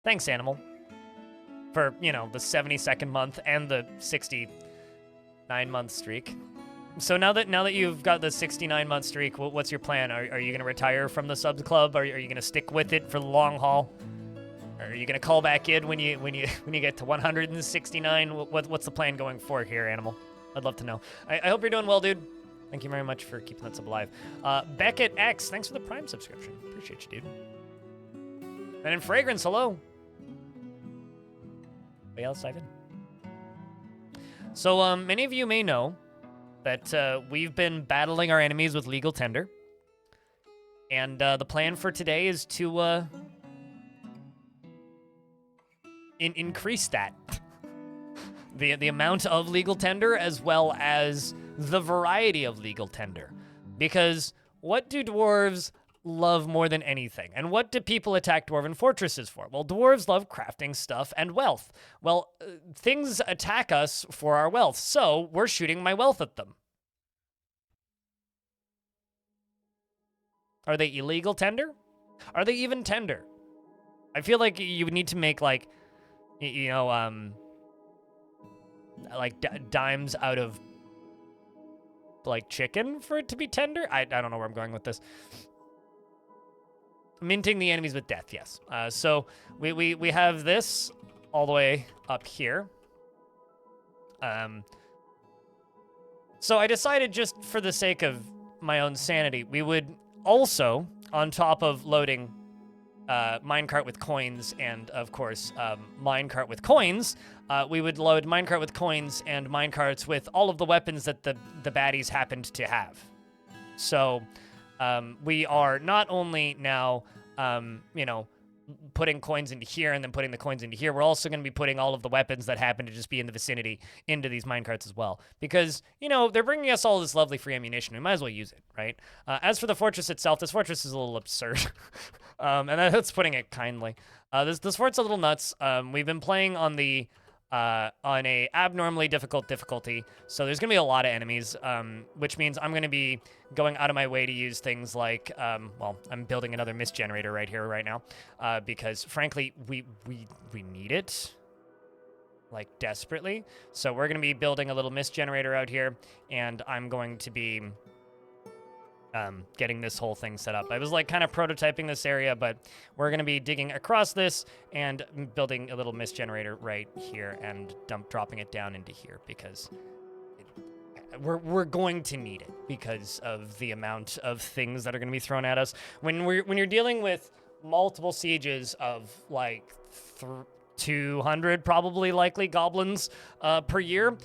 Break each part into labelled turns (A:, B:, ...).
A: Thanks, Animal. For, you know, the 72nd month and the 69-month streak. So now that you've got the 69-month streak, what's your plan? Are you gonna retire from the subs club? Are you gonna stick with it for the long haul? Or are you gonna call back in when you get to 169? What's the plan going forward here, Animal? I'd love to know. I hope you're doing well, dude. Thank you very much for keeping that sub alive. Beckett X, thanks for the Prime subscription. Appreciate you, dude. And in Fragrance, hello. Wait, I'll dive in. So, many of you may know that we've been battling our enemies with legal tender. And the plan for today is to increase that. the amount of legal tender as well as the variety of legal tender. Because what do dwarves love more than anything? And what do people attack dwarven fortresses for? Well, dwarves love crafting stuff and wealth. Well, things attack us for our wealth, so we're shooting my wealth at them. Are they illegal tender? Are they even tender? I feel like you would need to make, like, you know, dimes out of, like, chicken for it to be tender? I don't know where I'm going with this. Minting the enemies with death, yes. So we have this all the way up here. So I decided, just for the sake of my own sanity, we would also, on top of loading minecart with coins and, of course, minecart with coins, we would load minecart with coins and minecarts with all of the weapons that the baddies happened to have. So we are not only now, you know, putting coins into here and then putting the coins into here, we're also going to be putting all of the weapons that happen to just be in the vicinity into these minecarts as well. Because, you know, they're bringing us all this lovely free ammunition. We might as well use it, right? As for the fortress itself, this fortress is a little absurd. And that's putting it kindly. This fort's a little nuts. We've been playing on the on a abnormally difficult difficulty, so there's gonna be a lot of enemies, which means I'm gonna be going out of my way to use things like, well, I'm building another misc generator right here, right now, because frankly, we need it, like, desperately. So we're gonna be building a little misc generator out here, and I'm going to be getting this whole thing set up. I was, like, kind of prototyping this area, but we're gonna be digging across this and building a little misc generator right here and dropping it down into here, because we're going to need it because of the amount of things that are gonna be thrown at us. When you're dealing with multiple sieges of, like, 200 probably likely goblins per year,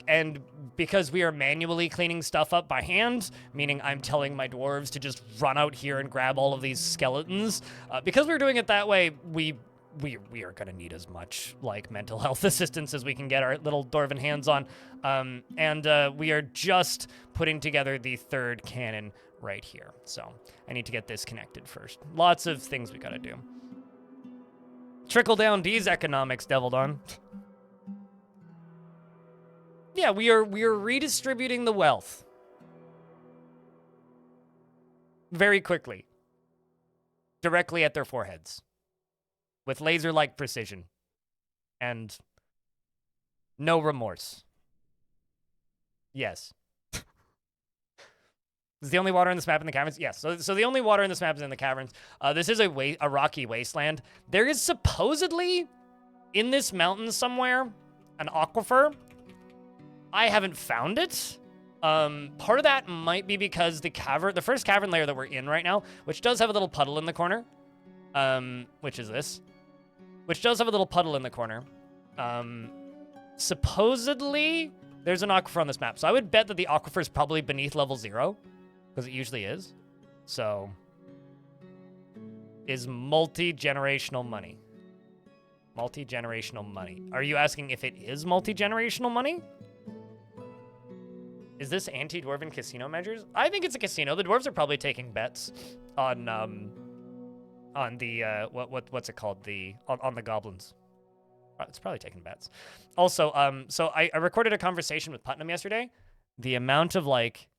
A: and because we are manually cleaning stuff up by hand, meaning I'm telling my dwarves to just run out here and grab all of these skeletons, because we're doing it that way, we are gonna need as much, like, mental health assistance as we can get our little dwarven hands on, and we are just putting together the third cannon right here, so I need to get this connected first. Lots of things we gotta do. Trickle down D's economics, Devil Dawn. Yeah, we are redistributing the wealth very quickly, directly at their foreheads, with laser-like precision and no remorse. Yes. Is the only water in this map in the caverns? Yes. So the only water in this map is in the caverns. This is a rocky wasteland. There is supposedly, in this mountain somewhere, an aquifer. I haven't found it. Part of that might be because the first cavern layer that we're in right now, which does have a little puddle in the corner, which is this, which does have a little puddle in the corner. Supposedly, there's an aquifer on this map. So I would bet that the aquifer is probably beneath level 0. Because it usually is. So, is multi-generational money. Multi-generational money. Are you asking if it is multi-generational money? Is this anti-dwarven casino measures? I think it's a casino. The dwarves are probably taking bets on the, what's it called? On the goblins. It's probably taking bets. Also, so I recorded a conversation with Putnam yesterday. The amount of, like,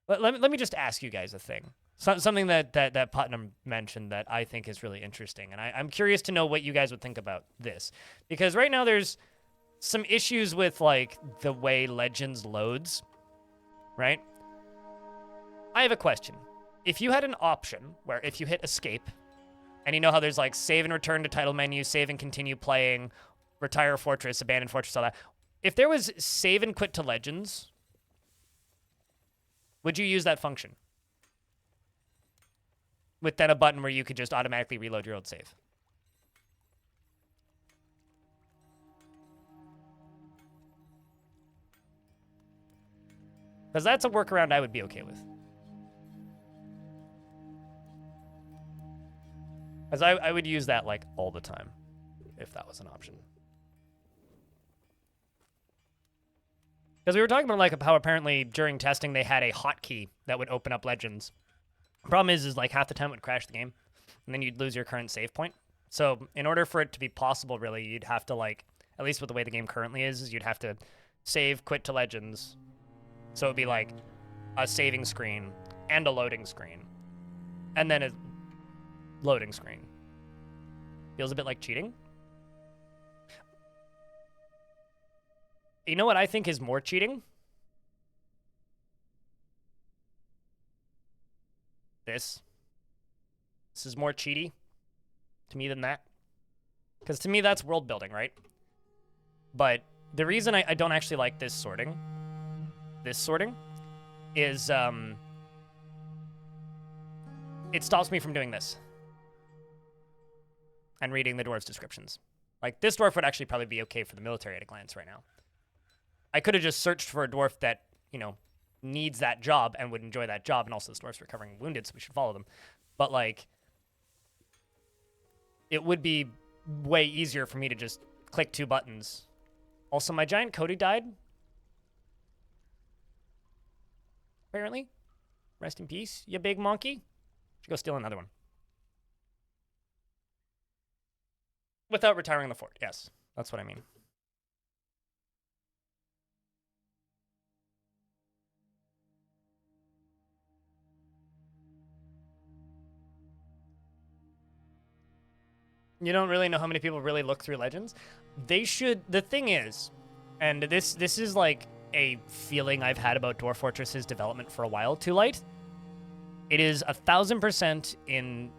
A: Let me just ask you guys a thing. Something that Putnam mentioned that I think is really interesting, and I'm curious to know what you guys would think about this, because right now there's some issues with like the way Legends loads, right? I have a question. If you had an option where if you hit escape, and you know how there's like save and return to title menu, save and continue playing, retire fortress, abandon fortress, all that. If there was save and quit to Legends, would you use that function? With then a button where you could just automatically reload your old save. Because that's a workaround I would be okay with. Because I would use that like all the time, if that was an option. Because we were talking about like how apparently during testing they had a hotkey that would open up Legends. Problem is like half the time it would crash the game, and then you'd lose your current save point. So in order for it to be possible, really, you'd have to like, at least with the way the game currently is you'd have to save, quit to Legends. So it'd be like a saving screen and a loading screen, and then a loading screen. Feels a bit like cheating. You know what I think is more cheating? This is more cheaty to me than that. Because to me, that's world building, right? But the reason I don't actually like this sorting is it stops me from doing this and reading the dwarves' descriptions. Like, this dwarf would actually probably be okay for the military at a glance right now. I could have just searched for a dwarf that, you know, needs that job and would enjoy that job, and also this dwarf's recovering wounded, so we should follow them. But, like, it would be way easier for me to just click 2 buttons. Also, my giant Cody died. Apparently. Rest in peace, you big monkey. Should go steal another one. Without retiring the fort, yes. That's what I mean. You don't really know how many people really look through Legends? They should. The thing is, and this is like a feeling I've had about Dwarf Fortress's development for a while, Too Light. It is 1000% in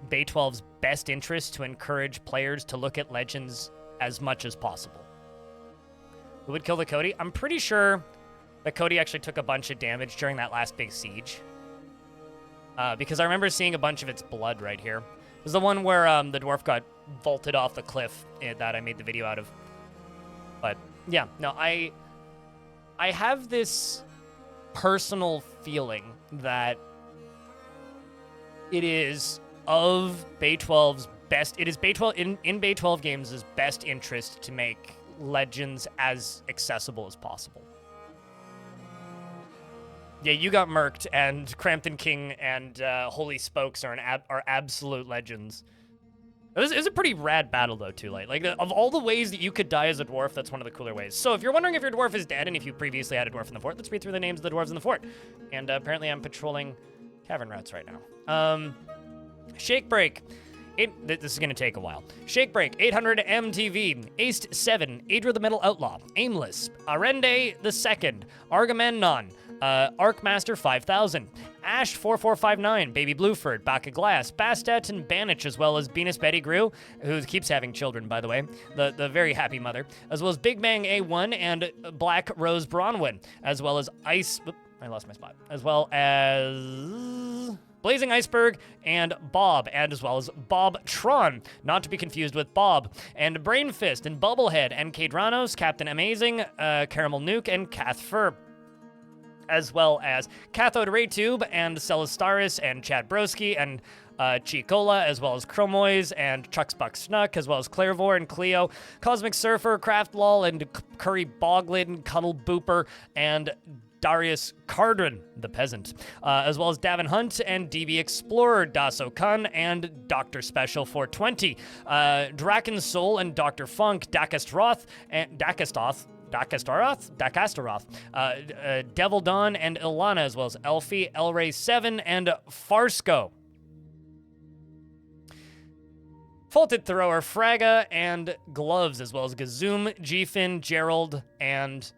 A: Bay 12's best interest to encourage players to look at Legends as much as possible. Who would kill the Cody? I'm pretty sure the Cody actually took a bunch of damage during that last big siege. Because I remember seeing a bunch of its blood right here. It was the one where the dwarf got vaulted off the cliff that I made the video out of. But yeah, no, I have this personal feeling that it is of Bay 12's best. It is Bay 12 in Bay 12 games' best interest to make Legends as accessible as possible. Yeah, you got murked, and Crampton King and Holy Spokes are absolute legends. It was a pretty rad battle, though, too. Like of all the ways that you could die as a dwarf, that's one of the cooler ways. So if you're wondering if your dwarf is dead, and if you previously had a dwarf in the fort, let's read through the names of the dwarves in the fort. And apparently I'm patrolling Cavern routes right now. Shake Break. This is going to take a while. Shake Break, 800 MTV. Aced 7, Adra the Metal Outlaw. Aimless. Arende the Second. Argamemnon. Arkmaster 5000, Ash 4459, Baby Blueford, Baka Glass, Bastet and Banich, as well as Venus Betty Grew, who keeps having children, by the way, the very happy mother, as well as Big Bang A1 and Black Rose Bronwyn, as well as Ice. I lost my spot. As well as Blazing Iceberg and Bob, and as well as Bob Tron, not to be confused with Bob, and Brain Fist and Bubblehead and Kadranos, Captain Amazing, Caramel Nuke, and Kath Fur, as well as Cathode Ray Tube and Celistaris and Chad Broski and Chicola, as well as Chromoise and Chucks Buck Snuck, as well as Clairvore and Cleo, Cosmic Surfer, Craft Lol, and Curry Boglin, Cuddle Booper, and Darius Cardron, the peasant, as well as Davin Hunt and DB Explorer, Daso Kun, and Dr. Special 420, Draken Soul and Dr. Funk, Dakistoth, Dakastaroth, Devil Dawn and Ilana, as well as Elfie, Elray 7, and Farsco. Faulted Thrower, Fraga, and Gloves, as well as Gazoom, Gfin, Gerald, and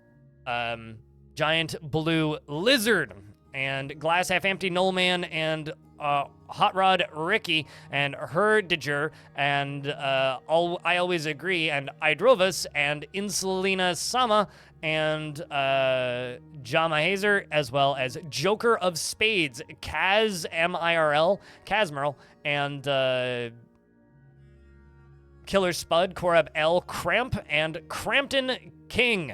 A: Giant Blue Lizard, and Glass Half Empty, Nullman, and Hot Rod Ricky, and Herdiger, and I Always Agree, and Idrovas, and Insulina Sama, and Jama Hazer, as well as Joker of Spades, Kaz Mirl, and Killer Spud, Korab L, Cramp, and Crampton King,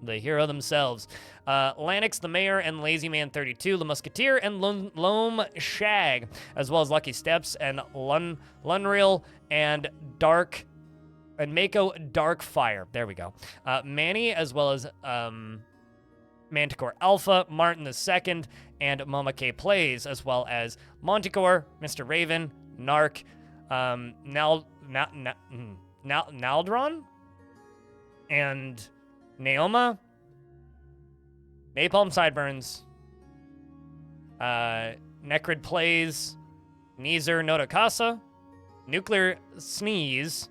A: the hero themselves. Lanix the Mayor and Lazy Man 32, the Musketeer, and Loam Shag, as well as Lucky Steps and Lunreal and Dark and Mako Darkfire. There we go. Manny, as well as Manticore Alpha, Martin II, and Mama K Plays, as well as Monticore, Mr. Raven, Narc, Naldron, and Naoma, Napalm Sideburns, Necrid Plays, Neezer Nodakasa, Nuclear Sneeze,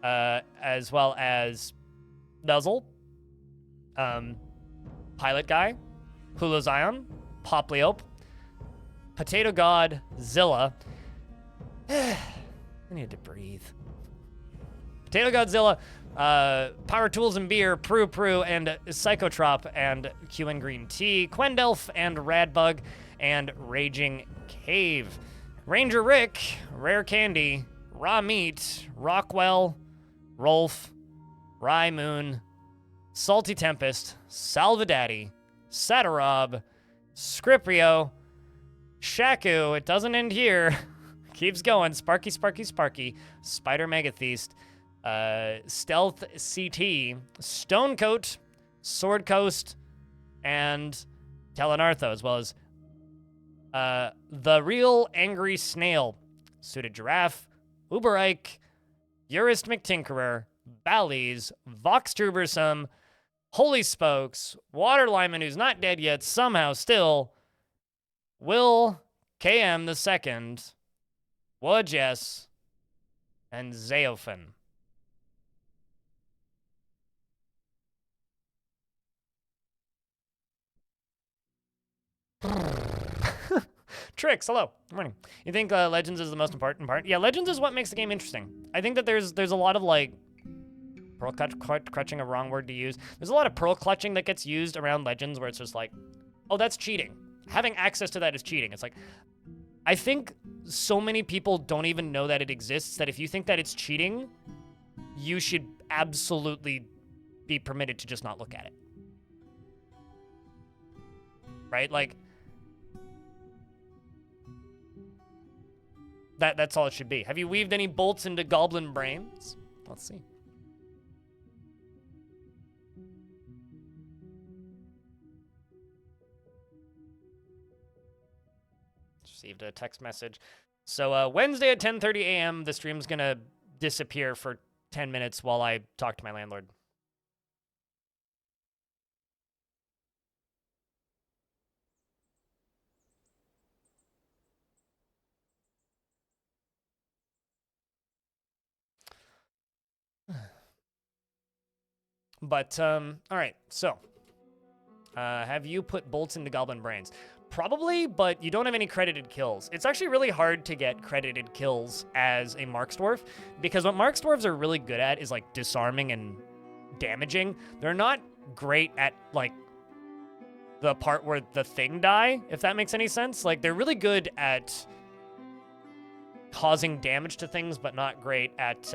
A: as well as Nuzzle, Pilot Guy, Hula Zion, Popliope, Potato God, Zilla. I needed to breathe. Potato Godzilla, Power Tools and Beer, Prue, and Psychotrop, and QN Green Tea, Quendelf, and Radbug, and Raging Cave. Ranger Rick, Rare Candy, Raw Meat, Rockwell, Rolf, Rye Moon, Salty Tempest, Salvadaddy, Satarob, Scriprio, Shaku, it doesn't end here, keeps going, Sparky, Spider Megatheist, Stealth CT, Stonecoat, Sword Coast, and Telenartho, as well as The Real Angry Snail, Suited Giraffe, Uberike, Urist McTinkerer, Bally's, Vox Trubersome, Holy Spokes, Water Lyman, who's not dead yet, somehow still, Will KM II, Wojess, and Zeophan. Tricks, hello. Good morning. You think Legends is the most important part? Yeah, Legends is what makes the game interesting. I think that there's a lot of, like, pearl clutching, a wrong word to use. There's a lot of pearl clutching that gets used around Legends where it's just like, oh, that's cheating. Having access to that is cheating. It's like, I think so many people don't even know that it exists, that if you think that it's cheating, you should absolutely be permitted to just not look at it. Right? Like, that's all it should be. Have you weaved any bolts into goblin brains? Let's see. Received a text message. So Wednesday at 10:30 a.m., the stream's gonna disappear for 10 minutes while I talk to my landlord. But, all right, so, have you put bolts into goblin brains? Probably, but you don't have any credited kills. It's actually really hard to get credited kills as a Marksdwarf, because what Marksdwarves are really good at is, like, disarming and damaging. They're not great at, like, the part where the thing die, if that makes any sense. Like, they're really good at causing damage to things, but not great at,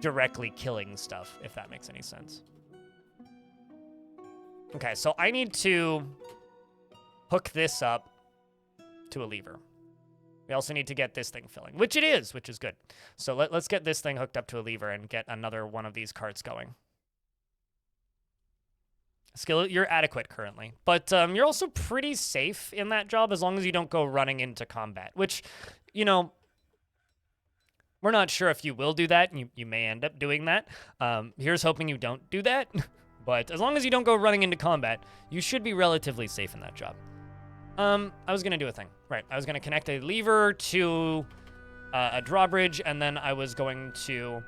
A: directly killing stuff, if that makes any sense. Okay, so I need to hook this up to a lever. We also need to get this thing filling, which it is, which is good. So let's get this thing hooked up to a lever and get another one of these carts going. Skill, you're adequate currently, but you're also pretty safe in that job as long as you don't go running into combat, which, you know, We're not sure if you will do that, and you may end up doing that. Here's hoping you don't do that. But as long as you don't go running into combat, you should be relatively safe in that job. I was going to do a thing. Right, I was going to connect a lever to a drawbridge, and then I was going to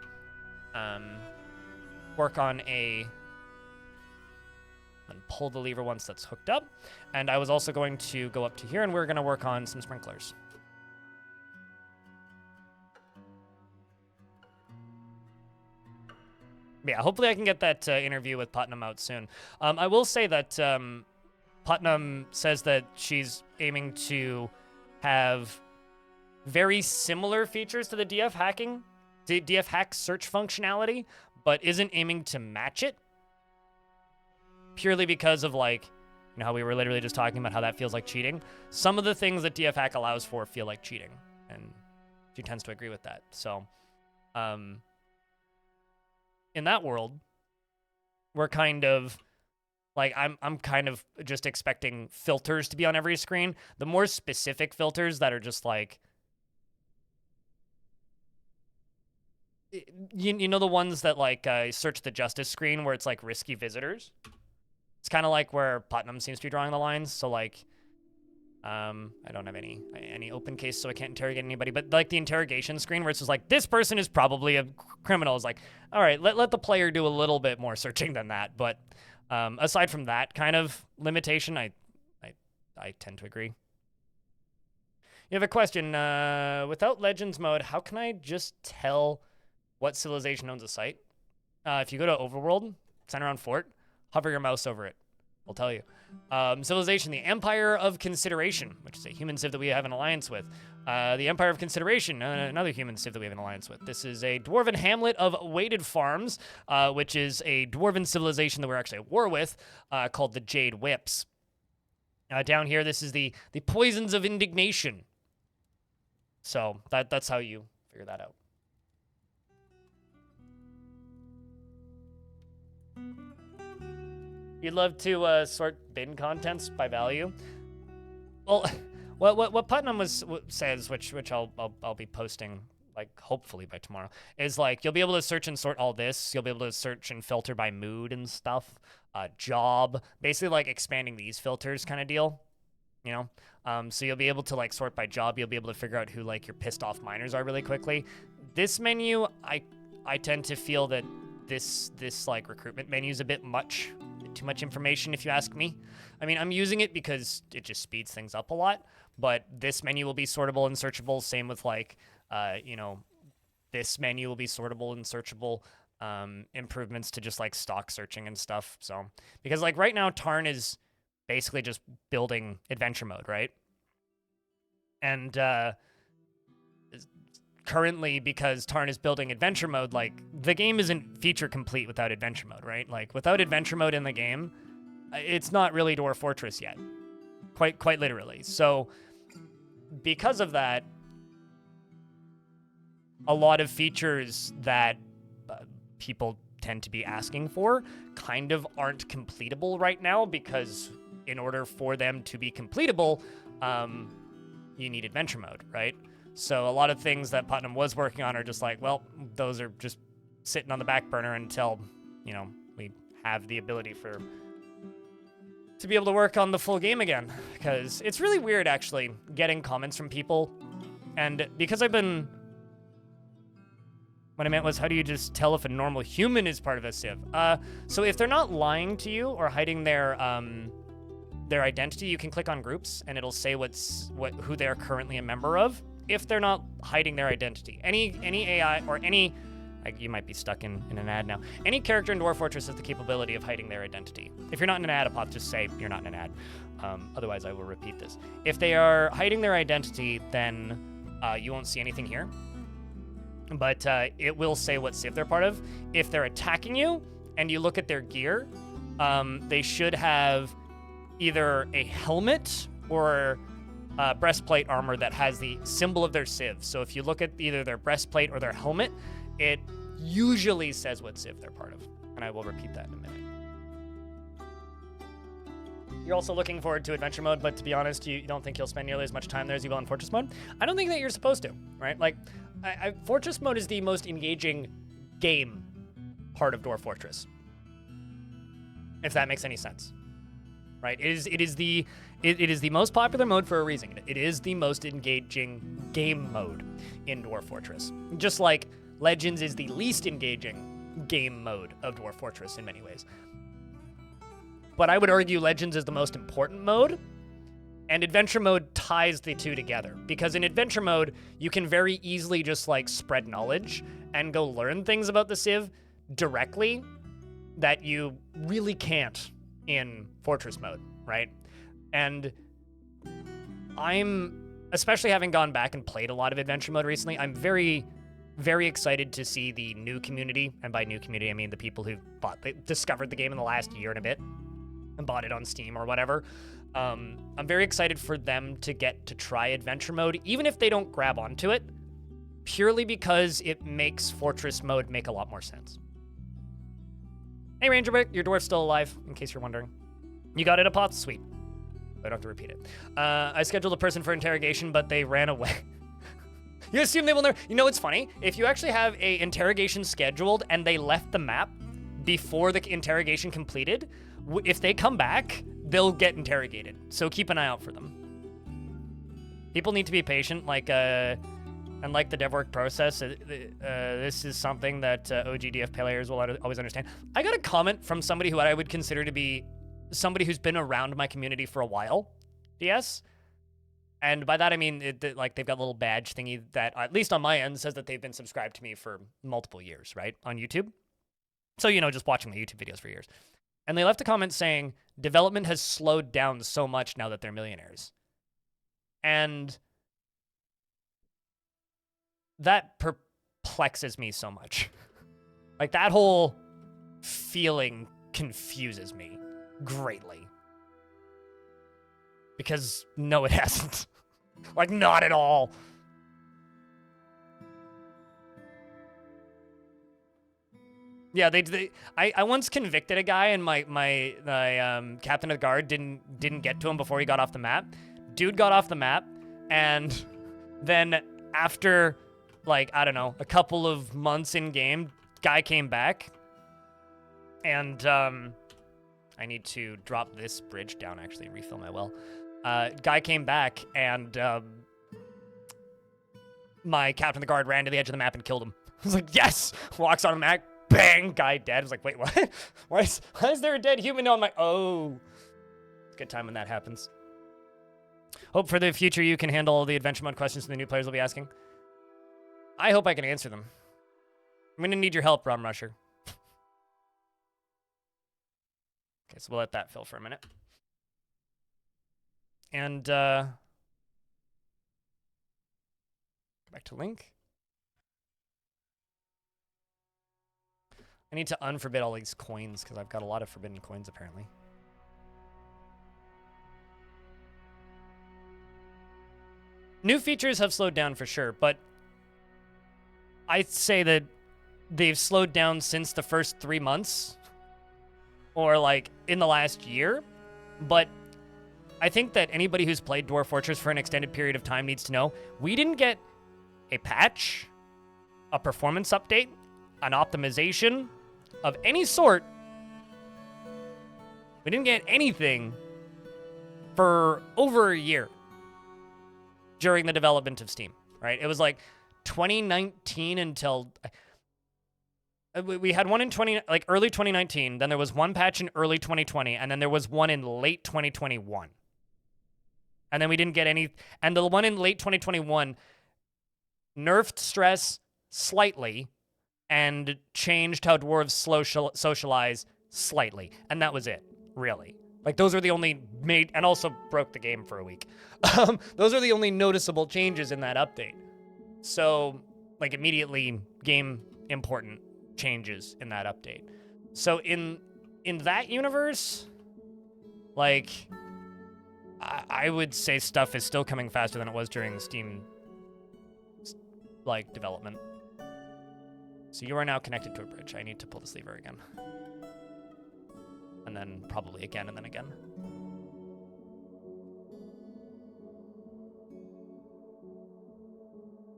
A: work on and pull the lever once that's hooked up. And I was also going to go up to here, and we're going to work on some sprinklers. Yeah, hopefully I can get that interview with Putnam out soon. I will say that Putnam says that she's aiming to have very similar features to the DF hack search functionality, but isn't aiming to match it. Purely because of, like, you know how we were literally just talking about how that feels like cheating? Some of the things that DF hack allows for feel like cheating, and she tends to agree with that. So, in that world, we're kind of like, I'm kind of just expecting filters to be on every screen. The more specific filters that are just like, you know, the ones that like search the justice screen where it's like risky visitors. It's kind of like where Putnam seems to be drawing the lines. So like, I don't have any open case, so I can't interrogate anybody. But like the interrogation screen where it's just like, this person is probably a criminal, is like, all right, let the player do a little bit more searching than that. But aside from that kind of limitation, I tend to agree. You have a question. Without Legends mode, how can I just tell what civilization owns a site? If you go to Overworld, center on Fort, hover your mouse over it. We'll tell you. Civilization, the Empire of Consideration, which is a human civ that we have an alliance with. The Empire of Consideration, another human civ that we have an alliance with. This is a dwarven hamlet of Weighted Farms, which is a dwarven civilization that we're actually at war with, called the Jade Whips. Down here, this is the Poisons of Indignation. So that's how you figure that out. You'd love to sort bin contents by value. Well, what Putnam says, which I'll be posting like hopefully by tomorrow, is like you'll be able to search and sort all this. You'll be able to search and filter by mood and stuff. Job, basically like expanding these filters kind of deal. You know, so you'll be able to like sort by job. You'll be able to figure out who like your pissed off miners are really quickly. This menu, I tend to feel that this like recruitment menu is a bit much. Too much information, if you ask me. I mean, I'm using it because it just speeds things up a lot, but this menu will be sortable and searchable. Same with like, you know, this menu will be sortable and searchable. Improvements to just like stock searching and stuff. So, because like right now, Tarn is basically just building adventure mode, right? And currently, because Tarn is building adventure mode, like the game isn't feature complete without adventure mode, right? Like without adventure mode in the game, it's not really Dwarf Fortress yet, quite literally. So because of that, a lot of features that people tend to be asking for kind of aren't completable right now, because in order for them to be completable, you need adventure mode, right? So a lot of things that Putnam was working on are just like, well, those are just sitting on the back burner until, you know, we have the ability to be able to work on the full game again. Because it's really weird, actually, getting comments from people. And because what I meant was, how do you just tell if a normal human is part of a civ? So if they're not lying to you or hiding their identity, you can click on groups and it'll say who they're currently a member of. If they're not hiding their identity. Any AI or any, like, you might be stuck in an ad now. Any character in Dwarf Fortress has the capability of hiding their identity. If you're not in an ad, Apoth, just say you're not in an ad. Otherwise, I will repeat this. If they are hiding their identity, then you won't see anything here. But it will say what civ they're part of. If they're attacking you and you look at their gear, they should have either a helmet or breastplate armor that has the symbol of their civ. So if you look at either their breastplate or their helmet, it usually says what civ they're part of. And I will repeat that in a minute. You're also looking forward to adventure mode, but to be honest, you don't think you'll spend nearly as much time there as you will in Fortress mode? I don't think that you're supposed to, right? Like, Fortress mode is the most engaging game part of Dwarf Fortress, if that makes any sense, right? It is the most popular mode for a reason. It is the most engaging game mode in Dwarf Fortress, just like Legends is the least engaging game mode of Dwarf Fortress in many ways. But I would argue Legends is the most important mode, and Adventure mode ties the two together. Because in Adventure mode, you can very easily just like spread knowledge and go learn things about the Civ directly that you really can't in Fortress mode, right? And I'm, especially having gone back and played a lot of Adventure mode recently, I'm very, very excited to see the new community, and by new community, I mean the people who discovered the game in the last year and a bit and bought it on Steam or whatever. I'm very excited for them to get to try Adventure mode, even if they don't grab onto it, purely because it makes Fortress mode make a lot more sense. Hey, Rangerbrick, your dwarf's still alive, in case you're wondering. You got it a pot? Sweet. I don't have to repeat it. I scheduled a person for interrogation, but they ran away. You assume they will never... You know what's funny? If you actually have a interrogation scheduled and they left the map before the interrogation completed, if they come back, they'll get interrogated. So keep an eye out for them. People need to be patient, and like the dev work process, this is something that OGDF players will always understand. I got a comment from somebody who I would consider to be somebody who's been around my community for a while, DS. And by that, I mean, like, they've got a little badge thingy that, at least on my end, says that they've been subscribed to me for multiple years, right, on YouTube. So, you know, just watching my YouTube videos for years. And they left a comment saying, development has slowed down so much now that they're millionaires. And that perplexes me so much. Like, that whole feeling confuses me greatly. Because, no, it hasn't. Like, not at all. Yeah, I once convicted a guy, and my captain of the guard didn't get to him before he got off the map. Dude got off the map, and then after, like, I don't know, a couple of months in game, guy came back, and I need to drop this bridge down actually and refill my well. Guy came back, and my captain of the guard ran to the edge of the map and killed him. I was like, yes! Walks on the map, bang, guy dead. I was like, wait, what? Why is there a dead human on my... Oh. It's a good time when that happens. Hope for the future you can handle all the adventure mode questions the new players will be asking. I hope I can answer them. I'm gonna need your help, Rum Rusher. Okay, so we'll let that fill for a minute. And, go back to link. I need to unforbid all these coins, because I've got a lot of forbidden coins, apparently. New features have slowed down for sure, but I'd say that they've slowed down since the first 3 months, or like in the last year. But I think that anybody who's played Dwarf Fortress for an extended period of time needs to know we didn't get a patch, a performance update, an optimization of any sort. We didn't get anything for over a year during the development of Steam, right? It was like 2019 until... We had one in early 2019, then there was one patch in early 2020, and then there was one in late 2021. And then we didn't get any... And the one in late 2021 nerfed stress slightly and changed how dwarves socialize slightly. And that was it, really. Like, those are the only and also broke the game for a week. Those are the only noticeable changes in that update. So, like, immediately game important changes in that update. So in that universe, like, I would say stuff is still coming faster than it was during the Steam, like, development. So you are now connected to a bridge. I need to pull this lever again. And then probably again, and then again.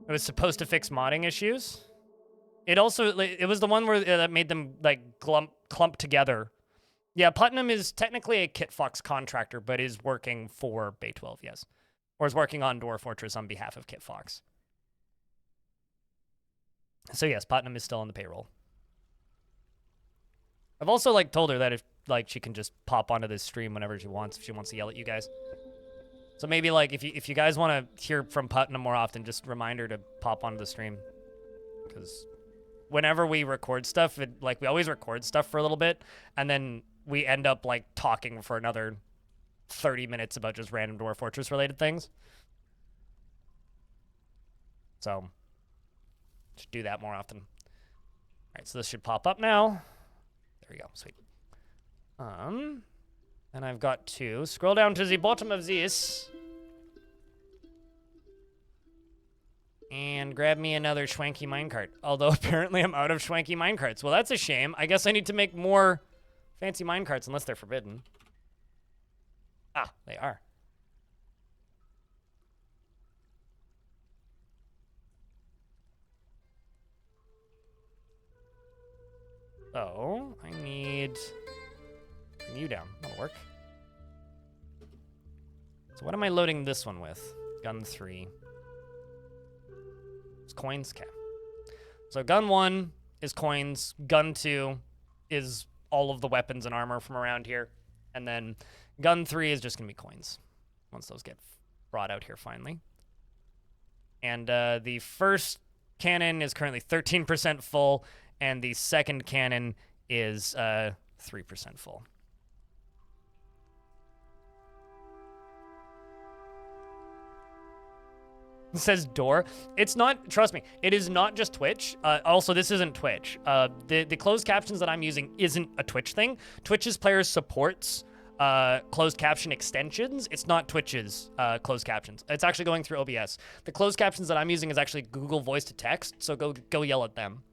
A: It was supposed to fix modding issues. It also, it was the one where that made them like clump together. Yeah, Putnam is technically a Kitfox contractor, but is working for Bay 12, yes. Or is working on Dwarf Fortress on behalf of Kitfox. So yes, Putnam is still on the payroll. I've also like told her that if like she can just pop onto this stream whenever she wants, if she wants to yell at you guys. So maybe like if you guys want to hear from Putnam more often, just remind her to pop onto the stream. Because whenever we record stuff, like we always record stuff for a little bit, and then we end up like talking for another 30 minutes about just random Dwarf Fortress related things. So should do that more often. All right, so this should pop up now. There we go, sweet. And I've got to scroll down to the bottom of this and grab me another schwanky minecart. Although apparently I'm out of schwanky minecarts. Well, that's a shame. I guess I need to make more fancy minecarts unless they're forbidden. Ah, they are. So, I need... bring you down. That'll work. So what am I loading this one with? Gun 3. It's coins? Okay. So gun 1 is coins. Gun 2 is all of the weapons and armor from around here. And then gun 3 is just going to be coins. Once those get brought out here finally. And the first cannon is currently 13% full. And the second cannon is 3% full. It says door. It's not, trust me, it is not just Twitch. Also, this isn't Twitch. The closed captions that I'm using isn't a Twitch thing. Twitch's players supports closed caption extensions. It's not Twitch's closed captions. It's actually going through OBS. The closed captions that I'm using is actually Google Voice to Text, so go yell at them.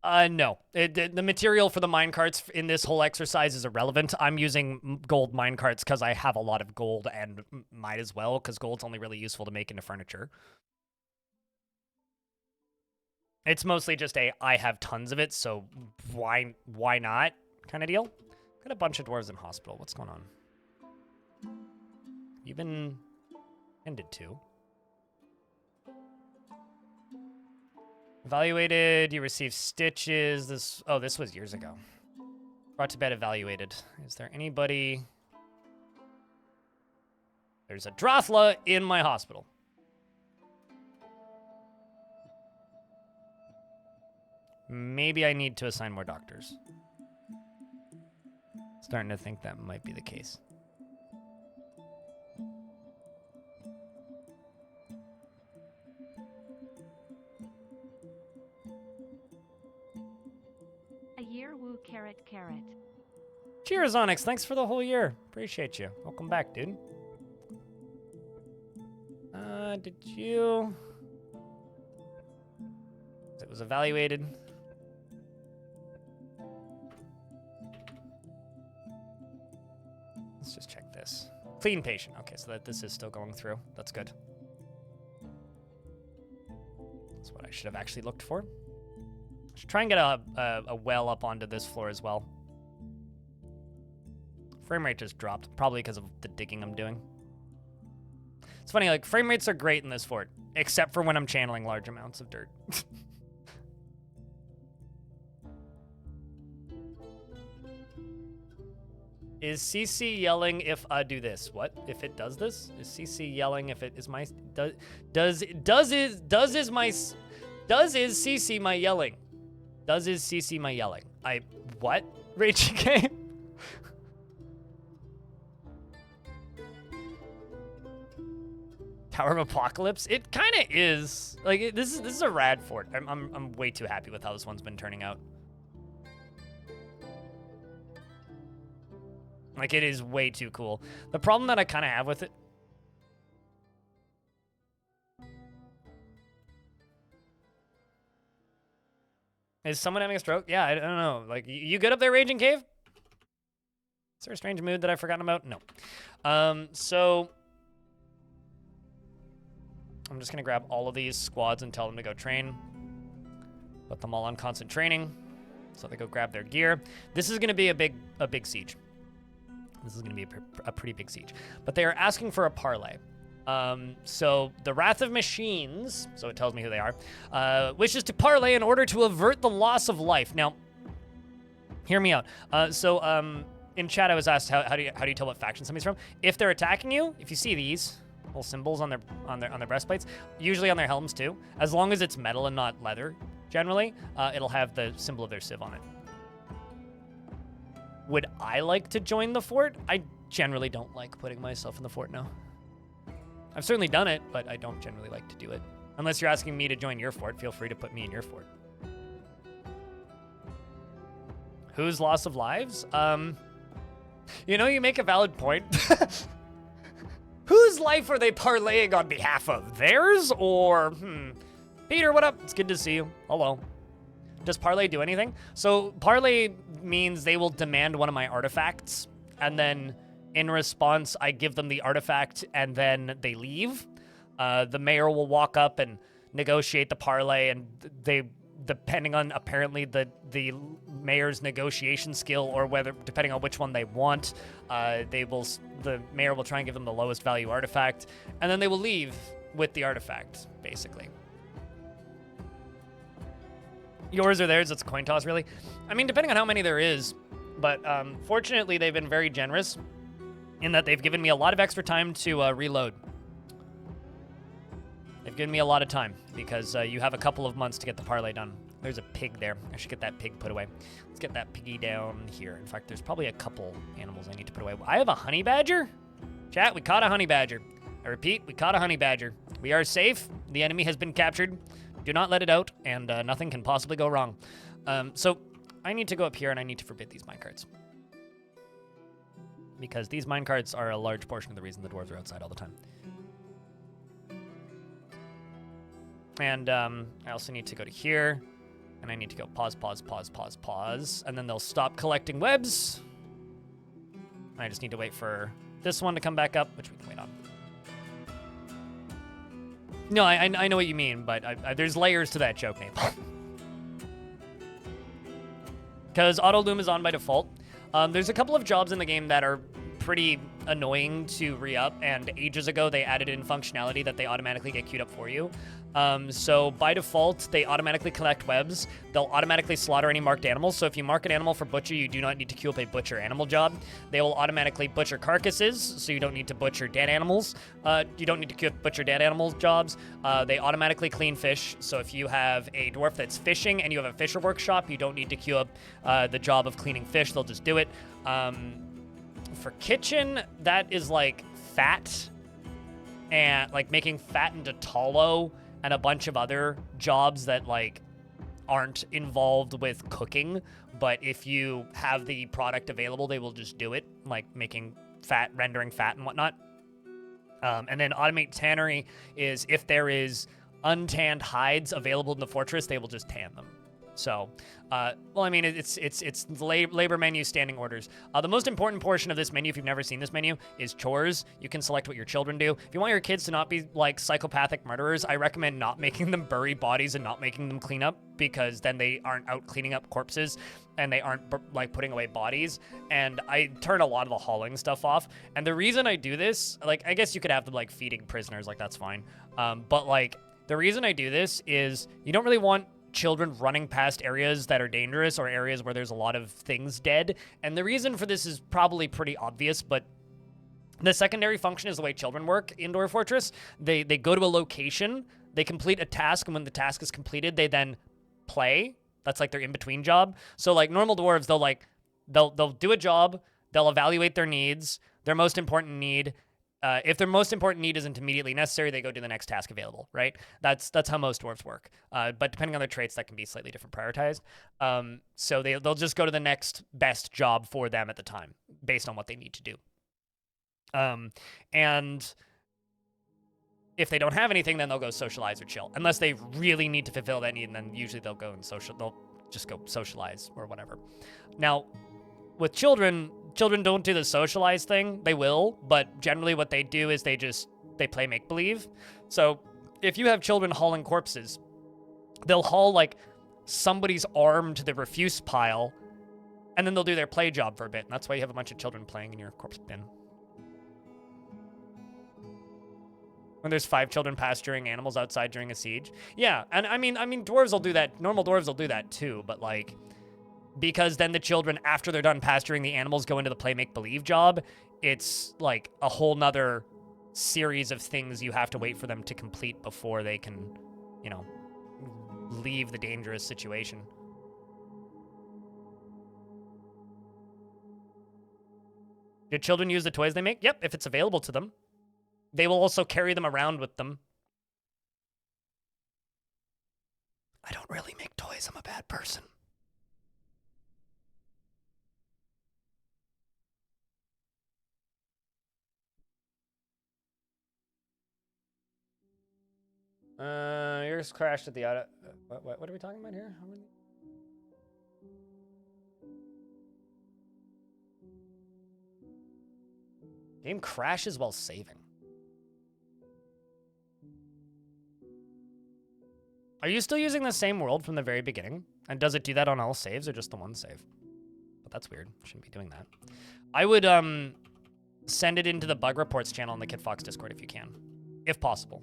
A: No. The material for the minecarts in this whole exercise is irrelevant. I'm using gold minecarts because I have a lot of gold and might as well, because gold's only really useful to make into furniture. It's mostly just I have tons of it, so why not kind of deal. Got a bunch of dwarves in hospital. What's going on? You've been ended to. Evaluated, you received stitches. This was years ago. Brought to bed, evaluated. Is there anybody? There's a Drothla in my hospital. Maybe I need to assign more doctors. Starting to think that might be the case.
B: Carrot.
A: Cheers, Onyx. Thanks for the whole year. Appreciate you. Welcome back, dude. Did you... It was evaluated. Let's just check this. Clean patient. Okay, so that this is still going through. That's good. That's what I should have actually looked for. Should try and get a well up onto this floor as well. Frame rate just dropped, probably because of the digging I'm doing. It's funny, like, frame rates are great in this fort, except for when I'm channeling large amounts of dirt. Is CC yelling if I do this? What? If it does this? Is CC yelling if it is my... Does is CC my yelling? Does is CC my yelling? What? Raging game? Tower of Apocalypse? It kind of is. Like, this is a rad fort. I'm way too happy with how this one's been turning out. Like, it is way too cool. The problem that I kind of have with it... Is someone having a stroke? Yeah, I don't know. Like, you good up there, Raging Cave? Is there a strange mood that I've forgotten about? No. So I'm just gonna grab all of these squads and tell them to go train. Put them all on constant training, so they go grab their gear. This is gonna be a big siege. This is gonna be a pretty big siege. But they are asking for a parlay. So the Wrath of Machines, so it tells me who they are, wishes to parlay in order to avert the loss of life. Now, hear me out. In chat, I was asked how do you tell what faction somebody's from? If they're attacking you, if you see these little symbols on their breastplates, usually on their helms too, as long as it's metal and not leather, generally, it'll have the symbol of their civ on it. Would I like to join the fort? I generally don't like putting myself in the fort now. I've certainly done it, but I don't generally like to do it. Unless you're asking me to join your fort, feel free to put me in your fort. Whose loss of lives? You know, you make a valid point. Whose life are they parlaying on behalf of? Theirs or, Peter, what up? It's good to see you. Hello. Does parlay do anything? So parlay means they will demand one of my artifacts, and then in response, I give them the artifact, and then they leave. The mayor will walk up and negotiate the parlay, and they, depending on apparently the mayor's negotiation skill, or whether depending on which one they want, the mayor will try and give them the lowest value artifact, and then they will leave with the artifact, basically. Yours or theirs? It's a coin toss, really. I mean, depending on how many there is, but fortunately, they've been very generous in that they've given me a lot of extra time to reload. They've given me a lot of time because you have a couple of months to get the parlay done. There's a pig there. I should get that pig put away. Let's get that piggy down here. In fact, there's probably a couple animals I need to put away. I have a honey badger? Chat, we caught a honey badger. I repeat, we caught a honey badger. We are safe. The enemy has been captured. Do not let it out, and nothing can possibly go wrong. So I need to go up here, and I need to forbid these minecarts. Because these minecarts are a large portion of the reason the dwarves are outside all the time. And I also need to go to here, and I need to go pause, and then they'll stop collecting webs. I just need to wait for this one to come back up, which we can wait on. No, I know what you mean, but there's layers to that joke, Napalm. Because auto loom is on by default. There's a couple of jobs in the game that are pretty annoying to re-up, and ages ago they added in functionality that they automatically get queued up for you. So by default, they automatically collect webs. They'll automatically slaughter any marked animals. So if you mark an animal for butcher, you do not need to queue up a butcher animal job. They will automatically butcher carcasses, so you don't need to butcher dead animals. You don't need to queue up butcher dead animals jobs. They automatically clean fish. So if you have a dwarf that's fishing and you have a fisher workshop, you don't need to queue up the job of cleaning fish. They'll just do it. For kitchen, that is like fat and like making fat into tallow and a bunch of other jobs that like aren't involved with cooking, but if you have the product available, they will just do it, like making fat, rendering fat and whatnot. And then automate tannery is if there is untanned hides available in the fortress, they will just tan them. So, well, I mean, it's labor menu standing orders. The most important portion of this menu, if you've never seen this menu, is chores. You can select what your children do. If you want your kids to not be like psychopathic murderers, I recommend not making them bury bodies and not making them clean up, because then they aren't out cleaning up corpses and they aren't like putting away bodies. And I turn a lot of the hauling stuff off. And the reason I do this, like, I guess you could have them like feeding prisoners, like that's fine. But like the reason I do this is you don't really want children running past areas that are dangerous or areas where there's a lot of things dead. And the reason for this is probably pretty obvious, but the secondary function is the way children work in Dwarf Fortress. They go to a location, they complete a task, and when the task is completed, they then play. That's like their in-between job. So like normal dwarves, they'll do a job, they'll evaluate their needs, their most important need. If their most important need isn't immediately necessary, they go do the next task available, right? That's how most dwarves work. But depending on their traits, that can be slightly different prioritized. So they'll just go to the next best job for them at the time, based on what they need to do. And if they don't have anything, then they'll go socialize or chill. Unless they really need to fulfill that need, and then usually they'll just go socialize or whatever. Now, with children children don't do the socialized thing, they will, but generally what they do is they play make-believe. So if you have children hauling corpses, they'll haul like somebody's arm to the refuse pile, and then they'll do their play job for a bit. And that's why you have a bunch of children playing in your corpse bin. When there's 5 children pasturing animals outside during a siege. Yeah, and I mean, dwarves will do that. Normal dwarves will do that too, but like, because then the children, after they're done pasturing the animals, go into the play make believe job. It's like a whole nother series of things you have to wait for them to complete before they can, you know, leave the dangerous situation. Do children use the toys they make? Yep, if it's available to them. They will also carry them around with them. I don't really make toys. I'm a bad person. Yours crashed at the auto. What are we talking about here? How many? Game crashes while saving. Are you still using the same world from the very beginning? And does it do that on all saves or just the one save? But that's weird. Shouldn't be doing that. I would send it into the bug reports channel in the Kid Fox Discord if you can, if possible.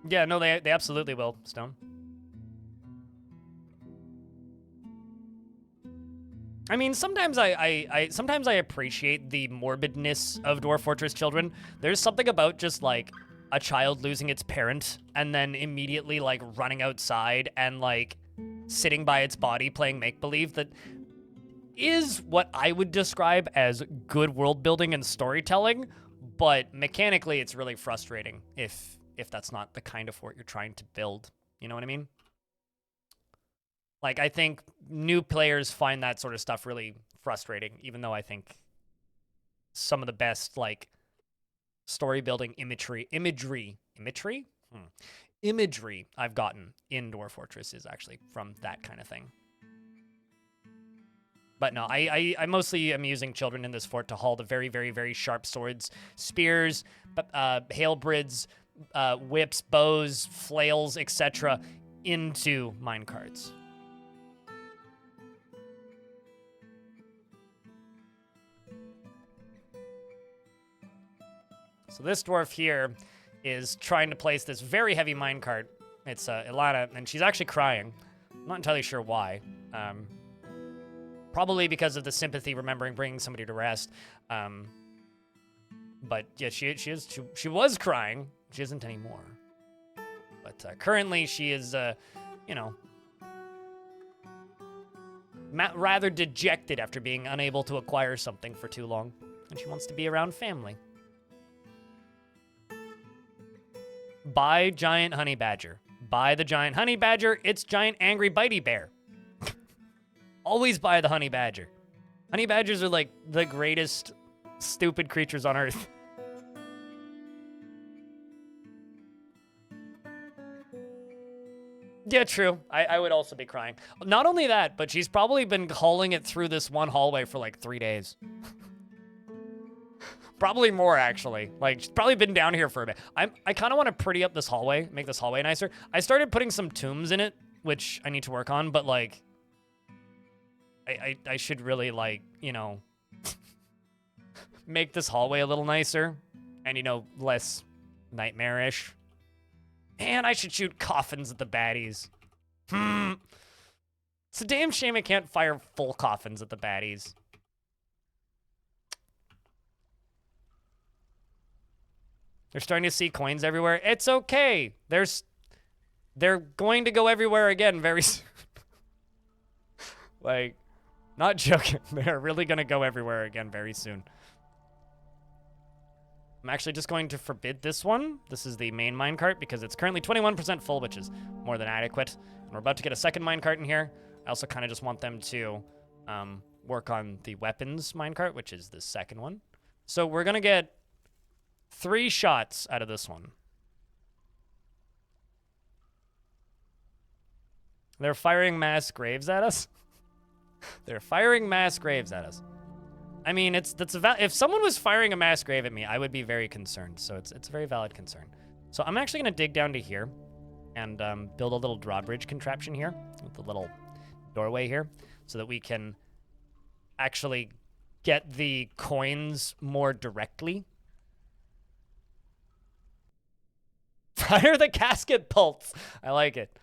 A: Yeah, no, they absolutely will, Stone. I mean, sometimes sometimes I appreciate the morbidness of Dwarf Fortress children. There's something about just like a child losing its parent and then immediately like running outside and like sitting by its body playing make-believe that is what I would describe as good world building and storytelling, but mechanically it's really frustrating if that's not the kind of fort you're trying to build. You know what I mean? Like, I think new players find that sort of stuff really frustrating, even though I think some of the best, like, story building imagery I've gotten in Dwarf Fortress is actually from that kind of thing. But no, I mostly am using children in this fort to haul the very, very, very sharp swords, spears, halberds, whips, bows, flails, etc. into minecarts. So this dwarf here is trying to place this very heavy minecart. It's Ilana, and she's actually crying. I'm not entirely sure why. Probably because of the sympathy, remembering bringing somebody to rest. But yeah, she was crying. She isn't anymore. But currently she is, you know, rather dejected after being unable to acquire something for too long. And she wants to be around family. Buy giant honey badger. Buy the giant honey badger. It's giant angry bitey bear. Always buy the honey badger. Honey badgers are like the greatest stupid creatures on earth. Yeah, true. I would also be crying. Not only that, but she's probably been hauling it through this one hallway for like 3 days. Probably more, actually. Like, she's probably been down here for a bit. I kind of want to pretty up this hallway, make this hallway nicer. I started putting some tombs in it, which I need to work on, but, like, I should really, like, you know, make this hallway a little nicer and, you know, less nightmarish. Man, I should shoot coffins at the baddies. It's a damn shame I can't fire full coffins at the baddies. They're starting to see coins everywhere. It's okay. They're going to go everywhere again very soon. Like, not joking. They're really going to go everywhere again very soon. I'm actually just going to forbid this one. This is the main minecart because it's currently 21% full, which is more than adequate. And we're about to get a second minecart in here. I also kind of just want them to work on the weapons minecart, which is the second one. So we're going to get 3 shots out of this one. They're firing mass graves at us. They're firing mass graves at us. I mean, if someone was firing a mass grave at me, I would be very concerned. So it's a very valid concern. So I'm actually going to dig down to here and build a little drawbridge contraption here with a little doorway here so that we can actually get the coins more directly. Fire the casket bolts. I like it.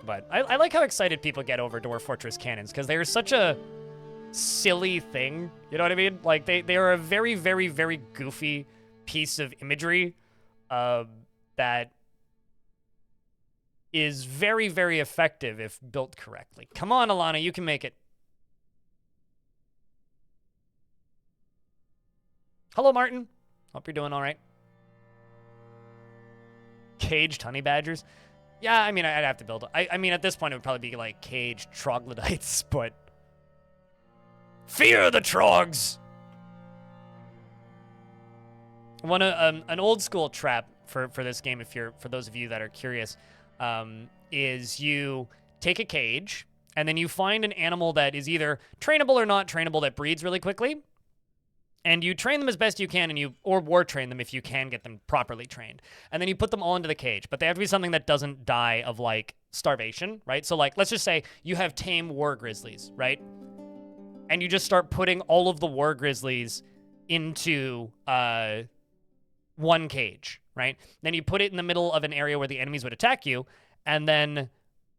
A: But I like how excited people get over Dwarf Fortress cannons because they are such a silly thing. You know what I mean? Like, they are a very, very, very goofy piece of imagery that is very, very effective if built correctly. Come on, Alana, you can make it. Hello, Martin. Hope you're doing all right. Caged honey badgers. Yeah, I mean, I'd have to build. I mean, at this point, it would probably be like caged troglodytes, but fear the trogs. An old school trap for this game, for those of you that are curious, is you take a cage and then you find an animal that is either trainable or not trainable that breeds really quickly. And you train them as best you can, or war train them if you can get them properly trained. And then you put them all into the cage, but they have to be something that doesn't die of, like, starvation, right? So, like, let's just say you have tame war grizzlies, right? And you just start putting all of the war grizzlies into one cage, right? Then you put it in the middle of an area where the enemies would attack you, and then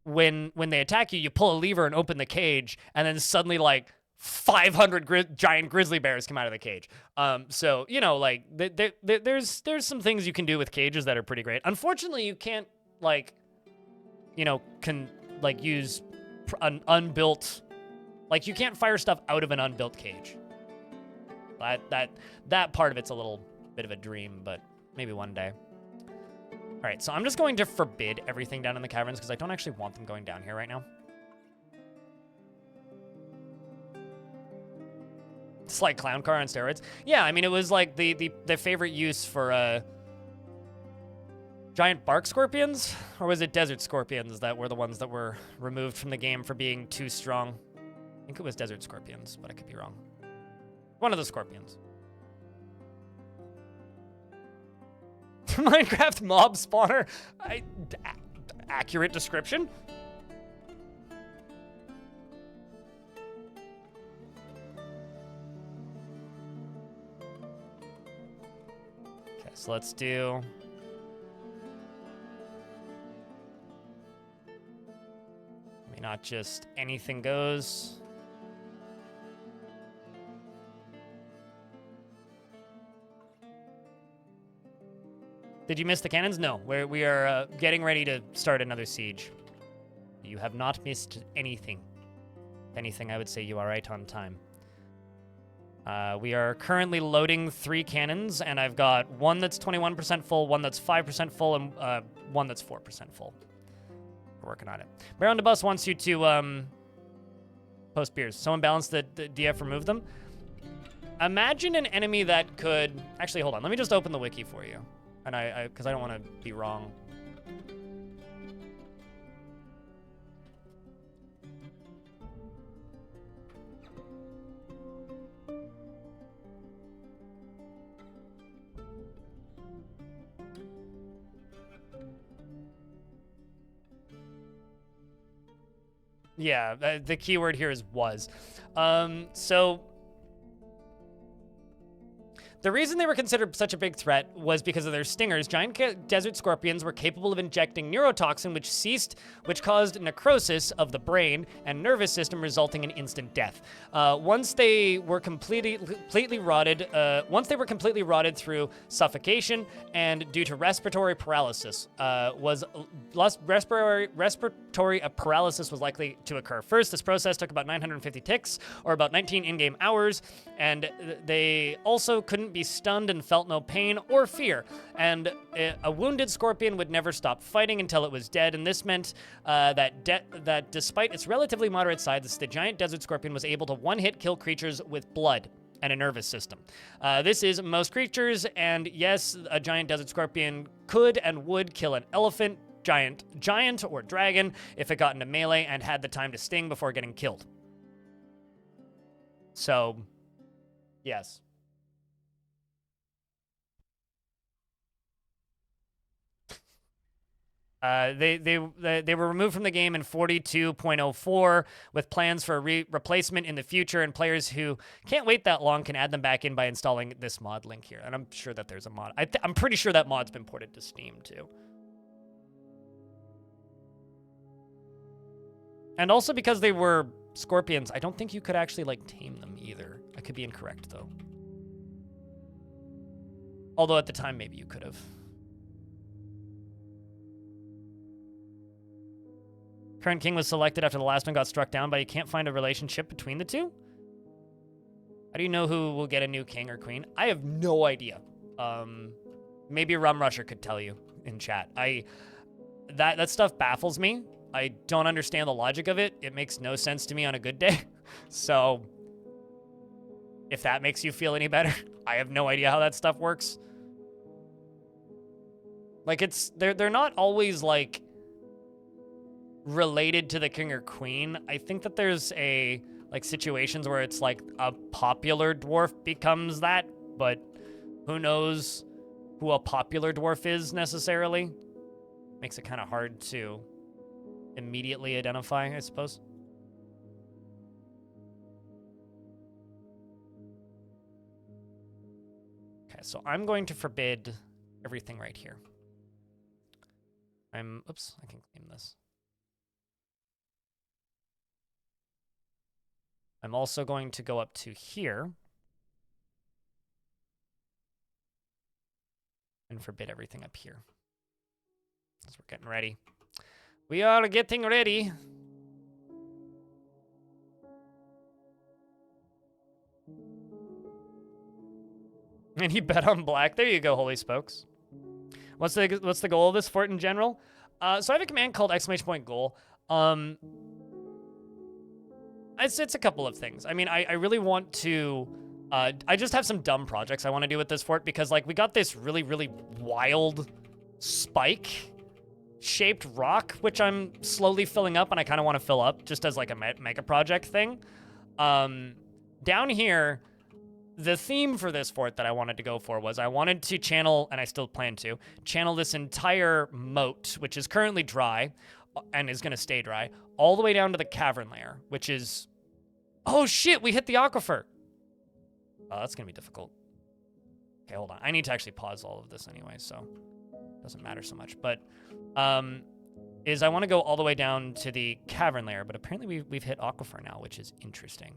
A: when they attack you, you pull a lever and open the cage, and then suddenly, like, 500 giant grizzly bears come out of the cage. So, you know, like, there's some things you can do with cages that are pretty great. Unfortunately, you can't, like, you know, use an unbuilt, like, you can't fire stuff out of an unbuilt cage. That part of it's a little bit of a dream, but maybe one day. All right, so I'm just going to forbid everything down in the caverns because I don't actually want them going down here right now. It's like clown car on steroids. Yeah, I mean, it was like the favorite use for giant bark scorpions, or was it desert scorpions that were the ones that were removed from the game for being too strong? I think it was desert scorpions, but I could be wrong. One of the scorpions. Minecraft mob spawner. Accurate description. So let's do... maybe not just anything goes. Did you miss the cannons? No, we are getting ready to start another siege. You have not missed anything. If anything, I would say you are right on time. We are currently loading 3 cannons, and I've got one that's 21% full, one that's 5% full, and one that's 4% full. We're working on it. Baron DeBus wants you to post beers. Someone balance the DF, remove them. Imagine an enemy that could... actually, hold on. Let me just open the wiki for you, and because I don't want to be wrong. Yeah, the keyword here is was. So the reason they were considered such a big threat was because of their stingers. Giant desert scorpions were capable of injecting neurotoxin, which caused necrosis of the brain and nervous system, resulting in instant death. Once they were completely rotted through suffocation and due to respiratory paralysis, respiratory paralysis was likely to occur. First, this process took about 950 ticks, or about 19 in-game hours, and they also couldn't be stunned and felt no pain or fear. And a wounded scorpion would never stop fighting until it was dead, and this meant that despite its relatively moderate size, the giant desert scorpion was able to one-hit kill creatures with blood. and a nervous system. This is most creatures, and yes, a giant desert scorpion could and would kill an elephant, giant or dragon if it got into melee and had the time to sting before getting killed. So, yes. They were removed from the game in 42.04 with plans for a replacement in the future, and players who can't wait that long can add them back in by installing this mod link here. And I'm sure that there's a mod. I'm pretty sure that mod's been ported to Steam too. And also because they were scorpions, I don't think you could actually like tame them either. I could be incorrect though. Although at the time maybe you could have. Current king was selected after the last one got struck down, but you can't find a relationship between the two? How do you know who will get a new king or queen? I have no idea. Maybe Rum Rusher could tell you in chat. That stuff baffles me. I don't understand the logic of it. It makes no sense to me on a good day. So, if that makes you feel any better, I have no idea how that stuff works. Like, they're not always, like, related to the king or queen. I think that there's like situations where it's like a popular dwarf becomes that, but who knows who a popular dwarf is necessarily. Makes it kind of hard to immediately identify, I suppose. Okay, so I'm going to forbid everything right here. Oops, I can claim this. I'm also going to go up to here and forbid everything up here. As we're getting ready. We are getting ready. And he bet on black. There you go, Holy Spokes. What's the goal of this fort in general? So I have a command called !goal. It's a couple of things. I mean, I really want to... I just have some dumb projects I want to do with this fort because, like, we got this really, really wild spike-shaped rock, which I'm slowly filling up, and I kind of want to fill up just as, like, a mega project thing. Down here, the theme for this fort that I wanted to go for was I wanted to channel, and I still plan to, channel this entire moat, which is currently dry, and is going to stay dry, all the way down to the Cavern layer, which is... Oh, shit, we hit the aquifer. Oh, that's going to be difficult. Okay, hold on. I need to actually pause all of this anyway, so it doesn't matter so much. But I want to go all the way down to the Cavern layer, but apparently we've hit aquifer now, which is interesting.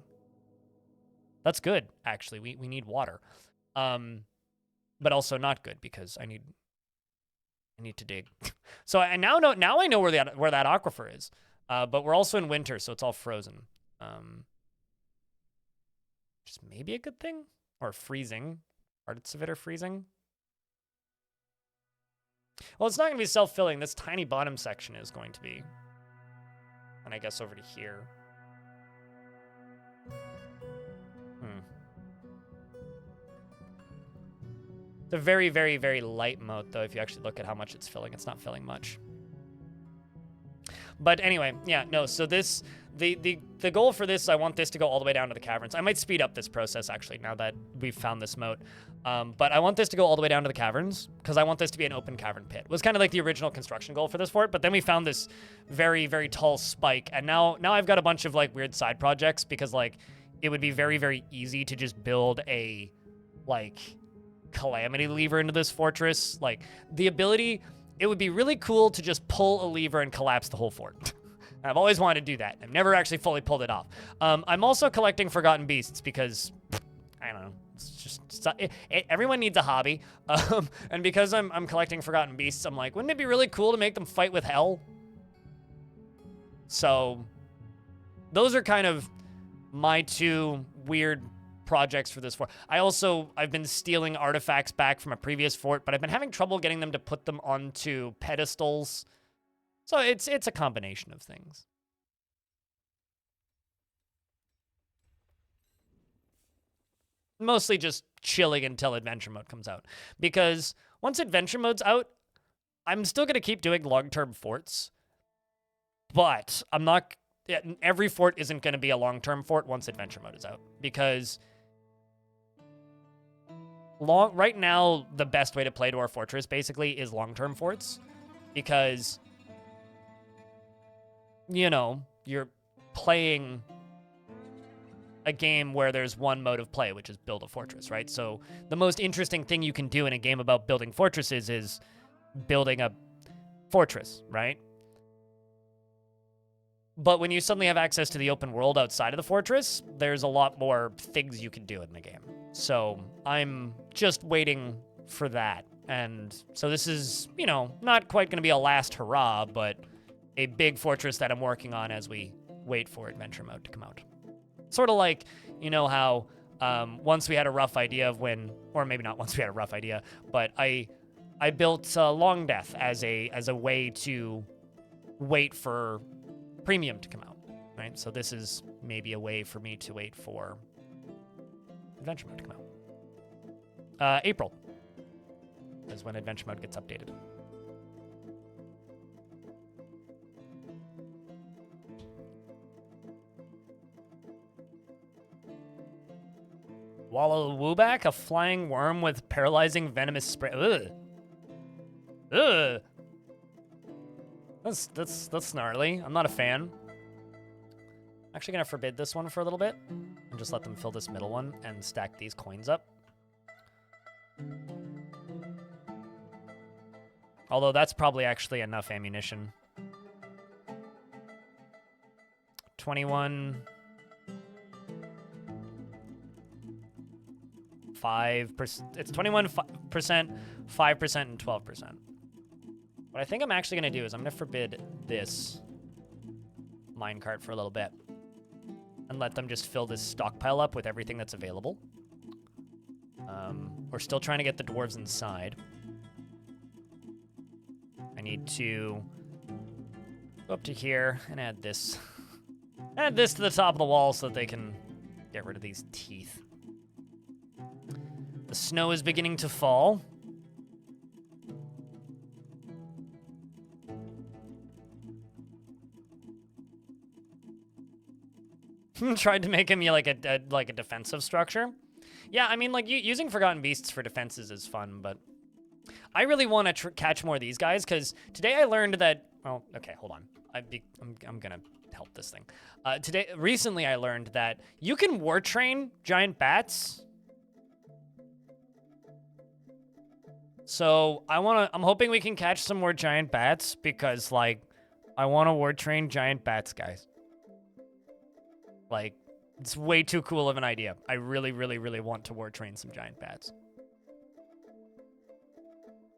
A: That's good, actually. We need water. But also not good because I need to dig. So I now I know where that aquifer is. But we're also in winter, so it's all frozen. Just maybe a good thing? Or freezing. Parts of it are freezing. Well, it's not going to be self-filling. This tiny bottom section is going to be. And I guess over to here. It's a very, very, very light moat, though, if you actually look at how much it's filling. It's not filling much. But anyway, yeah, no, so this, the goal for this, I want this to go all the way down to the caverns. I might speed up this process, actually, now that we've found this moat. But I want this to go all the way down to the caverns, because I want this to be an open cavern pit. It was kind of like the original construction goal for this fort, but then we found this very, very tall spike, and now I've got a bunch of, like, weird side projects, because, like, it would be very, very easy to just build a, like, calamity lever into this fortress. Like, the ability... It would be really cool to just pull a lever and collapse the whole fort. I've always wanted to do that. I've never actually fully pulled it off. I'm also collecting forgotten beasts because, I don't know, it's just, everyone needs a hobby. And because I'm collecting forgotten beasts, I'm like, wouldn't it be really cool to make them fight with hell? So, those are kind of my two weird projects for this fort. I've been stealing artifacts back from a previous fort, but I've been having trouble getting them to put them onto pedestals. So it's a combination of things. Mostly just chilling until adventure mode comes out. Because once adventure mode's out, I'm still going to keep doing long-term forts. But I'm not... Every fort isn't going to be a long-term fort once adventure mode is out. Because right now, the best way to play Dwarf Fortress, basically, is long-term forts. Because, you know, you're playing a game where there's one mode of play, which is build a fortress, right? So the most interesting thing you can do in a game about building fortresses is building a fortress, right? But when you suddenly have access to the open world outside of the fortress, there's a lot more things you can do in the game. So I'm just waiting for that. And so this is, you know, not quite going to be a last hurrah, but a big fortress that I'm working on as we wait for adventure mode to come out. Sort of like, you know how once we had a rough idea of when, or maybe not once we had a rough idea, but I built Long Death as a way to wait for Premium to come out, right? So this is maybe a way for me to wait for Adventure Mode to come out. April is when Adventure Mode gets updated. Wallow Wooback, a flying worm with paralyzing venomous spray. Ugh. Ugh. That's gnarly. I'm not a fan. I'm actually gonna forbid this one for a little bit and just let them fill this middle one and stack these coins up. Although that's probably actually enough ammunition. 21... 5%. It's 21%, 5%, and 12%. What I think I'm actually going to do is I'm going to forbid this minecart for a little bit and let them just fill this stockpile up with everything that's available. We're still trying to get the dwarves inside. I need to go up to here and add this. Add this to the top of the wall so that they can get rid of these teeth. The snow is beginning to fall. Tried to make him like a defensive structure. Yeah, I mean, like using Forgotten Beasts for defenses is fun, but I really want to catch more of these guys because today I learned that. Oh, okay, hold on. I'm gonna help this thing. Recently I learned that you can war train giant bats. So I'm hoping we can catch some more giant bats because like I want to war train giant bats, guys. Like it's way too cool of an idea. I really, really, really want to war train some giant bats.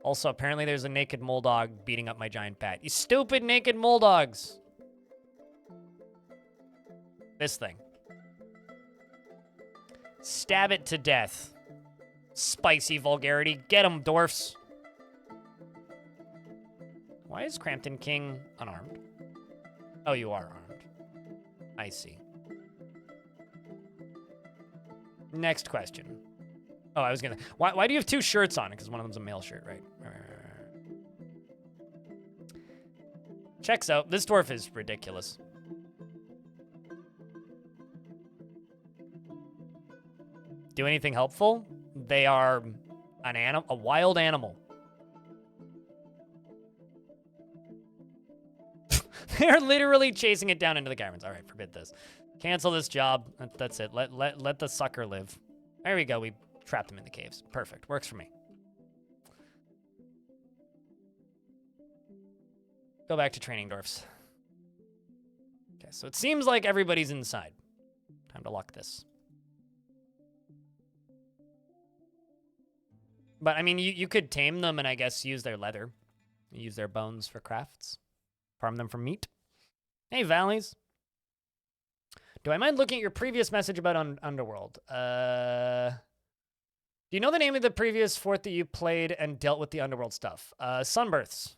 A: Also, apparently there's a naked mole dog beating up my giant bat. You stupid naked mole dogs. This thing. Stab it to death. Spicy vulgarity. Get him, dwarfs. Why is Crampton King unarmed? Oh, you are armed. I see. Next question. Oh, I was gonna... Why do you have two shirts on? Because one of them's a male shirt, right? Checks out. This dwarf is ridiculous. Do anything helpful? They are a wild animal. They're literally chasing it down into the caverns. All right, forbid this. Cancel this job. That's it. Let the sucker live. There we go. We trapped him in the caves. Perfect. Works for me. Go back to training dwarfs. Okay, so it seems like everybody's inside. Time to lock this. But, I mean, you could tame them and, I guess, use their leather. Use their bones for crafts. Farm them for meat. Hey, Valleys. Do I mind looking at your previous message about Underworld? Do you know the name of the previous fort that you played and dealt with the Underworld stuff? Sunbirths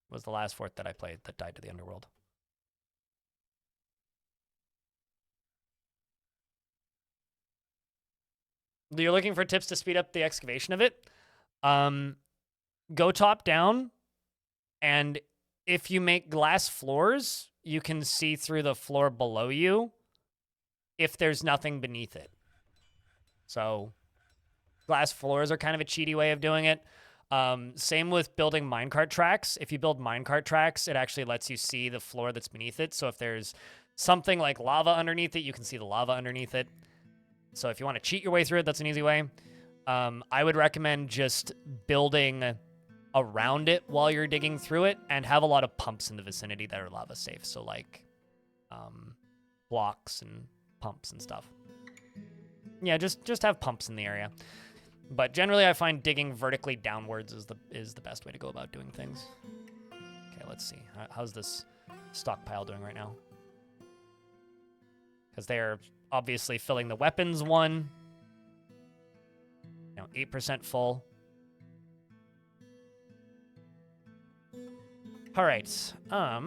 A: was the last fort that I played that died to the Underworld. you're looking for tips to speed up the excavation of it, go top down, and if you make glass floors, you can see through the floor below you if there's nothing beneath it. So glass floors are kind of a cheaty way of doing it. Same with building minecart tracks. If you build minecart tracks, it actually lets you see the floor that's beneath it. So if there's something like lava underneath it, you can see the lava underneath it. So if you want to cheat your way through it, that's an easy way. I would recommend just building around it while you're digging through it, and have a lot of pumps in the vicinity that are lava safe. So like blocks and pumps and stuff. Yeah, just have pumps in the area. But generally, I find digging vertically downwards is the best way to go about doing things. Okay, let's see. How's this stockpile doing right now? Because they're obviously filling the weapons one. 8% full. All right. I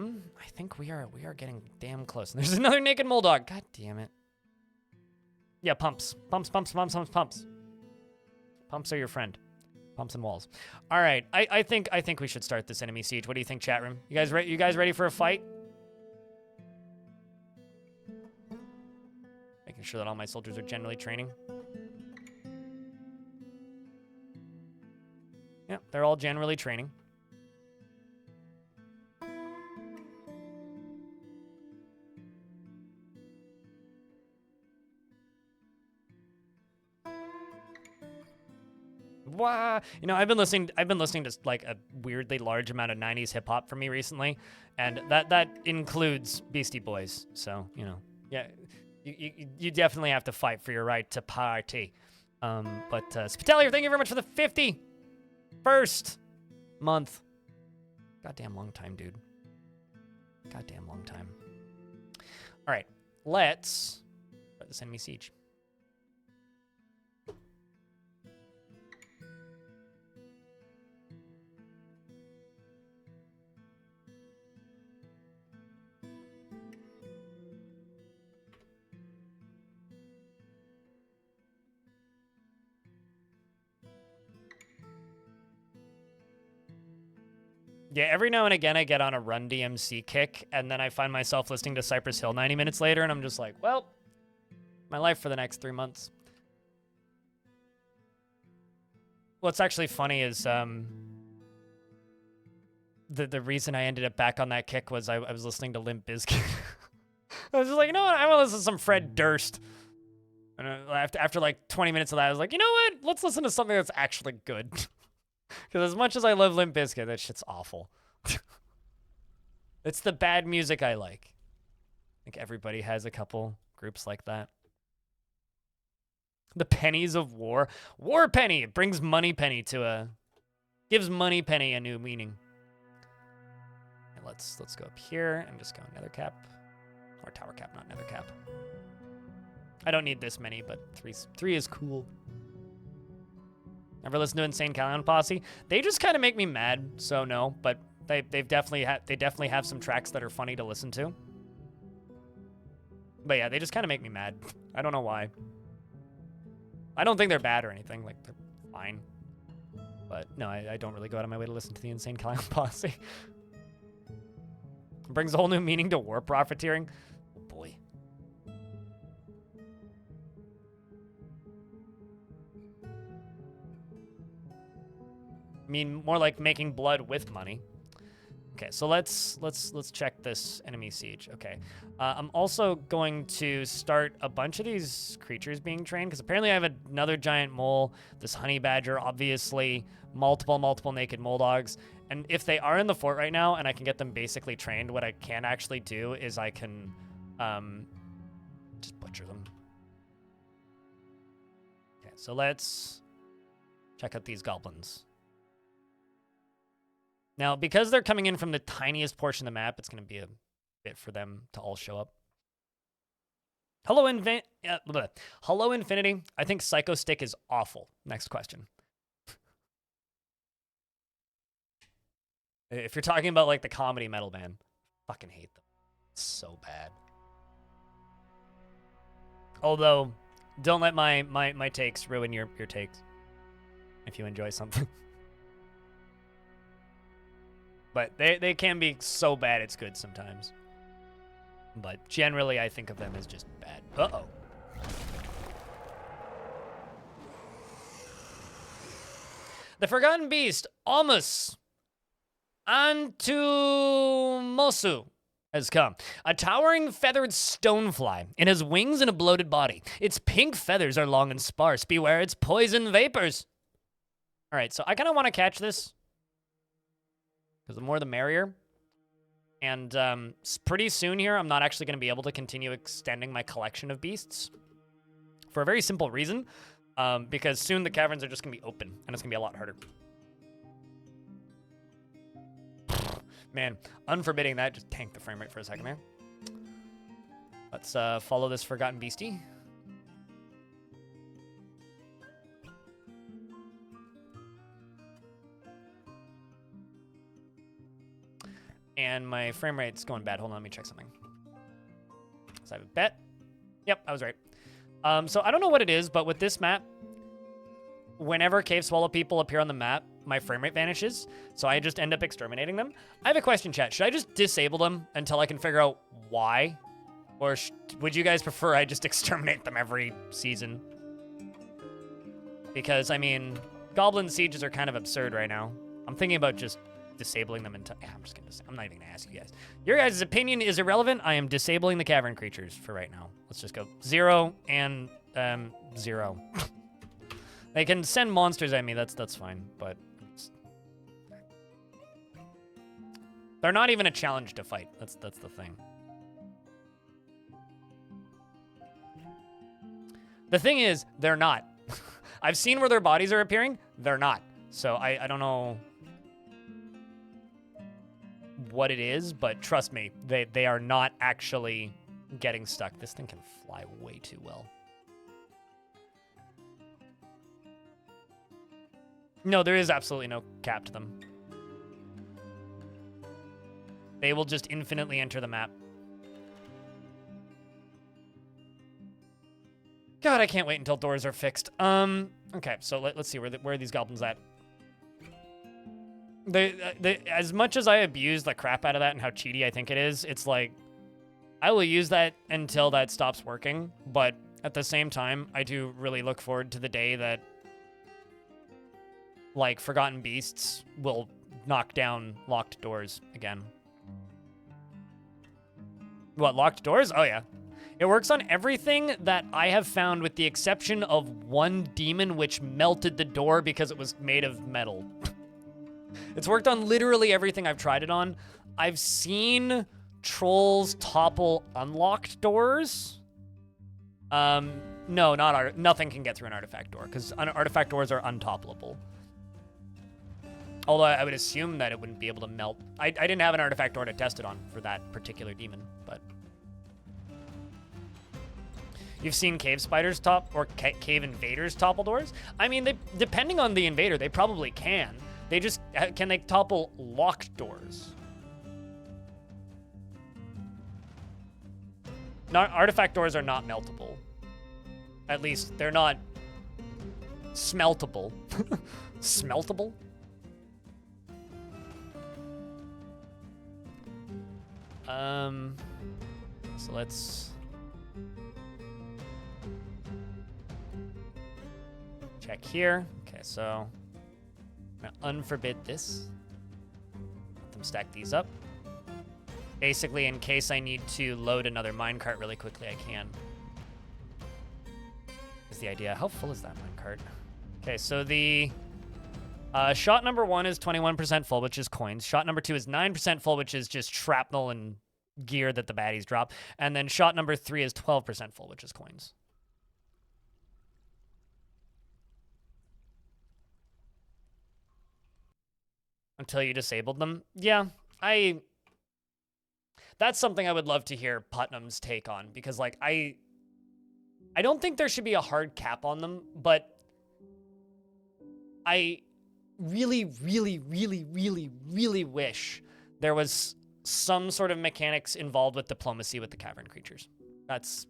A: think we are getting damn close. There's another naked mole dog. God damn it. Yeah, pumps. Pumps. Pumps are your friend. Pumps and walls. All right. I think we should start this enemy siege. What do you think, chat room? You guys ready for a fight? Making sure that all my soldiers are generally training. Yeah, they're all generally training. Wow. I've been listening to like a weirdly large amount of 90s hip hop for me recently, and that includes Beastie Boys. So, yeah, you definitely have to fight for your right to party. But Spitalier, thank you very much for the 51st month. Goddamn long time, dude. Goddamn long time. All right, let's start this enemy siege. Yeah, every now and again I get on a Run DMC kick, and then I find myself listening to Cypress Hill 90 minutes later, and I'm just like, well, my life for the next 3 months. What's actually funny is the reason I ended up back on that kick was I was listening to Limp Bizkit. I was just like, you know what, I want to listen to some Fred Durst. And after like 20 minutes of that, I was like, you know what, let's listen to something that's actually good. Because as much as I love Limp Bizkit, that shit's awful. It's the bad music I like. I think everybody has a couple groups like that. The pennies of war. War penny. It brings money penny gives money penny a new meaning. And let's go up here and just go nether cap. Or tower cap, not nether cap. I don't need this many, but three is cool. Ever listen to Insane Clown Posse? They just kind of make me mad, so no. But they definitely have some tracks that are funny to listen to. But yeah, they just kind of make me mad. I don't know why. I don't think they're bad or anything. Like, they're fine. But no, I don't really go out of my way to listen to the Insane Clown Posse. It brings a whole new meaning to war profiteering. Oh boy. I mean, more like making blood with money. Okay, so let's check this enemy siege. Okay, I'm also going to start a bunch of these creatures being trained, because apparently I have another giant mole, this honey badger, obviously, multiple naked mole dogs. And if they are in the fort right now and I can get them basically trained, what I can actually do is I can just butcher them. Okay, so let's check out these goblins. Now, because they're coming in from the tiniest portion of the map, it's going to be a bit for them to all show up. Hello, Infinity. I think Psycho Stick is awful. Next question. If you're talking about, like, the comedy metal band, fucking hate them. It's so bad. Although, Don't let my takes ruin your takes if you enjoy something. But they can be so bad it's good sometimes. But generally I think of them as just bad. Uh-oh. The Forgotten Beast, Almus Antumosu, has come. A towering feathered stonefly. It has wings and a bloated body. Its pink feathers are long and sparse. Beware its poison vapors. All right, so I kind of want to catch this. Because the more the merrier. And pretty soon here, I'm not actually going to be able to continue extending my collection of beasts. For a very simple reason. Because soon the caverns are just going to be open, and it's going to be a lot harder. Man, unforbidding that just tanked the frame rate for a second there. Let's follow this Forgotten Beastie. And my frame rate's going bad. Hold on, let me check something. So I have a bet. Yep, I was right. So I don't know what it is, but with this map, whenever cave swallow people appear on the map, my frame rate vanishes, so I just end up exterminating them. I have a question, chat. Should I just disable them until I can figure out why? Or would you guys prefer I just exterminate them every season? Because, I mean, goblin sieges are kind of absurd right now. I'm thinking about just disabling them until... Yeah, I'm just gonna... I'm not even gonna ask you guys. Your guys' opinion is irrelevant. I am disabling the cavern creatures for right now. Let's just go 0 and 0. They can send monsters at me. That's fine, but they're not even a challenge to fight. That's the thing. The thing is, they're not. I've seen where their bodies are appearing. They're not. So I don't know what it is, but trust me, they are not actually getting stuck. This thing can fly way too well. No, there is absolutely no cap to them. They will just infinitely enter the map. God, I can't wait until doors are fixed. Okay, so let's see, where are these goblins at? As much as I abuse the crap out of that and how cheaty I think it is, it's like, I will use that until that stops working, but at the same time, I do really look forward to the day that like, Forgotten Beasts will knock down locked doors again. What, locked doors? Oh, yeah. It works on everything that I have found with the exception of one demon which melted the door because it was made of metal. It's worked on literally everything I've tried it on. I've seen trolls topple unlocked doors. No, nothing can get through an artifact door because artifact doors are untoppleable. Although I would assume that it wouldn't be able to melt. I didn't have an artifact door to test it on for that particular demon, but... You've seen cave spiders or cave invaders topple doors? I mean, depending on the invader, they probably can. They just... Can they topple locked doors? Artifact doors are not meltable. At least, they're not... smeltable. Smeltable? So let's check here. Okay, so I'm gonna unforbid this. Let them stack these up. Basically, in case I need to load another minecart really quickly, I can. Is the idea. How full is that minecart? Okay, so the shot number 1 is 21% full, which is coins. Shot number 2 is 9% full, which is just shrapnel and gear that the baddies drop. And then shot number 3 is 12% full, which is coins. Until you disabled them? Yeah, that's something I would love to hear Putnam's take on, because, like, I don't think there should be a hard cap on them, but I really, really, really, really, really wish there was some sort of mechanics involved with diplomacy with the cavern creatures. That's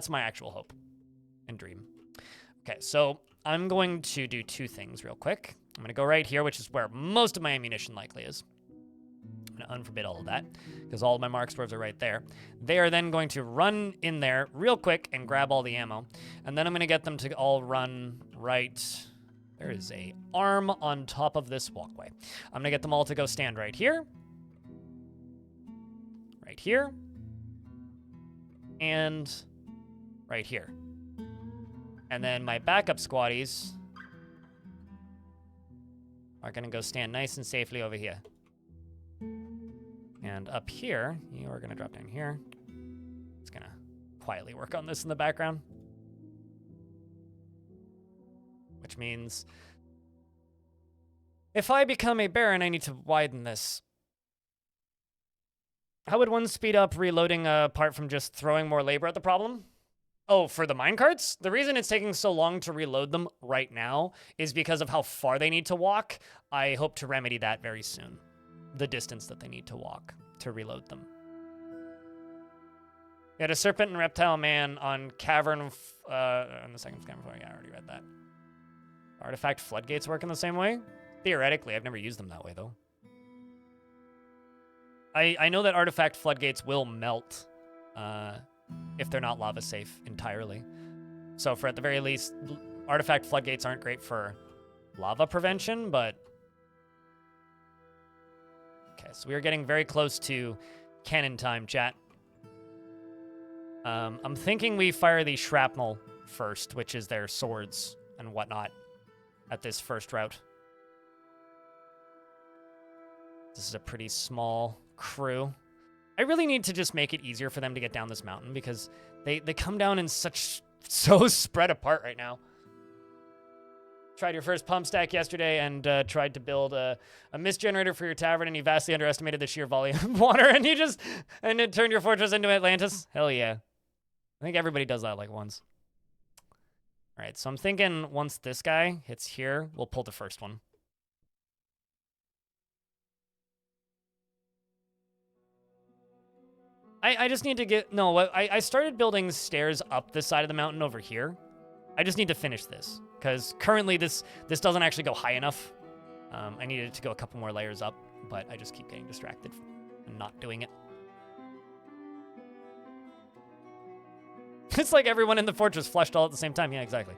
A: my actual hope. and dream. Okay, so I'm going to do two things real quick. I'm going to go right here, which is where most of my ammunition likely is. I'm going to unforbid all of that, because all of my mark dwarves are right there. They are then going to run in there real quick and grab all the ammo. And then I'm going to get them to all run right... There is a arm on top of this walkway. I'm going to get them all to go stand right here. Right here. And right here. And then my backup squaddies are going to go stand nice and safely over here. And up here, you are going to drop down here. It's going to quietly work on this in the background. Which means if I become a baron, I need to widen this. How would one speed up reloading apart from just throwing more labor at the problem? Oh, for the minecarts? The reason it's taking so long to reload them right now is because of how far they need to walk. I hope to remedy that very soon. The distance that they need to walk to reload them. We had a serpent and reptile man on Cavern, on the second Cavern. Yeah, I already read that. Artifact floodgates work in the same way? Theoretically, I've never used them that way, though. I know that artifact floodgates will melt if they're not lava safe entirely. So for at the very least, artifact floodgates aren't great for lava prevention, but... Okay, so we are getting very close to cannon time, chat. I'm thinking we fire the shrapnel first, which is their swords and whatnot, at this first route. This is a pretty small crew. I really need to just make it easier for them to get down this mountain because they come down in so spread apart right now. Tried your first pump stack yesterday and tried to build a misc generator for your tavern, and you vastly underestimated the sheer volume of water, and it turned your fortress into Atlantis. Hell yeah. I think everybody does that like once. All right, so I'm thinking once this guy hits here, we'll pull the first one. I just need to get... No, I started building stairs up this side of the mountain over here. I just need to finish this, because currently this doesn't actually go high enough. I needed to go a couple more layers up, but I just keep getting distracted and not doing it. It's like everyone in the fortress flushed all at the same time. Yeah, exactly.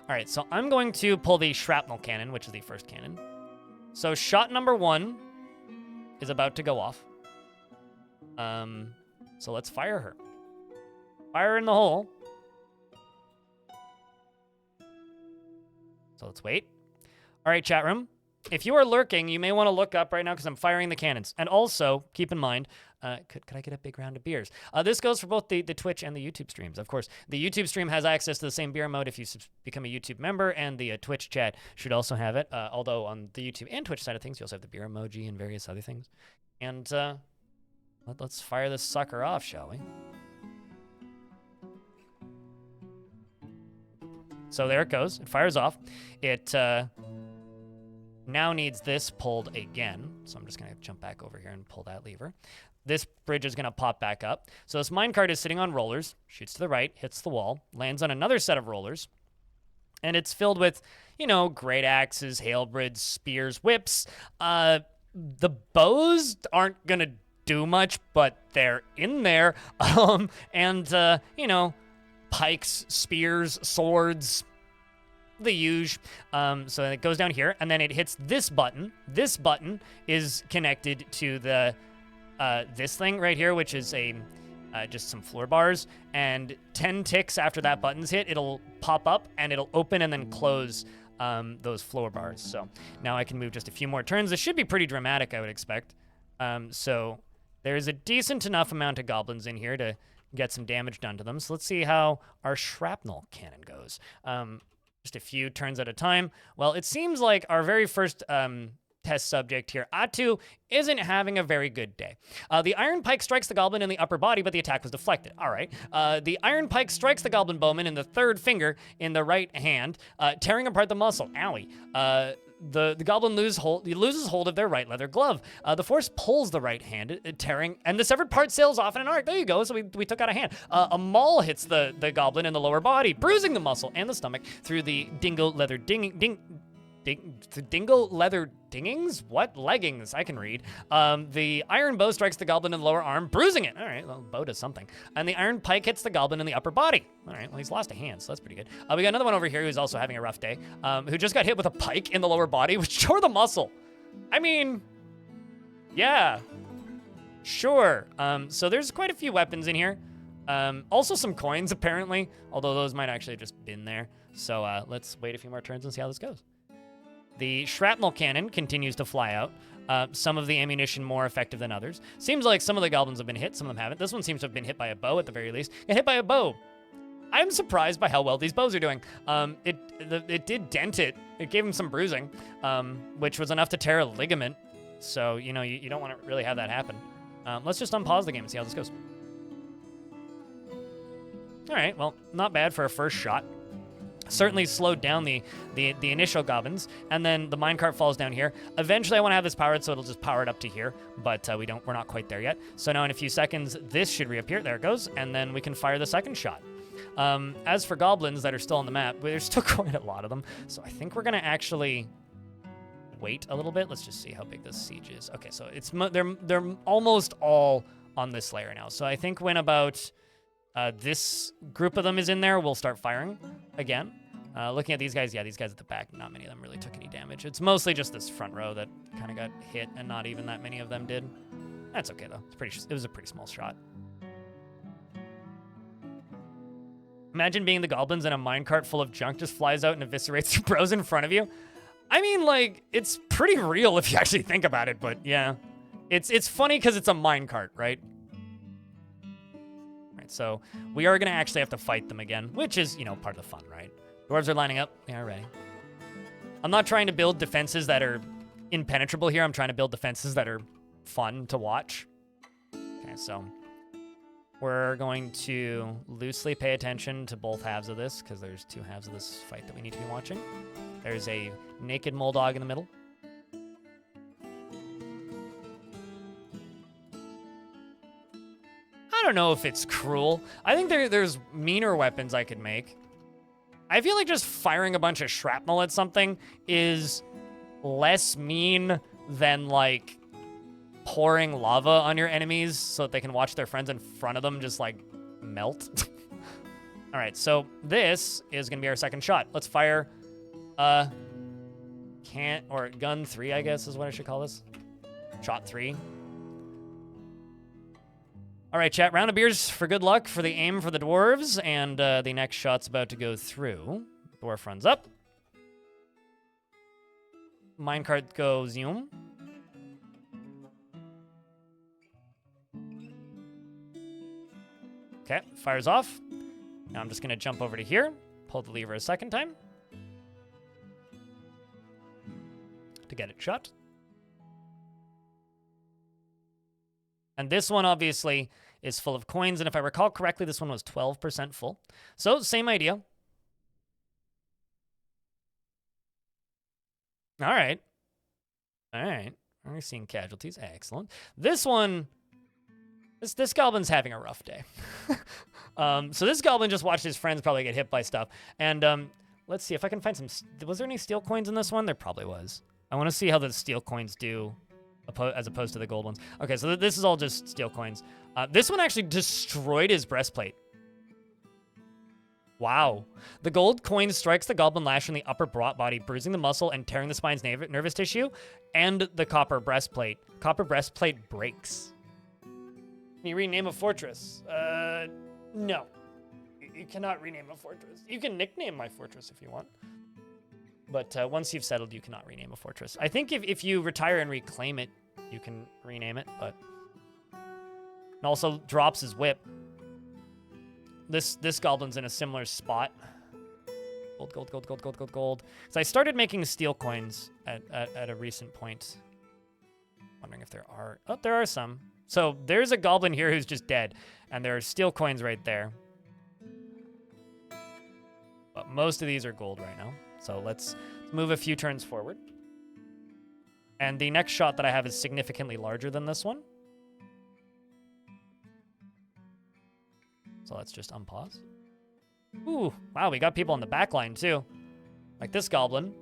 A: All right, so I'm going to pull the shrapnel cannon, which is the first cannon. So shot number 1 is about to go off. So let's fire her. Fire in the hole. So let's wait. All right, chat room. If you are lurking, you may want to look up right now because I'm firing the cannons. And also, keep in mind, could I get a big round of beers? This goes for both the Twitch and the YouTube streams. Of course, the YouTube stream has access to the same beer mode if you become a YouTube member, and the Twitch chat should also have it. Although on the YouTube and Twitch side of things, you also have the beer emoji and various other things. And let's fire this sucker off, shall we? So there it goes. It fires off. It now needs this pulled again. So I'm just going to jump back over here and pull that lever. This bridge is going to pop back up. So this minecart is sitting on rollers, shoots to the right, hits the wall, lands on another set of rollers, and it's filled with, you know, great axes, halberds, spears, whips. The bows aren't going to do much, but they're in there. And you know, pikes, spears, swords, the huge. So it goes down here, and then it hits this button. This button is connected to the this thing right here, which is a just some floor bars. And 10 ticks after that button's hit, it'll pop up and it'll open and then close those floor bars. So now I can move just a few more turns. This should be pretty dramatic, I would expect. So there's a decent enough amount of goblins in here to get some damage done to them. So let's see how our shrapnel cannon goes. Just a few turns at a time. Well, it seems like our very first test subject here, Atu, isn't having a very good day. The iron pike strikes the goblin in the upper body, but the attack was deflected. All right. The iron pike strikes the goblin bowman in the third finger in the right hand, tearing apart the muscle. Owie. the goblin loses hold of their right leather glove. The force pulls the right hand, tearing, and the severed part sails off in an arc. There you go. So we took out a hand. A maul hits the goblin in the lower body, bruising the muscle and the stomach through the dingle leather dingle leather dingings? What? Leggings. I can read. The iron bow strikes the goblin in the lower arm, bruising it. All right, well, bow does something. And the iron pike hits the goblin in the upper body. All right, well, he's lost a hand, so that's pretty good. We got another one over here who's also having a rough day, who just got hit with a pike in the lower body, which tore the muscle. I mean, yeah, sure. So there's quite a few weapons in here. Also some coins, apparently, although those might actually have just been there. So let's wait a few more turns and see how this goes. The shrapnel cannon continues to fly out. Some of the ammunition more effective than others. Seems like some of the goblins have been hit, some of them haven't. This one seems to have been hit by a bow at the very least. Got hit by a bow. I'm surprised by how well these bows are doing. It did dent it. It gave him some bruising, which was enough to tear a ligament. So, you know, you don't want to really have that happen. Let's just unpause the game and see how this goes. All right, well, not bad for a first shot. Certainly slowed down the initial goblins, and then the minecart falls down here. Eventually, I want to have this powered, so it'll just power it up to here, but we're not quite there yet. So now in a few seconds, this should reappear. There it goes, and then we can fire the second shot. As for goblins that are still on the map, there's still quite a lot of them, so I think we're gonna actually wait a little bit. Let's just see how big this siege is. Okay, so they're almost all on this layer now. So I think when about this group of them is in there, we'll start firing again. Looking at these guys, yeah, these guys at the back, not many of them really took any damage. It's mostly just this front row that kind of got hit, and not even that many of them did. That's okay, though. It was a pretty small shot. Imagine being the goblins and a minecart full of junk just flies out and eviscerates your bros in front of you. I mean, like, it's pretty real if you actually think about it, but yeah. It's funny because it's a minecart, right? So we are going to actually have to fight them again, which is, you know, part of the fun, right? Dwarves are lining up. They are ready. I'm not trying to build defenses that are impenetrable here. I'm trying to build defenses that are fun to watch. Okay, so we're going to loosely pay attention to both halves of this, because there's two halves of this fight that we need to be watching. There's a naked mole dog in the middle. I don't know if it's cruel. I think there's meaner weapons I could make. I feel like just firing a bunch of shrapnel at something is less mean than, like, pouring lava on your enemies so that they can watch their friends in front of them just, like, melt. All right, so this is going to be our second shot. Let's fire gun 3, I guess is what I should call this. Shot 3. All right, chat, round of beers for good luck for the aim for the dwarves, and the next shot's about to go through. Dwarf runs up. Minecart goes zoom. Okay, fires off. Now I'm just gonna jump over to here, pull the lever a second time to get it shut. And this one, obviously, is full of coins. And if I recall correctly, this one was 12% full. So, same idea. All right. All right. We're seeing casualties. Excellent. This one, this goblin's having a rough day. So this goblin just watched his friends probably get hit by stuff. And let's see if I can find some... Was there any steel coins in this one? There probably was. I want to see how the steel coins do as opposed to the gold ones. Okay, so this is all just steel coins. This one actually destroyed his breastplate. Wow. The gold coin strikes the goblin lash in the upper body, bruising the muscle and tearing the spine's nervous tissue, and the copper breastplate. Copper breastplate breaks. Can you rename a fortress? No. You cannot rename a fortress. You can nickname my fortress if you want. But once you've settled, you cannot rename a fortress. I think if you retire and reclaim it, you can rename it, but... And also drops his whip. This goblin's in a similar spot. Gold, gold, gold, gold, gold, gold, gold. So I started making steel coins at a recent point. Wondering if there are... Oh, there are some. So there's a goblin here who's just dead, and there are steel coins right there. But most of these are gold right now. So let's move a few turns forward. And the next shot that I have is significantly larger than this one. So let's just unpause. Ooh, wow, we got people on the back line too. Like this goblin,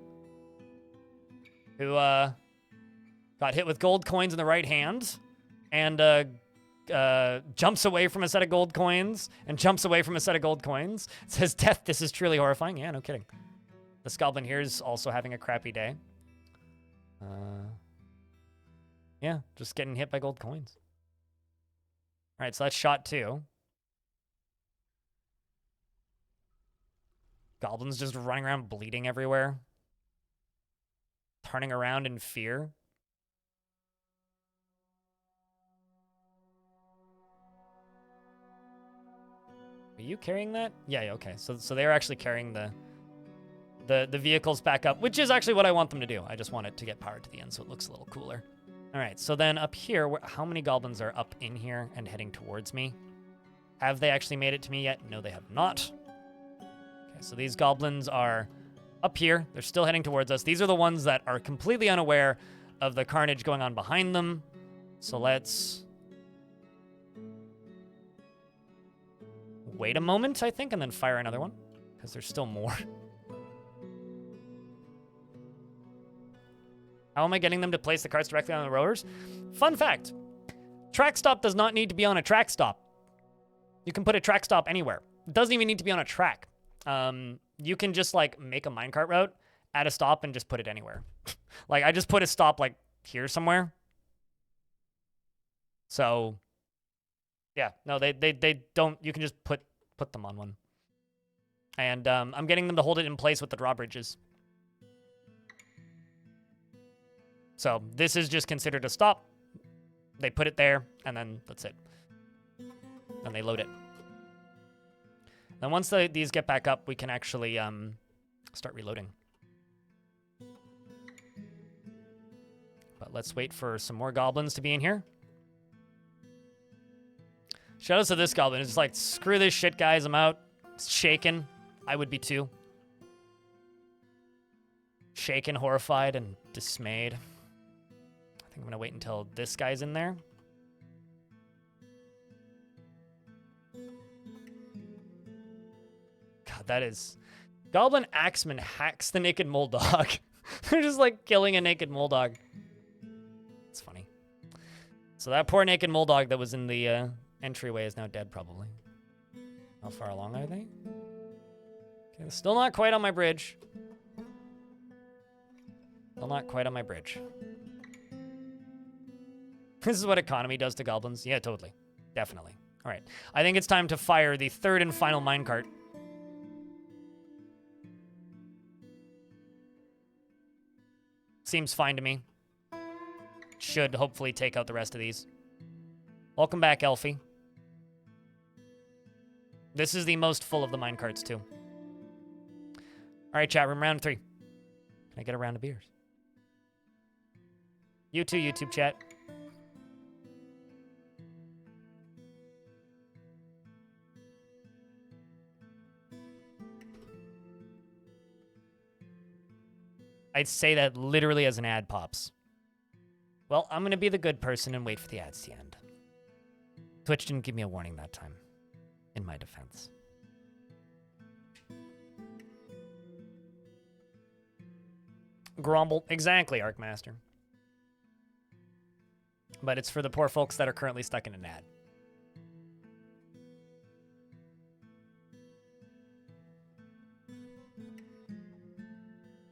A: who got hit with gold coins in the right hand, and jumps away from a set of gold coins, and jumps away from a set of gold coins. It says, "Death, this is truly horrifying." Yeah, no kidding. This goblin here is also having a crappy day. Yeah, just getting hit by gold coins. All right, so that's shot 2. Goblins just running around bleeding everywhere. Turning around in fear. Are you carrying that? Yeah, okay. So they're actually carrying the vehicles back up, which is actually what I want them to do. I just want it to get powered to the end so it looks a little cooler. All right, so then up here, how many goblins are up in here and heading towards me? Have they actually made it to me yet? No, they have not. Okay, so these goblins are up here. They're still heading towards us. These are the ones that are completely unaware of the carnage going on behind them. So let's wait a moment, I think, and then fire another one, because there's still more. How am I getting them to place the carts directly on the rowers? Fun fact, track stop does not need to be on a track stop. You can put a track stop anywhere. It doesn't even need to be on a track. You can just like make a minecart route, add a stop, and just put it anywhere. Like I just put a stop like here somewhere. So yeah, no, they don't, you can just put them on one. And I'm getting them to hold it in place with the drawbridges. So this is just considered a stop. They put it there, and then that's it. Then they load it. Then once these get back up, we can actually start reloading. But let's wait for some more goblins to be in here. Shoutouts to this goblin. It's just like, screw this shit, guys. I'm out. It's shaken. I would be too. Shaken, horrified, and dismayed. I think I'm going to wait until this guy's in there. God, that is... Goblin Axeman hacks the naked mole dog. They're just like killing a naked mole dog. It's funny. So that poor naked mole dog that was in the entryway is now dead, probably. How far along are they? Okay, still not quite on my bridge. Still not quite on my bridge. This is what economy does to goblins. Yeah, totally. Definitely. All right. I think it's time to fire the third and final minecart. Seems fine to me. Should hopefully take out the rest of these. Welcome back, Elfie. This is the most full of the minecarts, too. All right, chat room, round 3. Can I get a round of beers? You too, YouTube chat. I'd say that literally as an ad pops. Well, I'm going to be the good person and wait for the ads to end. Twitch didn't give me a warning that time, in my defense. Grumble. Exactly, Arcmaster. But it's for the poor folks that are currently stuck in an ad.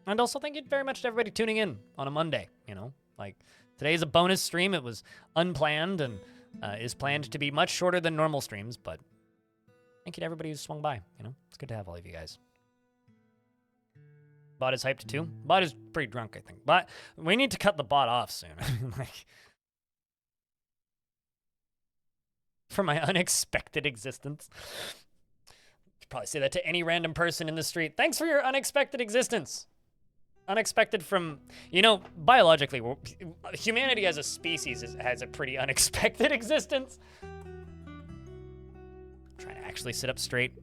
A: And also thank you very much to everybody tuning in on a Monday, you know? Like, today's a bonus stream. It was unplanned and is planned to be much shorter than normal streams, but thank you to everybody who swung by, you know? It's good to have all of you guys. Bot is hyped too. Bot is pretty drunk, I think. But we need to cut the bot off soon. Like, for my unexpected existence. Could probably say that to any random person in the street. Thanks for your unexpected existence. Unexpected from, you know, biologically, humanity as a species has a pretty unexpected existence. I'm trying to actually sit up straight.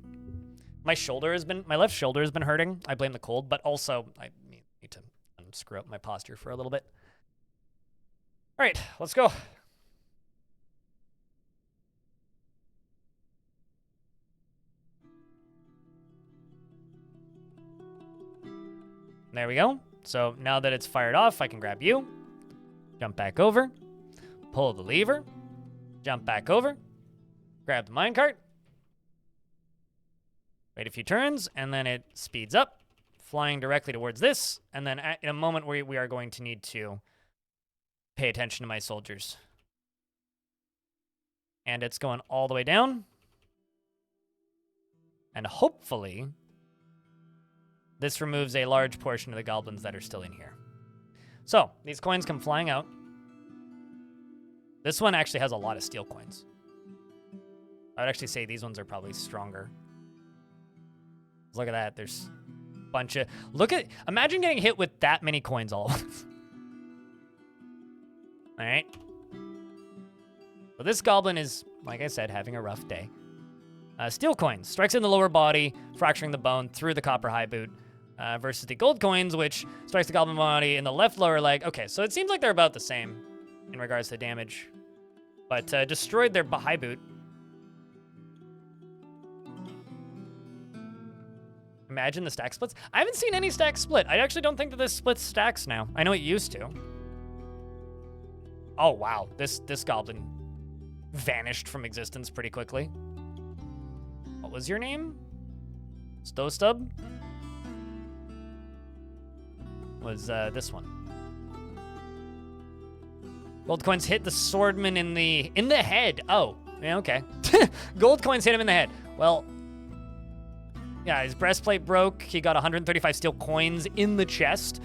A: My left shoulder has been hurting. I blame the cold, but also I need to unscrew up my posture for a little bit. right, let's go. There we go. So now that it's fired off, I can grab you, jump back over, pull the lever, jump back over, grab the minecart, wait a few turns, and then it speeds up, flying directly towards this, and then in a moment we are going to need to pay attention to my soldiers. And it's going all the way down. And hopefully, this removes a large portion of the goblins that are still in here. So, these coins come flying out. This one actually has a lot of steel coins. I would actually say these ones are probably stronger. Look at that. There's a bunch of... Imagine getting hit with that many coins all at once. All right. So this goblin is, like I said, having a rough day. Steel coins. Strikes in the lower body, fracturing the bone through the copper high boot. Versus the gold coins, which strikes the goblin body in the left lower leg. Okay, so it seems like they're about the same in regards to damage. But destroyed their high boot. Imagine the stack splits. I haven't seen any stack split. I actually don't think that this splits stacks now. I know it used to. Oh, wow. This goblin vanished from existence pretty quickly. What was your name? Stowstub? Was this one. Gold coins hit the swordman in the head. Oh, yeah, okay. Gold coins hit him in the head. Well, yeah, his breastplate broke. He got 135 steel coins in the chest,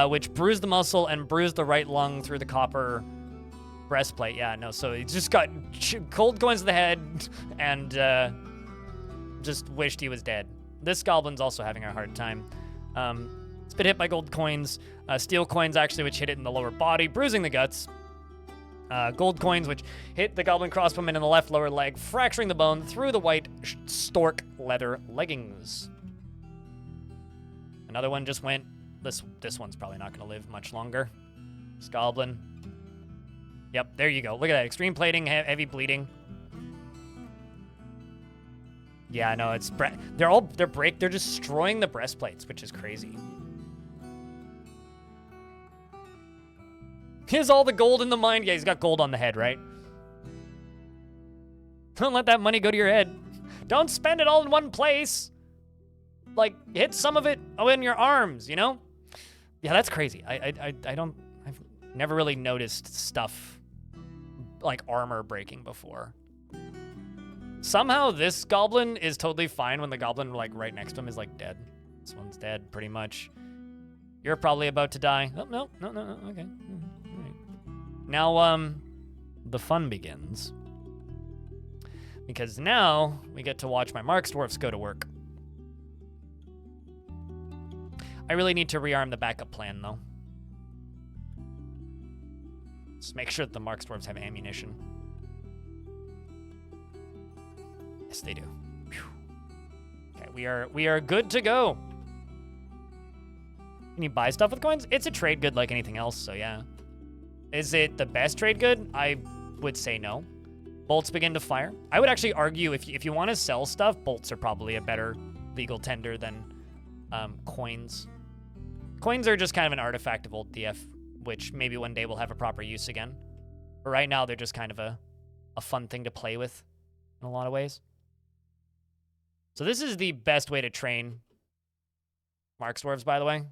A: which bruised the muscle and bruised the right lung through the copper breastplate. Yeah, no, so he just got gold coins to the head and just wished he was dead. This goblin's also having a hard time. It's been hit by gold coins. Steel coins, actually, which hit it in the lower body, bruising the guts. Gold coins, which hit the goblin crossbowman in the left lower leg, fracturing the bone through the white stork leather leggings. Another one just went. This one's probably not going to live much longer. This goblin. Yep, there you go. Look at that. Extreme plating, heavy bleeding. Yeah, no, it's... They're destroying the breastplates, which is crazy. Here's all the gold in the mine. Yeah, he's got gold on the head, right? Don't let that money go to your head. Don't spend it all in one place. Like, hit some of it in your arms, you know? Yeah, that's crazy. I've never really noticed stuff like armor breaking before. Somehow this goblin is totally fine when the goblin like right next to him is like dead. This one's dead pretty much. You're probably about to die. Oh, no, okay. All right. Now, the fun begins. Because now we get to watch my Marks dwarfs go to work. I really need to rearm the backup plan though. Just make sure that the Marks dwarves have ammunition. Yes, they do. Whew. Okay, we are good to go. Can you buy stuff with coins? It's a trade good like anything else, so yeah. Is it the best trade good? I would say no. Bolts begin to fire. I would actually argue if you want to sell stuff, bolts are probably a better legal tender than coins. Coins are just kind of an artifact of old DF, which maybe one day will have a proper use again. But right now, they're just kind of a fun thing to play with in a lot of ways. So this is the best way to train Marks dwarves, by the way.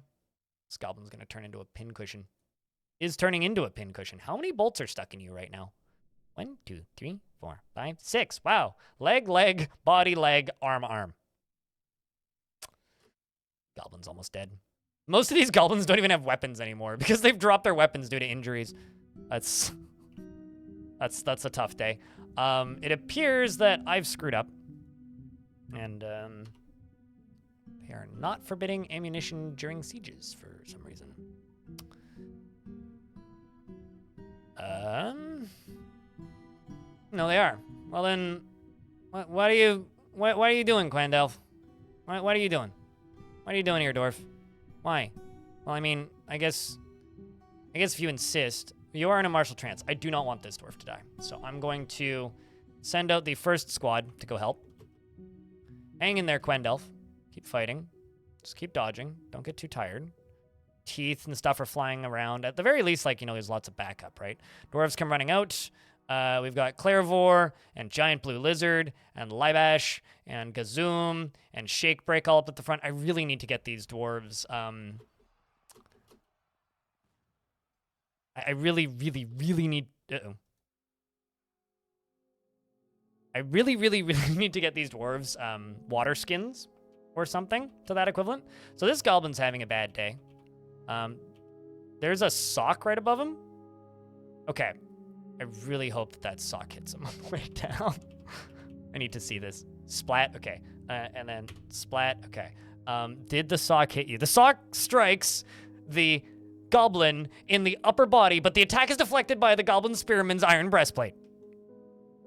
A: This goblin's going to turn into a pincushion. Is turning into a pincushion. How many bolts are stuck in you right now? 1, 2, 3, 4, 5, 6. Wow. Leg, leg, body, leg, arm, arm. Goblin's almost dead. Most of these goblins don't even have weapons anymore because they've dropped their weapons due to injuries. That's a tough day. It appears that I've screwed up. And they are not forbidding ammunition during sieges for some reason. No, they are. Well then, what are you doing, Quandelf? What are you doing? What are you doing here, Dwarf? Why? Well, I mean, I guess if you insist, You are in a martial trance. I do not want this dwarf to die. So I'm going to send out the first squad to go help. Hang in there, Quendelf. Keep fighting. Just keep dodging. Don't get too tired. Teeth and stuff are flying around. At the very least, like, you know, there's lots of backup, right? Dwarves come running out. We've got Clairvore and Giant Blue Lizard and Libash and Gazoom and Shakebreak all up at the front. I really need to get these dwarves. I really, really, really need... I really, really, really need to get these dwarves water skins or something to that equivalent. So this goblin's having a bad day. There's a sock right above him. Okay. I really hope that that sock hits him on the way down. I need to see this. Splat. Okay. And then splat. Okay. Did the sock hit you? The sock strikes the goblin in the upper body, but the attack is deflected by the goblin spearman's iron breastplate.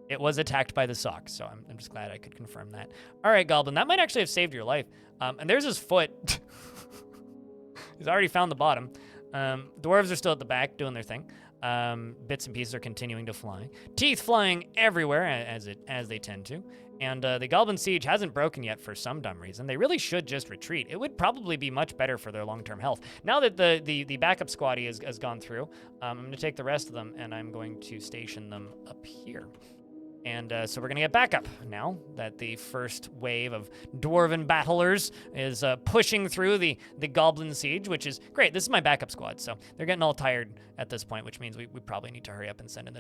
A: It was attacked by the sock, so I'm just glad I could confirm that. All right, goblin, that might actually have saved your life. And there's his foot. He's already found the bottom. Dwarves are still at the back doing their thing. Bits and pieces are continuing to fly. Teeth flying everywhere, as they tend to. And the Goblin Siege hasn't broken yet for some dumb reason. They really should just retreat. It would probably be much better for their long-term health. Now that the backup squaddy has gone through, I'm going to take the rest of them, and I'm going to station them up here. And so we're going to get backup now that the first wave of dwarven battlers is pushing through the Goblin Siege, which is great. This is my backup squad, so they're getting all tired at this point, which means we probably need to hurry up and send in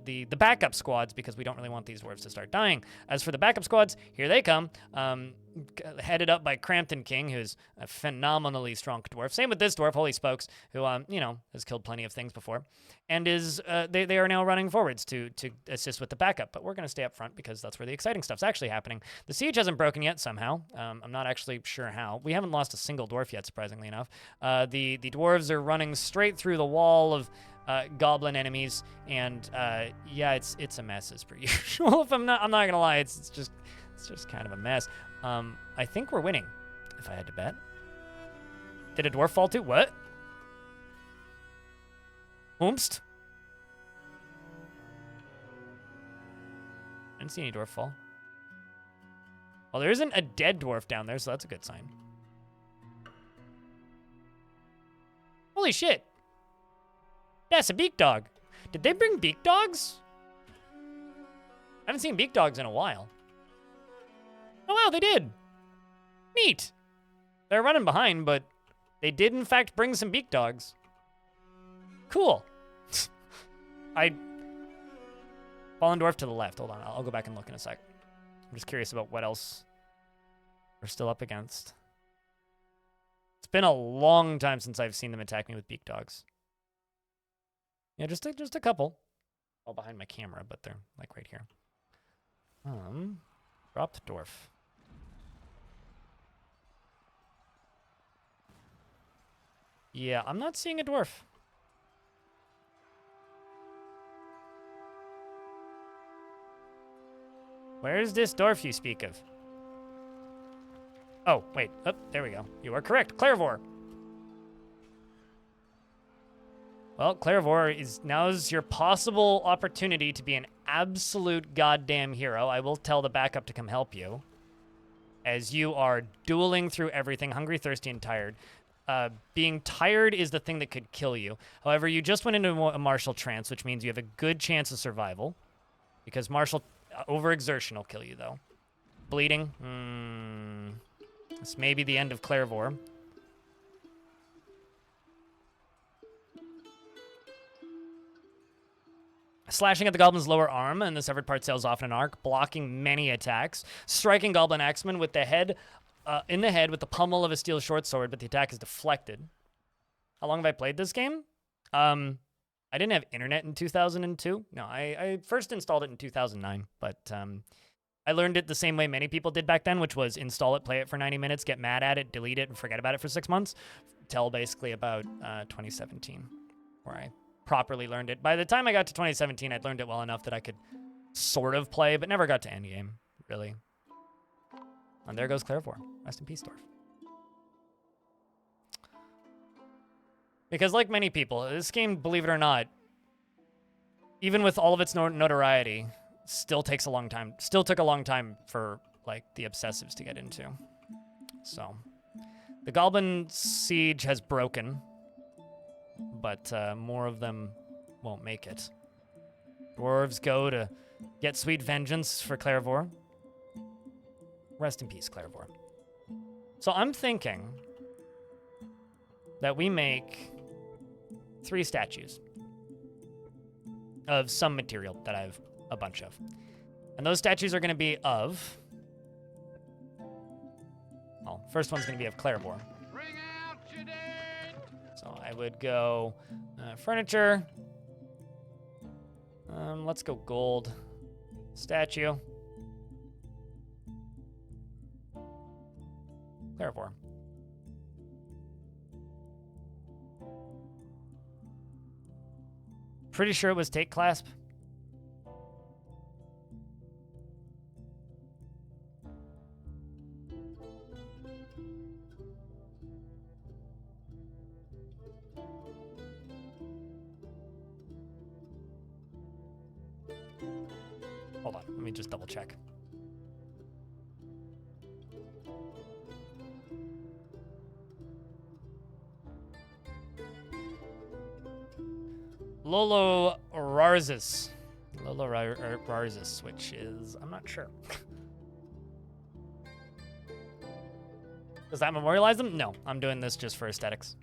A: the backup squads because we don't really want these dwarves to start dying. As for the backup squads, here they come. Headed up by Crampton King, who's a phenomenally strong dwarf. Same with this dwarf, Holy Spokes, who, you know, has killed plenty of things before. And they are now running forwards to assist with the backup. But we're going to stay up front because that's where the exciting stuff's actually happening. The siege hasn't broken yet somehow. I'm not actually sure how. We haven't lost a single dwarf yet, surprisingly enough. The dwarves are running straight through the wall of goblin enemies. And, yeah, it's a mess as per usual. If I'm not going to lie, it's just kind of a mess. I think we're winning, if I had to bet. Did a dwarf fall too? What? Oomst? I didn't see any dwarf fall. Well, there isn't a dead dwarf down there, so that's a good sign. Holy shit. That's a beak dog. Did they bring beak dogs? I haven't seen beak dogs in a while. Oh, wow, they did. Neat. They're running behind, but they did, in fact, bring some beak dogs. Cool. Fallen dwarf to the left. Hold on, I'll go back and look in a sec. I'm just curious about what else we're still up against. It's been a long time since I've seen them attack me with beak dogs. Yeah, just a couple. All behind my camera, but they're, like, right here. Dropped dwarf. Yeah, I'm not seeing a dwarf. Where's this dwarf you speak of? Oh, wait. Oh, there we go. You are correct. Clairvore. Well, Clairvore now's your possible opportunity to be an absolute goddamn hero. I will tell the backup to come help you. As you are dueling through everything, hungry, thirsty, and tired. Being tired is the thing that could kill you. However, you just went into a martial trance, which means you have a good chance of survival. Because martial overexertion will kill you, though. Bleeding? This may be the end of Clairvore. Slashing at the goblin's lower arm, and the severed part sails off in an arc, blocking many attacks. Striking goblin axeman with the head... in the head with the pummel of a steel short sword, but the attack is deflected. How long have I played this game? I didn't have internet in 2002. No, I first installed it in 2009, but I learned it the same way many people did back then, which was install it, play it for 90 minutes, get mad at it, delete it, and forget about it for 6 months, till basically about 2017, where I properly learned it. By the time I got to 2017, I'd learned it well enough that I could sort of play, but never got to endgame, really. And there goes Clairvore. Rest in peace, dwarf. Because like many people, this game, believe it or not, even with all of its notoriety, still takes a long time. Still took a long time for like the obsessives to get into. So the Goblin siege has broken, but more of them won't make it. Dwarves go to get sweet vengeance for Clairvor. Rest in peace, Clairvor. So I'm thinking that we make 3 statues of some material that I have a bunch of. And those statues are going to be of... Well, first one's going to be of Clairvor.
C: Bring out your dead!
A: So I would go furniture. Let's go gold. Statue. Clairvor. Pretty sure it was Take Clasp. Hold on, let me just double check. Lolo Rarzis. Lolo Rarzis, which is... I'm not sure. Does that memorialize them? No, I'm doing this just for aesthetics.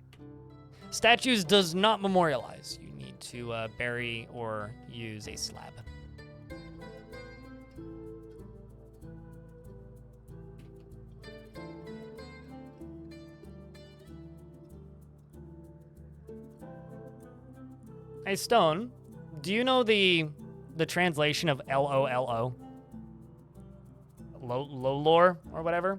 A: Statues does not memorialize. You need to bury or use a slab. Hey, Stone, do you know the translation of L-O-L-O? Lolor or whatever?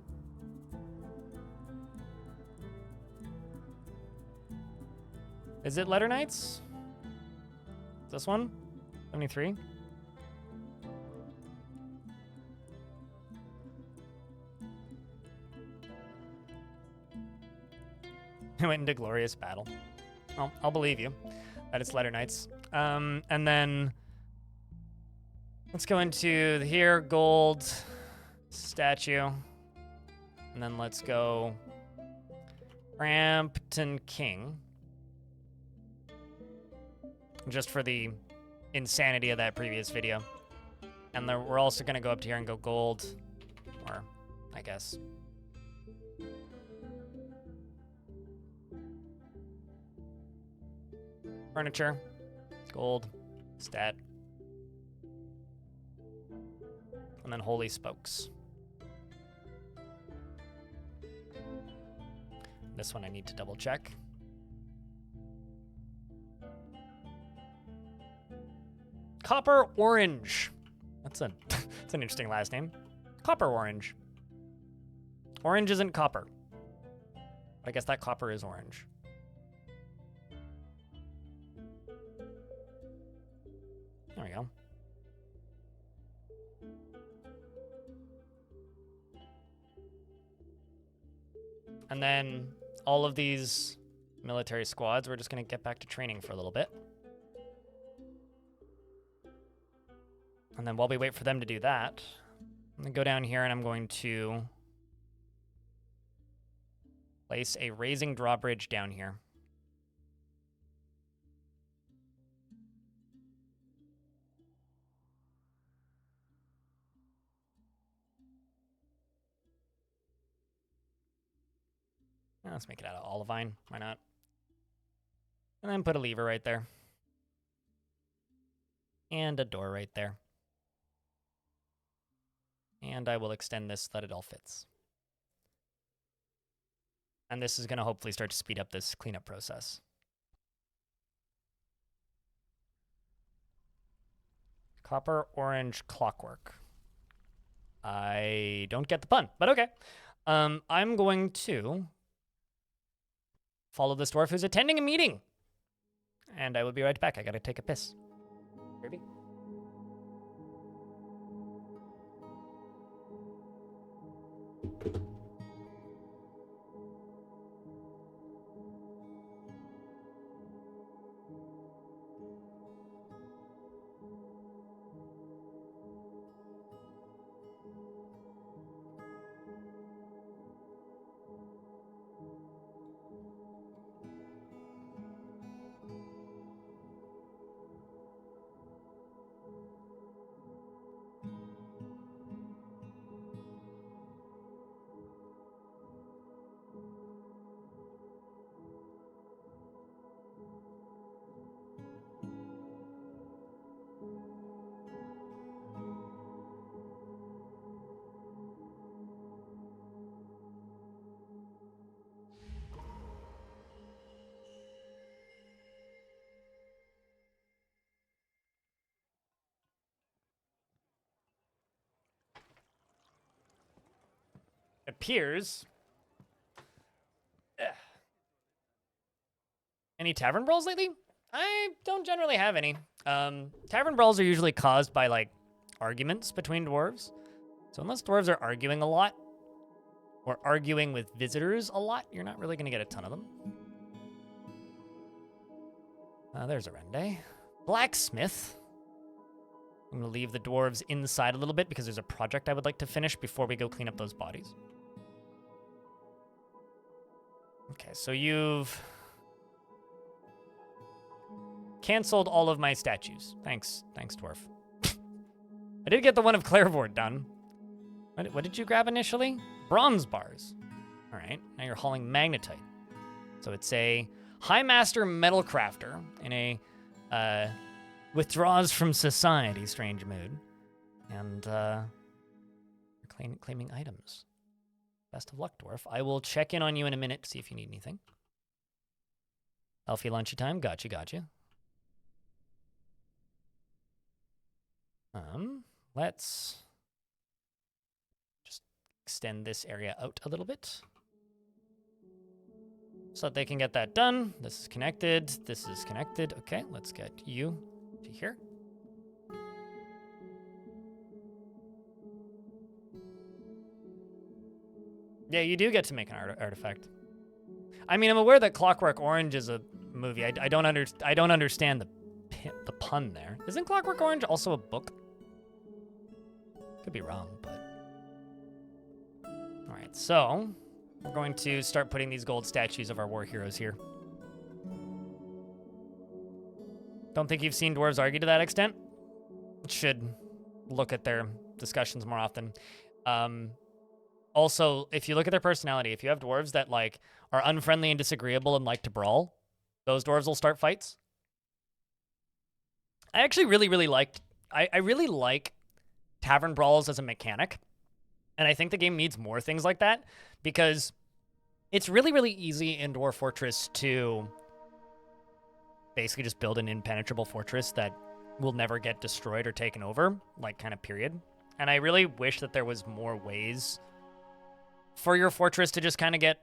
A: Is it Letter Knights? This one? 73? I went into glorious battle. Oh, I'll believe you that it's Letter Knights. And then let's go into here, gold statue. And then let's go Rampton King. Just for the insanity of that previous video. And then we're also gonna go up to here and go gold, or I guess. Furniture, gold, stat. And then holy spokes. This one I need to double check. Copper Orange. That's an interesting last name. Copper Orange. Orange isn't copper. I guess that copper is orange. There we go. And then all of these military squads, we're just going to get back to training for a little bit. And then while we wait for them to do that, I'm going to go down here and I'm going to place a raising drawbridge down here. Let's make it out of olivine. Why not? And then put a lever right there. And a door right there. And I will extend this so that it all fits. And this is going to hopefully start to speed up this cleanup process. Copper orange clockwork. I don't get the pun, but okay. I'm going to follow this dwarf who's attending a meeting. And I will be right back. I gotta take a piss. Kirby? appears... Any tavern brawls lately? I don't generally have any. Tavern brawls are usually caused by, like, arguments between dwarves. So unless dwarves are arguing a lot, or arguing with visitors a lot, you're not really going to get a ton of them. There's a Rende. Blacksmith. I'm going to leave the dwarves inside a little bit because there's a project I would like to finish before we go clean up those bodies. Okay, so you've canceled all of my statues. Thanks, dwarf. I did get the one of Clairvord done. What did you grab initially? Bronze bars. All right, now you're hauling magnetite. So it's a High Master Metal Crafter in a withdraws from society strange mood. And claiming items. Best of luck, dwarf. I will check in on you in a minute to see if you need anything. Elfie lunchy time. Gotcha. Let's just extend this area out a little bit so that they can get that done. This is connected. This is connected. Okay, let's get you to here. Yeah, you do get to make an artifact. I mean, I'm aware that Clockwork Orange is a movie. I don't understand the pun there. Isn't Clockwork Orange also a book? Could be wrong, but... All right, so we're going to start putting these gold statues of our war heroes here. Don't think you've seen dwarves argue to that extent. Should look at their discussions more often. Also, if you look at their personality, if you have dwarves that like are unfriendly and disagreeable and like to brawl, those dwarves will start fights. I actually really liked... I really like tavern brawls as a mechanic, and I think the game needs more things like that, because it's really easy in Dwarf Fortress to basically just build an impenetrable fortress that will never get destroyed or taken over, like, kind of period. And I really wish that there was more ways for your fortress to just kind of get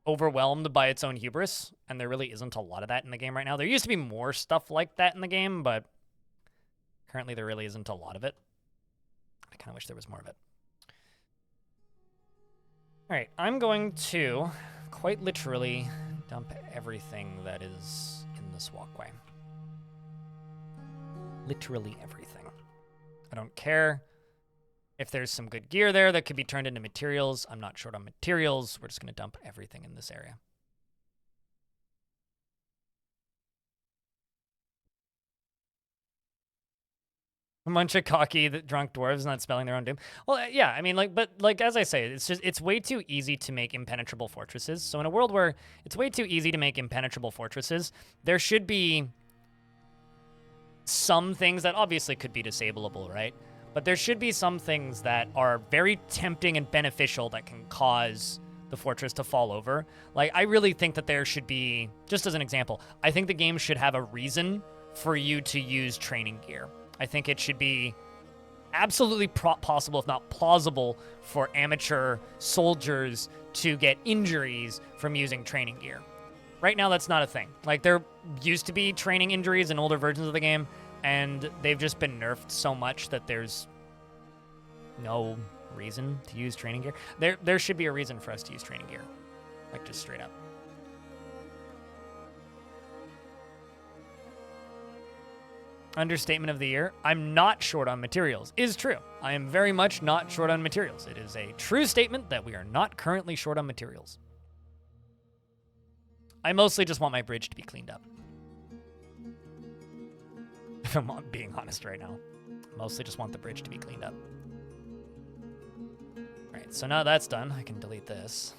A: overwhelmed by its own hubris, and there really isn't a lot of that in the game right now. There used to be more stuff like that in the game, but currently there really isn't a lot of it. I kind of wish there was more of it. All right, I'm going to quite literally dump everything that is in this walkway. Literally everything. I don't care if there's some good gear there that could be turned into materials. I'm not short on materials. We're just going to dump everything in this area. A bunch of cocky, drunk dwarves not spelling their own doom. Well, yeah, I mean, but as I say, it's way too easy to make impenetrable fortresses. So in a world where it's way too easy to make impenetrable fortresses, there should be some things that obviously could be disableable, right? But there should be some things that are very tempting and beneficial that can cause the fortress to fall over. Like, I really think that there should be, just as an example, I think the game should have a reason for you to use training gear. I think it should be absolutely possible, if not plausible, for amateur soldiers to get injuries from using training gear. Right now, that's not a thing. Like, there used to be training injuries in older versions of the game, and they've just been nerfed so much that there's no reason to use training gear. There should be a reason for us to use training gear. Like, just straight up. Understatement of the year, I'm not short on materials, is true. I am very much not short on materials. It is a true statement that we are not currently short on materials. I mostly just want my bridge to be cleaned up. If I'm being honest right now. Mostly just want the bridge to be cleaned up. Alright, so now that's done, I can delete this.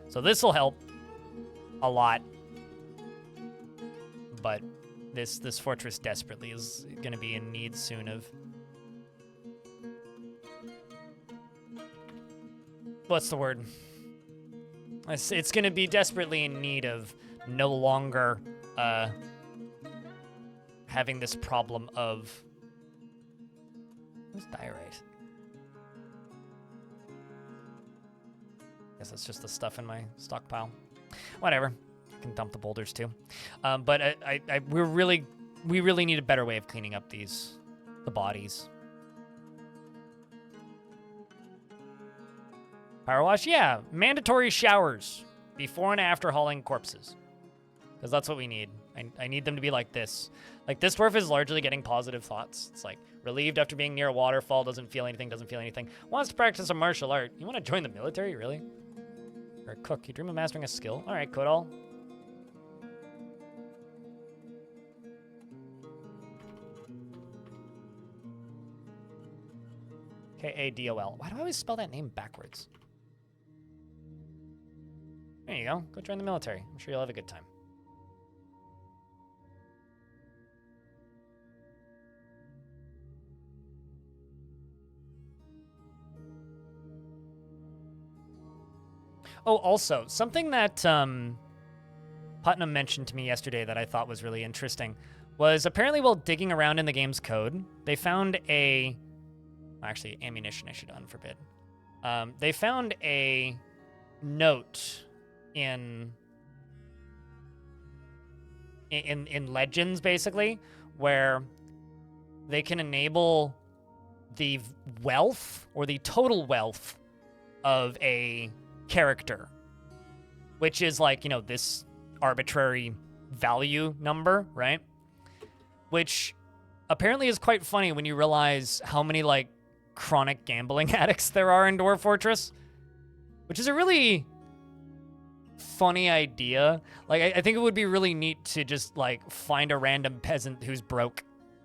A: So this will help a lot. But this fortress desperately is going to be in need soon of... What's the word? It's going to be desperately in need of no longer having this problem of... What's diorite? Guess that's just the stuff in my stockpile. Whatever. I can dump the boulders too. But we really need a better way of cleaning up the bodies. Power wash, yeah. Mandatory showers before and after hauling corpses. Because that's what we need. I need them to be like this. Like, this dwarf is largely getting positive thoughts. It's like, relieved after being near a waterfall, doesn't feel anything. Wants to practice a martial art. You want to join the military, really? Or a cook. You dream of mastering a skill? All right, Kodal. K-A-D-O-L. Why do I always spell that name backwards? There you go. Go join the military. I'm sure you'll have a good time. Oh, also, something that Putnam mentioned to me yesterday that I thought was really interesting was apparently while digging around in the game's code, they found actually, ammunition I should unforbid. They found a note in Legends, basically, where they can enable the wealth or the total wealth of a character, which is like, you know, this arbitrary value number, right? Which apparently is quite funny when you realize how many, like, chronic gambling addicts there are in Dwarf Fortress, which is a really funny idea. Like, I think it would be really neat to just, like, find a random peasant who's broke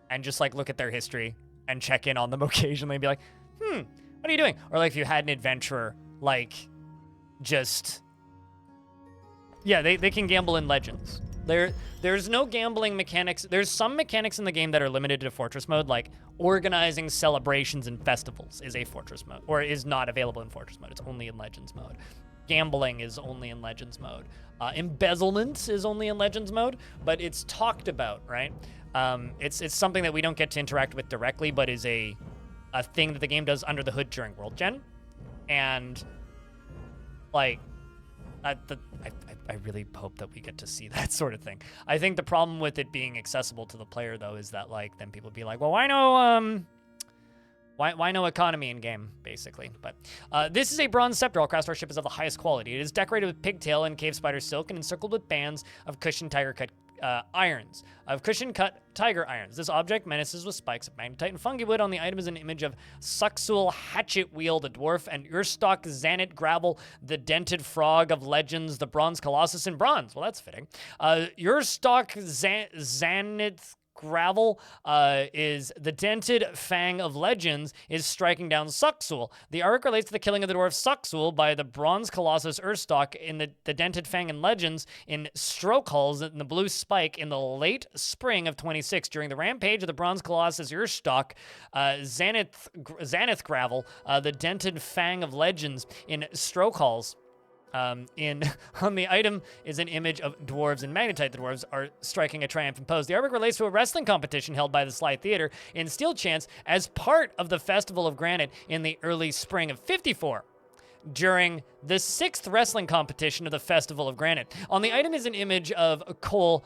A: and just, like, look at their history and check in on them occasionally and be like, what are you doing? Or, like, if you had an adventurer, like, just... Yeah, they can gamble in Legends. There's no gambling mechanics. There's some mechanics in the game that are limited to Fortress mode, like organizing celebrations and festivals is a Fortress mode, or is not available in Fortress mode. It's only in Legends mode. Gambling is only in Legends mode. Embezzlement is only in Legends mode, but it's talked about, right? It's something that we don't get to interact with directly, but is a thing that the game does under the hood during World Gen. And, like, I really hope that we get to see that sort of thing. I think the problem with it being accessible to the player, though, is that, like, then people be like, well, why no economy in game, basically? But this is a bronze scepter. All craftsmanship ship is of the highest quality. It is decorated with pigtail and cave spider silk and encircled with bands of cushioned tiger cut irons. This object menaces with spikes of magnetite and fungi wood. On the item is an image of Suxul Hatchet Wheel, the dwarf, and Urstock Xanit Gravel, the dented frog of Legends, the bronze colossus in bronze. Well, that's fitting. Urstock Xanit Gravel is the dented fang of Legends is striking down Suxul. The arc relates to the killing of the dwarf Suxul by the bronze colossus Urstock in the dented fang in Legends in stroke hulls in the blue spike in the late spring of 26 during the rampage of the bronze colossus Urstock. Xanith Gravel, the dented fang of Legends in stroke hulls. On the item is an image of dwarves and magnetite. The dwarves are striking a triumphant pose. The artwork relates to a wrestling competition held by the Sly Theater in Steel Chance as part of the Festival of Granite in the early spring of 54. During the 6th wrestling competition of the Festival of Granite. On the item is an image of Cole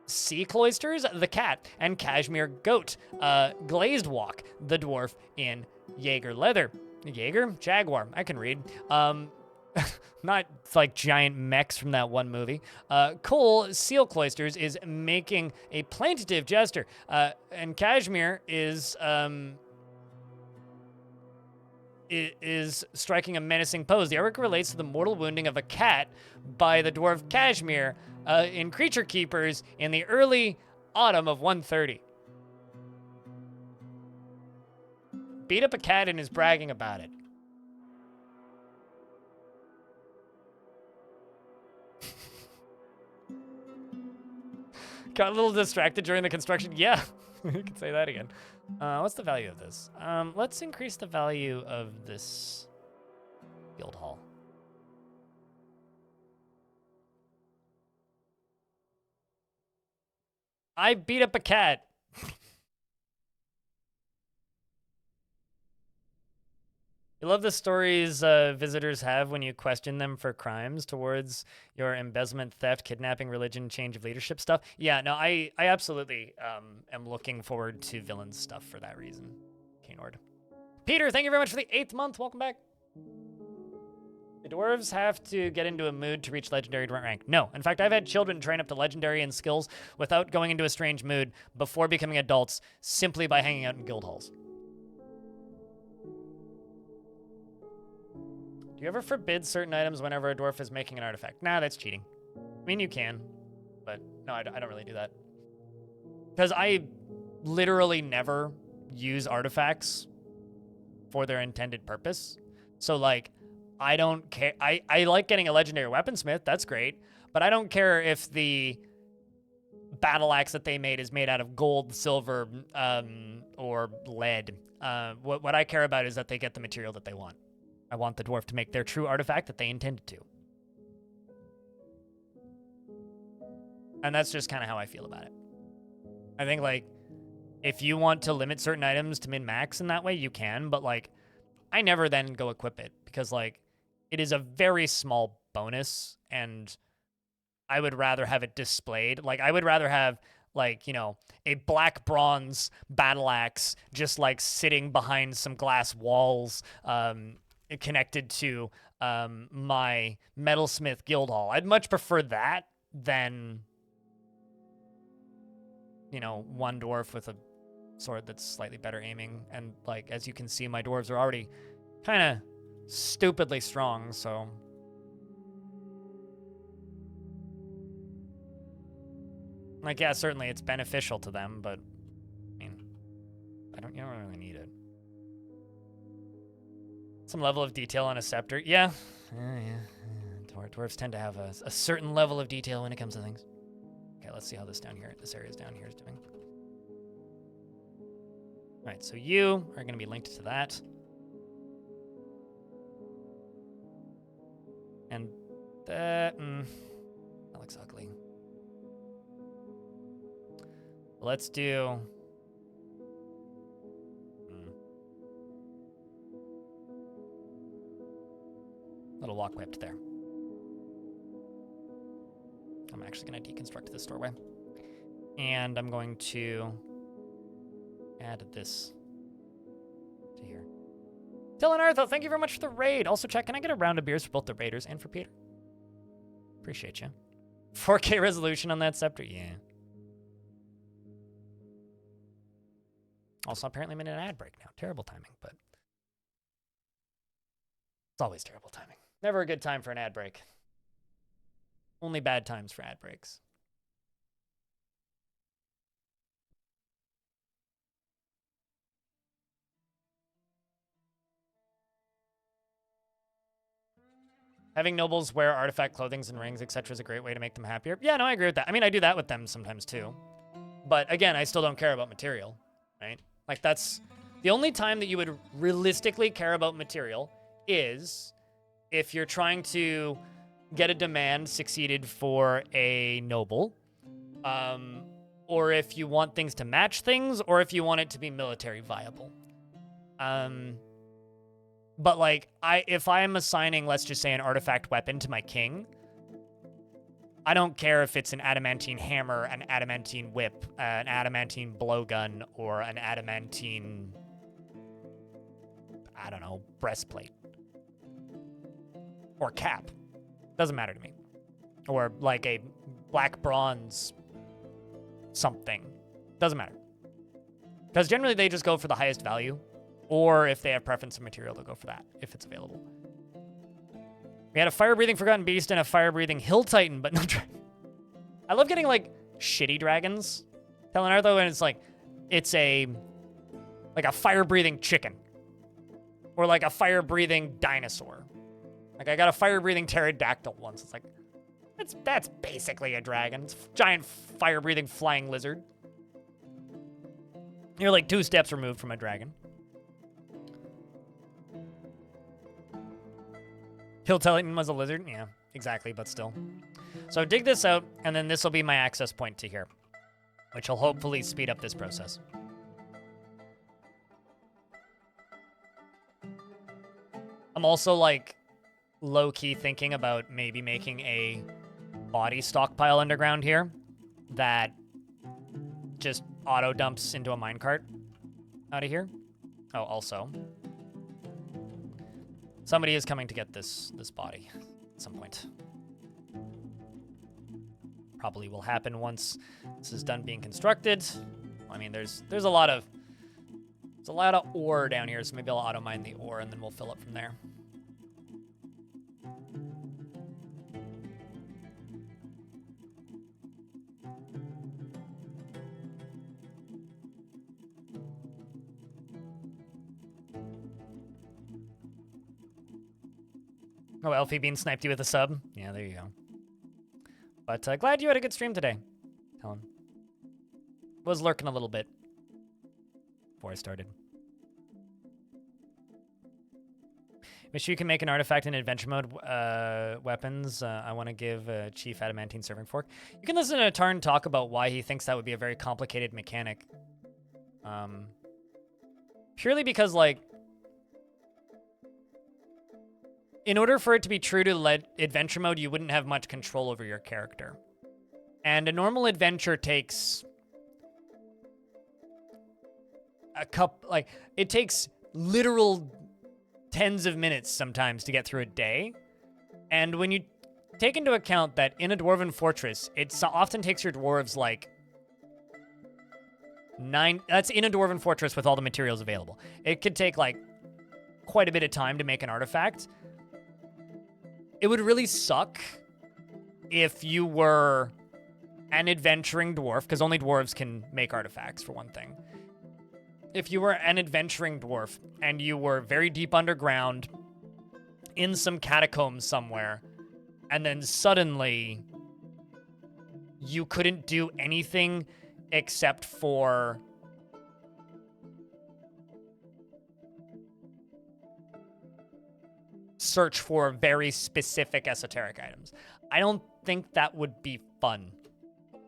A: Sea Cloisters, the cat, and Cashmere Goat, Glazed Walk, the dwarf in Jaeger leather. Jaeger? Jaguar. I can read. Not like giant mechs from that one movie. Cole Seal Cloisters is making a plaintive gesture, and Cashmere is striking a menacing pose. The artwork relates to the mortal wounding of a cat by the dwarf Cashmere in Creaturekeepers in the early autumn of 130. Beat up a cat and is bragging about it. Got a little distracted during the construction. Yeah, you can say that again. What's the value of this? Let's increase the value of this guild hall. I beat up a cat. You love the stories visitors have when you question them for crimes towards your embezzlement, theft, kidnapping, religion, change of leadership stuff. Yeah, no, I absolutely am looking forward to villains stuff for that reason. Kaynord. Peter, thank you very much for the 8th month. Welcome back. The dwarves have to get into a mood to reach legendary rank. No. In fact, I've had children train up to legendary in skills without going into a strange mood before becoming adults simply by hanging out in guild halls. Do you ever forbid certain items whenever a dwarf is making an artifact? Nah, that's cheating. I mean, you can, but no, I don't really do that. Because I literally never use artifacts for their intended purpose. So, like, I don't care. I like getting a legendary weaponsmith. That's great. But I don't care if the battle axe that they made is made out of gold, silver, or lead. What I care about is that they get the material that they want. I want the dwarf to make their true artifact that they intended to. And that's just kind of how I feel about it. I think, like, if you want to limit certain items to min-max in that way, you can. But, like, I never then go equip it. Because, like, it is a very small bonus. And I would rather have it displayed. Like, I would rather have, like, you know, a black bronze battle axe just, like, sitting behind some glass walls, connected to my metalsmith guild hall. I'd much prefer that than, you know, one dwarf with a sword that's slightly better aiming. And, like, as you can see, my dwarves are already kind of stupidly strong, so like, yeah, certainly it's beneficial to them, but I mean, you don't really need it. Some level of detail on a scepter. Yeah. Dwarves tend to have a certain level of detail when it comes to things. Okay, let's see how this area down here is doing. All right, so you are going to be linked to that. And that looks ugly. Let's do... little walkway up to there. I'm actually going to deconstruct this doorway. And I'm going to add this to here. Dylan Artho, thank you very much for the raid. Also, check, can I get a round of beers for both the raiders and for Peter? Appreciate you. 4K resolution on that scepter? Yeah. Also, apparently I'm in an ad break now. Terrible timing, but it's always terrible timing. Never a good time for an ad break. Only bad times for ad breaks. Having nobles wear artifact clothings and rings, etc. is a great way to make them happier. Yeah, no, I agree with that. I mean, I do that with them sometimes too. But again, I still don't care about material, right? Like, that's the only time that you would realistically care about material is if you're trying to get a demand succeeded for a noble, or if you want things to match things, or if you want it to be military viable. But, like, if I'm assigning, let's just say, an artifact weapon to my king, I don't care if it's an adamantine hammer, an adamantine whip, an adamantine blowgun, or an adamantine, I don't know, breastplate. Or cap. Doesn't matter to me. Or, like, a black bronze something. Doesn't matter. Because generally they just go for the highest value. Or if they have preference of material, they'll go for that, if it's available. We had a fire-breathing Forgotten Beast and a fire-breathing Hill Titan, but no dragon. I love getting, like, shitty dragons. Telling her, though, and it's like, it's a fire-breathing chicken. Or, like, a fire-breathing dinosaur. Like, I got a fire-breathing pterodactyl once. It's like, that's basically a dragon. It's a giant fire-breathing flying lizard. You're, like, 2 steps removed from a dragon. Hill Titan was a lizard? Yeah, exactly, but still. So dig this out, and then this will be my access point to here, which will hopefully speed up this process. I'm also like low-key thinking about maybe making a body stockpile underground here that just auto dumps into a minecart out of here. Oh, also, somebody is coming to get this body at some point. Probably will happen once this is done being constructed. I mean, there's a lot of ore down here, so maybe I'll auto mine the ore and then we'll fill up from there. Oh, Elfie Bean sniped you with a sub. Yeah, there you go. But glad you had a good stream today, Helen. Was lurking a little bit before I started. Make sure you can make an artifact in adventure mode weapons. I want to give Chief Adamantine Serving Fork. You can listen to Tarn talk about why he thinks that would be a very complicated mechanic. Purely because, like, in order for it to be true to adventure mode, you wouldn't have much control over your character. And a normal adventure takes it takes literal tens of minutes sometimes to get through a day. And when you take into account that in a dwarven fortress, it often takes your dwarves like that's in a dwarven fortress with all the materials available. It could take like quite a bit of time to make an artifact. It would really suck if you were an adventuring dwarf, because only dwarves can make artifacts, for one thing. If you were an adventuring dwarf and you were very deep underground in some catacombs somewhere, and then suddenly you couldn't do anything except for search for very specific esoteric items. I don't think that would be fun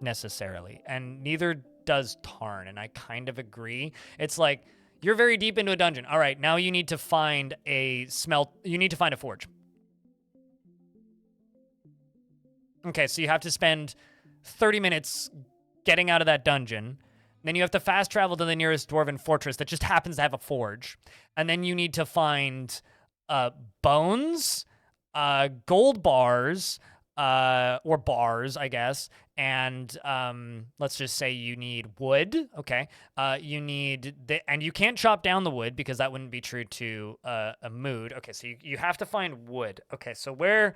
A: necessarily, and neither does Tarn, and I kind of agree. It's like, you're very deep into a dungeon. All right, now you need to find a forge. Okay, so you have to spend 30 minutes getting out of that dungeon. Then you have to fast travel to the nearest dwarven fortress that just happens to have a forge. And then you need to find bones, gold bars, or bars, I guess. And let's just say you need wood. Okay. You need and you can't chop down the wood because that wouldn't be true to a mood. Okay, so you have to find wood. Okay, so where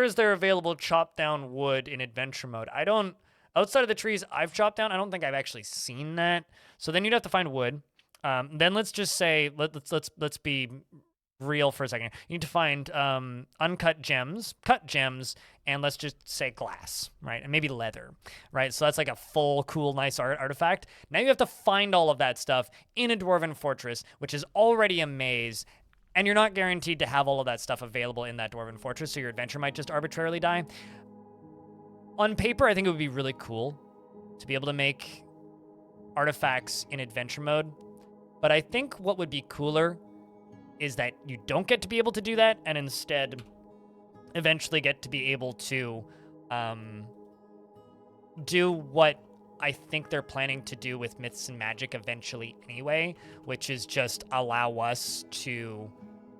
A: is there available chopped down wood in adventure mode? Outside of the trees I've chopped down, I don't think I've actually seen that. So then you'd have to find wood. Then let's just say let's be real for a second. You need to find uncut gems, cut gems, and let's just say glass, right? And maybe leather, right? So that's like a full, cool, nice artifact. Now you have to find all of that stuff in a dwarven fortress, which is already a maze, and you're not guaranteed to have all of that stuff available in that dwarven fortress, so your adventure might just arbitrarily die. On paper, I think it would be really cool to be able to make artifacts in adventure mode, but I think what would be cooler is that you don't get to be able to do that, and instead eventually get to be able to do what I think they're planning to do with Myths and Magic eventually anyway, which is just allow us to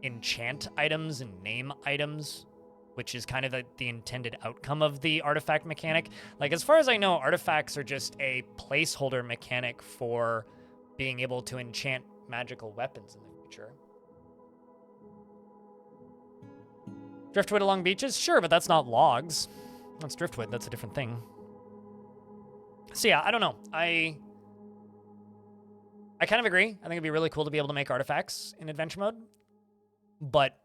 A: enchant items and name items, which is kind of the intended outcome of the artifact mechanic. Like, as far as I know, artifacts are just a placeholder mechanic for being able to enchant magical weapons in the future. Driftwood along beaches? Sure, but that's not logs. That's driftwood. That's a different thing. So yeah, I don't know. I kind of agree. I think it'd be really cool to be able to make artifacts in adventure mode. But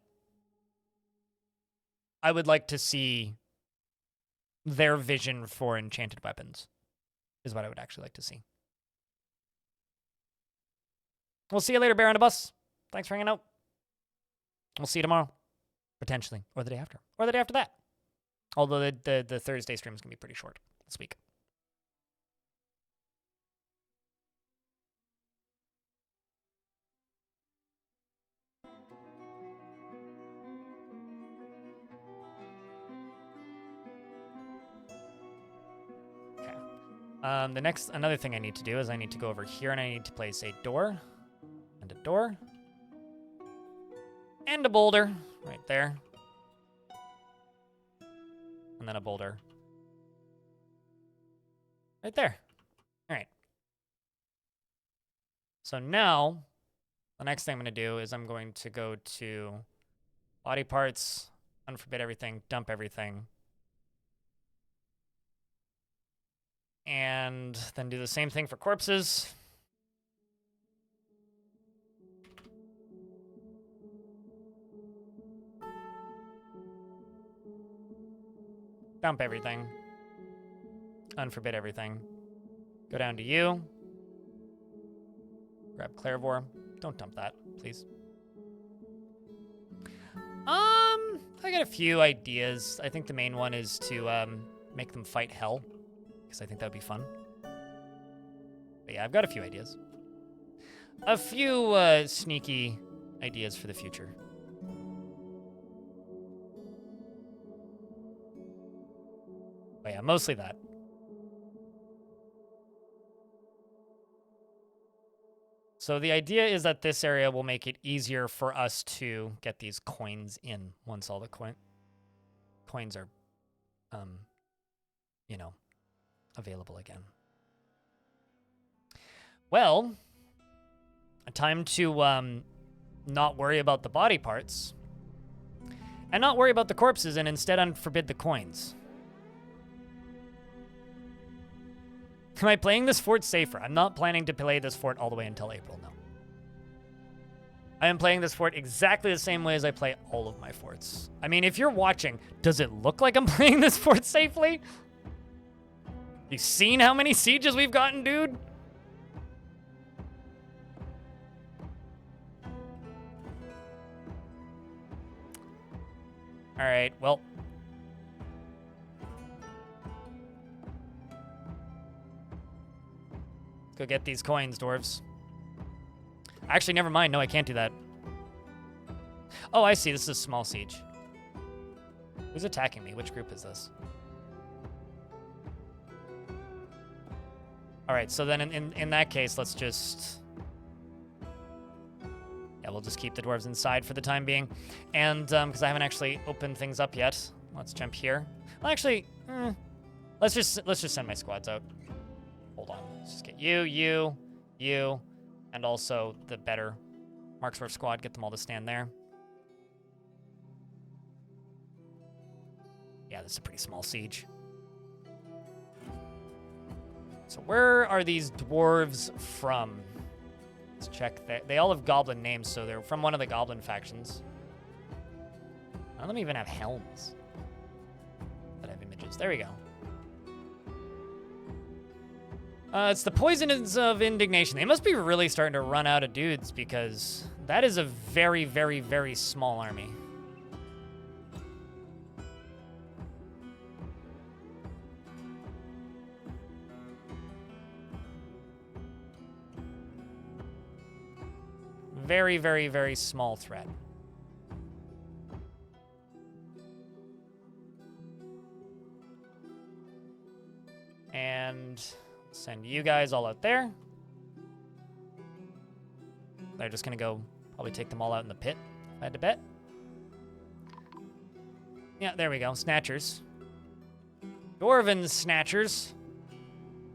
A: I would like to see their vision for enchanted weapons is what I would actually like to see. We'll see you later, Bear on a Bus. Thanks for hanging out. We'll see you tomorrow. Potentially. Or the day after. Or the day after that. Although the Thursday stream is going to be pretty short this week. Another thing I need to do is I need to go over here and I need to place a door and a door and a boulder right there. And then a boulder right there. All right. So now the next thing I'm going to do is I'm going to go to body parts, unforbid everything, dump everything. And then do the same thing for corpses. Dump everything. Unforbid everything. Go down to you. Grab Clairvore. Don't dump that, please. I got a few ideas. I think the main one is to make them fight hell, because I think that would be fun. But yeah, I've got a few ideas. A few sneaky ideas for the future. But yeah, mostly that. So the idea is that this area will make it easier for us to get these coins in once all the coins are, you know, available again. Well, time to not worry about the body parts and not worry about the corpses and instead unforbid the coins. Am I playing this fort safer? I'm not planning to play this fort all the way until April, no. I am playing this fort exactly the same way as I play all of my forts. I mean, if you're watching, does it look like I'm playing this fort safely? You seen how many sieges we've gotten, dude? All right, well. Go get these coins, dwarves. Actually, never mind. No, I can't do that. Oh, I see. This is a small siege. Who's attacking me? Which group is this? All right, so then in that case, let's just... Yeah, we'll just keep the dwarves inside for the time being. And because I haven't actually opened things up yet, let's jump here. Well, actually, let's just send my squads out. Hold on. Let's just get you, and also the better Marksworth squad. Get them all to stand there. Yeah, this is a pretty small siege. So where are these dwarves from? Let's check. They all have goblin names, so they're from one of the goblin factions. None of them even have helms that have images. There we go. It's the Poisons of Indignation. They must be really starting to run out of dudes because that is a very, very, very small army. Very, very, very small threat. And send you guys all out there. They're just gonna go probably take them all out in the pit, if I had to bet. Yeah, there we go. Snatchers. Dwarven snatchers.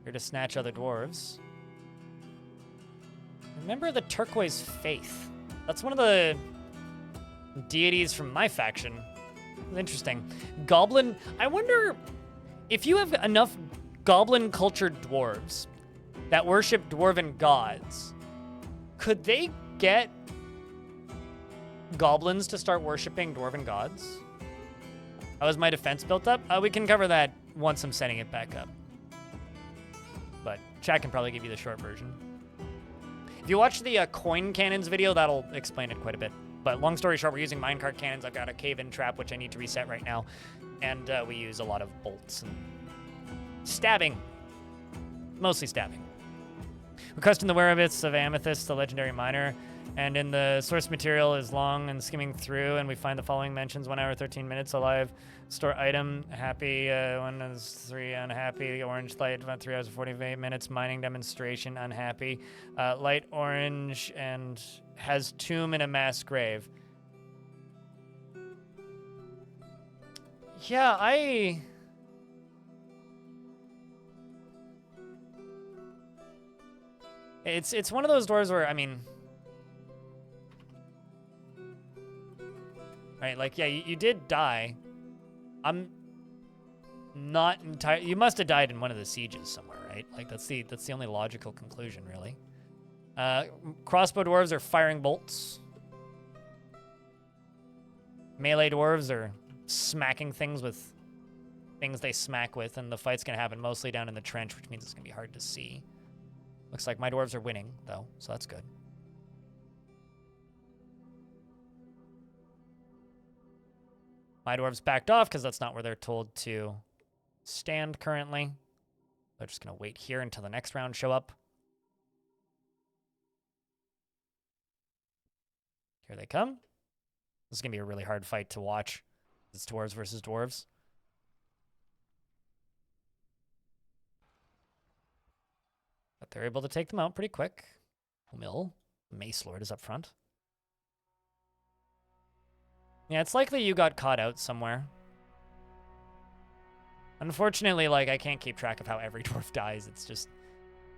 A: Here to snatch other dwarves. Remember the turquoise faith. That's one of the deities from my faction. Interesting. Goblin. I wonder if you have enough goblin cultured dwarves that worship dwarven gods, could they get goblins to start worshiping dwarven gods? How is my defense built up? We can cover that once I'm setting it back up. But chat can probably give you the short version. If you watch the coin cannons video, that'll explain it quite a bit. But long story short, we're using minecart cannons. I've got a cave-in trap, which I need to reset right now. And we use a lot of bolts and stabbing. Mostly stabbing. Requesting the whereabouts of Amethyst, the legendary miner. And in the source material is long and skimming through, and we find the following mentions: 1 hour, 13 minutes alive. Store item, happy, 1 is 3, unhappy. Orange light, about 3 hours and 48 minutes. Mining demonstration, unhappy. Light orange and has tomb and a mass grave. Yeah, It's one of those doors where, I mean... Right, like, yeah, you did die. I'm not entirely... You must have died in one of the sieges somewhere, right? Like, that's the only logical conclusion, really. Crossbow dwarves are firing bolts. Melee dwarves are smacking things with things they smack with, and the fight's gonna happen mostly down in the trench, which means it's gonna be hard to see. Looks like my dwarves are winning, though, so that's good. My dwarves backed off because that's not where they're told to stand currently. They're just going to wait here until the next round show up. Here they come. This is going to be a really hard fight to watch. It's dwarves versus dwarves. But they're able to take them out pretty quick. Mill, Mace Lord is up front. Yeah, it's likely you got caught out somewhere. Unfortunately, like, I can't keep track of how every dwarf dies. It's just,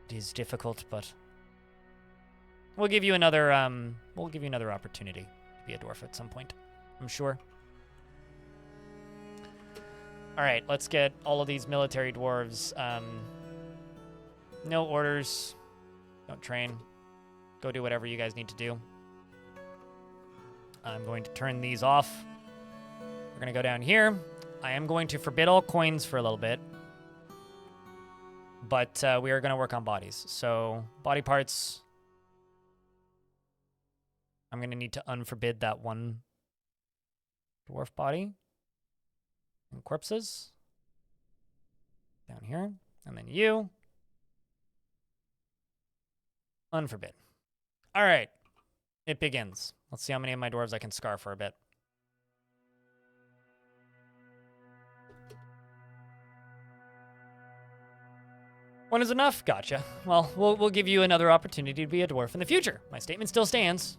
A: it is difficult, but we'll give you another opportunity to be a dwarf at some point, I'm sure. All right, let's get all of these military dwarves. No orders. Don't train. Go do whatever you guys need to do. I'm going to turn these off. We're going to go down here. I am going to forbid all coins for a little bit. But we are going to work on bodies. So, body parts. I'm going to need to unforbid that one dwarf body. And corpses. Down here. And then you. Unforbid. All right. It begins. Let's see how many of my dwarves I can scar for a bit. One is enough? Gotcha. Well, we'll give you another opportunity to be a dwarf in the future. My statement still stands.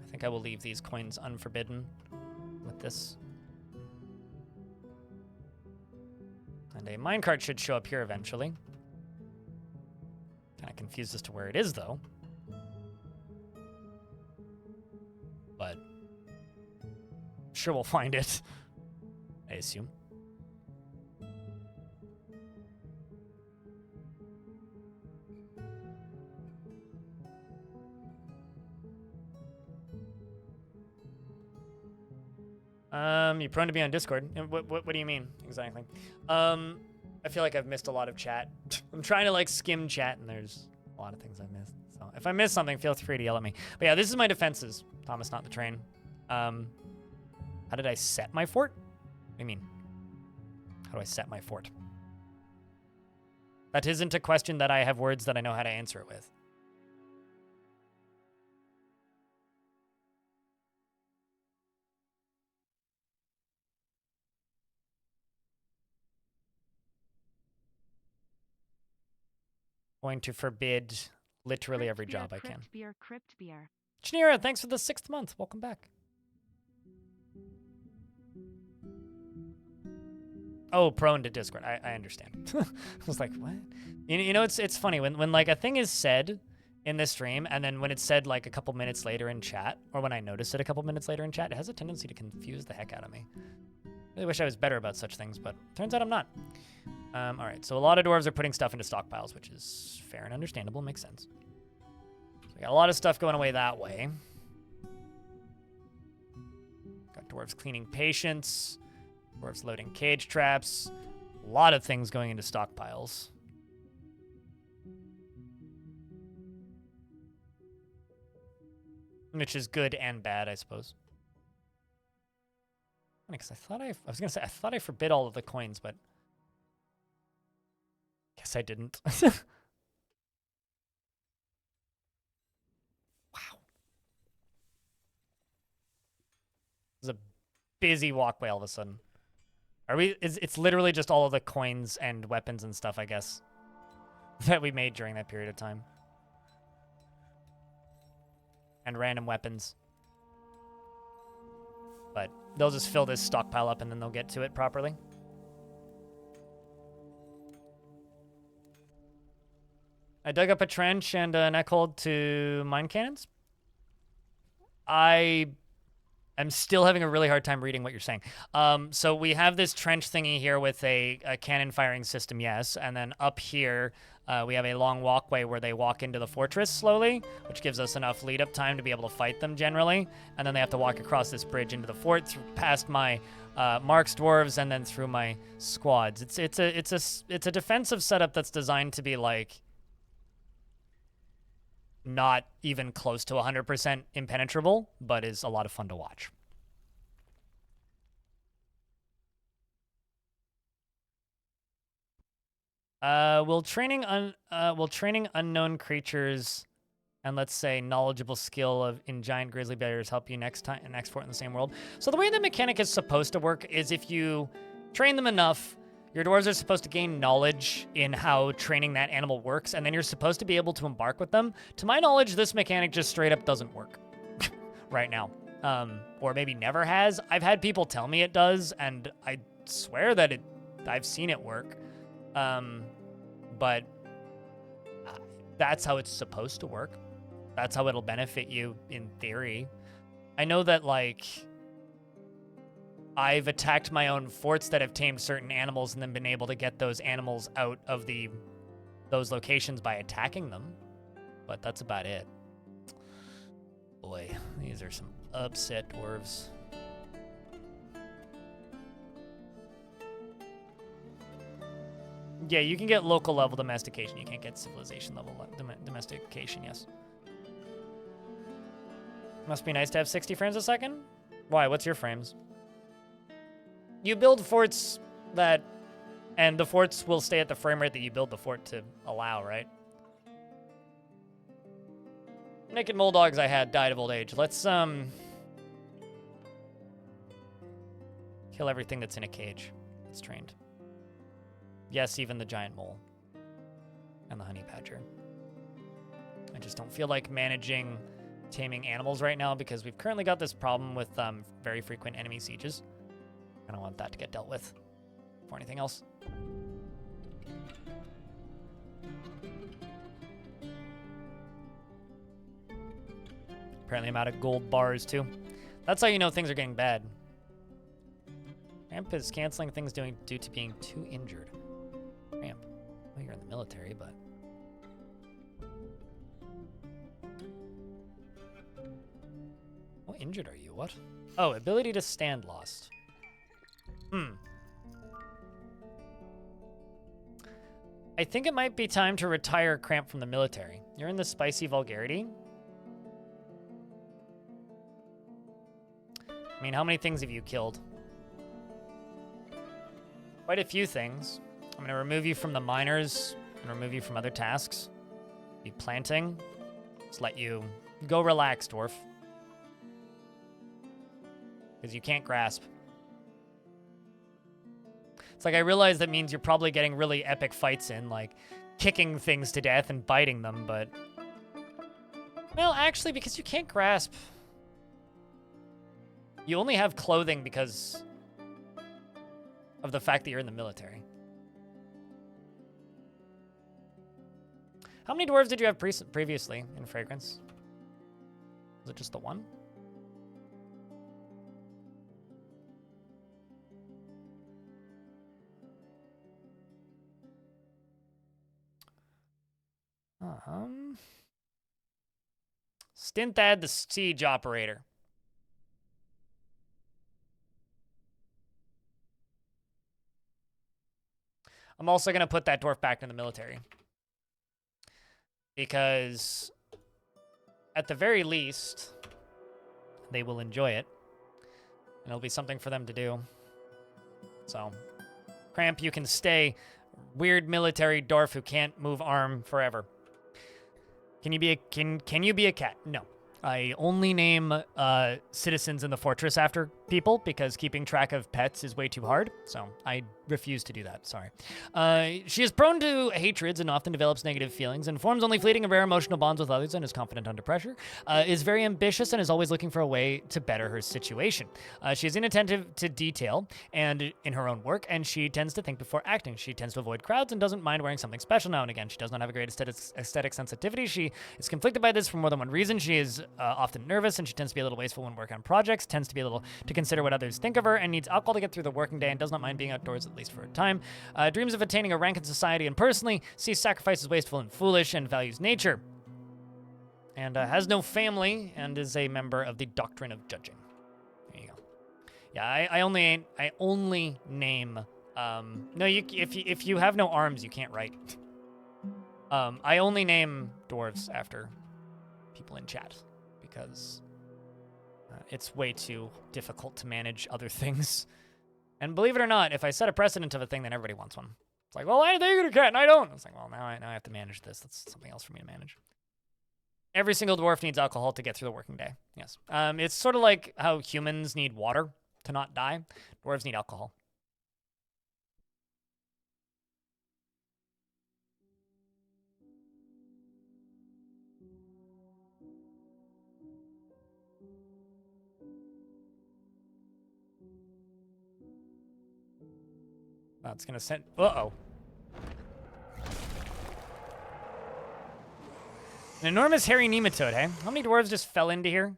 A: I think I will leave these coins unforbidden with this. And a minecart should show up here eventually. Kind of confused as to where it is, though. But sure we'll find it, I assume. You're prone to be on Discord. What do you mean exactly? I feel like I've missed a lot of chat. I'm trying to like skim chat, and there's a lot of things I missed. So if I miss something, feel free to yell at me. But yeah, this is my defenses. Thomas, not the train. How did I set my fort? What do you mean? How do I set my fort? That isn't a question that I have words that I know how to answer it with. Going to forbid literally every job I can.
B: Crypt beer.
A: Chinera, thanks for the 6th month. Welcome back. Oh, prone to Discord. I understand. I was like, what? You know, it's funny when like a thing is said in this stream, and then when it's said like a couple minutes later in chat, or when I notice it a couple minutes later in chat, it has a tendency to confuse the heck out of me. Really wish I was better about such things, but turns out I'm not. All right, so a lot of dwarves are putting stuff into stockpiles, which is fair and understandable, makes sense. So we got a lot of stuff going away that way. Got dwarves cleaning patients, dwarves loading cage traps, a lot of things going into stockpiles. Which is good and bad, I suppose. Because I thought I forbid all of the coins, but guess I didn't. There's a busy walkway all of a sudden. Are we? It's literally just all of the coins and weapons and stuff, I guess, that we made during that period of time. And random weapons. But they'll just fill this stockpile up and then they'll get to it properly. I dug up a trench and a neck hold to mine cannons. I am still having a really hard time reading what you're saying. So we have this trench thingy here with a cannon firing system, yes. And then up here, we have a long walkway where they walk into the fortress slowly, which gives us enough lead-up time to be able to fight them generally. And then they have to walk across this bridge into the fort, past my Mark's dwarves, and then through my squads. It's a defensive setup that's designed to be like not even close to 100% impenetrable, but is a lot of fun to watch. Will training unknown creatures and, let's say, knowledgeable skill in giant grizzly bears help you next fort in the same world? So the way the mechanic is supposed to work is if you train them enough, your dwarves are supposed to gain knowledge in how training that animal works, and then you're supposed to be able to embark with them. To my knowledge, this mechanic just straight up doesn't work right now. Or maybe never has. I've had people tell me it does, and I swear that I've seen it work. But that's how it's supposed to work. That's how it'll benefit you in theory. I know that, like, I've attacked my own forts that have tamed certain animals and then been able to get those animals out of those locations by attacking them. But that's about it. Boy, these are some upset dwarves. Yeah, you can get local level domestication. You can't get civilization level domestication, yes. Must be nice to have 60 frames a second? Why? What's your frames? You build forts and the forts will stay at the frame rate that you build the fort to allow, right? Naked mole dogs I had died of old age. Let's, kill everything that's in a cage. It's trained. Yes, even the giant mole. And the honey badger. I just don't feel like managing taming animals right now because we've currently got this problem with very frequent enemy sieges. I don't want that to get dealt with for anything else. Apparently I'm out of gold bars too. That's how you know things are getting bad. Ramp is canceling things due to being too injured. Ramp. Well, you're in the military, but... How injured are you? What? Oh, ability to stand lost. I think it might be time to retire Cramp from the military. You're in the spicy vulgarity. I mean, how many things have you killed? Quite a few things. I'm going to remove you from the miners and remove you from other tasks. Be planting. Just let you go relax, dwarf. Because you can't grasp. It's like I realize that means you're probably getting really epic fights in, like kicking things to death and biting them, but... Well, actually, because you can't grasp... You only have clothing because of the fact that you're in the military. How many dwarves did you have previously in Fragrance? Was it just the one? Stinthad the siege operator. I'm also going to put that dwarf back in the military. Because, at the very least, they will enjoy it. And it'll be something for them to do. So, Cramp, you can stay weird military dwarf who can't move arm forever. Can you be a cat? No. I only name citizens in the fortress after people because keeping track of pets is way too hard. So I refuse to do that. Sorry. She is prone to hatreds and often develops negative feelings and forms only fleeting and rare emotional bonds with others and is confident under pressure. Is very ambitious and is always looking for a way to better her situation. She is inattentive to detail and in her own work, and she tends to think before acting. She tends to avoid crowds and doesn't mind wearing something special now and again. She does not have a great aesthetic sensitivity. She is conflicted by this for more than one reason. She is often nervous, and she tends to be a little wasteful when working on projects, tends to be a little to consider what others think of her, and needs alcohol to get through the working day and does not mind being outdoors at least for a time. Dreams of attaining a rank in society and personally, sees sacrifice as wasteful and foolish, and values nature. And has no family and is a member of the doctrine of judging. There you go. Yeah, I only name. No, if you have no arms, you can't write. I only name dwarves after people in chat because it's way too difficult to manage other things. And believe it or not, if I set a precedent of a thing, then everybody wants one. It's like, well, they get a cat and I don't. It's like, well, now I have to manage this. That's something else for me to manage. Every single dwarf needs alcohol to get through the working day. Yes. It's sort of like how humans need water to not die. Dwarves need alcohol. Oh, it's gonna send. Uh-oh. An enormous hairy nematode, hey? How many dwarves just fell into here?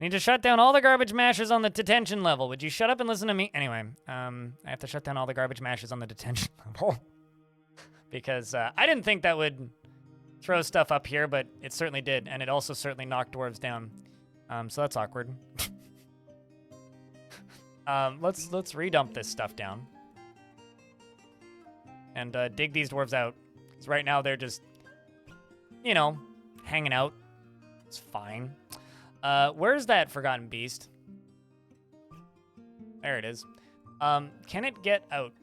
A: Need to shut down all the garbage mashers on the detention level. Would you shut up and listen to me? Anyway, I have to shut down all the garbage mashers on the detention level. Because I didn't think that would throw stuff up here, but it certainly did. And it also certainly knocked dwarves down. So that's awkward. Let's redump this stuff down. And dig these dwarves out. Because right now they're just, you know, hanging out. It's fine. Where's that forgotten beast? There it is. Can it get out?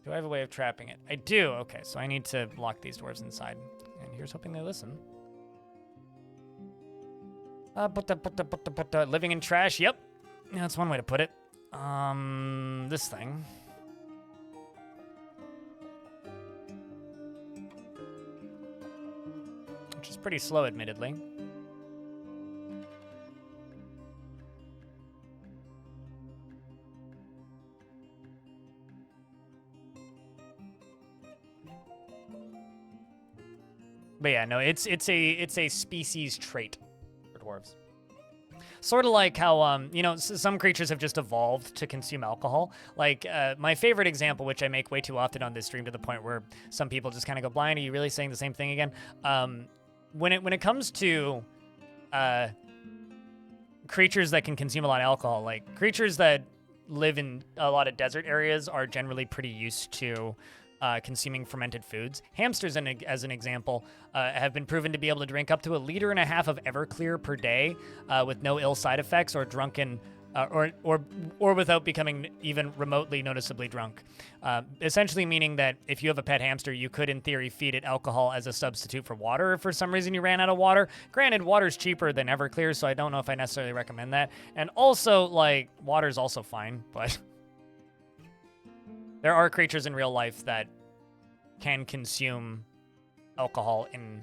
A: Do I have a way of trapping it? I do. Okay, so I need to lock these dwarves inside. And here's hoping they listen. Living in trash. Yep. Yeah, that's one way to put it. This thing. Which is pretty slow, admittedly. But yeah, no, it's a species trait for dwarves. Sort of like how, you know, some creatures have just evolved to consume alcohol. Like, my favorite example, which I make way too often on this stream to the point where some people just kind of go, blind, are you really saying the same thing again? When it comes to creatures that can consume a lot of alcohol, like creatures that live in a lot of desert areas are generally pretty used to consuming fermented foods. Hamsters, as an example, have been proven to be able to drink up to 1.5 liters of Everclear per day with no ill side effects or drunken, or without becoming even remotely noticeably drunk. Essentially meaning that if you have a pet hamster, you could, in theory, feed it alcohol as a substitute for water if for some reason you ran out of water. Granted, water's cheaper than Everclear, so I don't know if I necessarily recommend that. And also, like, water's also fine, but there are creatures in real life that can consume alcohol in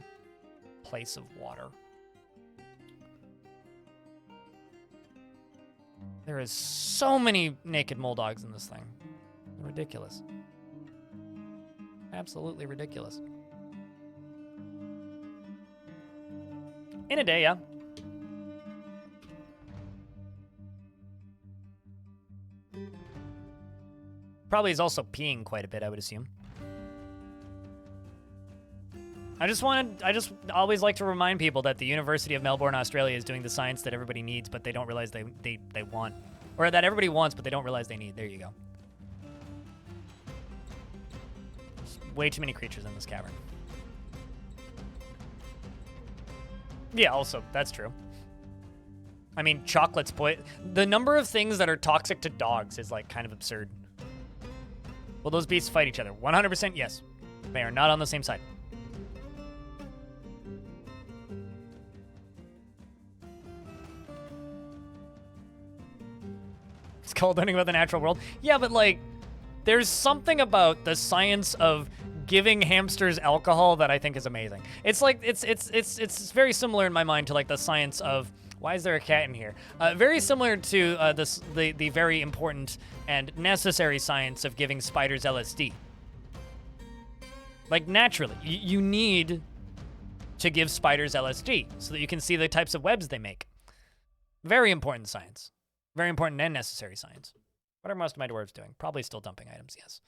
A: place of water. There is so many naked mole dogs in this thing. They're ridiculous. Absolutely ridiculous. In a day, yeah. Probably is also peeing quite a bit, I would assume. I just always like to remind people that the University of Melbourne, Australia is doing the science that everybody needs, but they don't realize they want. Or that everybody wants, but they don't realize they need. There you go. There's way too many creatures in this cavern. Yeah, also, that's true. I mean, chocolate's the number of things that are toxic to dogs is, like, kind of absurd. Will those beasts fight each other? 100% yes. They are not on the same side. It's called learning about the natural world. Yeah, but like, there's something about the science of giving hamsters alcohol that I think is amazing. It's like it's very similar in my mind to like the science of why is there a cat in here? Very similar to the very important and necessary science of giving spiders LSD. Like naturally, you need to give spiders LSD so that you can see the types of webs they make. Very important science. Very important and necessary science. What are most of my dwarves doing? Probably still dumping items, yes.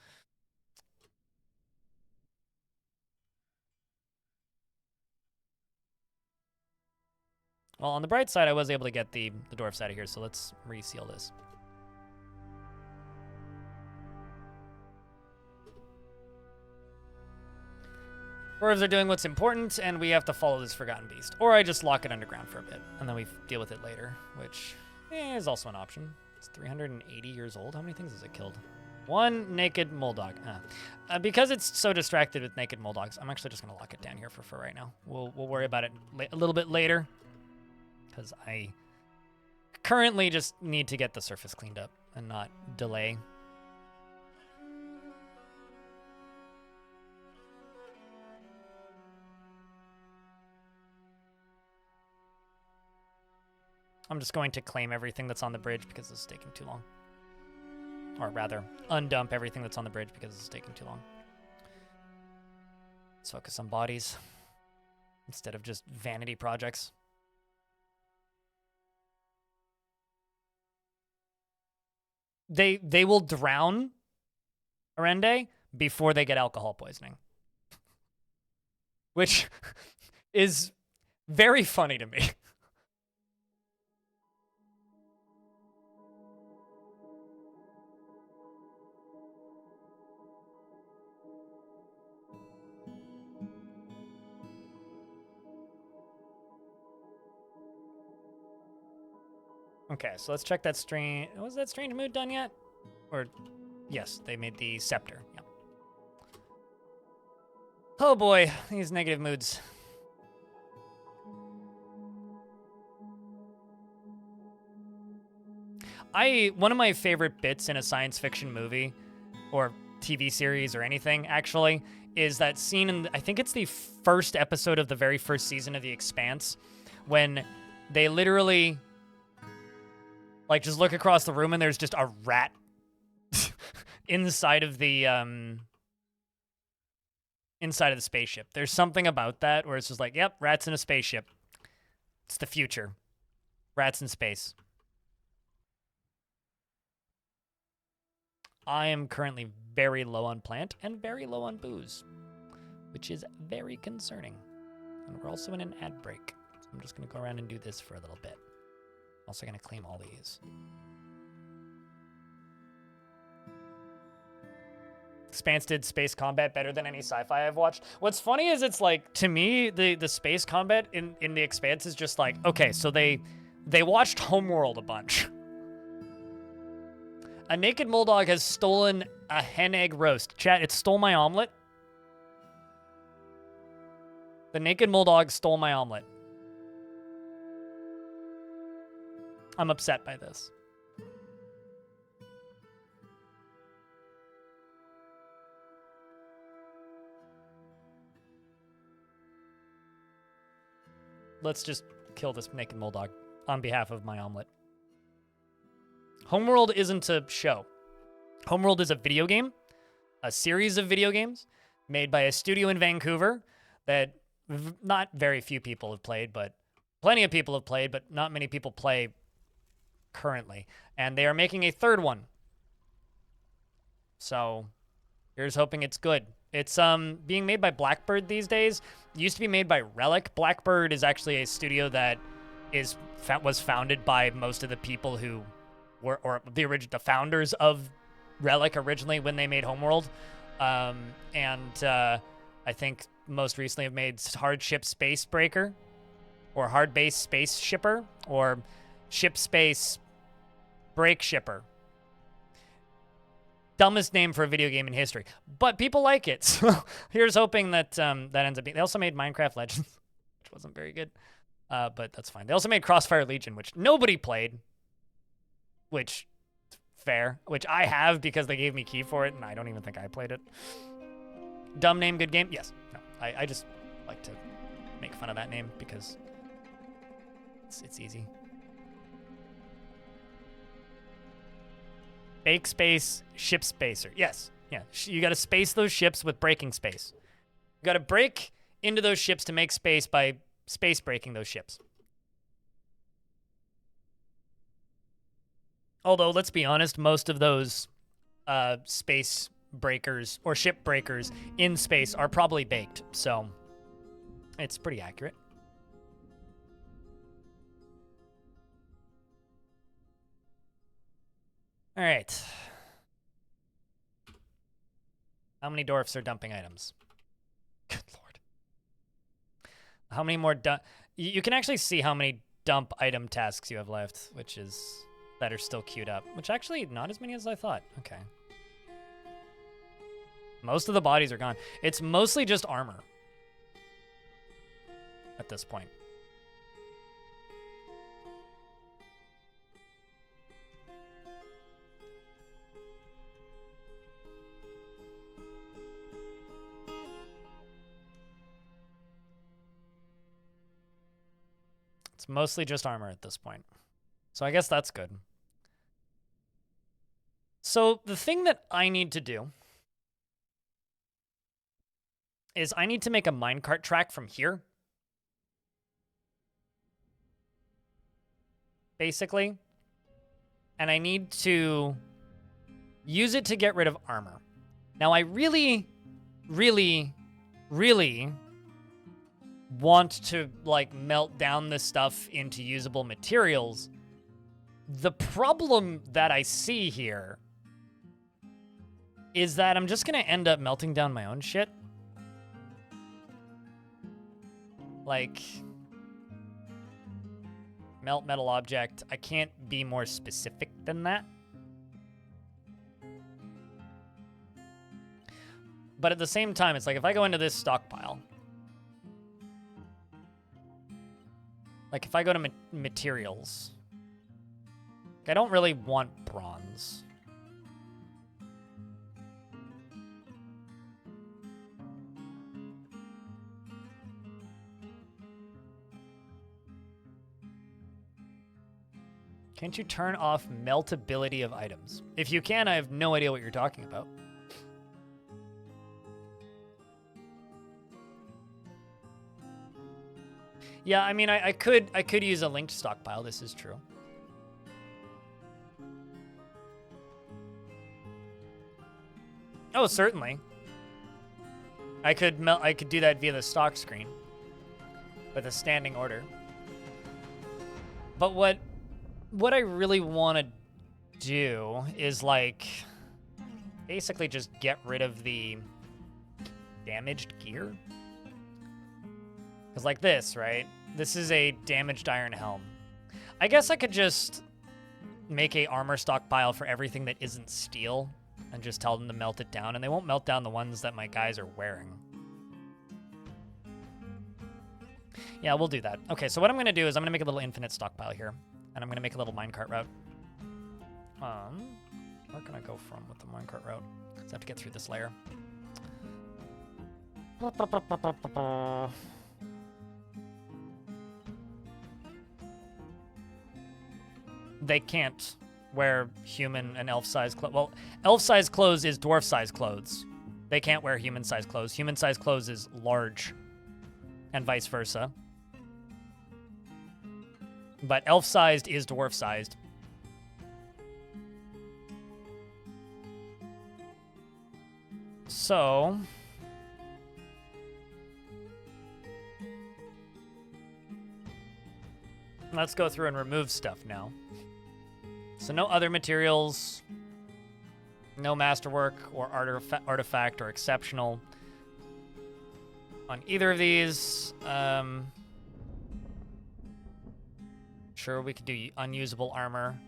A: Well, on the bright side, I was able to get the dwarfs out of here, so let's reseal this. Dwarves are doing what's important, and we have to follow this forgotten beast. Or I just lock it underground for a bit, and then we deal with it later, which is also an option. It's 380 years old. How many things has it killed? One naked moldog. Because it's so distracted with naked moldogs, I'm actually just going to lock it down here for right now. We'll worry about it a little bit later, because I currently just need to get the surface cleaned up and not delay. I'm just going to claim everything that's on the bridge because this is taking too long. Or rather, undump everything that's on the bridge because this is taking too long. Let's focus on bodies instead of just vanity projects. They will drown Arende before they get alcohol poisoning. Which is very funny to me. Okay, so let's check that strange... Was that strange mood done yet? Or... Yes, they made the scepter. Yep. Oh boy, these negative moods. One of my favorite bits in a science fiction movie, or TV series, or anything, actually, is that scene in... I think it's the first episode of the very first season of The Expanse, when they literally... Like, just look across the room and there's just a rat inside of the spaceship. There's something about that where it's just like, yep, rats in a spaceship. It's the future. Rats in space. I am currently very low on plant and very low on booze, which is very concerning. And we're also in an ad break. So I'm just going to go around and do this for a little bit. Also going to claim all these. Expanse did space combat better than any sci-fi I've watched. What's funny is it's like, to me, the space combat in The Expanse is just like, okay, so they watched Homeworld a bunch. A naked Moldog has stolen a hen egg roast. Chat, it stole my omelet. The naked Moldog stole my omelet. I'm upset by this. Let's just kill this naked Moldog on behalf of my omelet. Homeworld isn't a show. Homeworld is a video game, a series of video games made by a studio in Vancouver that not very few people have played, but plenty of people have played, but not many people play currently. And they are making a third one. So here's hoping it's good. It's being made by Blackbird these days. It used to be made by Relic. Blackbird is actually a studio that was founded by most of the people who were, or the founders of Relic originally when they made Homeworld. I think most recently have made Hardship Space Breaker, or Hard Base Space Shipper, or Ship Space Break Shipper. Dumbest name for a video game in history, but people like it. So here's hoping that that ends up being. They also made Minecraft Legends, which wasn't very good, but that's fine. They also made Crossfire Legion, which nobody played, which fair, which I have because they gave me key for it, and I don't even think I played it. Dumb name, good game? Yes. No, I just like to make fun of that name because it's easy. Bake space, ship spacer. Yes. Yeah. You got to space those ships with breaking space. You got to break into those ships to make space by space breaking those ships. Although, let's be honest, most of those space breakers or ship breakers in space are probably baked, so it's pretty accurate. All right. How many dwarfs are dumping items? Good lord. How many more you can actually see how many dump item tasks you have left, which is that are still queued up, which actually not as many as I thought. Okay. Most of the bodies are gone. It's mostly just armor at this point. It's mostly just armor at this point. So I guess that's good. So the thing that I need to do is I need to make a minecart track from here. Basically. And I need to use it to get rid of armor. Now I really, really, really want to like melt down this stuff into usable materials. The problem that I see here is that I'm just gonna end up melting down my own shit. Like, melt metal object. I can't be more specific than that. But at the same time, it's like if I go into this stockpile, like if I go to materials, I don't really want bronze. Can't you turn off meltability of items? If you can, I have no idea what you're talking about. Yeah, I mean, I could use a linked stockpile. This is true. Oh, certainly. I could do that via the stock screen with a standing order. But what I really want to do is like basically just get rid of the damaged gear. Because like this, right? This is a damaged iron helm. I guess I could just make a armor stockpile for everything that isn't steel and just tell them to melt it down, and they won't melt down the ones that my guys are wearing. Yeah, we'll do that. Okay, so what I'm going to do is I'm going to make a little infinite stockpile here, and I'm going to make a little minecart route. Where can I go from with the minecart route? I have to get through this layer. They can't wear human and elf-sized clothes. Well, elf-sized clothes is dwarf-sized clothes. They can't wear human-sized clothes. Human-sized clothes is large, and vice versa. But elf-sized is dwarf-sized. So let's go through and remove stuff now. So no other materials, no masterwork or artifact or exceptional on either of these. Sure, we could do unusable armor.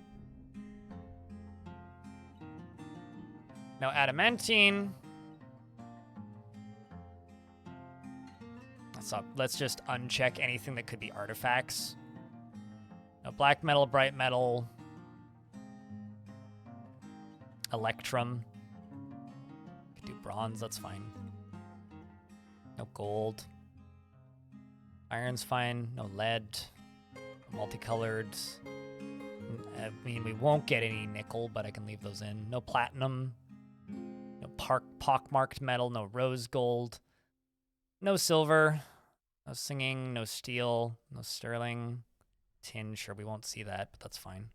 A: No adamantine. Let's just uncheck anything that could be artifacts. No black metal, bright metal. Electrum. Could do bronze, that's fine. No gold. Iron's fine. No lead. Multicolored. I mean, we won't get any nickel, but I can leave those in. No platinum. No pockmarked metal. No rose gold. No silver. No singing. No steel. No sterling. Tin, sure, we won't see that, but that's fine.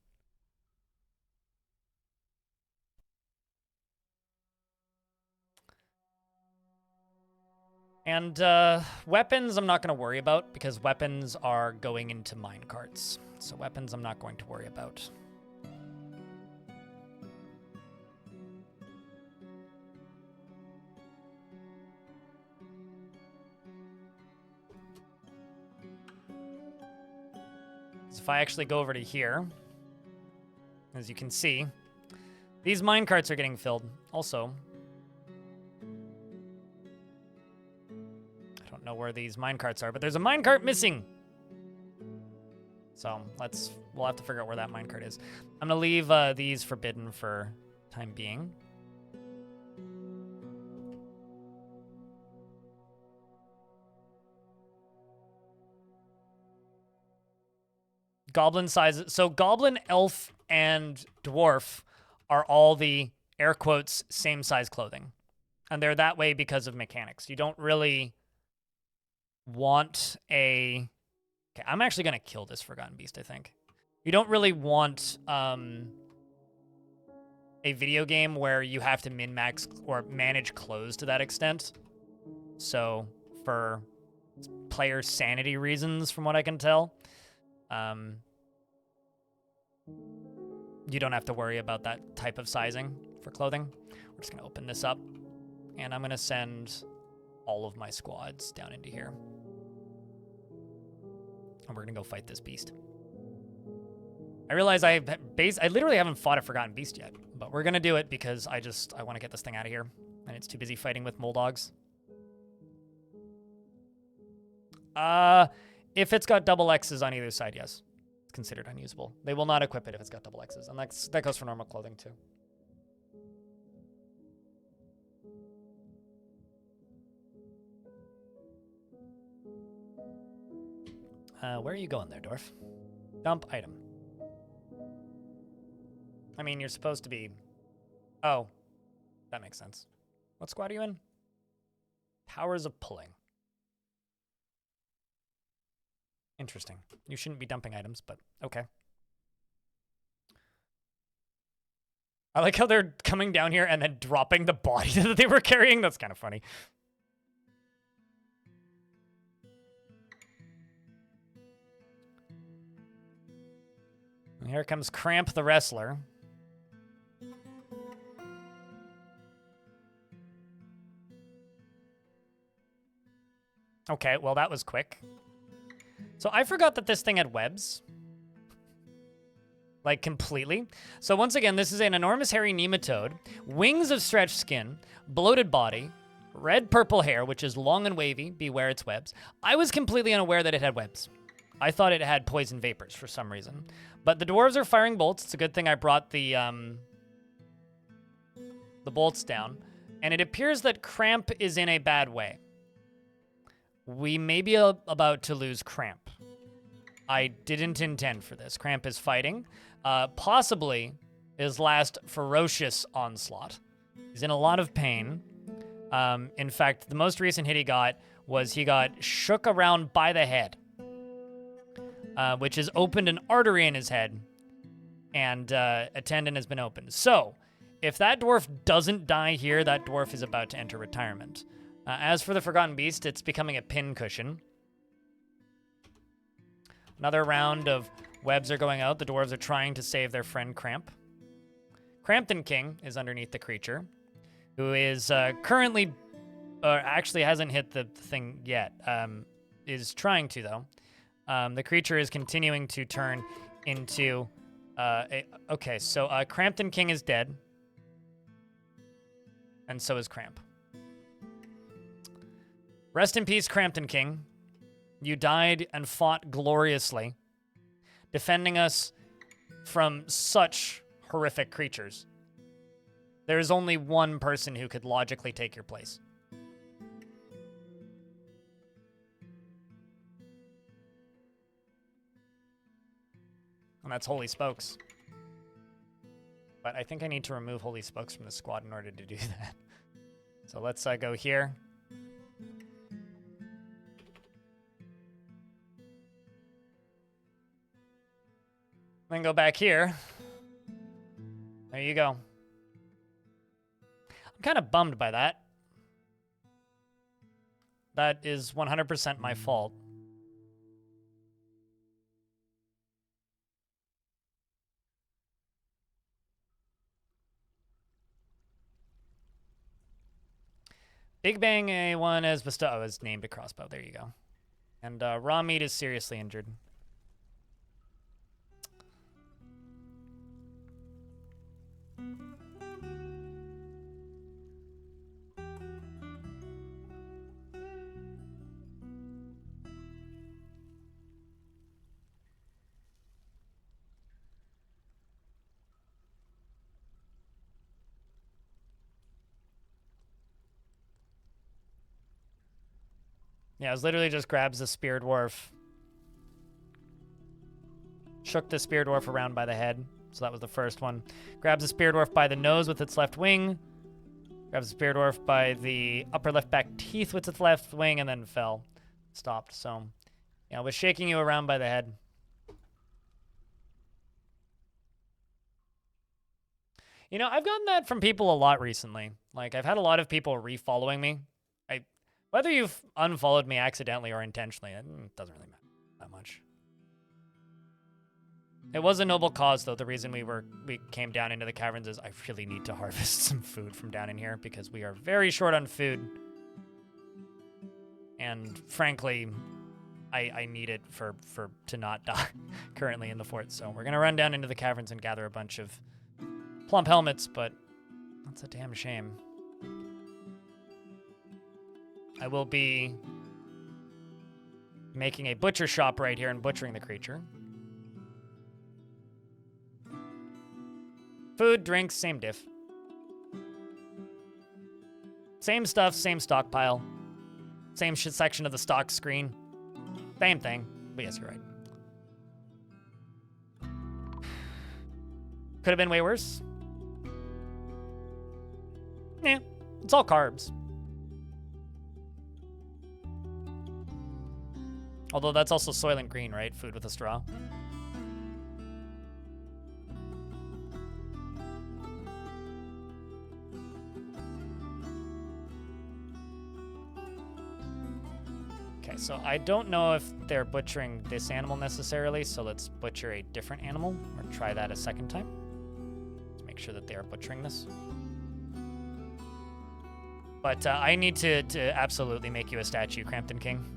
A: And weapons I'm not going to worry about because weapons are going into minecarts. So weapons I'm not going to worry about. So if I actually go over to here, as you can see, these minecarts are getting filled. Also, I don't know where these minecarts are, but there's a minecart missing. So we'll have to figure out where that minecart is. I'm gonna leave these forbidden for time being. Goblin sizes. So goblin, elf, and dwarf are all the air quotes same size clothing. And they're that way because of mechanics. You don't really want a... Okay, I'm actually going to kill this Forgotten Beast, I think. You don't really want a video game where you have to min-max or manage clothes to that extent. So, for player sanity reasons, from what I can tell, you don't have to worry about that type of sizing for clothing. We're just going to open this up, and I'm going to send all of my squads down into here. And we're going to go fight this beast. I realize I literally haven't fought a Forgotten Beast yet, but we're going to do it because I want to get this thing out of here, and it's too busy fighting with mole dogs. If it's got double X's on either side, yes. It's considered unusable. They will not equip it if it's got double X's, and that goes for normal clothing too. Where are you going there, Dwarf? Dump item. I mean, you're supposed to be... Oh, that makes sense. What squad are you in? Powers of Pulling. Interesting. You shouldn't be dumping items, but okay. I like how they're coming down here and then dropping the body that they were carrying. That's kind of funny. And here comes Cramp the Wrestler. Okay, well, that was quick. So I forgot that this thing had webs. Like, completely. So once again, this is an enormous hairy nematode, wings of stretched skin, bloated body, red-purple hair, which is long and wavy, beware its webs. I was completely unaware that it had webs. I thought it had poison vapors for some reason. But the dwarves are firing bolts. It's a good thing I brought the bolts down. And it appears that Cramp is in a bad way. We may be about to lose Cramp. I didn't intend for this. Cramp is fighting. Possibly his last ferocious onslaught. He's in a lot of pain. In fact, the most recent hit he got was he got shook around by the head. Which has opened an artery in his head. And a tendon has been opened. So, if that dwarf doesn't die here, that dwarf is about to enter retirement. As for the Forgotten Beast, it's becoming a pincushion. Another round of webs are going out. The dwarves are trying to save their friend Cramp. Crampton King is underneath the creature, who is currently, or actually hasn't hit the thing yet, is trying to, though. The creature is continuing to turn into... okay, so Crampton King is dead. And so is Cramp. Rest in peace, Crampton King. You died and fought gloriously, defending us from such horrific creatures. There's only one person who could logically take your place. And that's Holy Spokes. But I think I need to remove Holy Spokes from the squad in order to do that. So let's go here. Then go back here. There you go. I'm kind of bummed by that. That is 100% my fault. Big Bang A1 is bestow is named a crossbow. There you go. And raw meat is seriously injured. Yeah, it literally just grabs the spear dwarf. Shook the spear dwarf around by the head. So that was the first one. Grabs the spear dwarf by the nose with its left wing. Grabs the spear dwarf by the upper left back teeth with its left wing, and then fell. Stopped. So, yeah, I was shaking you around by the head. You know, I've gotten that from people a lot recently. Like, I've had a lot of people refollowing me. Whether you've unfollowed me accidentally or intentionally, it doesn't really matter that much. It was a noble cause, though. The reason we came down into the caverns is I really need to harvest some food from down in here because we are very short on food. And frankly, I need it to not die currently in the fort. So we're gonna run down into the caverns and gather a bunch of plump helmets, but that's a damn shame. I will be making a butcher shop right here and butchering the creature. Food, drinks, same diff. Same stuff, same stockpile. Same section of the stock screen. Same thing. But yes, you're right. Could have been way worse. Yeah, it's all carbs. Although that's also Soylent Green, right? Food with a straw. Okay, so I don't know if they're butchering this animal necessarily, so let's butcher a different animal, or try that a second time. Let's make sure that they are butchering this. But I need to absolutely make you a statue, Crampton King.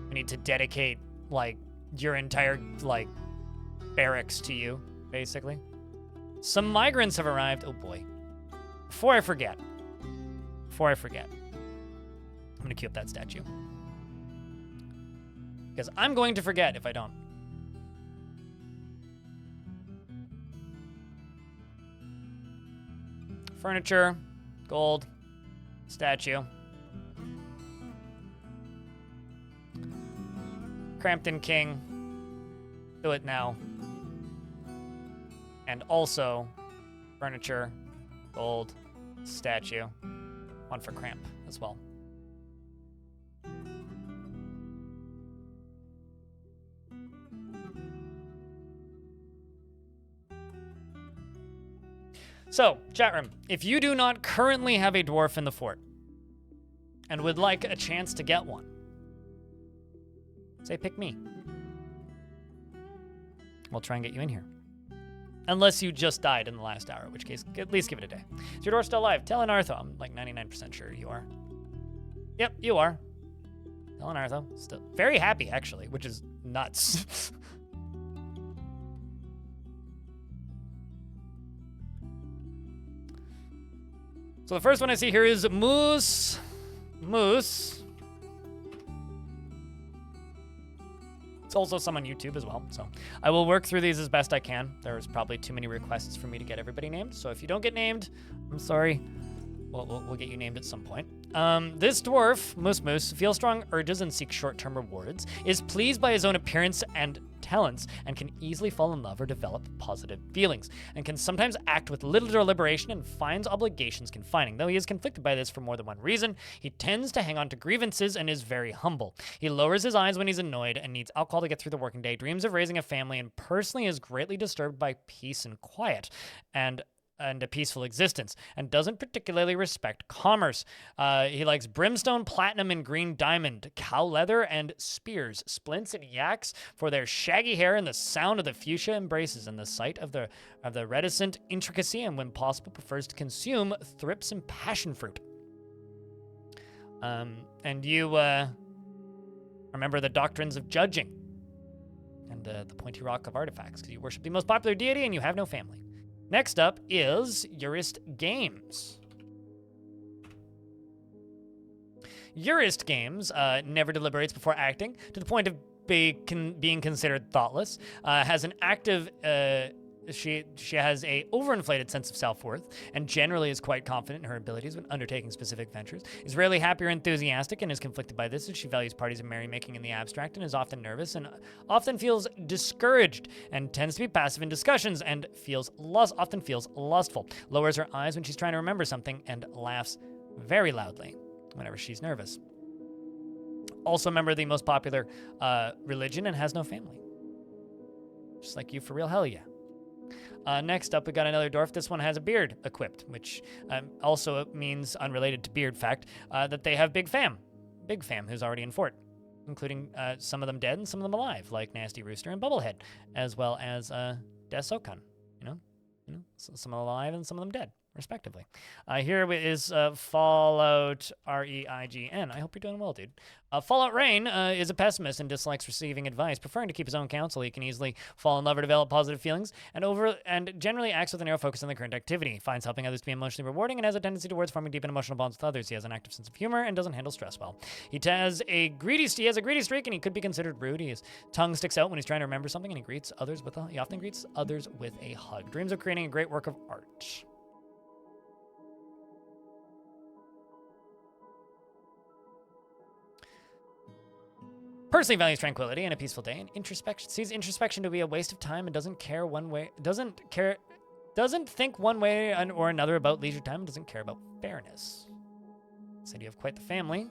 A: I need to dedicate, like, your entire, like, barracks to you, basically. Some migrants have arrived. Oh, boy. Before I forget, I'm going to queue up that statue. Because I'm going to forget if I don't. Furniture, gold, statue. Crampton King, do it now. And also, furniture, gold, statue. One for Cramp as well. So, chat room, if you do not currently have a dwarf in the fort and would like a chance to get one, say pick me. We'll try and get you in here. Unless you just died in the last hour, in which case, at least give it a day. Is your dwarf still alive? Tell Artho. I'm like 99% sure you are. Yep, you are. Tell Artho. Still very happy, actually, which is nuts. So the first one I see here is Moose. Moose. It's also some on YouTube as well. So I will work through these as best I can. There's probably too many requests for me to get everybody named. So if you don't get named, I'm sorry. We'll get you named at some point. This dwarf, Moose, feels strong urges and seeks short-term rewards, is pleased by his own appearance and talents, and can easily fall in love or develop positive feelings, and can sometimes act with little deliberation and finds obligations confining. Though he is conflicted by this for more than one reason, he tends to hang on to grievances and is very humble. He lowers his eyes when he's annoyed and needs alcohol to get through the working day, dreams of raising a family, and personally is greatly disturbed by peace and quiet, and a peaceful existence, and doesn't particularly respect commerce. He likes brimstone, platinum, and green diamond, cow leather, and spears, splints, and yaks for their shaggy hair and the sound of the fuchsia embraces, and the sight of the reticent intricacy, and when possible prefers to consume thrips and passion fruit. And you remember the doctrines of judging and the pointy rock of artifacts, because you worship the most popular deity and you have no family. Next up is Urist Games. Urist Games never deliberates before acting, to the point of being considered thoughtless. Has an active, she has a overinflated sense of self-worth, and generally is quite confident in her abilities when undertaking specific ventures. Is rarely happy or enthusiastic, and is conflicted by this, as she values parties and merrymaking in the abstract, and is often nervous, and often feels discouraged, and tends to be passive in discussions, and often feels lustful. Lowers her eyes when she's trying to remember something, and laughs very loudly whenever she's nervous. Also a member of the most popular religion, and has no family. Just like you, for real, hell yeah. Next up, we got another dwarf. This one has a beard equipped, which also means, unrelated to beard fact, that they have Big Fam, who's already in fort, including some of them dead and some of them alive, like Nasty Rooster and Bubblehead, as well as Desokan. Some alive and some of them dead, respectively. Here is Fallout Reign. I hope you're doing well, dude. Fallout Rain is a pessimist and dislikes receiving advice, preferring to keep his own counsel. He can easily fall in love or develop positive feelings, and generally acts with a narrow focus on the current activity. He finds helping others to be emotionally rewarding and has a tendency towards forming deep and emotional bonds with others. He has an active sense of humor and doesn't handle stress well. He has a greedy streak, and he could be considered rude. His tongue sticks out when he's trying to remember something, and he often greets others with a hug. Dreams of creating a great work of art. Personally values tranquility and a peaceful day, and introspection. Sees introspection to be a waste of time and doesn't think one way or another about leisure time, and doesn't care about fairness. Said you have quite the family,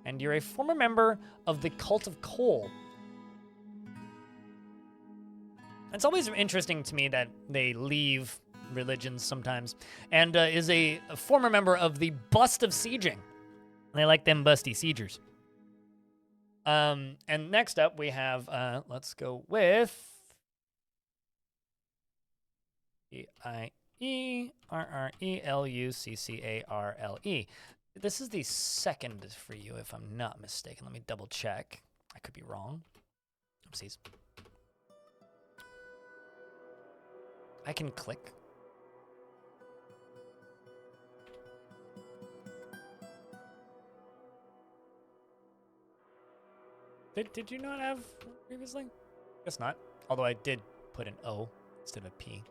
A: and you're a former member of the Cult of Coal. It's always interesting to me that they leave religions sometimes, and is a former member of the Bust of Sieging. They like them busty siegers. And next up we have, let's go with Eierluccarle. This is the second for you, if I'm not mistaken. Let me double check. I could be wrong. Oopsies. I can click. Did you not have previously? Guess not. Although I did put an O instead of a P.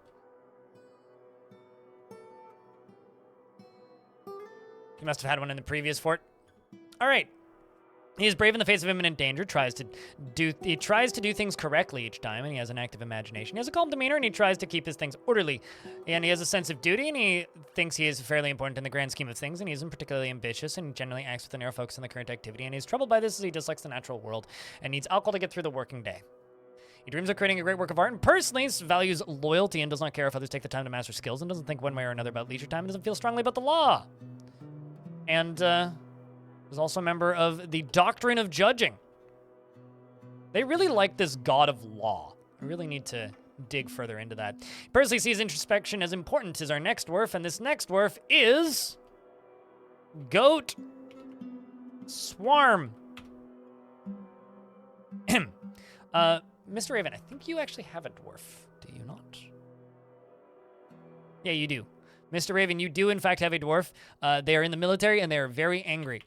A: You must have had one in the previous fort. All right. He is brave in the face of imminent danger, he tries to do things correctly each time, and he has an active imagination. He has a calm demeanor, and he tries to keep his things orderly. And he has a sense of duty, and he thinks he is fairly important in the grand scheme of things, and he isn't particularly ambitious, and generally acts with a narrow focus on the current activity, and he's troubled by this as he dislikes the natural world, and needs alcohol to get through the working day. He dreams of creating a great work of art, and personally values loyalty, and does not care if others take the time to master skills, and doesn't think one way or another about leisure time, and doesn't feel strongly about the law. And, is also a member of the Doctrine of Judging. They really like this god of law. I really need to dig further into that. He personally sees introspection as important as our next dwarf, and this next dwarf is Goat Swarm. Mr. Raven, I think you actually have a dwarf, do you not? Yeah, you do. Mr. Raven, you do in fact have a dwarf. They are in the military, and they are very angry.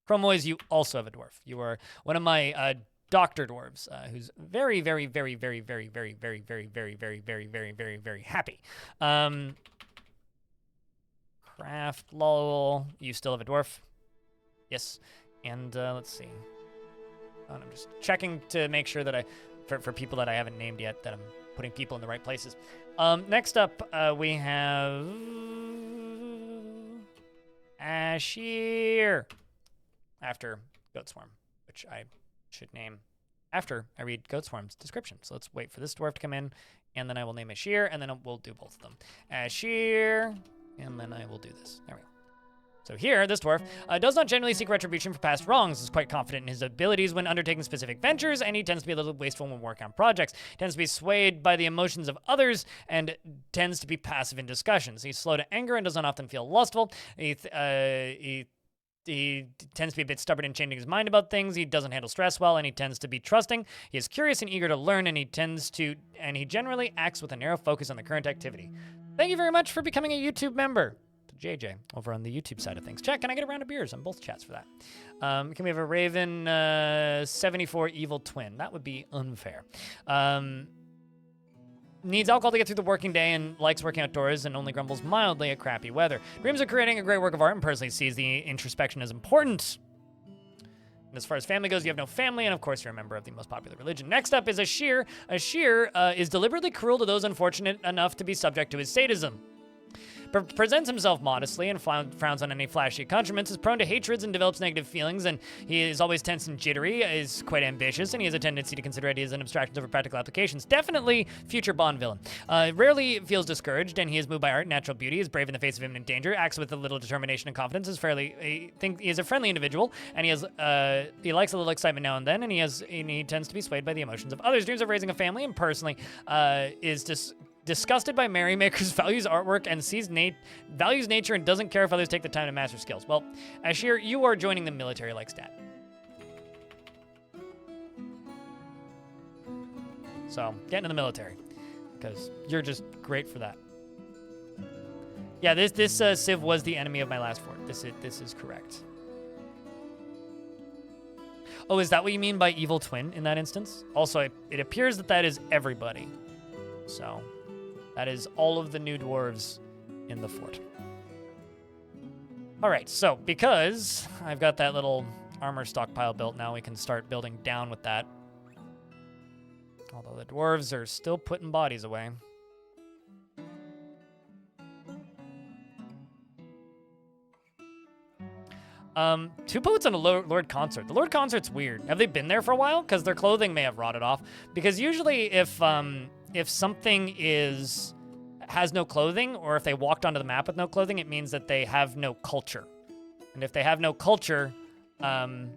A: Chromois, you also have a dwarf. You are one of my doctor dwarves, who's very, very, very, very, very, very, very, very, very, very, very, very, very, very happy. Craft, lol. You still have a dwarf? Yes. And let's see. And I'm just checking to make sure that for people that I haven't named yet, that I'm putting people in the right places. Next up, we have Ashir. After Goatswarm, which I should name after I read Goatswarm's description. So let's wait for this dwarf to come in, and then I will name Ashir, and then we'll do both of them. Ashir, and then I will do this. There we go. So here, this dwarf does not generally seek retribution for past wrongs, is quite confident in his abilities when undertaking specific ventures, and he tends to be a little wasteful when working on projects. He tends to be swayed by the emotions of others, and tends to be passive in discussions. He's slow to anger and does not often feel lustful. He tends to be a bit stubborn in changing his mind about things. He doesn't handle stress well, and he tends to be trusting. He is curious and eager to learn, and he generally acts with a narrow focus on the current activity. Thank you very much for becoming a YouTube member. JJ over on the YouTube side of things. Chat, can I get a round of beers on both chats for that? Can we have a Raven 74 Evil Twin? That would be unfair. Needs alcohol to get through the working day and likes working outdoors and only grumbles mildly at crappy weather. Dreams of creating a great work of art and personally sees the introspection as important. And as far as family goes, you have no family, and of course you're a member of the most popular religion. Next up is Ashir. Ashir is deliberately cruel to those unfortunate enough to be subject to his sadism. Presents himself modestly and frowns on any flashy accoutrements, is prone to hatreds and develops negative feelings, and he is always tense and jittery, is quite ambitious, and he has a tendency to consider ideas and abstractions over practical applications. Definitely future Bond villain. Rarely feels discouraged, and he is moved by art and natural beauty, is brave in the face of imminent danger, acts with a little determination and confidence, he is a friendly individual, and he likes a little excitement now and then, and he tends to be swayed by the emotions of others. Dreams of raising a family, and personally is disgusted by merrymakers, values artwork, and values nature and doesn't care if others take the time to master skills. Well, Ashir, you are joining the military like stat. So, get into the military, because you're just great for that. Yeah, this Civ was the enemy of my last fort. This is correct. Oh, is that what you mean by evil twin in that instance? Also, it appears that is everybody. So, that is all of the new dwarves in the fort. All right, so because I've got that little armor stockpile built now, we can start building down with that. Although the dwarves are still putting bodies away. Two poets and a Lord Consort. The Lord Consort's weird. Have they been there for a while? Because their clothing may have rotted off. Because usually if something has no clothing, or if they walked onto the map with no clothing, it means that they have no culture. And if they have no culture, so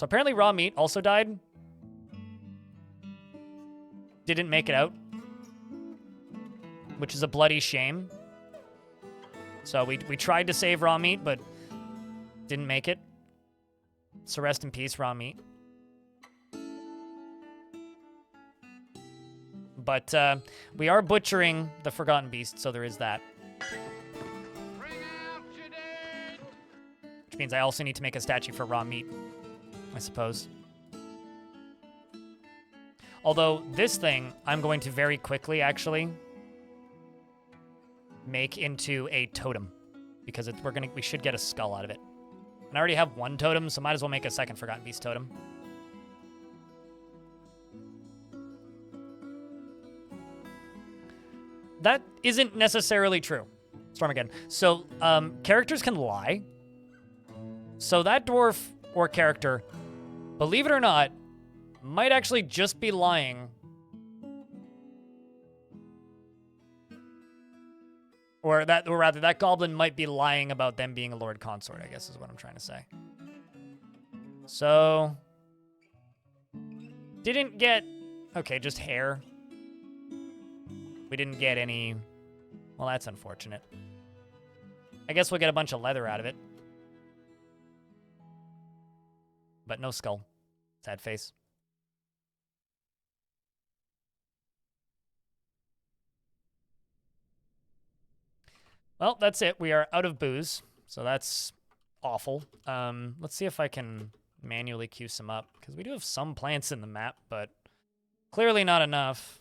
A: apparently Raw Meat also died. Didn't make it out, which is a bloody shame. So we tried to save Raw Meat, but didn't make it. So rest in peace, Raw Meat. But we are butchering the Forgotten Beast, so there is that.
C: Bring out your dead!
A: Which means I also need to make a statue for Raw Meat, I suppose. Although this thing, I'm going to very quickly, actually, make into a totem. Because we should get a skull out of it. And I already have one totem, so might as well make a second Forgotten Beast totem. That isn't necessarily true. Storm again. So, characters can lie. So that dwarf or character, believe it or not, might actually just be lying. Or rather, that goblin might be lying about them being a Lord Consort, I guess is what I'm trying to say. So, didn't get, okay, just hair. We didn't get any, well, that's unfortunate. I guess we'll get a bunch of leather out of it. But no skull. Sad face. Well, that's it. We are out of booze. So that's awful. Let's see if I can manually queue some up, because we do have some plants in the map, but clearly not enough.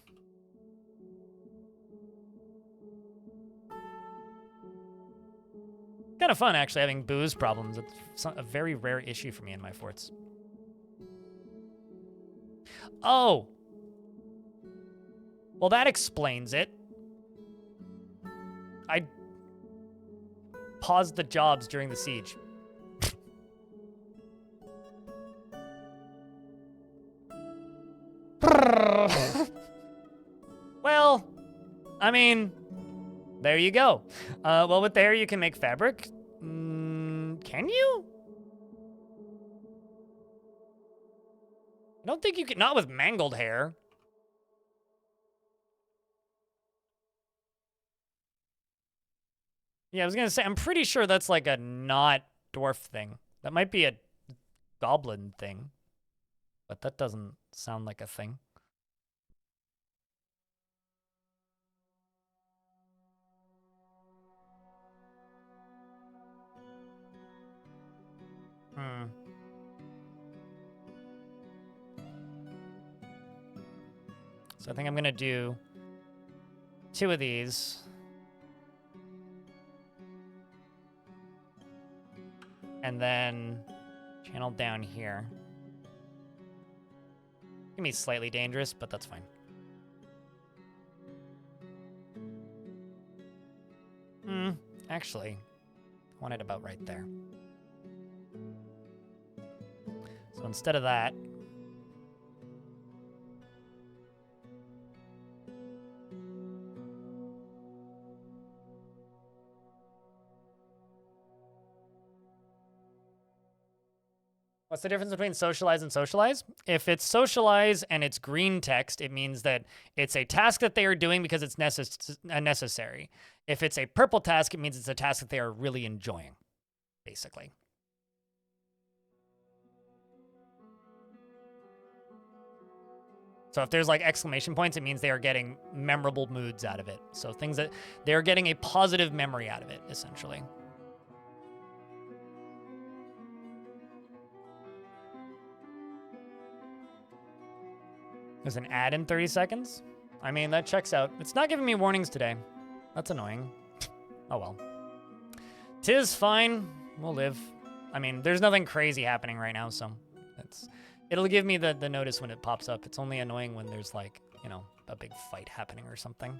A: Kind of fun, actually, having booze problems. It's a very rare issue for me in my forts. Oh! Well, that explains it. I paused the jobs during the siege. Well, I mean, there you go. Well, with the hair, you can make fabric. Can you? I don't think you can. Not with mangled hair. Yeah, I was gonna say, I'm pretty sure that's like a not dwarf thing. That might be a goblin thing, but that doesn't sound like a thing. So I think I'm gonna do 2 of these. And then channel down here. Gonna be slightly dangerous, but that's fine. Actually, I want it about right there. So instead of that, what's the difference between socialize and socialize? If it's socialize and it's green text, it means that it's a task that they are doing because it's necessary. If it's a purple task, it means it's a task that they are really enjoying, basically. So if there's like exclamation points, it means they are getting memorable moods out of it. So things that they're getting a positive memory out of it, essentially. There's an ad in 30 seconds? I mean, that checks out. It's not giving me warnings today. That's annoying. Oh well. 'Tis fine. We'll live. I mean, there's nothing crazy happening right now, so it'll give me the notice when it pops up. It's only annoying when there's like, you know, a big fight happening or something.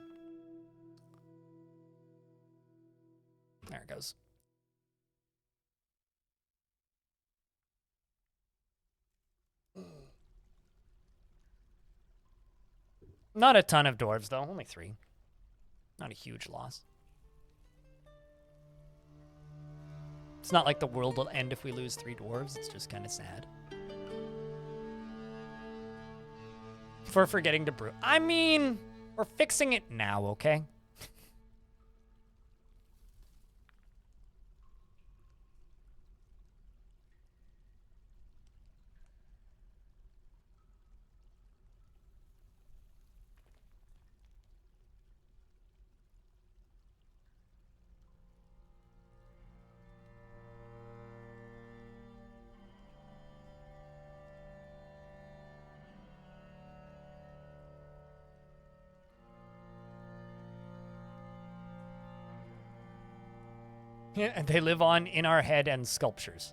A: There it goes. Not a ton of dwarves, though. Only 3. Not a huge loss. It's not like the world will end if we lose 3 dwarves. It's just kind of sad. For forgetting to brew. I mean, we're fixing it now, okay? Yeah, and they live on in our head and sculptures.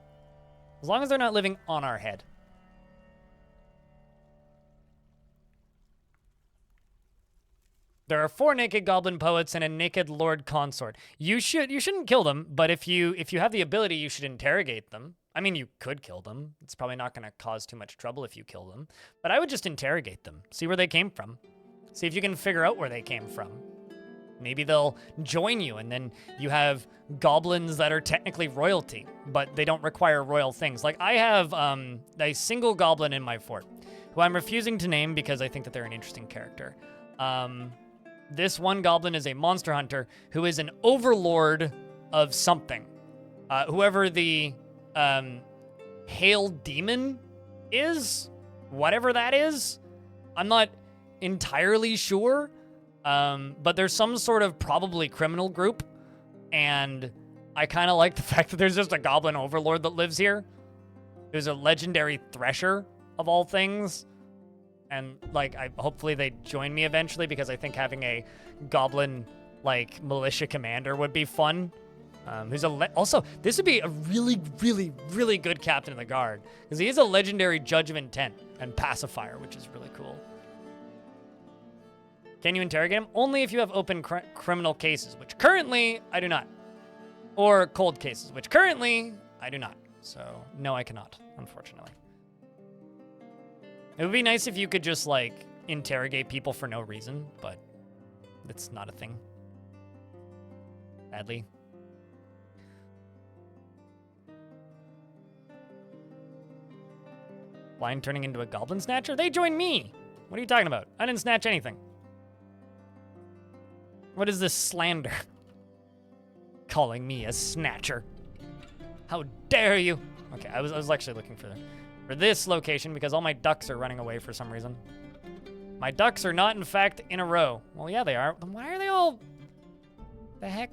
A: As long as they're not living on our head. There are 4 naked goblin poets and a naked lord consort. You shouldn't kill them, but if you have the ability, you should interrogate them. I mean, you could kill them. It's probably not going to cause too much trouble if you kill them. But I would just interrogate them. See where they came from. See if you can figure out where they came from. Maybe they'll join you, and then you have goblins that are technically royalty, but they don't require royal things. Like, I have a single goblin in my fort, who I'm refusing to name because I think that they're an interesting character. This one goblin is a monster hunter who is an overlord of something. Whoever the Hail Demon is, whatever that is, I'm not entirely sure. But there's some sort of probably criminal group, and I kind of like the fact that there's just a goblin overlord that lives here. There's a legendary thresher of all things. And, like, hopefully they join me eventually because I think having a goblin, like, militia commander would be fun. Also, this would be a really, really, really good captain of the guard because he is a legendary judge of intent and pacifier, which is really cool. Can you interrogate him? Only if you have open criminal cases, which currently I do not. Or cold cases, which currently I do not. So, no, I cannot, unfortunately. It would be nice if you could just, like, interrogate people for no reason, but it's not a thing. Sadly. Blind turning into a goblin snatcher? They joined me! What are you talking about? I didn't snatch anything. What is this slander? Calling me a snatcher. How dare you? Okay, I was actually looking for this location because all my ducks are running away for some reason. My ducks are not, in fact, in a row. Well, yeah, they are. Then why are they all... The heck?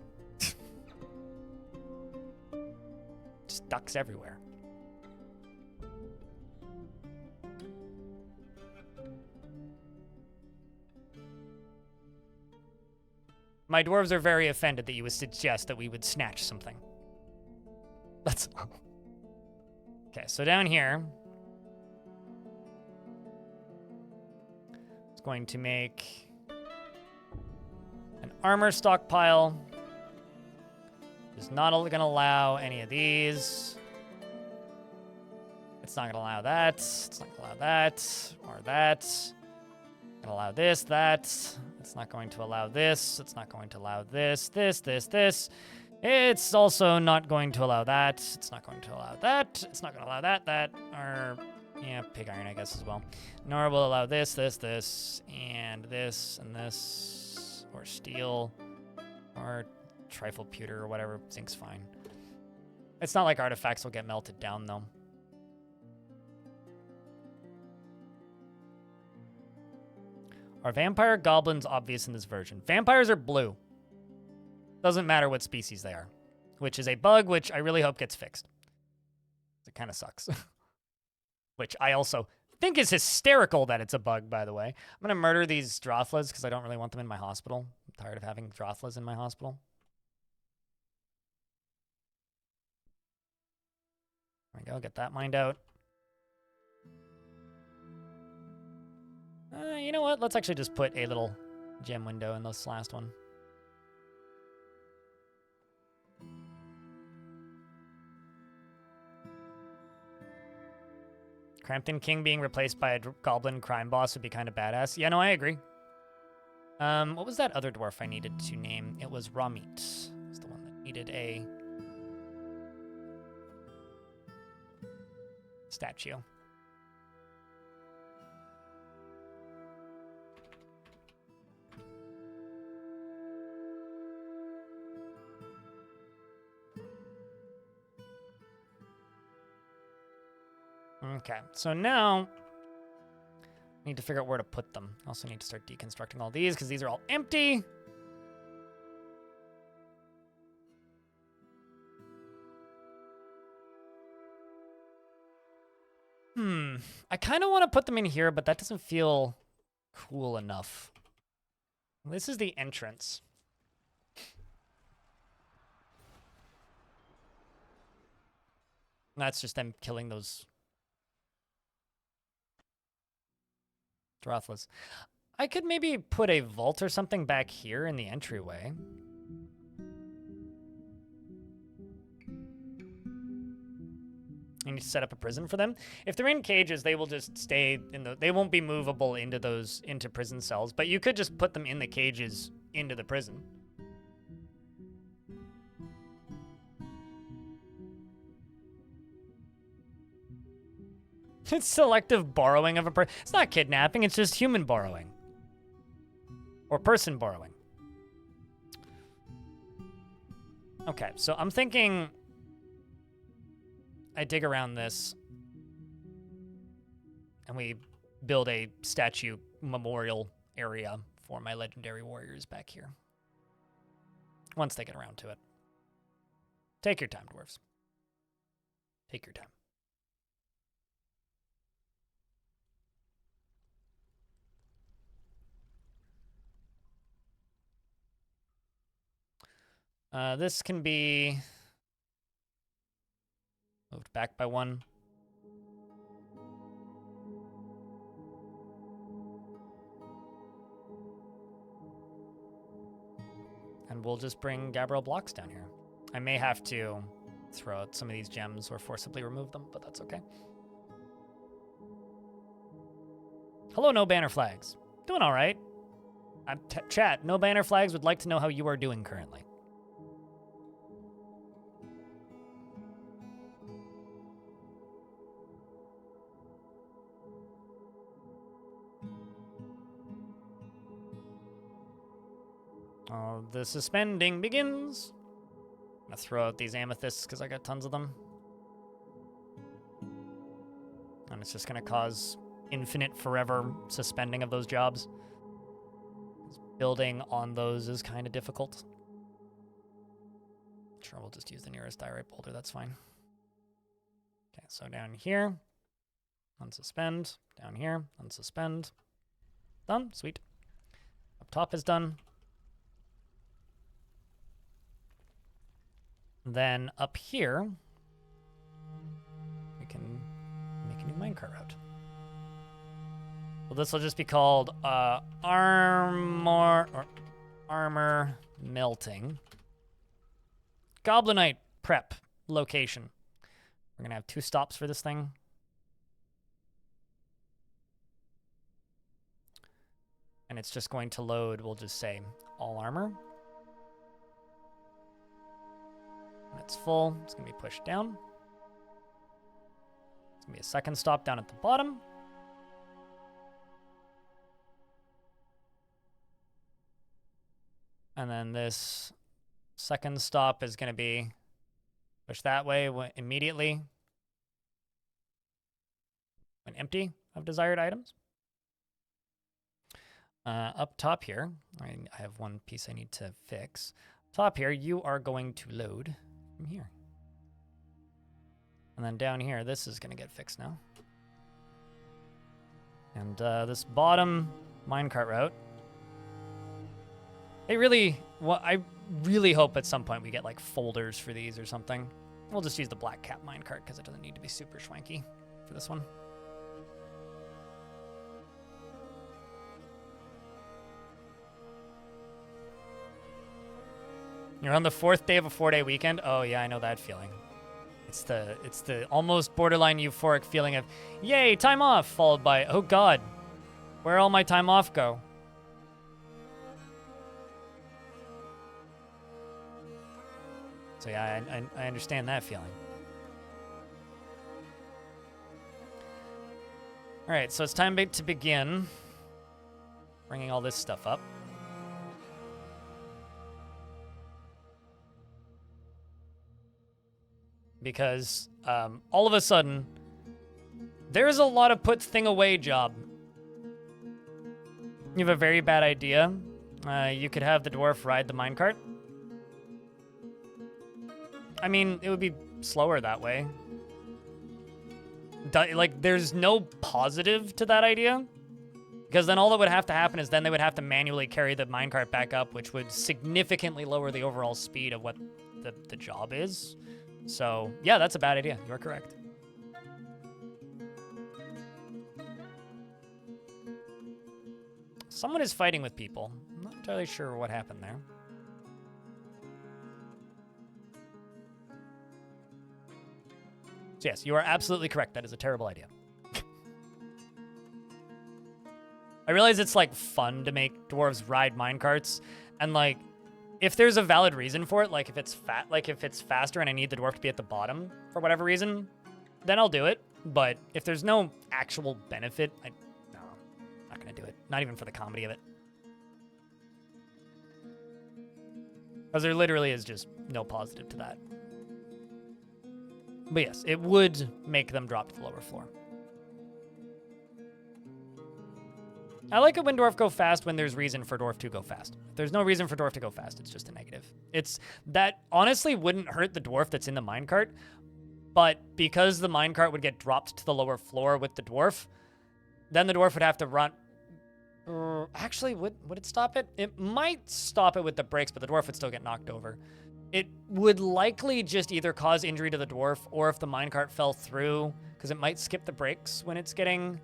A: Just ducks everywhere. My dwarves are very offended that you would suggest that we would snatch something. That's all. Okay, so down here, it's going to make an armor stockpile. It's not going to allow any of these. It's not going to allow that. It's not going to allow that or that. It's going to allow this, that. It's not going to allow this. It's not going to allow this, this, this, this. It's also not going to allow that. It's not going to allow that. It's not going to allow that, that, or, yeah, pig iron, I guess, as well. Nor will allow this, this, this, and this, or steel, or trifle pewter, or whatever. Zinc's fine. It's not like artifacts will get melted down, though. Are vampire goblins obvious in this version? Vampires are blue. Doesn't matter what species they are. Which is a bug, which I really hope gets fixed. It kind of sucks. Which I also think is hysterical that it's a bug, by the way. I'm going to murder these Drothlas because I don't really want them in my hospital. I'm tired of having Drothlas in my hospital. There we go, get that mined out. You know what? Let's actually just put a little gem window in this last one. Crampton King being replaced by a goblin crime boss would be kind of badass. Yeah, no, I agree. What was that other dwarf I needed to name? It was Ramit. It was the one that needed a statue. Okay, so now I need to figure out where to put them. I also need to start deconstructing all these because these are all empty. I kind of want to put them in here, but that doesn't feel cool enough. This is the entrance. That's just them killing those Drothlas. I could maybe put a vault or something back here in the entryway. I need to set up a prison for them. If they're in cages, they will just stay in the... They won't be movable into prison cells, but you could just put them in the cages into the prison. It's selective borrowing of a person. It's not kidnapping, it's just human borrowing. Or person borrowing. Okay, so I'm thinking I dig around this and we build a statue memorial area for my legendary warriors back here. Once they get around to it. Take your time, dwarves. Take your time. This can be moved back by 1. And we'll just bring Gabriel blocks down here. I may have to throw out some of these gems or forcibly remove them, but that's okay. Hello, No Banner Flags. Doing all right. Chat, No Banner Flags would like to know how you are doing currently. Oh, the suspending begins. I'm gonna throw out these amethysts because I got tons of them. And it's just gonna cause infinite forever suspending of those jobs. Building on those is kind of difficult. Sure, we'll just use the nearest diorite boulder, that's fine. Okay, so down here, unsuspend. Down here, unsuspend. Done, sweet. Up top is done. Then up here, we can make a new minecart route. Well, this will just be called armor melting. Goblinite prep location. We're gonna have 2 stops for this thing. And it's just going to load, we'll just say all armor. When it's full, it's gonna be pushed down. It's gonna be a second stop down at the bottom. And then this second stop is going to be pushed that way immediately when empty of desired items. Up top here, I have one piece I need to fix. Top here, you are going to load from here. And then down here, this is going to get fixed now. And this bottom minecart route, I really hope at some point we get like folders for these or something. We'll just use the black cap minecart because it doesn't need to be super schwanky for this one. You're on the 4th day of a 4-day weekend? Oh yeah, I know that feeling. It's the almost borderline euphoric feeling of, yay, time off, followed by, oh god, where'd all my time off go? So yeah, I understand that feeling. All right, so it's time to begin bringing all this stuff up. Because all of a sudden, there's a lot of put thing away job. You have a very bad idea. You could have the dwarf ride the minecart. I mean, it would be slower that way. Like, there's no positive to that idea. Because then all that would have to happen is then they would have to manually carry the minecart back up, which would significantly lower the overall speed of what the job is. So, yeah, that's a bad idea. You're correct. Someone is fighting with people. I'm not entirely sure what happened there. So yes, you are absolutely correct. That is a terrible idea. I realize it's like fun to make dwarves ride minecarts, and like, if there's a valid reason for it, like if it's faster and I need the dwarf to be at the bottom for whatever reason, then I'll do it. But if there's no actual benefit, no, I'm not gonna do it. Not even for the comedy of it. Because there literally is just no positive to that. But yes, it would make them drop to the lower floor. I like it when dwarf go fast when there's reason for dwarf to go fast. If there's no reason for dwarf to go fast, it's just a negative. It's that honestly wouldn't hurt the dwarf that's in the minecart, but because the minecart would get dropped to the lower floor with the dwarf, then the dwarf would have to run. Actually, would it stop it? It might stop it with the brakes, but the dwarf would still get knocked over. It would likely just either cause injury to the dwarf, or if the minecart fell through, because it might skip the brakes when it's getting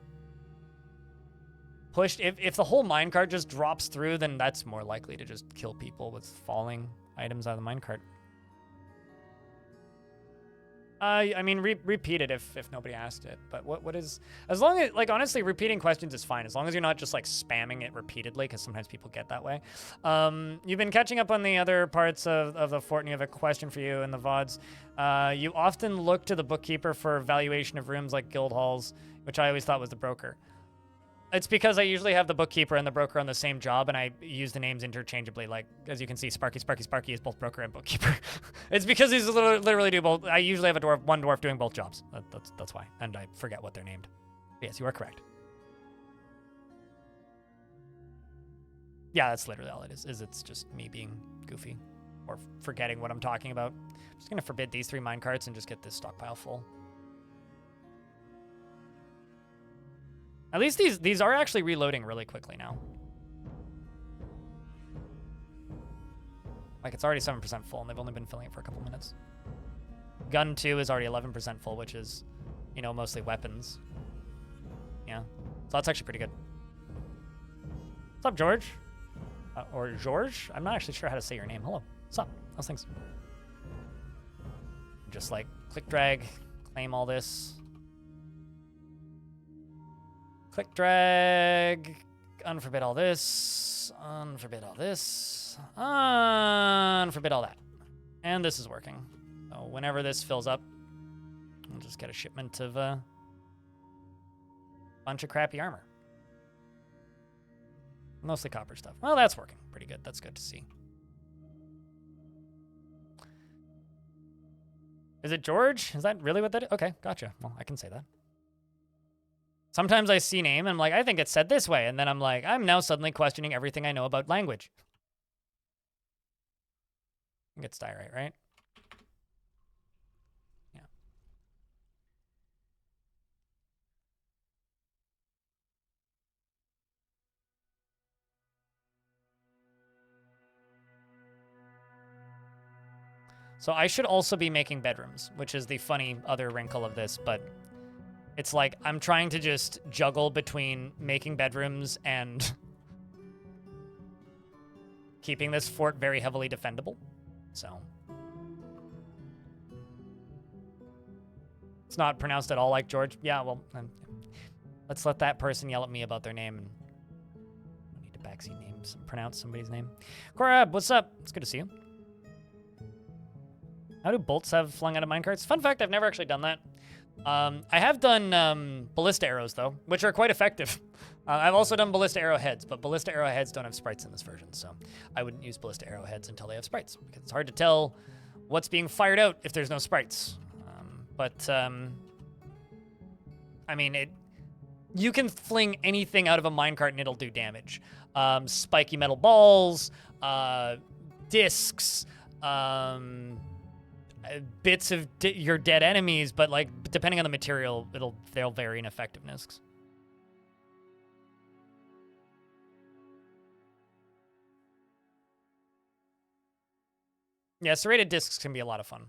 A: pushed. If the whole minecart just drops through, then that's more likely to just kill people with falling items out of the minecart. I mean, repeat it if nobody asked it. But what is, as long as, like, honestly, repeating questions is fine. As long as you're not just, like, spamming it repeatedly, because sometimes people get that way. You've been catching up on the other parts of the fort, and you have a question for you in the VODs. You often look to the bookkeeper for valuation of rooms like guild halls, which I always thought was the broker. It's because I usually have the bookkeeper and the broker on the same job, and I use the names interchangeably. Like, as you can see, Sparky is both broker and bookkeeper. It's because he's literally do both. I usually have one dwarf doing both jobs. That's why. And I forget what they're named. But yes, you are correct. Yeah, that's literally all it is it's just me being goofy or forgetting what I'm talking about. I'm just going to forbid these 3 minecarts and just get this stockpile full. At least these are actually reloading really quickly now. Like, it's already 7% full, and they've only been filling it for a couple minutes. Gun 2 is already 11% full, which is, you know, mostly weapons. Yeah. So that's actually pretty good. What's up, George? Or George? I'm not actually sure how to say your name. Hello. What's up? How's things? Just, like, click, drag, claim all this. Click, drag, unforbid all this, unforbid all this, unforbid all that. And this is working. So whenever this fills up, we'll just get a shipment of a bunch of crappy armor. Mostly copper stuff. Well, that's working pretty good. That's good to see. Is it George? Is that really what that is? Okay, gotcha. Well, I can say that. Sometimes I see name and I'm like, I think it's said this way. And then I'm like, I'm now suddenly questioning everything I know about language. I think it's diorite, right? Yeah. So I should also be making bedrooms, which is the funny other wrinkle of this, but it's like I'm trying to just juggle between making bedrooms and keeping this fort very heavily defendable. So it's not pronounced at all like George. Yeah, well, let's let that person yell at me about their name, and I need to backseat names and pronounce somebody's name. Korab, what's up? It's good to see you. How do bolts have flung out of minecarts? Fun fact, I've never actually done that. I have done ballista arrows, though, which are quite effective. I've also done ballista arrowheads, but ballista arrowheads don't have sprites in this version, so I wouldn't use ballista arrowheads until they have sprites, because it's hard to tell what's being fired out if there's no sprites. I mean, you can fling anything out of a minecart and it'll do damage. Spiky metal balls, discs, bits of your dead enemies, but like depending on the material, they'll vary in effectiveness. Yeah, serrated discs can be a lot of fun.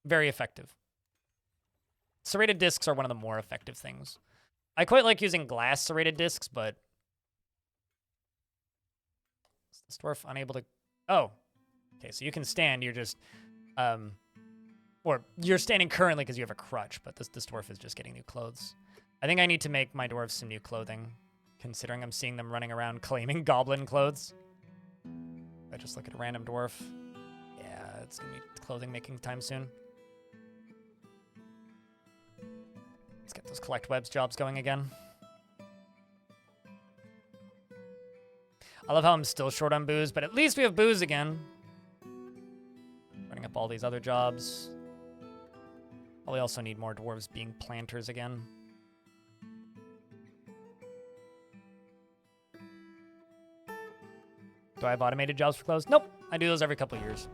A: Very effective. Serrated discs are one of the more effective things. I quite like using glass serrated discs, but is this dwarf unable to? Oh, okay. So you can stand. You're just or you're standing currently because you have a crutch, but this dwarf is just getting new clothes. I think I need to make my dwarves some new clothing, considering I'm seeing them running around claiming goblin clothes. If I just look at a random dwarf. Yeah, it's gonna be clothing making time soon. Let's get those collect webs jobs going again. I love how I'm still short on booze, but at least we have booze again. Running up all these other jobs. Probably also need more dwarves being planters again. Do I have automated jobs for clothes? Nope. I do those every couple years.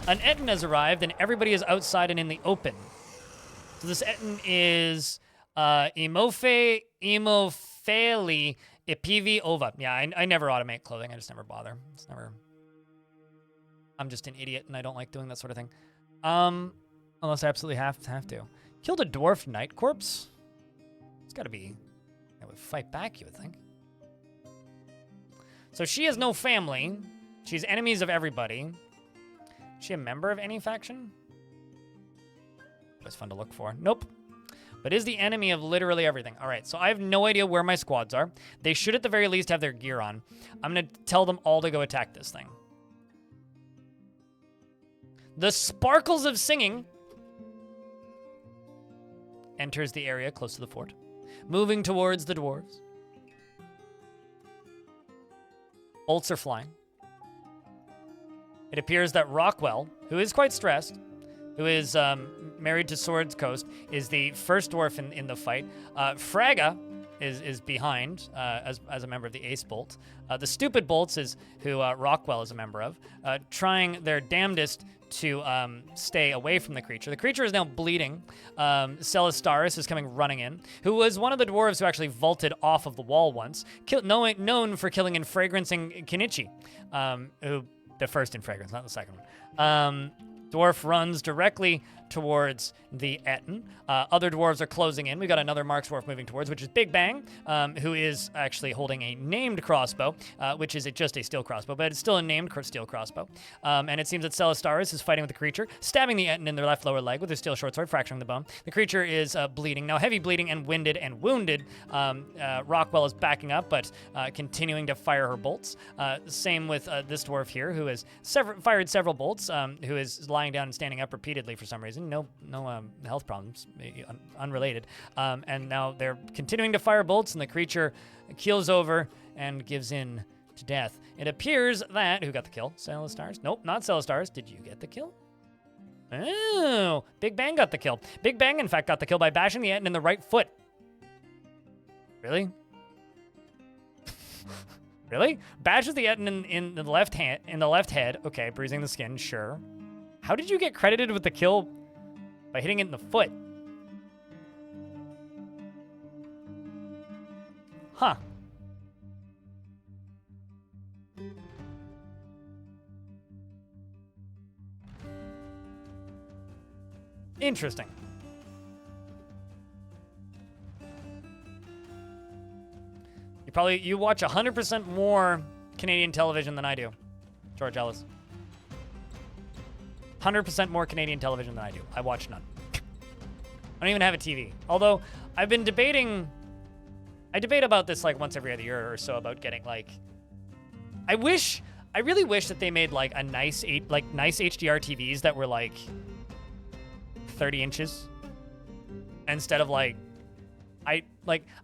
A: An Etten has arrived, and everybody is outside and in the open. So this Etten is Emopheli Ipivi Ova. Yeah, I never automate clothing. I just never bother. It's never... I'm just an idiot, and I don't like doing that sort of thing. Unless I absolutely have to. Killed a dwarf knight corpse? It's got to be... I would fight back, you would think. So she has no family. She's enemies of everybody. Is she a member of any faction? Always fun to look for. Nope. But is the enemy of literally everything. All right, so I have no idea where my squads are. They should at the very least have their gear on. I'm going to tell them all to go attack this thing. The Sparkles of Singing enters the area close to the fort, moving towards the dwarves. Bolts are flying. It appears that Rockwell, who is quite stressed, who is married to Swords Coast, is the first dwarf in the fight. Fraga is behind as a member of the Ace Bolt. The Stupid Bolts is who Rockwell is a member of, trying their damnedest to stay away from the creature. The creature is now bleeding. Celistaris is coming running in, who was one of the dwarves who actually vaulted off of the wall once, known for killing in Fragrance and Kenichi, who the first in Fragrance, not the second one. Dwarf runs directly towards the Etten. Other dwarves are closing in. We've got another Marks dwarf moving towards, which is Big Bang, who is actually holding a named crossbow, which is just a steel crossbow, but it's still a named steel crossbow. And it seems that Celistaris is fighting with the creature, stabbing the Etten in their left lower leg with her steel short sword, fracturing the bone. The creature is bleeding, now heavy bleeding and winded and wounded. Rockwell is backing up, but continuing to fire her bolts. Same with this dwarf here, who has fired several bolts, who is lying down and standing up repeatedly for some reason. No health problems, unrelated. And now they're continuing to fire bolts, and the creature keels over and gives in to death. It appears that... Who got the kill? Celestars? Nope, not Celestars. Did you get the kill? Oh, Big Bang got the kill. Big Bang, in fact, got the kill by bashing the Etten in the right foot. Really? Really? Bashes the Etten in the left hand, in the left head. Okay, bruising the skin, sure. How did you get credited with the kill by hitting it in the foot? Huh. Interesting. You watch 100% more Canadian television than I do, George Ellis. 100% more Canadian television than I do. I watch none. I don't even have a TV. Although I've been debating, I debate about this like once every other year or so about getting like, I really wish that they made like a nice HDR TVs that were like 30 inches instead of like, I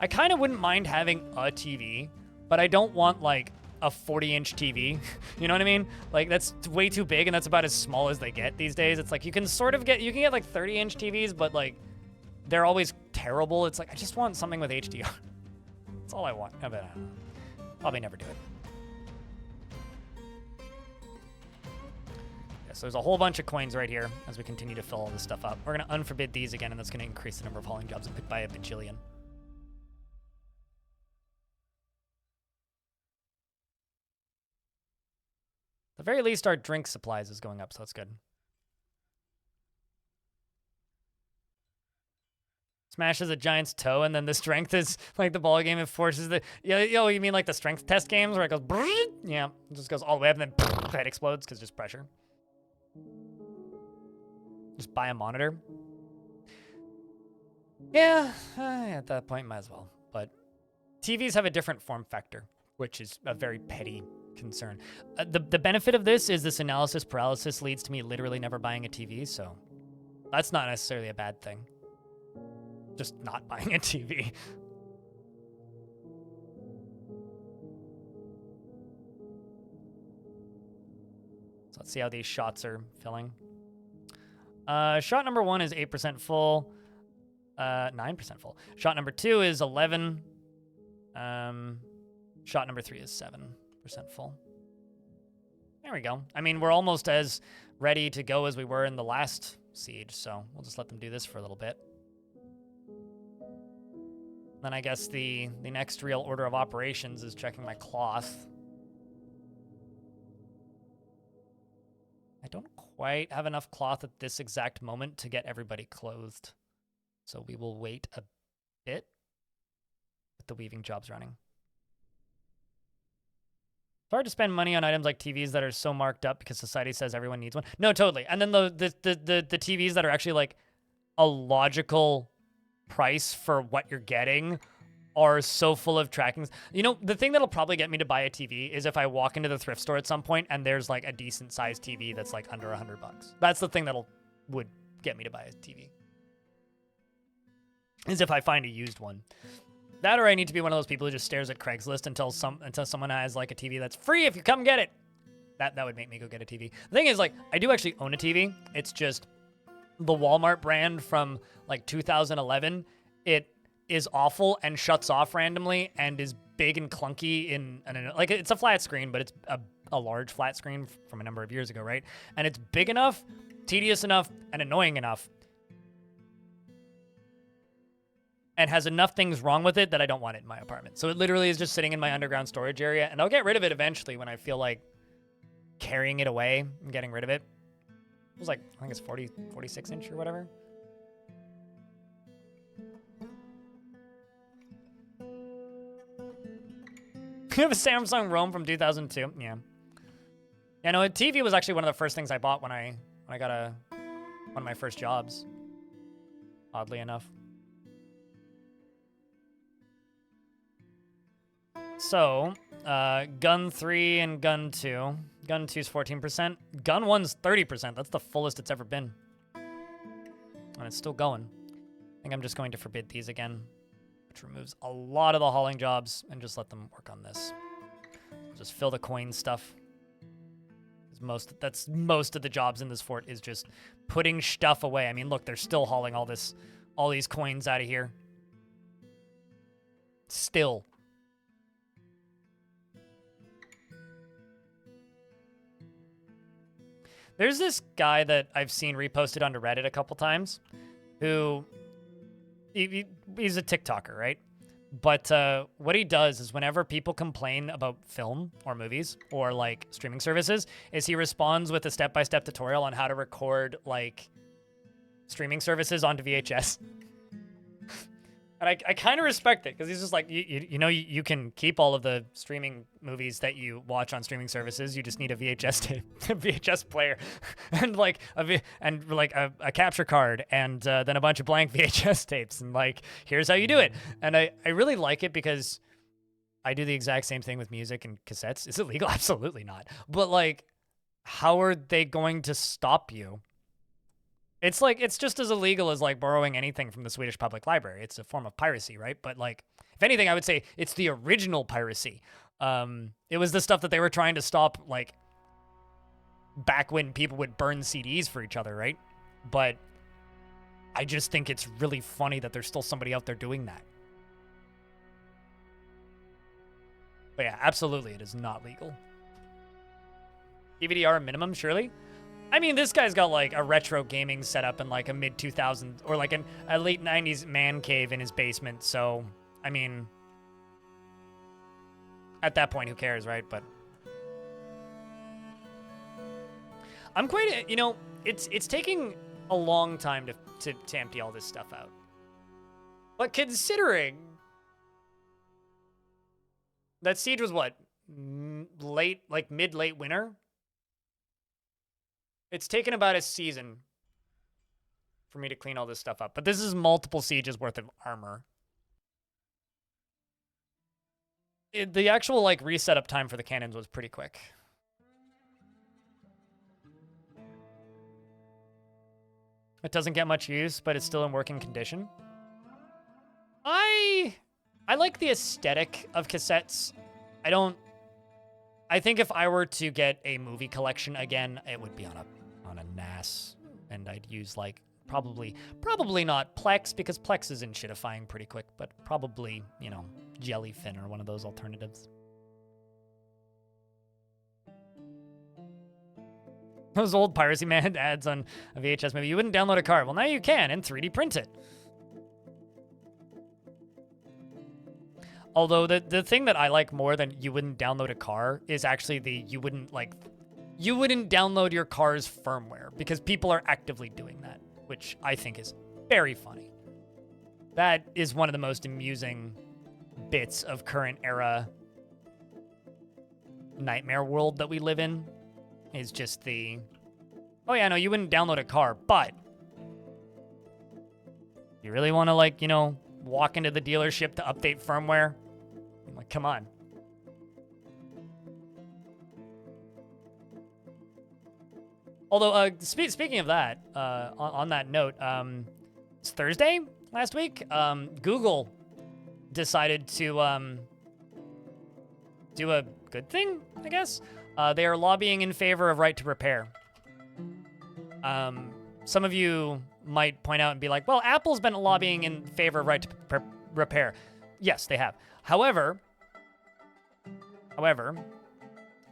A: kind of wouldn't mind having a TV, but I don't want like a 40-inch TV. You know what I mean? Like that's way too big, and that's about as small as they get these days. It's like you can get like 30-inch TVs, but like they're always terrible. It's like I just want something with HDR. That's all I want. I bet I don't know. Probably never do it. Yeah, so there's a whole bunch of coins right here as we continue to fill all this stuff up. We're gonna unforbid these again, and that's gonna increase the number of hauling jobs by a bajillion. At the very least, our drink supplies is going up, so that's good. Smashes a giant's toe, and then the strength is like the ball game. It forces the... Yo, you mean like the strength test games where it goes... Yeah, it just goes all the way up, and then it explodes because just pressure. Just buy a monitor. Yeah, at that point, might as well. But TVs have a different form factor, which is a very petty concern. The benefit of this is this analysis paralysis leads to me literally never buying a TV, so that's not necessarily a bad thing. Just not buying a TV. So let's see how these shots are filling. Shot number 1 is 8% full. 9% full. Shot number 2 is 11. Shot number 3 is 7. full. There we go. I mean, we're almost as ready to go as we were in the last siege, so we'll just let them do this for a little bit. Then I guess the next real order of operations is checking my cloth. I don't quite have enough cloth at this exact moment to get everybody clothed. So we will wait a bit with the weaving jobs running. It's hard to spend money on items like TVs that are so marked up because society says everyone needs one. No, totally. And then the TVs that are actually like a logical price for what you're getting are so full of trackings. You know, the thing that'll probably get me to buy a TV is if I walk into the thrift store at some point and there's like a decent sized TV that's like under $100. That's the thing would get me to buy a TV. Is if I find a used one. That or I need to be one of those people who just stares at Craigslist until someone has like a TV that's free if you come get it. That would make me go get a TV. The thing is, like, I do actually own a TV. It's just the Walmart brand from like 2011. It is awful and shuts off randomly and is big and clunky like it's a flat screen, but it's a large flat screen from a number of years ago, right? And it's big enough, tedious enough, and annoying enough, and has enough things wrong with it that I don't want it in my apartment. So it literally is just sitting in my underground storage area, and I'll get rid of it eventually when I feel like carrying it away and getting rid of it. It was like, I think it's 46 inch or whatever. You have a Samsung Roam from 2002. Yeah. Yeah, no, a TV was actually one of the first things I bought when I got one of my first jobs. Oddly enough. So, gun 3 and gun 2. Gun 2's 14%. Gun 1's 30%. That's the fullest it's ever been. And it's still going. I think I'm just going to forbid these again, which removes a lot of the hauling jobs, and just let them work on this. Just fill the coin stuff. That's most of the jobs in this fort is just putting stuff away. I mean, look, they're still hauling all these coins out of here. Still. There's this guy that I've seen reposted onto Reddit a couple times who he's a TikToker, right? But what he does is whenever people complain about film or movies or like streaming services, is he responds with a step-by-step tutorial on how to record like streaming services onto VHS. And I kind of respect it because he's just like, you know, you can keep all of the streaming movies that you watch on streaming services. You just need a VHS tape, a VHS player, and like a capture card, and then a bunch of blank VHS tapes, and like, here's how you do it. And I really like it because I do the exact same thing with music and cassettes. Is it legal? Absolutely not. But like, how are they going to stop you? It's like, it's just as illegal as like borrowing anything from the Swedish Public Library. It's a form of piracy, right? But like, if anything, I would say it's the original piracy. It was the stuff that they were trying to stop, like, back when people would burn CDs for each other, right? But I just think it's really funny that there's still somebody out there doing that. But yeah, absolutely, it is not legal. DVD-R minimum, surely? I mean, this guy's got like a retro gaming setup in like a mid-2000s or like a late 90s man cave in his basement. So, I mean, at that point, who cares, right? But I'm quite, you know, it's taking a long time to empty all this stuff out. But considering that siege was what, mid-late winter? It's taken about a season for me to clean all this stuff up. But this is multiple sieges worth of armor. The actual, like, reset up time for the cannons was pretty quick. It doesn't get much use, but it's still in working condition. I like the aesthetic of cassettes. I think if I were to get a movie collection again, it would be on a NAS, and I'd use like probably not Plex, because Plex is enshittifying pretty quick, but probably, you know, Jellyfin or one of those alternatives. Those old Piracy Man ads on a VHS movie. You wouldn't download a car. Well, now you can and 3D print it. Although the thing that I like more than you wouldn't download a car is actually you wouldn't download your car's firmware, because people are actively doing that, which I think is very funny. That is one of the most amusing bits of current era nightmare world that we live in, is just oh yeah, no, you wouldn't download a car, but you really want to walk into the dealership to update firmware? I'm like, come on. Although, speaking of that, on that note, it's Thursday last week, Google decided to do a good thing, I guess. They are lobbying in favor of right to repair. Some of you might point out and be like, well, Apple's been lobbying in favor of right to repair. Yes, they have. However,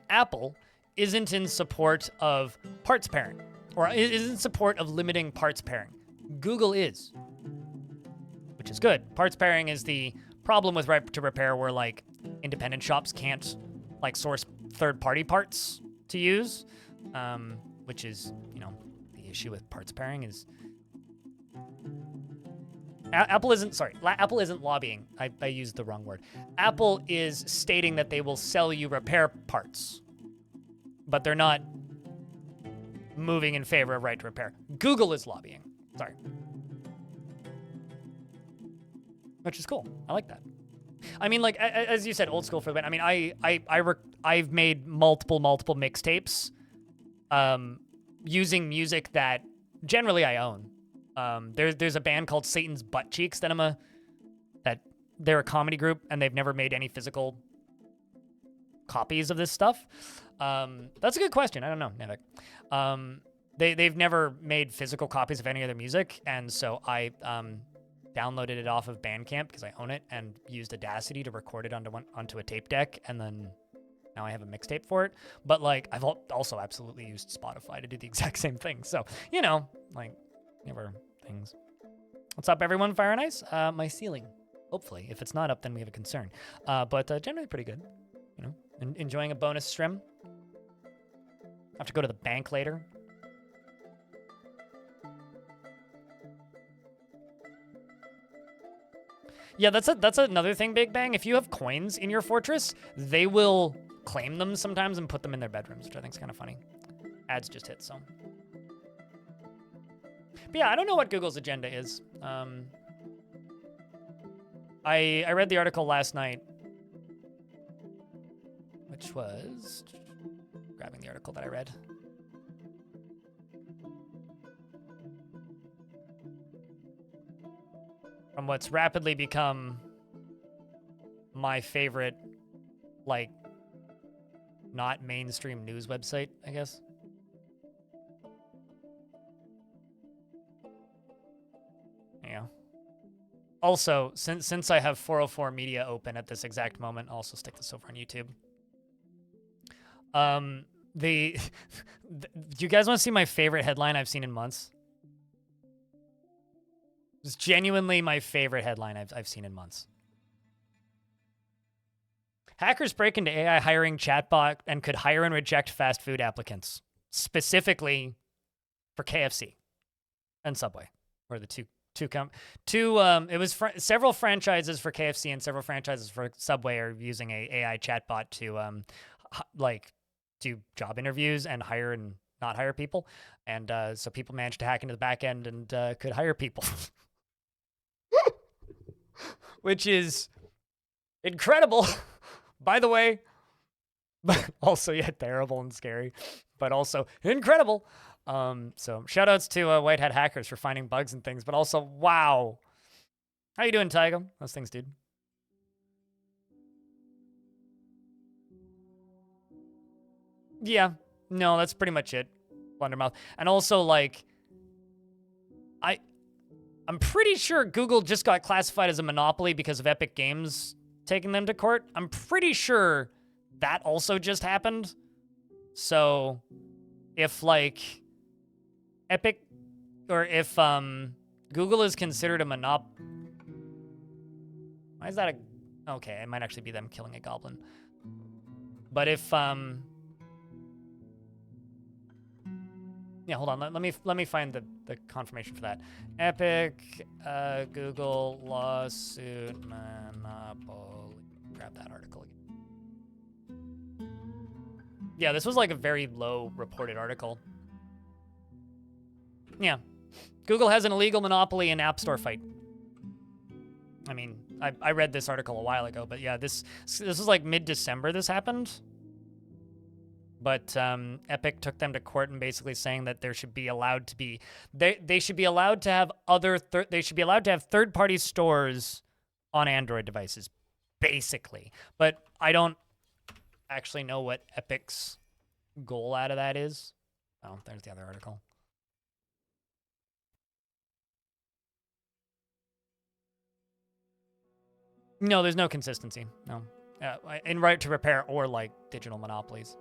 A: Apple isn't in support of parts pairing, or isn't in support of limiting parts pairing. Google is, which is good. Parts pairing is the problem with right to repair, where independent shops can't source third-party parts to use, which is, the issue with parts pairing is Apple isn't lobbying. I used the wrong word. Apple is stating that they will sell you repair parts, but they're not moving in favor of right to repair. Google is lobbying. Sorry. Which is cool. I like that. I mean, as you said, old school for the band. I mean, I've made multiple mixtapes using music that generally I own. There's a band called Satan's Butt Cheeks that they're a comedy group, and they've never made any physical copies of this stuff. That's a good question. I don't know, Nevik. They've never made physical copies of any of their music, and so I downloaded it off of Bandcamp because I own it, and used Audacity to record it onto a tape deck, and then now I have a mixtape for it. But I've also absolutely used Spotify to do the exact same thing. So never things. What's up, everyone? Fire and Ice. My ceiling. Hopefully, if it's not up, then we have a concern. But generally pretty good. Enjoying a bonus stream. Have to go to the bank later. Yeah, that's another thing, Big Bang. If you have coins in your fortress, they will claim them sometimes and put them in their bedrooms, which I think is kind of funny. Ads just hit, so. But yeah, I don't know what Google's agenda is. I read the article last night, which was grabbing the article that I read. From what's rapidly become my favorite, not mainstream news website, I guess. Yeah. Also, since I have 404 Media open at this exact moment, I'll also stick this over on YouTube. Do you guys want to see my favorite headline I've seen in months? It's genuinely my favorite headline I've seen in months. Hackers break into AI hiring chatbot and could hire and reject fast food applicants, specifically for KFC and Subway, or the two. It was several franchises for KFC and several franchises for Subway are using a AI chatbot to do job interviews and hire and not hire people, and so people managed to hack into the back end and could hire people, which is incredible, by the way, but also terrible and scary, but also incredible. So shout outs to White Hat Hackers for finding bugs and things, but also, wow. How you doing, Tygo? Those things, dude. Yeah, no, that's pretty much it. Blundermouth. And also, I'm pretty sure Google just got classified as a monopoly because of Epic Games taking them to court. I'm pretty sure that also just happened. So if like Epic or if Google is considered a why is that a okay, it might actually be them killing a goblin. But if yeah, hold on. Let me find the confirmation for that. Epic Google lawsuit monopoly. Grab that article again. Yeah, this was like a very low reported article. Yeah. Google has an illegal monopoly in App Store fight. I mean, I read this article a while ago, but yeah, this was like mid-December this happened. But Epic took them to court and basically saying that there should be allowed to be they should be allowed to have they should be allowed to have third-party stores on Android devices, basically. But I don't actually know what Epic's goal out of that is. Oh, there's the other article. No, there's no consistency. No, in right to repair or like digital monopolies.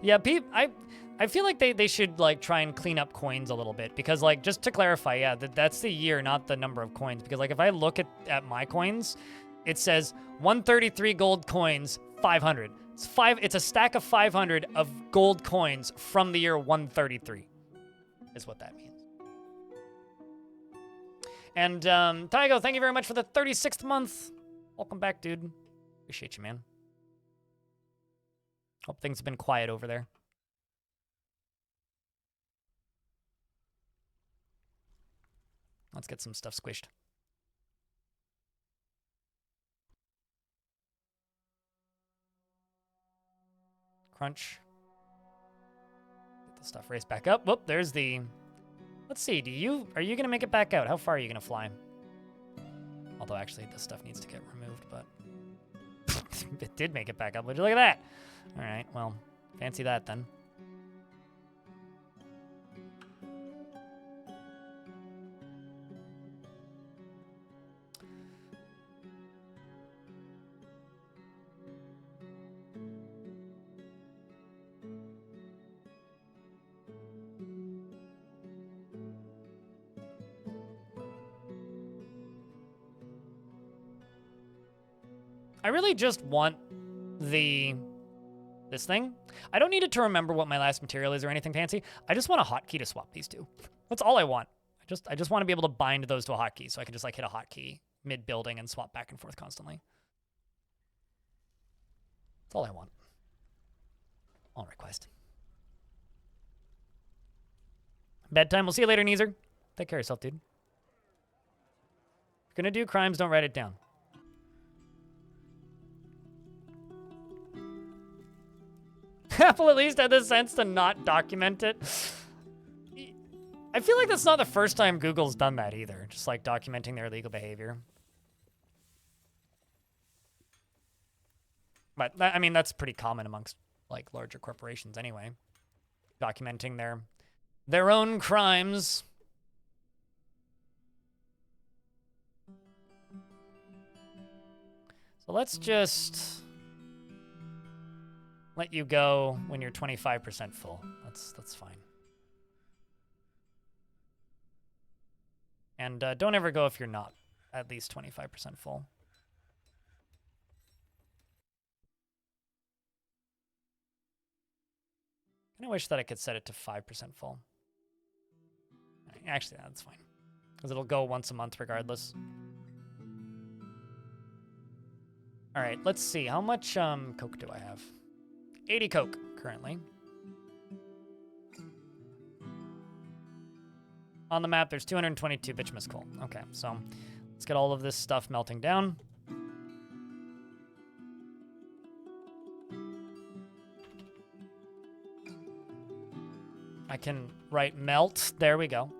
A: Yeah, I feel like they should like try and clean up coins a little bit because like just to clarify, yeah, that's the year, not the number of coins. Because like if I look at my coins, it says 133 gold coins, 500. It's a stack of 500 of gold coins from the year 133, is what that means. And Tygo, thank you very much for the 36th month. Welcome back, dude. Appreciate you, man. Hope things have been quiet over there. Let's get some stuff squished. Crunch. Get the stuff raised back up. Whoop, there's the... Let's see, are you gonna make it back out? How far are you gonna fly? Although actually this stuff needs to get removed, but... It did make it back up. Would you look at that? All right, well, fancy that then. I really just want this thing. I don't need it to remember what my last material is or anything fancy. I just want a hotkey to swap these two. That's all I want. I just want to be able to bind those to a hotkey so I can just like hit a hotkey mid-building and swap back and forth constantly. That's all I want. On request. Bedtime. We'll see you later, Neezer. Take care of yourself, dude. If you're gonna do crimes, don't write it down. Apple at least had the sense to not document it. I feel like that's not the first time Google's done that either. Just like documenting their illegal behavior. But I mean, that's pretty common amongst like larger corporations anyway. Documenting their own crimes. So let's just let you go when you're 25% full. That's fine. And don't ever go if you're not at least 25% full. I wish that I could set it to 5% full. Actually, that's fine. Because it'll go once a month regardless. All right, let's see. How much Coke do I have? 80 Coke currently. On the map, there's 222 bituminous coal. Okay, so let's get all of this stuff melting down. I can write melt. There we go.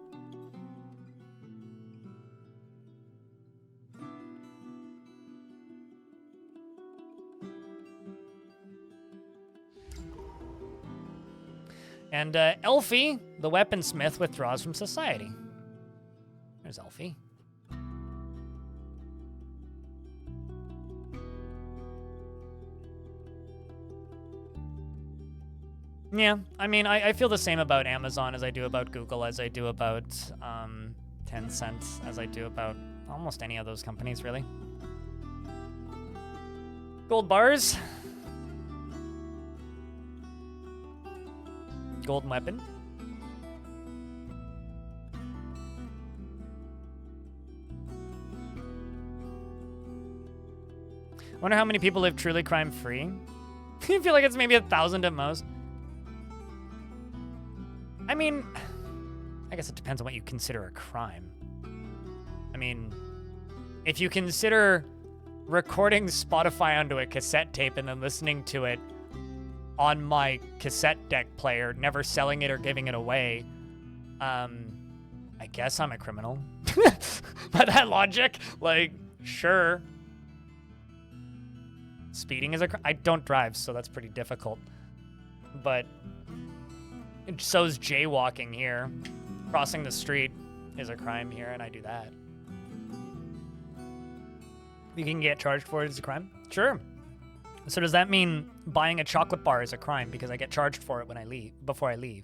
A: And Elfie, the weaponsmith, withdraws from society. There's Elfie. Yeah, I mean, I feel the same about Amazon as I do about Google, as I do about Tencent, as I do about almost any of those companies, really. Gold bars. Golden weapon. Wonder how many people live truly crime-free. I feel like it's maybe 1,000 at most. I mean, I guess it depends on what you consider a crime. I mean, if you consider recording Spotify onto a cassette tape and then listening to it on my cassette deck player, never selling it or giving it away, I guess I'm a criminal. By that logic, like, sure. Speeding is a crime. I don't drive, so that's pretty difficult. But so's jaywalking here. Crossing the street is a crime here, and I do that. You can get charged for it as a crime? Sure. So does that mean buying a chocolate bar is a crime because I get charged for it when I leave, before I leave?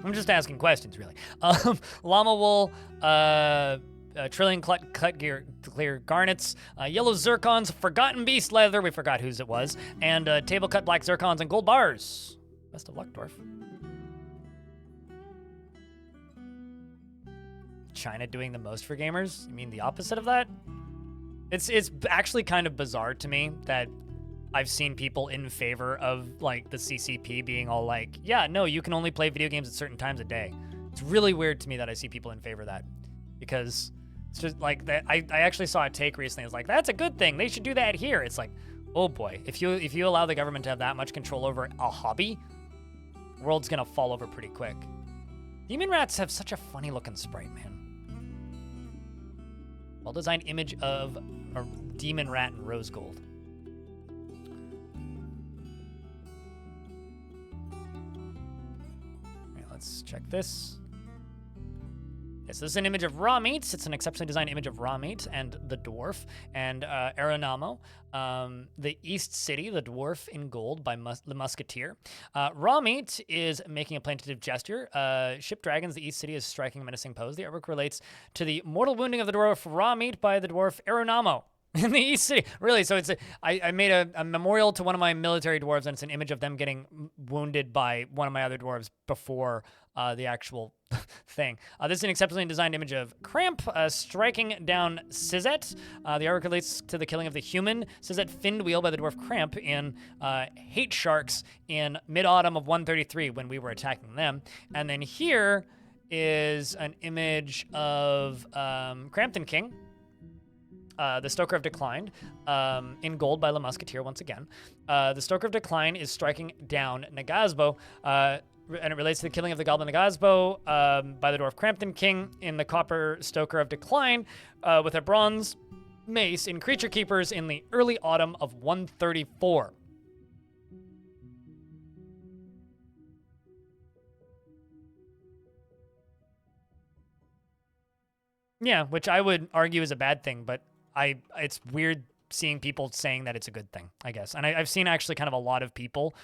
A: I'm just asking questions, really. Llama wool, trillion clear garnets, yellow zircons, forgotten beast leather, we forgot whose it was, and table cut black zircons and gold bars. Best of luck, Dwarf. China doing the most for gamers? You mean the opposite of that? It's actually kind of bizarre to me that I've seen people in favor of like the CCP being all like, yeah, no, you can only play video games at certain times a day. It's really weird to me that I see people in favor of that, because it's just like that. I actually saw a take recently. It's like, that's a good thing. They should do that here. It's like, oh boy, if you allow the government to have that much control over a hobby, the world's gonna fall over pretty quick. Demon rats have such a funny looking sprite, man. Well-designed image of a demon rat in rose gold. Okay, let's check this. Yes, this is an image of raw meat. It's an exceptionally designed image of raw meat and the dwarf and Aeronamo. The East City, the dwarf in gold by the Musketeer. Raw meat is making a plaintive gesture. Ship dragons, the East City is striking a menacing pose. The artwork relates to the mortal wounding of the dwarf raw meat by the dwarf Aeronamo in the East City. Really, so it's I made a memorial to one of my military dwarves, and it's an image of them getting wounded by one of my other dwarves before the actual thing. This is an exceptionally designed image of Cramp striking down Sizet. The artwork relates to the killing of the human Sizet finned wheel by the dwarf Cramp in Hate Sharks in mid-autumn of 133 when we were attacking them. And then here is an image of Crampton King, the Stoker of Decline, in gold by Le Musketeer once again. The Stoker of Decline is striking down Nagazbo, and it relates to the killing of the Goblin Nagazbo by the dwarf Crampton King in the Copper Stoker of Decline with a bronze mace in Creaturekeepers in the early autumn of 134. Yeah, which I would argue is a bad thing, but it's weird seeing people saying that it's a good thing, I guess. And I've seen actually kind of a lot of people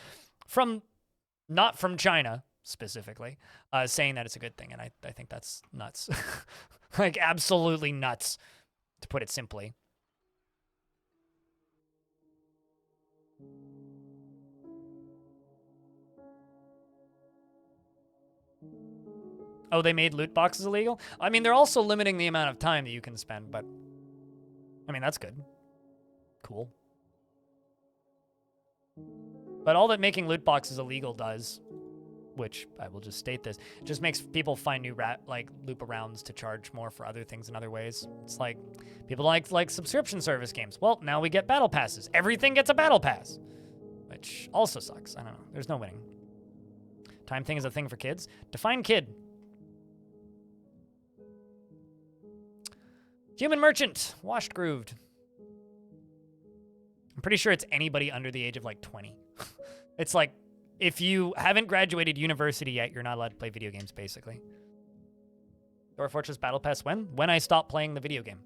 A: not from China specifically, saying that it's a good thing. And I think that's nuts. Like absolutely nuts, to put it simply. Oh, they made loot boxes illegal? I mean, they're also limiting the amount of time that you can spend, but I mean, that's good. Cool. But all that making loot boxes illegal does, which I will just state this, it just makes people find new loop arounds to charge more for other things in other ways. It's like people like subscription service games. Well, now we get battle passes. Everything gets a battle pass, which also sucks. I don't know. There's no winning. Time thing is a thing for kids. Define kid. Human merchant, washed grooved. I'm pretty sure it's anybody under the age of like 20. It's like, if you haven't graduated university yet, you're not allowed to play video games, basically. Dwarf Fortress Battle Pass when? When I stop playing the video game.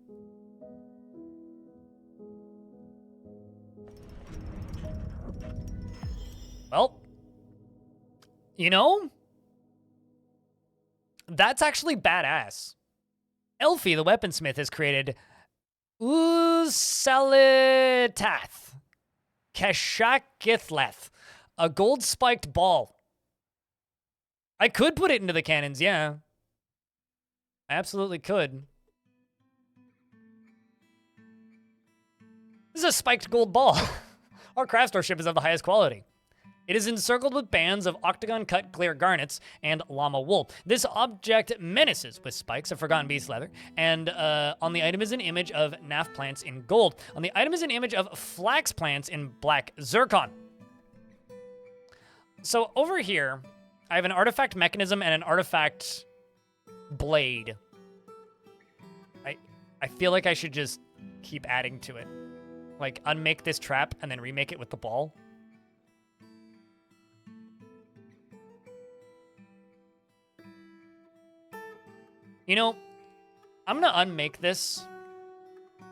A: Well, you know, that's actually badass. Elfie, the weaponsmith, has created Usalitath Keshakithleth, a gold-spiked ball. I could put it into the cannons, yeah. I absolutely could. This is a spiked gold ball. Our craft store ship is of the highest quality. It is encircled with bands of octagon-cut clear garnets and llama wool. This object menaces with spikes of forgotten beast leather, and on the item is an image of naf plants in gold. On the item is an image of flax plants in black zircon. So over here, I have an artifact mechanism and an artifact blade. I feel like I should just keep adding to it. Like, unmake this trap and then remake it with the ball. You know, I'm gonna unmake this,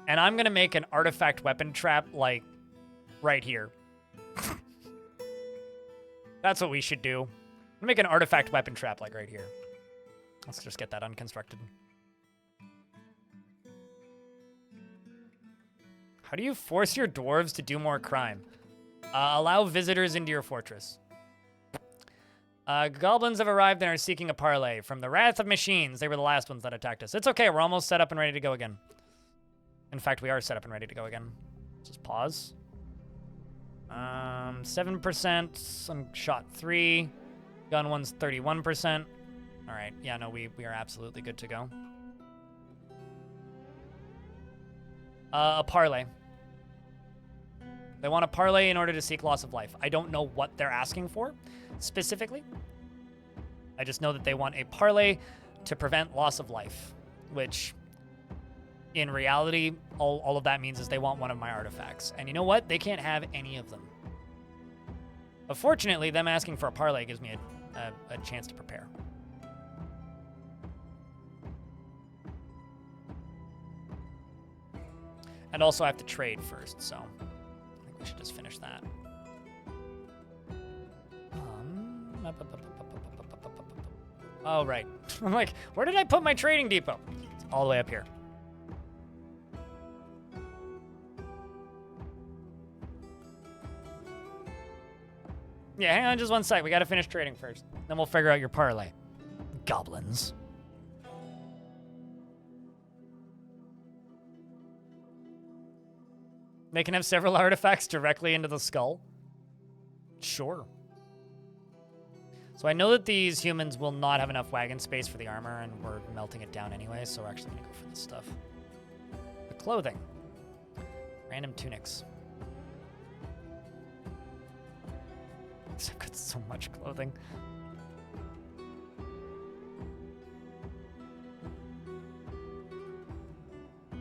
A: and I'm gonna make an artifact weapon trap, like, right here. That's what we should do. I'm gonna make an artifact weapon trap, like, right here. Let's just get that unconstructed. How do you force your dwarves to do more crime? Allow visitors into your fortress. Goblins have arrived and are seeking a parley. From the wrath of machines, they were the last ones that attacked us. It's okay, we're almost set up and ready to go again. In fact, we are set up and ready to go again. Just pause. 7%, on shot 3. Gun 1's 31%. All right, yeah, no, we are absolutely good to go. A parley. They want a parley in order to seek loss of life. I don't know what they're asking for specifically. I just know that they want a parley to prevent loss of life, which in reality, all of that means is they want one of my artifacts. And you know what? They can't have any of them. But fortunately, them asking for a parley gives me a chance to prepare. And also I have to trade first, so I think we should just finish that. Oh, right. I'm like, where did I put my trading depot? It's all the way up here. Yeah, hang on just one sec. We gotta finish trading first. Then we'll figure out your parlay. Goblins. They can have several artifacts directly into the skull? Sure. So I know that these humans will not have enough wagon space for the armor, and we're melting it down anyway, so we're actually gonna go for this stuff. The clothing. Random tunics. I've got so much clothing.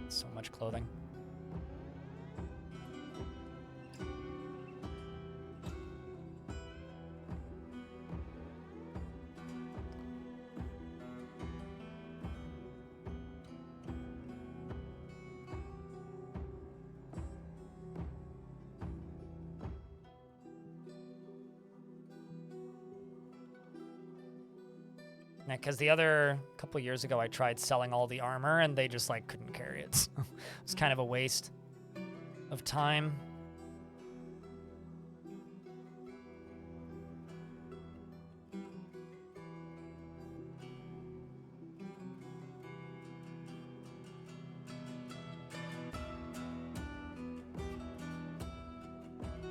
A: So much clothing. Yeah, because the other couple years ago, I tried selling all the armor, and they just, like, couldn't carry it. So it's kind of a waste of time.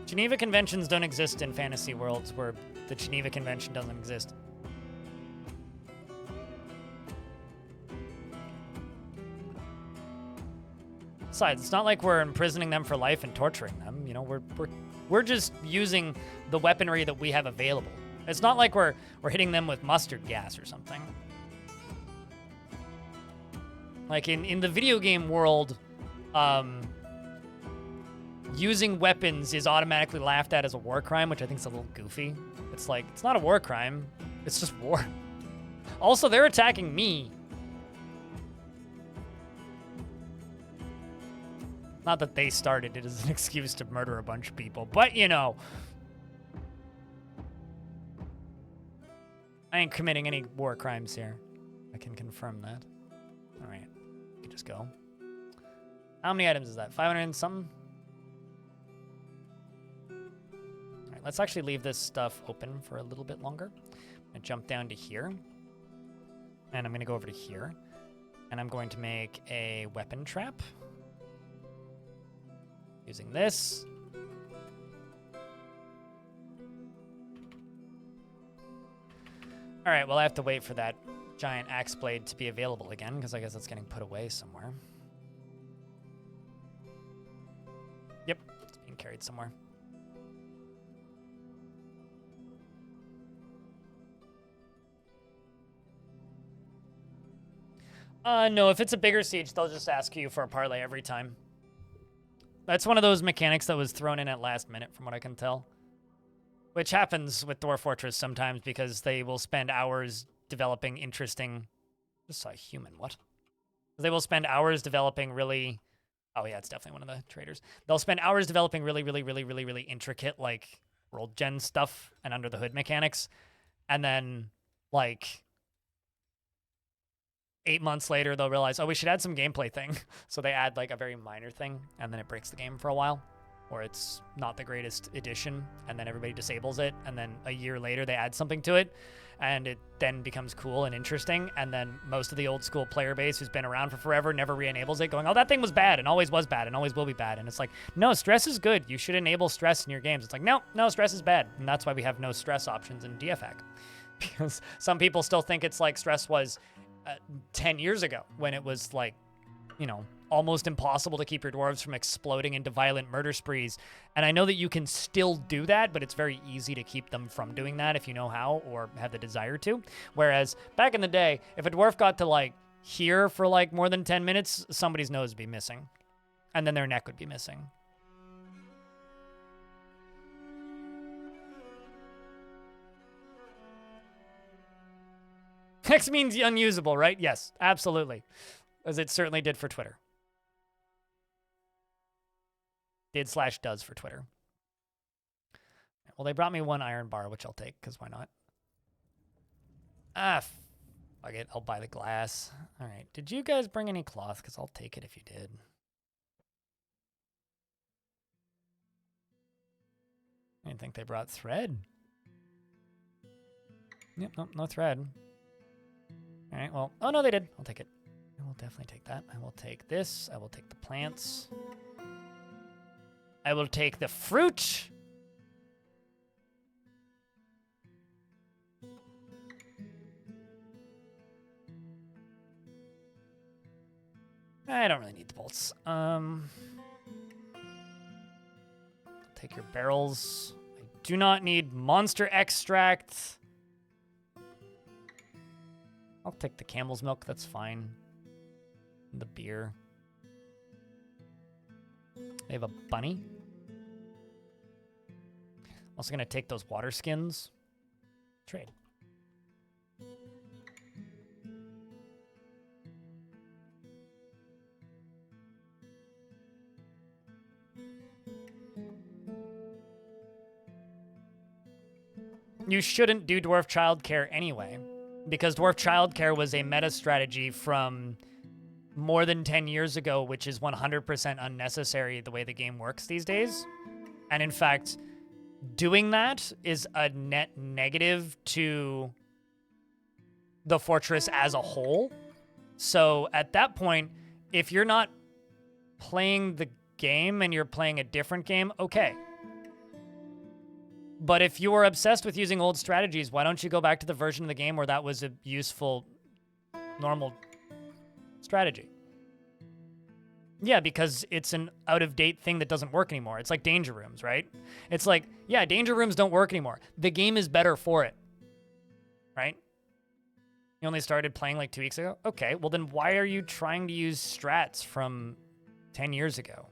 A: Geneva conventions don't exist in fantasy worlds where the Geneva Convention doesn't exist. Besides, it's not like we're imprisoning them for life and torturing them. You know, we're just using the weaponry that we have available. It's not like we're hitting them with mustard gas or something. Like in the video game world, using weapons is automatically laughed at as a war crime, which I think is a little goofy. It's like, it's not a war crime. It's just war. Also, they're attacking me. Not that they started it as an excuse to murder a bunch of people, but you know. I ain't committing any war crimes here. I can confirm that. All right, you can just go. How many items is that? 500 and something? All right, let's actually leave this stuff open for a little bit longer. I'm gonna jump down to here. And I'm gonna go over to here. And I'm going to make a weapon trap. Using this. All right, well, I have to wait for that giant axe blade to be available again, because I guess it's getting put away somewhere. Yep, it's being carried somewhere. No, if it's a bigger siege, they'll just ask you for a parlay every time. That's one of those mechanics that was thrown in at last minute, from what I can tell. Which happens with Dwarf Fortress sometimes because they will spend hours developing interesting... Just saw a human, what? They will spend hours developing really... Oh yeah, it's definitely one of the traders. They'll spend hours developing really intricate, like, world gen stuff and under the hood mechanics. And then, like... 8 months later, they'll realize, oh, we should add some gameplay thing. So they add, like, a very minor thing, and then it breaks the game for a while. Or it's not the greatest addition, and then everybody disables it, and then a year later they add something to it, and it then becomes cool and interesting, and then most of the old school player base who's been around for forever never re-enables it, going, oh, that thing was bad, and always was bad, and always will be bad. And it's like, no, stress is good. You should enable stress in your games. It's like, no, stress is bad. And that's why we have no stress options in DFAC. Because some people still think it's like stress was 10 years ago, when it was like, you know, almost impossible to keep your dwarves from exploding into violent murder sprees. And I know that you can still do that, but it's very easy to keep them from doing that if you know how or have the desire to. Whereas back in the day, if a dwarf got to like here for like more than 10 minutes, somebody's nose would be missing. And then their neck would be missing. X means unusable, right? Yes, absolutely. As it certainly did for Twitter. Did/does for Twitter. Well, they brought me one iron bar, which I'll take, because why not? Fuck it. I'll buy the glass. All right. Did you guys bring any cloth? Because I'll take it if you did. I didn't think they brought thread. Yep, nope, no thread. All right, well, oh no, they did. I'll take it. I will definitely take that. I will take this. I will take the plants. I will take the fruit. I don't really need the bolts. Take your barrels. I do not need monster extract. I'll take the camel's milk, that's fine. And the beer. They have a bunny. Also gonna take those water skins. Trade. You shouldn't do dwarf childcare anyway, because dwarf childcare was a meta strategy from more than 10 years ago, which is 100% unnecessary the way the game works these days. And in fact, doing that is a net negative to the fortress as a whole. So at that point, if you're not playing the game and you're playing a different game, okay. But if you are obsessed with using old strategies, why don't you go back to the version of the game where that was a useful, normal strategy? Yeah, because it's an out-of-date thing that doesn't work anymore. It's like danger rooms, right? It's like, yeah, danger rooms don't work anymore. The game is better for it, right? You only started playing like 2 weeks ago? Okay, well then why are you trying to use strats from 10 years ago?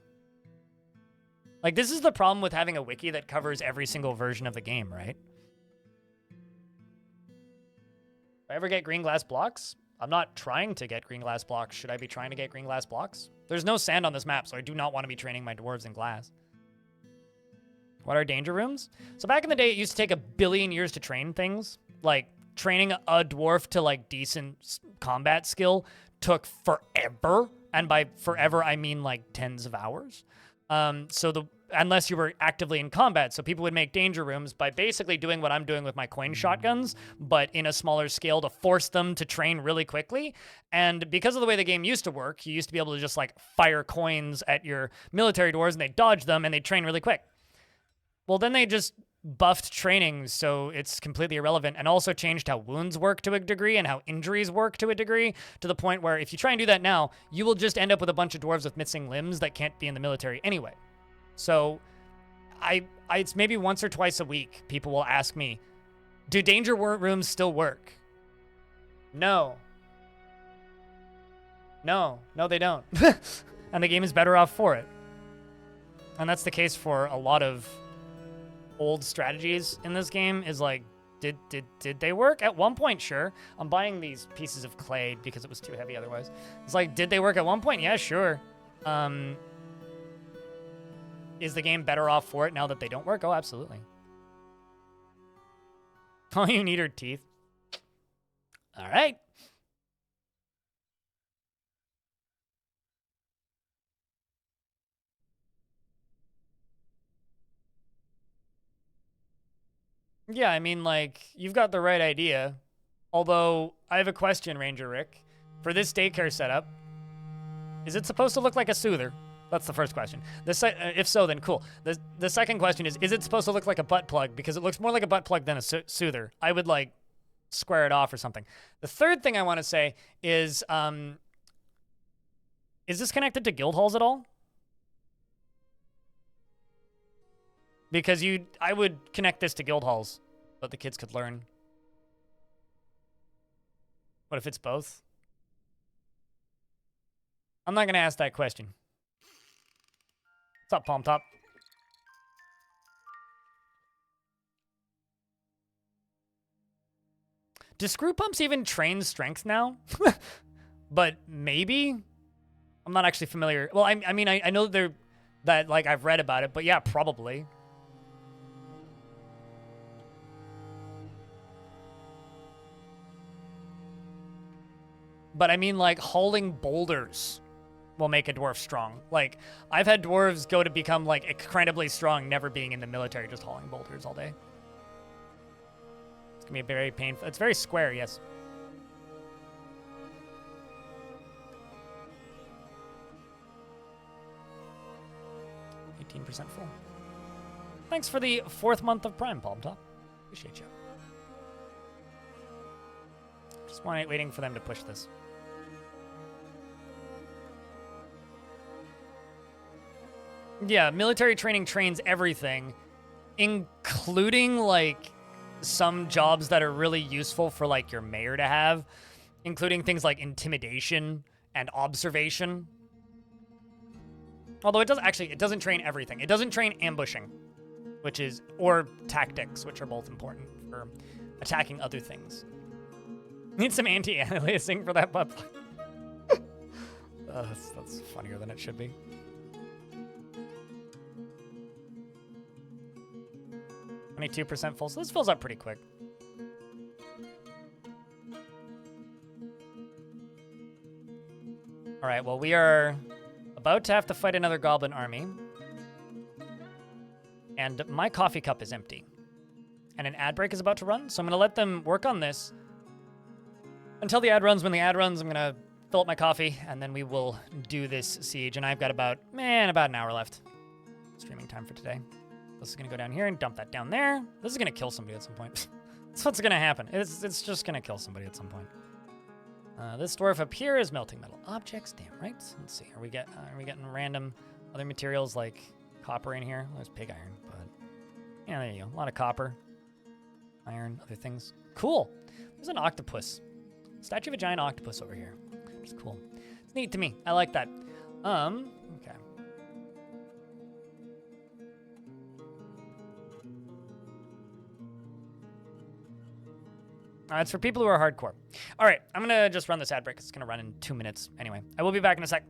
A: Like, this is the problem with having a wiki that covers every single version of the game, right? If I ever get green glass blocks, I'm not trying to get green glass blocks. Should I be trying to get green glass blocks? There's no sand on this map, so I do not want to be training my dwarves in glass. What are danger rooms? So back in the day, it used to take 1 billion years to train things. Like, training a dwarf to like decent combat skill took forever, and by forever I mean like tens of hours. Unless you were actively in combat, so people would make danger rooms by basically doing what I'm doing with my coin shotguns, but in a smaller scale to force them to train really quickly. And because of the way the game used to work, you used to be able to just like fire coins at your military dwarves and they dodge them and they train really quick. Well, then they just buffed training, so it's completely irrelevant, and also changed how wounds work to a degree and how injuries work to a degree, to the point where if you try and do that now, you will just end up with a bunch of dwarves with missing limbs that can't be in the military anyway. So it's maybe once or twice a week people will ask me, do danger rooms still work? No, they don't. And the game is better off for it. And that's the case for a lot of old strategies in this game. Is like, did they work? At one point, sure. I'm buying these pieces of clay because it was too heavy otherwise. It's like, did they work at one point? Yeah, sure. Is the game better off for it now that they don't work? Oh, absolutely. All you need are teeth. All right. Yeah, I mean, like, you've got the right idea. Although, I have a question, Ranger Rick. For this daycare setup, is it supposed to look like a soother? That's the first question. If so, then cool. The second question is it supposed to look like a butt plug? Because it looks more like a butt plug than a soother. I would, like, square it off or something. The third thing I want to say is this connected to guild halls at all? Because I would connect this to guild halls, but the kids could learn. What if it's both? I'm not going to ask that question. What's up, Palm Top? Do screw pumps even train strength now? But maybe? I'm not actually familiar. Well, I mean, I know that like I've read about it, but yeah, probably. But I mean, like, hauling boulders will make a dwarf strong. Like, I've had dwarves go to become, like, incredibly strong, never being in the military, just hauling boulders all day. It's gonna be very painful. It's very square, yes. %, full. Thanks for the 4th month of Prime, Palm Top. Appreciate you. Just waiting for them to push this. Yeah, military training trains everything, including, like, some jobs that are really useful for, like, your mayor to have, including things like intimidation and observation. Although it doesn't train everything. It doesn't train ambushing, or tactics, which are both important for attacking other things. Need some anti-aliasing for that butt plug. That's funnier than it should be. %, full, so this fills up pretty quick. All right, well, we are about to have to fight another goblin army. And my coffee cup is empty. And an ad break is about to run, so I'm going to let them work on this until the ad runs. When the ad runs, I'm going to fill up my coffee, and then we will do this siege. And I've got about an hour left. Streaming time for today. This is going to go down here and dump that down there. This is going to kill somebody at some point. That's what's going to happen. It's just going to kill somebody at some point. This dwarf up here is melting metal objects. Damn right. Let's see. Are we getting random other materials like copper in here? There's pig iron, but yeah, there you go. A lot of copper, iron, other things. Cool. There's an octopus. Statue of a giant octopus over here. Which is cool. It's neat to me. I like that. Okay. It's for people who are hardcore. All right, I'm going to just run this ad break. It's going to run in 2 minutes anyway. I will be back in a sec.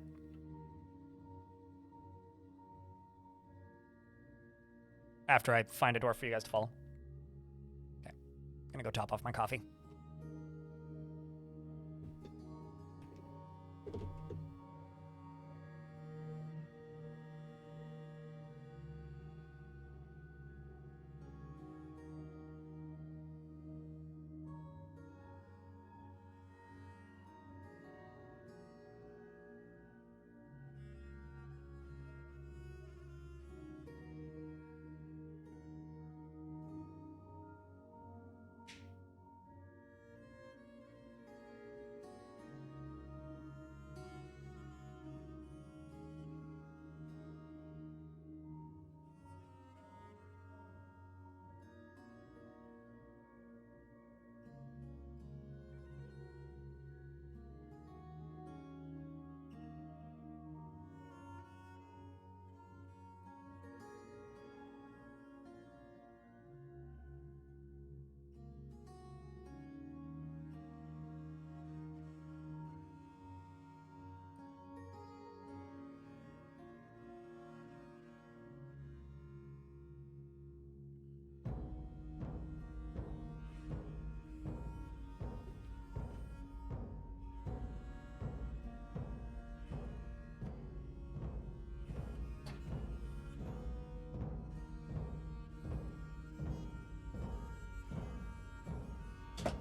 A: After I find a door for you guys to follow. Okay, I'm going to go top off my coffee.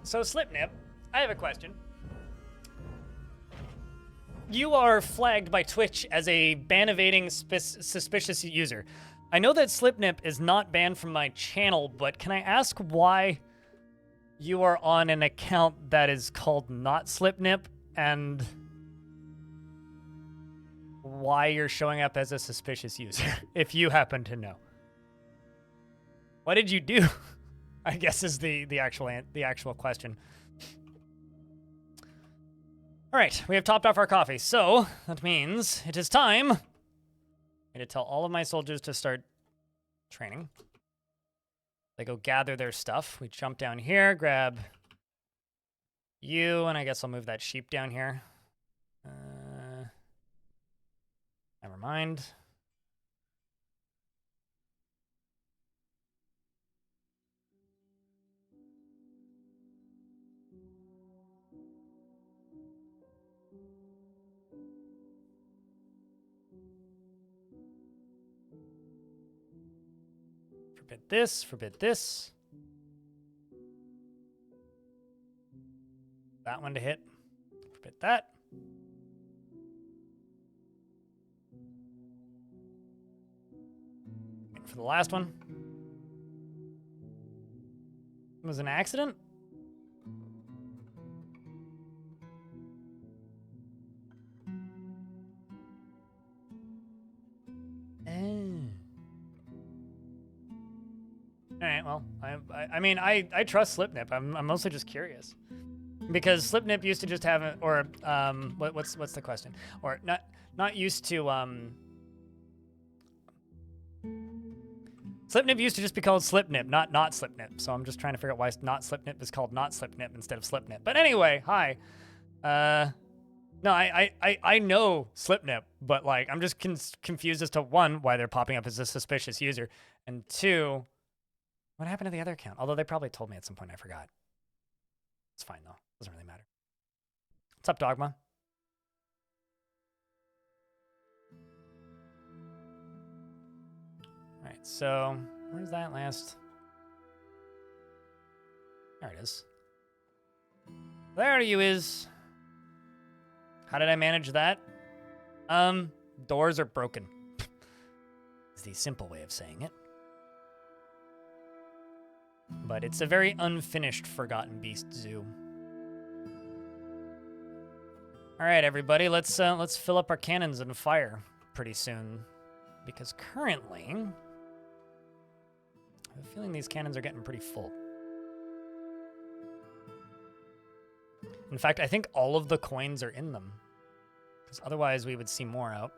A: So, Slipnip, I have a question. You are flagged by Twitch as a ban-evading suspicious user. I know that Slipnip is not banned from my channel, but can I ask why you are on an account that is called not Slipnip, and why you're showing up as a suspicious user, if you happen to know? What did you do? I guess is the actual question. All right, we have topped off our coffee, so that means it is time to tell all of my soldiers to start training. They go gather their stuff. We jump down here, grab you, and I guess I'll move that sheep down here. Never mind. Forbid this, forbid this. That one to hit. Forbid that. Wait for the last one. It was an accident? All right, well, I mean, I trust Slipnip. I'm mostly just curious, because Slipnip used to just have a, or what's the question? Or not used to Slipnip used to just be called Slipnip, not Slipnip. So I'm just trying to figure out why not Slipnip is called not Slipnip instead of Slipnip. But anyway, hi. No, I know Slipnip, but like I'm just confused as to one, why they're popping up as a suspicious user, and two, what happened to the other account? Although they probably told me at some point, I forgot. It's fine though, doesn't really matter. What's up, Dogma? All right, so where's that last? There it is. There you is. How did I manage that? Doors are broken. It's the simple way of saying it. But it's a very unfinished Forgotten Beast Zoo. All right, everybody, let's fill up our cannons and fire pretty soon, because currently, I have a feeling these cannons are getting pretty full. In fact, I think all of the coins are in them, because otherwise we would see more out.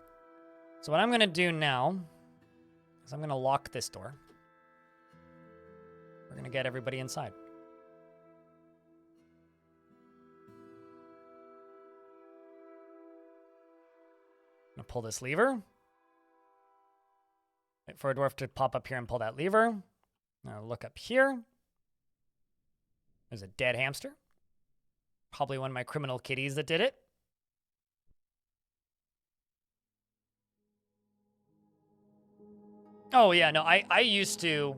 A: So what I'm going to do now is I'm going to lock this door. We're going to get everybody inside. I'm going to pull this lever. Wait for a dwarf to pop up here and pull that lever. Now look up here. There's a dead hamster. Probably one of my criminal kitties that did it. Oh yeah, no, I used to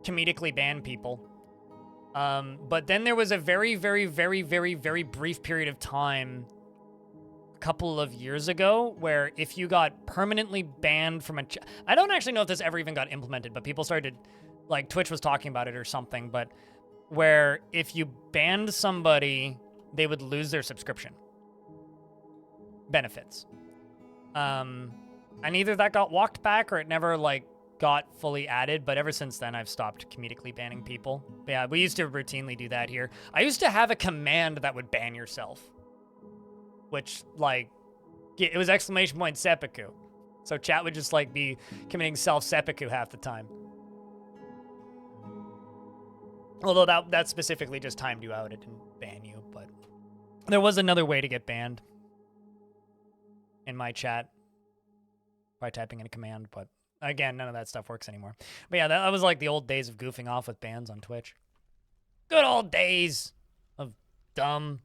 A: comedically ban people. But then there was a very, very, very, very, very brief period of time a couple of years ago where if you got permanently banned from a I don't actually know if this ever even got implemented, but people started, like Twitch was talking about it or something, but where if you banned somebody, they would lose their subscription benefits. And either that got walked back or it never like got fully added, but ever since then I've stopped comedically banning people. But yeah, we used to routinely do that here. I used to have a command that would ban yourself, which like, it was exclamation point seppuku. So chat would just like be committing self-seppuku half the time. Although that specifically just timed you out, it didn't ban you, but there was another way to get banned in my chat by typing in a command, but again, none of that stuff works anymore. But yeah, that was like the old days of goofing off with bans on Twitch. Good old days of dumb.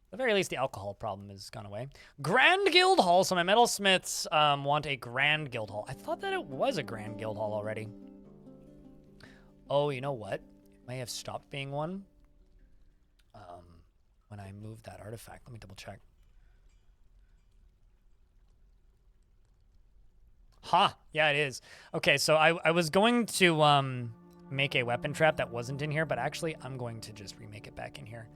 A: At the very least, the alcohol problem has gone away. Grand Guild Hall. So my metalsmiths want a Grand Guild Hall. I thought that it was a Grand Guild Hall already. Oh, you know what? It may have stopped being one when I moved that artifact. Let me double check. Ha! Yeah, it is. Okay, so I was going to make a weapon trap that wasn't in here, but actually I'm going to just remake it back in here.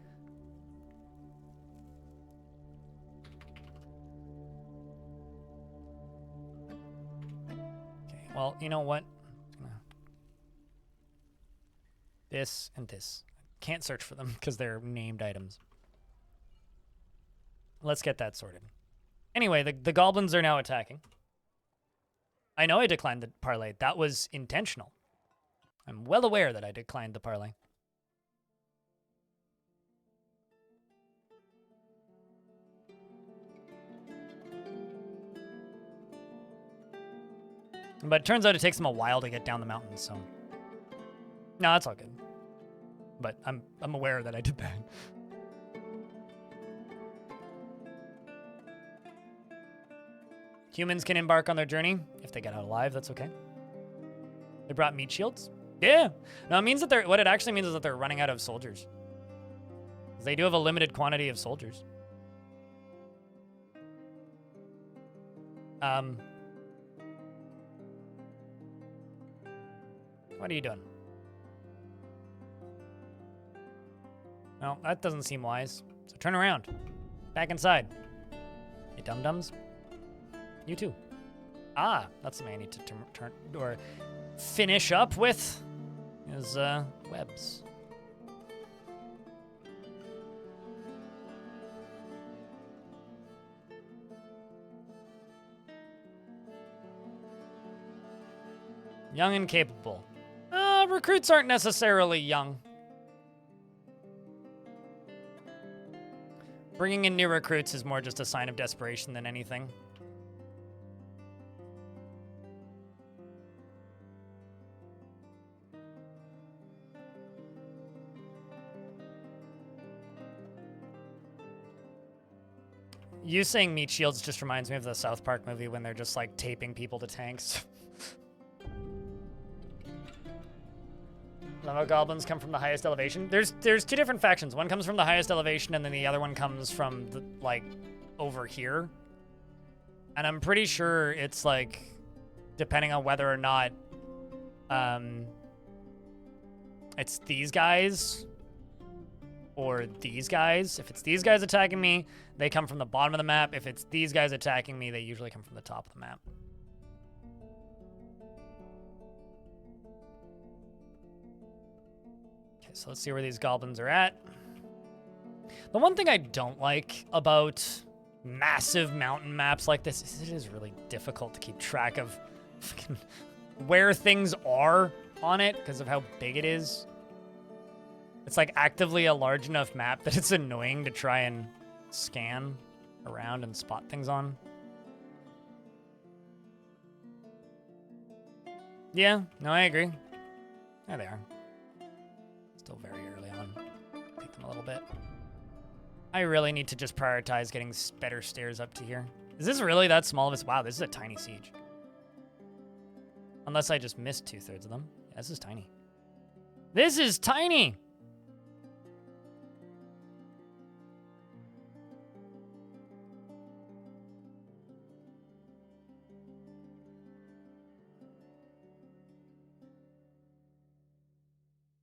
A: Okay, well, you know what? This and this. Can't search for them because they're named items. Let's get that sorted. Anyway, the goblins are now attacking. I know I declined the parlay. That was intentional. I'm well aware that I declined the parlay. But it turns out it takes them a while to get down the mountain, so... No, that's all good. But I'm aware that I did that. Humans can embark on their journey. If they get out alive, that's okay. They brought meat shields? Yeah. No, it means that what it actually means is that they're running out of soldiers. They do have a limited quantity of soldiers. What are you doing? No, that doesn't seem wise. So turn around. Back inside. You dum-dums. You too. Ah, that's something I need to turn or finish up with is webs. Young and capable. Recruits aren't necessarily young. Bringing in new recruits is more just a sign of desperation than anything. You saying meat shields just reminds me of the South Park movie when they're just like taping people to tanks. Lava goblins come from the highest elevation. There's two different factions. One comes from the highest elevation, and then the other one comes from the, like, over here. And I'm pretty sure it's like, depending on whether or not it's these guys or these guys. If it's these guys attacking me, they come from the bottom of the map. If it's these guys attacking me, they usually come from the top of the map. Okay, so let's see where these goblins are at. The one thing I don't like about massive mountain maps like this is it is really difficult to keep track of where things are on it because of how big it is. It's like actively a large enough map that it's annoying to try and scan around and spot things on. Yeah, no, I agree. There they are. Still very early on. Take them a little bit. I really need to just prioritize getting better stairs up to here. Is this really that small of a... Wow, this is a tiny siege. Unless I just missed 2/3 of them. Yeah, this is tiny. This is tiny!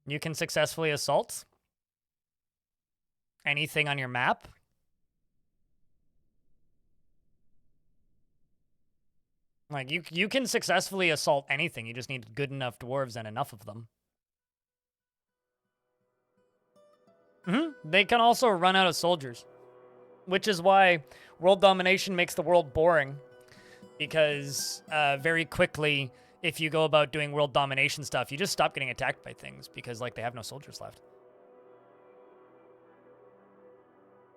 A: You can successfully assault anything on your map. Like, you can successfully assault anything. You just need good enough dwarves and enough of them. They can also run out of soldiers. Which is why world domination makes the world boring. Because very quickly, if you go about doing world domination stuff, you just stop getting attacked by things because, like, they have no soldiers left.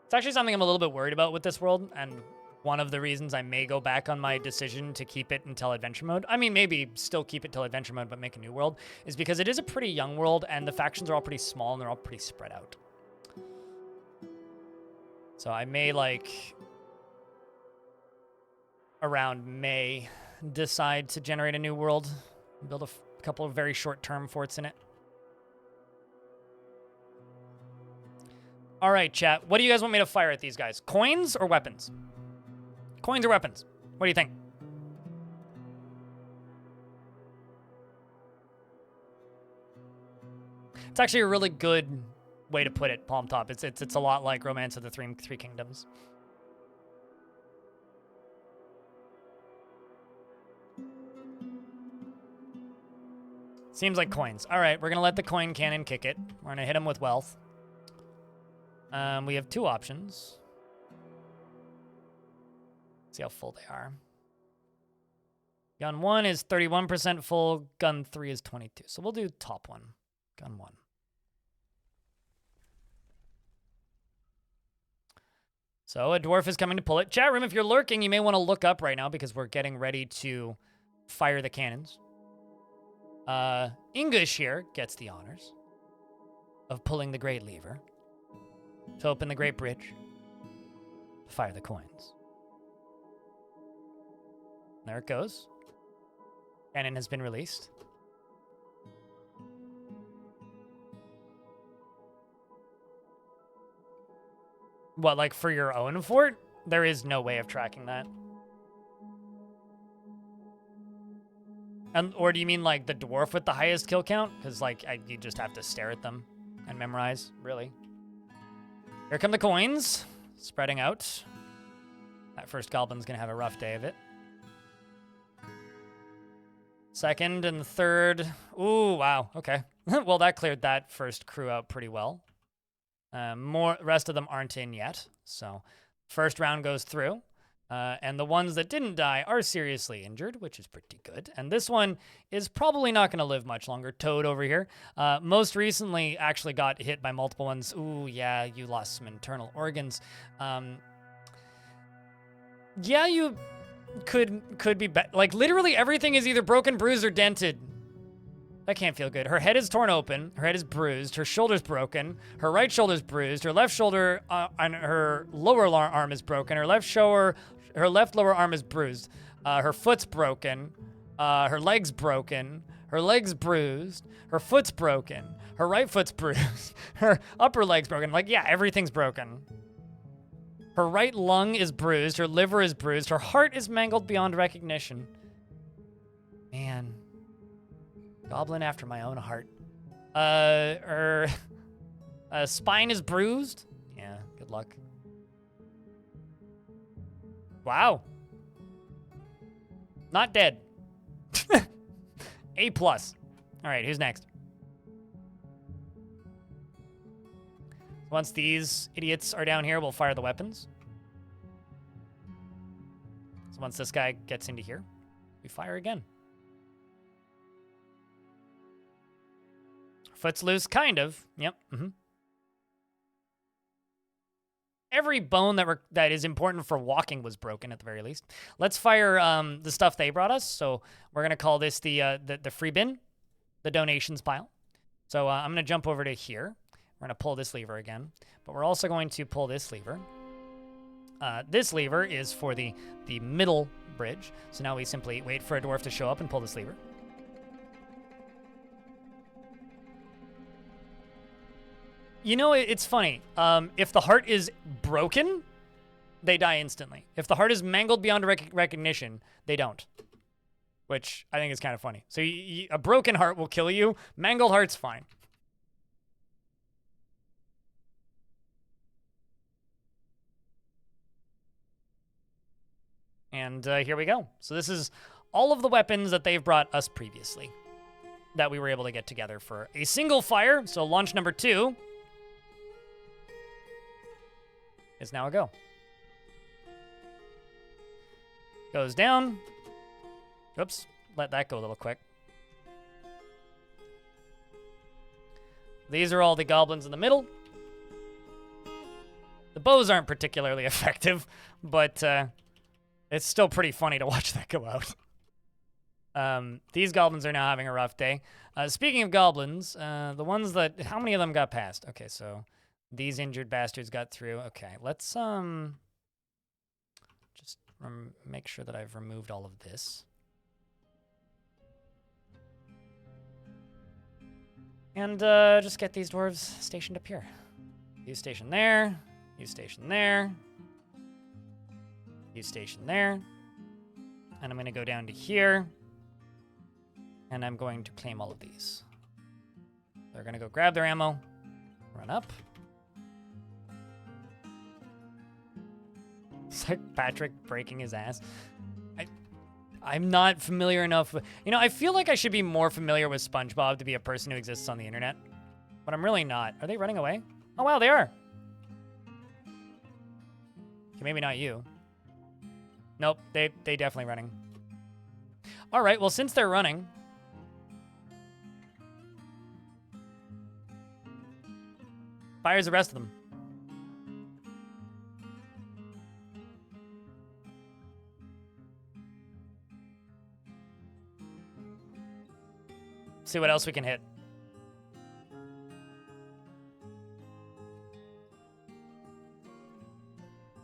A: It's actually something I'm a little bit worried about with this world, and one of the reasons I may go back on my decision to keep it until adventure mode, I mean, maybe still keep it till adventure mode, but make a new world, is because it is a pretty young world, and the factions are all pretty small, and they're all pretty spread out. So I may, like, around May, decide to generate a new world, build a couple of very short-term forts in it. All right, chat. What do you guys want me to fire at these guys? Coins or weapons? Coins or weapons? What do you think? It's actually a really good way to put it, Palm Top. It's a lot like Romance of the Three Kingdoms. Seems like coins. All right, we're gonna let the coin cannon kick it. We're gonna hit him with wealth. We have two options. See how full they are. Gun 1 is 31% full. Gun 3 is 22. So we'll do top one. Gun 1. So a dwarf is coming to pull it. Chat room, if you're lurking, you may want to look up right now because we're getting ready to fire the cannons. English here gets the honors of pulling the great lever to open the great bridge, to fire the coins. There it goes. Cannon has been released. What, like for your own fort? There is no way of tracking that. Or do you mean like the dwarf with the highest kill count? Because like you just have to stare at them and memorize, really. Here come the coins, spreading out. That first goblin's gonna have a rough day of it. Second and third. Ooh, wow, okay. Well, that cleared that first crew out pretty well. Rest of them aren't in yet. So first round goes through. And the ones that didn't die are seriously injured, which is pretty good. And this one is probably not going to live much longer. Toad over here. Most recently actually got hit by multiple ones. Ooh, yeah, you lost some internal organs. Yeah, you could be like literally everything is either broken, bruised, or dented. That can't feel good. Her head is torn open. Her head is bruised. Her shoulder's broken. Her right shoulder's bruised. Her left shoulder and her lower arm is broken. Her left lower arm is bruised. Her foot's broken. Her leg's broken. Her leg's bruised. Her foot's broken. Her right foot's bruised. Her upper leg's broken. Like, yeah, everything's broken. Her right lung is bruised. Her liver is bruised. Her heart is mangled beyond recognition. Man. Goblin after my own heart. Her spine is bruised. Yeah, good luck. Wow. Not dead. A+. All right, who's next? Once these idiots are down here, we'll fire the weapons. So once this guy gets into here, we fire again. Foot's loose, kind of. Yep. Mm-hmm. Every bone that is important for walking was broken at the very least. Let's fire the stuff they brought us. So we're gonna call this the free bin, the donations pile. So I'm gonna jump over to here. We're gonna pull this lever again, but we're also going to pull this lever. This lever is for the middle bridge. So now we simply wait for a dwarf to show up and pull this lever. You know, it's funny. If the heart is broken, they die instantly. If the heart is mangled beyond recognition, they don't. Which I think is kind of funny. So a broken heart will kill you. Mangled heart's fine. And here we go. So this is all of the weapons that they've brought us previously that we were able to get together for a single fire. So launch number 2 is now a go. Goes down. Oops, let that go a little quick. These are all the goblins in the middle. The bows aren't particularly effective, but it's still pretty funny to watch that go out. These goblins are now having a rough day. Speaking of goblins, the ones that... How many of them got past? Okay, so... These injured bastards got through. Okay, let's just make sure that I've removed all of this. And just get these dwarves stationed up here. You station there. You station there. You station there. And I'm going to go down to here. And I'm going to claim all of these. They're going to go grab their ammo. Run up. It's like Patrick breaking his ass. I'm not familiar enough with... You know, I feel like I should be more familiar with SpongeBob to be a person who exists on the internet. But I'm really not. Are they running away? Oh, wow, they are. Okay, maybe not you. Nope, they definitely running. All right, well, since they're running... fires the rest of them. See what else we can hit.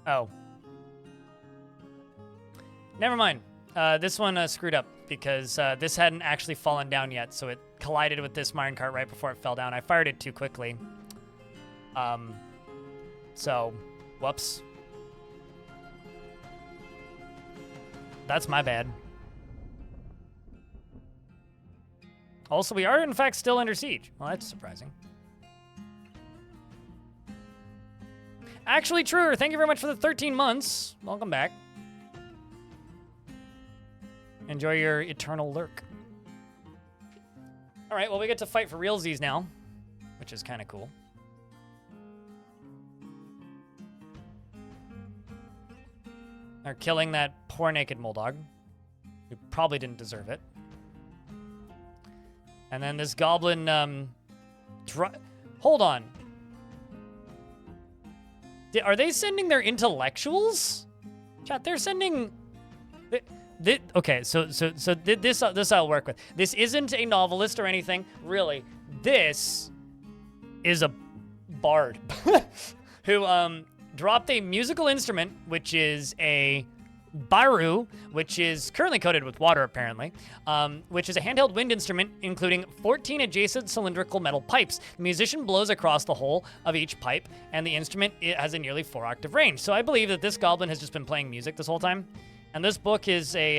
A: Oh. Never mind. This one screwed up because this hadn't actually fallen down yet, so it collided with this minecart right before it fell down. I fired it too quickly. So, whoops. That's my bad. Also, we are, in fact, still under siege. Well, that's surprising. Actually, Truer, thank you very much for the 13 months. Welcome back. Enjoy your eternal lurk. All right, well, we get to fight for realsies now, which is kind of cool. They're killing that poor naked Moldog, who probably didn't deserve it. And then this goblin, hold on. Are they sending their intellectuals? Chat, they're sending... Okay, so this I'll work with. This isn't a novelist or anything, really. This is a bard who dropped a musical instrument, which is a baru, which is currently coated with water, apparently, which is a handheld wind instrument, including 14 adjacent cylindrical metal pipes. The musician blows across the whole of each pipe, and the instrument has a nearly 4-octave range. So I believe that this goblin has just been playing music this whole time. And this book is a,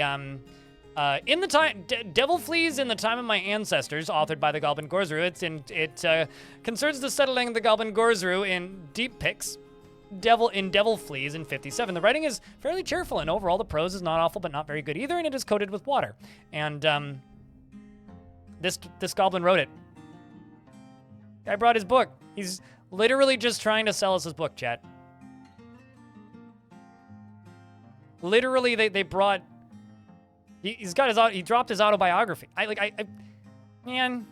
A: Devil Fleas in the Time of My Ancestors, authored by the Goblin Gorzru. It concerns the settling of the Goblin Gorzru in Deep Pix. Devil Fleas in 57. The writing is fairly cheerful, and overall the prose is not awful, but not very good either, and it is coated with water. And this goblin wrote it. Guy brought his book. He's literally just trying to sell us his book, chat. Literally, they brought. He's got his. He dropped his autobiography. Man.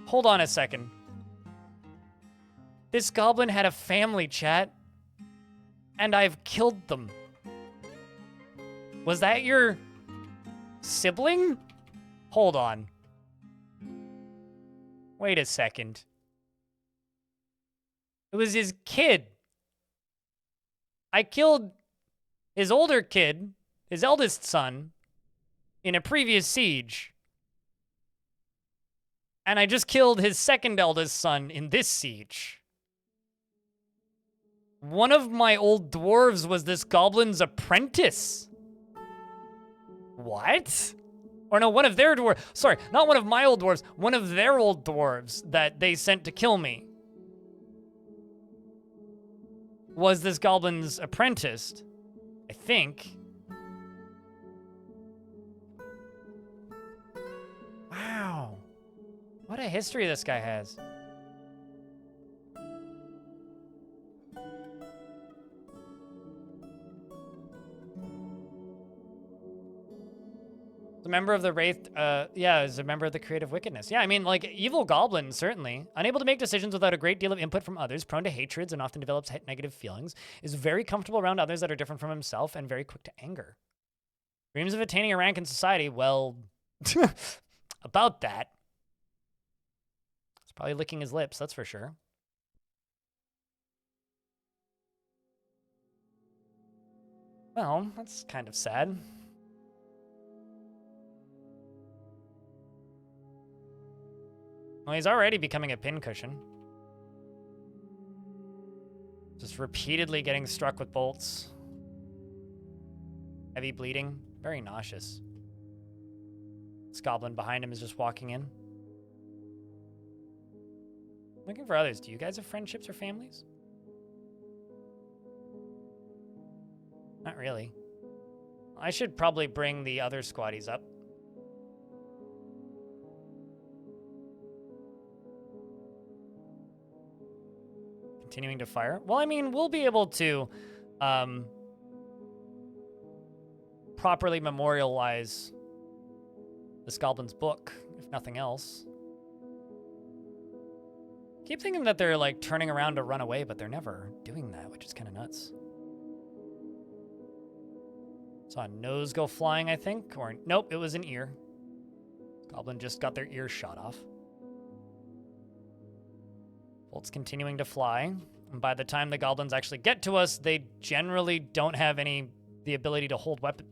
A: Hold on a second. This goblin had a family, chat, and I've killed them. Was that your sibling? Hold on. Wait a second. It was his kid. I killed his older kid, his eldest son, in a previous siege. And I just killed his second eldest son in this siege. One of my old dwarves was this goblin's apprentice. What? Or no, one of their dwarves. Sorry, not one of my old dwarves. One of their old dwarves that they sent to kill me was this goblin's apprentice, I think. Wow. What a history this guy has. A member of the Wraith, yeah, is a member of the Creative Wickedness. Yeah, I mean, like, evil goblin, certainly. Unable to make decisions without a great deal of input from others, prone to hatreds and often develops negative feelings, is very comfortable around others that are different from himself, and very quick to anger. Dreams of attaining a rank in society, well, about that. He's probably licking his lips, that's for sure. Well, that's kind of sad. Well, he's already becoming a pincushion. Just repeatedly getting struck with bolts. Heavy bleeding. Very nauseous. This goblin behind him is just walking in. Looking for others. Do you guys have friendships or families? Not really. I should probably bring the other squaddies up. Continuing to fire. Well, I mean, we'll be able to properly memorialize this goblin's book, if nothing else. Keep thinking that they're like turning around to run away, but they're never doing that, which is kind of nuts. Saw a nose go flying, I think, or nope, it was an ear. Goblin just got their ear shot off. Bolts continuing to fly. And by the time the goblins actually get to us, they generally don't have the ability to hold weapon.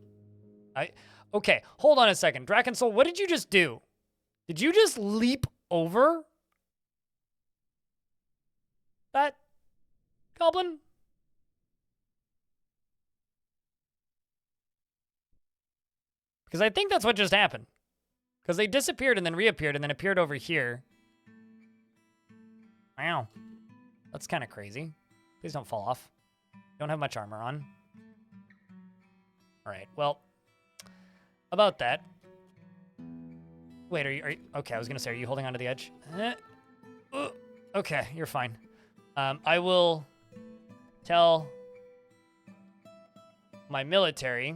A: Okay, hold on a second. Drakensoul, what did you just do? Did you just leap over that goblin? Because I think that's what just happened. Because they disappeared and then reappeared and then appeared over here. Wow. That's kind of crazy. Please don't fall off. Don't have much armor on. All right, well, about that. Wait, are you okay, I was going to say, are you holding onto the edge? Okay, you're fine. I will tell my military.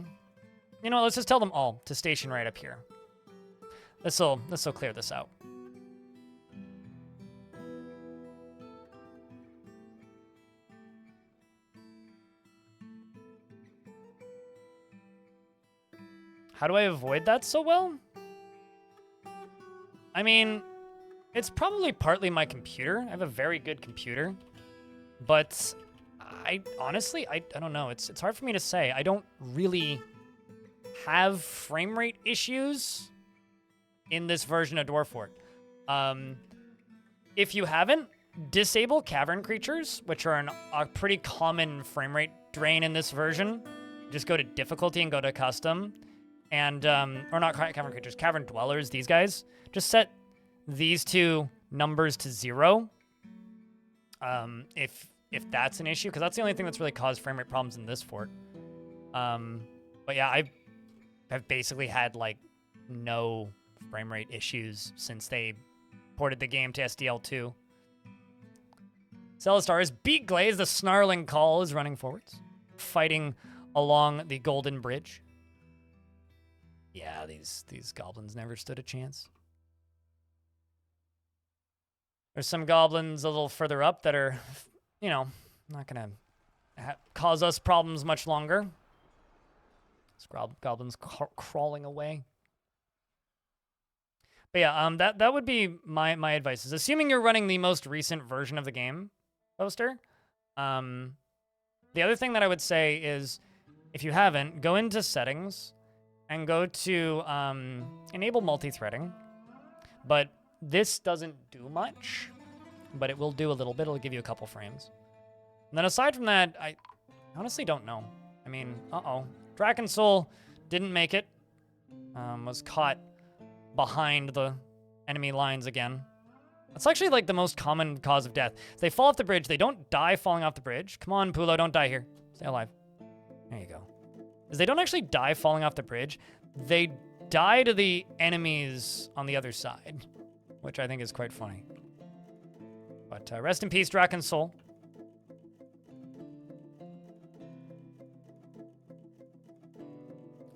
A: You know what, let's just tell them all to station right up here. This'll clear this out. How do I avoid that so well? I mean, it's probably partly my computer. I have a very good computer. But I honestly don't know. It's hard for me to say. I don't really have frame rate issues in this version of Dwarf Fort. If you haven't, disable Cavern creatures, which are a pretty common frame rate drain in this version. Just go to difficulty and go to custom. And, or not Cavern creatures, Cavern dwellers, these guys. Just set these two numbers to 0. If that's an issue, because that's the only thing that's really caused frame rate problems in this fort. But yeah, I've basically had, like, no frame rate issues since they ported the game to SDL2. Celestar's Beak Glaze, the snarling call, is running forwards, fighting along the Golden Bridge. Yeah, these goblins never stood a chance. There's some goblins a little further up that are, you know, not going to cause us problems much longer. This goblin's crawling away. But yeah, that would be my advice. Is assuming you're running the most recent version of the game, Poster. The other thing that I would say is, if you haven't, go into settings and go to enable multi-threading. But this doesn't do much, but it will do a little bit. It'll give you a couple frames. And then aside from that, I honestly don't know. I mean, Drakensoul didn't make it. Was caught behind the enemy lines again. That's actually like the most common cause of death. They fall off the bridge. They don't die falling off the bridge. Come on, Pulo, don't die here. Stay alive. There you go. Is they don't actually die falling off the bridge. They die to the enemies on the other side, which I think is quite funny. But rest in peace, Drakensoul.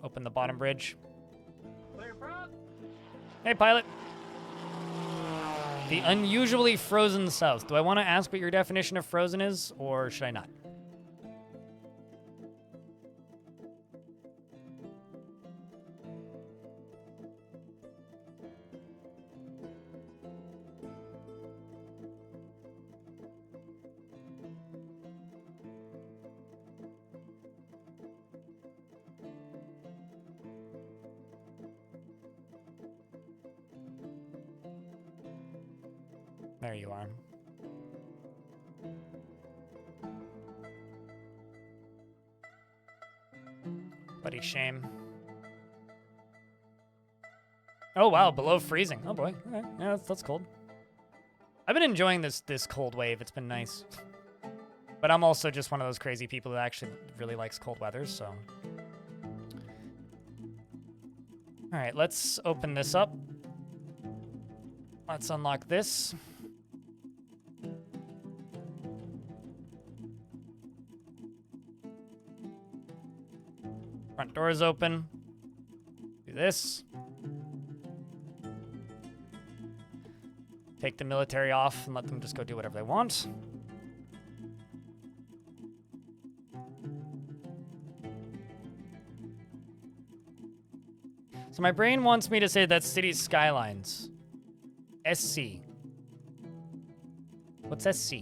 A: Open the bottom bridge. Hey, pilot. The unusually frozen south. Do I want to ask what your definition of frozen is, or should I not? There you are. Bloody shame. Oh wow, below freezing. Oh boy. Okay. Yeah, that's cold. I've been enjoying this cold wave. It's been nice. But I'm also just one of those crazy people that actually really likes cold weather, so. All right, let's open this up. Let's unlock this. Front door is open. Do this. Take the military off and let them just go do whatever they want. So my brain wants me to say that's City Skylines. SC. What's SC?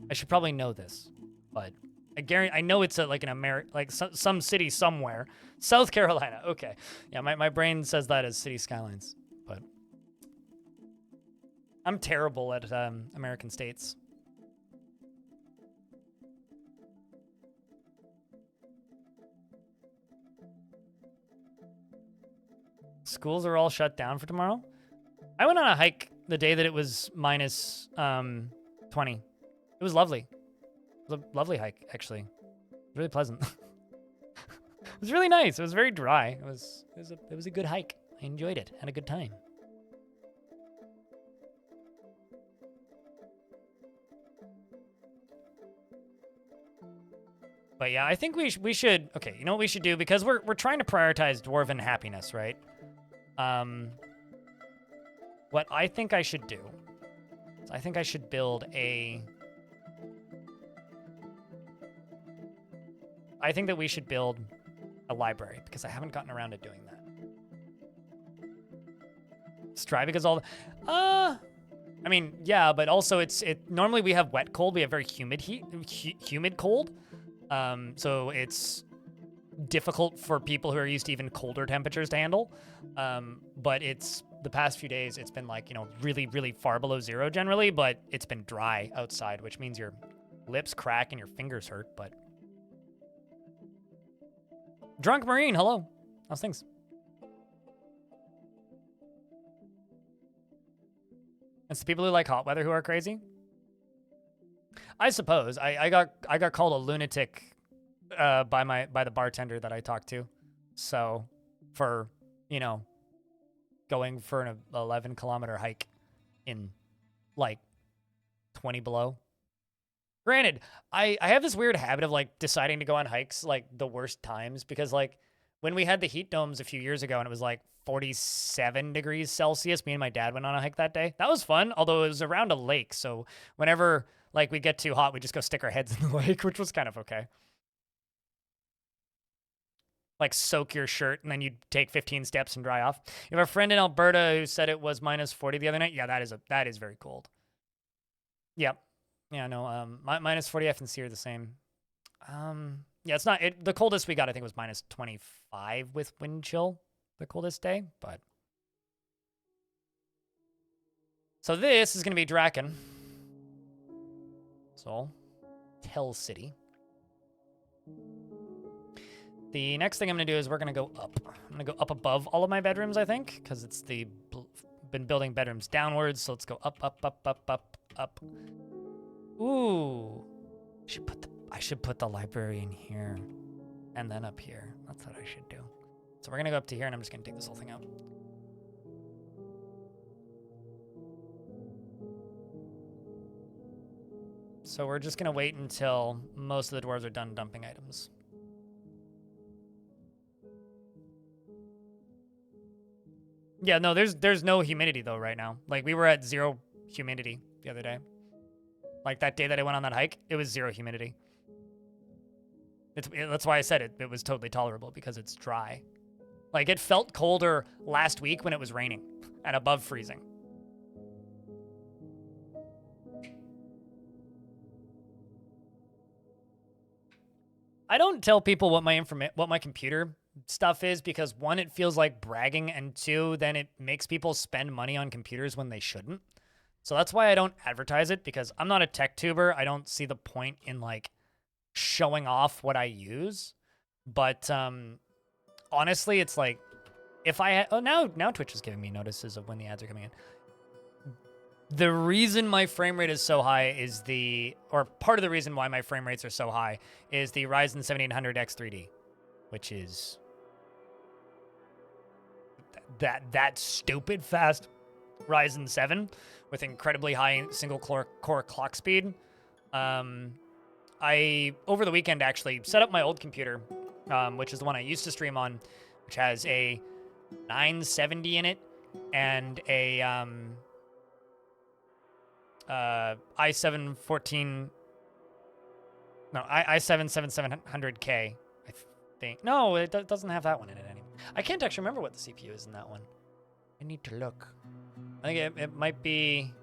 A: I should probably know this, but I guarantee I know it's like some city somewhere. South Carolina. Okay. Yeah, my brain says that as City Skylines, but I'm terrible at American states. Schools are all shut down for tomorrow. I went on a hike the day that it was minus 20. It was lovely. It was a lovely hike, actually. It was really pleasant. It was really nice. It was very dry. It was a good hike. I enjoyed it. Had a good time. But yeah, I think we should. Okay, you know what we should do, because we're trying to prioritize dwarven happiness, right? What I think I should do is I think I should build a. I think that we should build a library, because I haven't gotten around to doing that. Strive because all the, I mean, yeah, but also normally we have wet cold, we have very humid humid cold. So it's difficult for people who are used to even colder temperatures to handle. But the past few days, it's been like, really, really far below zero generally, but it's been dry outside, which means your lips crack and your fingers hurt, but. Drunk Marine, hello. How's things? It's the people who like hot weather who are crazy. I suppose. I got called a lunatic by the bartender that I talked to. So for, going for an 11-kilometer hike in like 20 below. Granted, I have this weird habit of like deciding to go on hikes like the worst times, because like when we had the heat domes a few years ago and it was like 47 degrees Celsius, me and my dad went on a hike that day. That was fun, although it was around a lake. So whenever like we get too hot, we just go stick our heads in the lake, which was kind of okay. Like soak your shirt and then you take 15 steps and dry off. You have a friend in Alberta who said it was minus 40 the other night. Yeah, that is very cold. Yep. Yeah, no, minus 40 F and C are the same. Yeah, it's not, the coldest we got, I think, was minus 25 with wind chill, the coldest day, but. So this is going to be Draken. So, Tell City. The next thing I'm going to do is we're going to go up. I'm going to go up above all of my bedrooms, I think, because it's been building bedrooms downwards, so let's go up, up, up, up, up, up. Ooh, I should put the library in here and then up here. That's what I should do. So we're gonna go up to here and I'm just gonna take this whole thing out. So we're just gonna wait until most of the dwarves are done dumping items. Yeah, no, there's no humidity though right now. Like we were at 0 humidity the other day. Like that day that I went on that hike, it was 0 humidity. That's why I said it was totally tolerable, because it's dry. Like it felt colder last week when it was raining and above freezing. I don't tell people what my computer stuff is, because 1, it feels like bragging, and 2, then it makes people spend money on computers when they shouldn't. So that's why I don't advertise it, because I'm not a tech tuber. I don't see the point in like showing off what I use. But honestly, it's like if I now Twitch is giving me notices of when the ads are coming in. The reason my frame rate is so high is or part of the reason why my frame rates are so high is the Ryzen 7800 X3D, which is that stupid fast Ryzen 7 with incredibly high single core clock speed. I over the weekend actually set up my old computer, which is the one I used to stream on, which has a 970 in it and a i7 7700K, I think. No, it doesn't have that one in it anymore. I can't actually remember what the CPU is in that one. I need to look. I think it might be...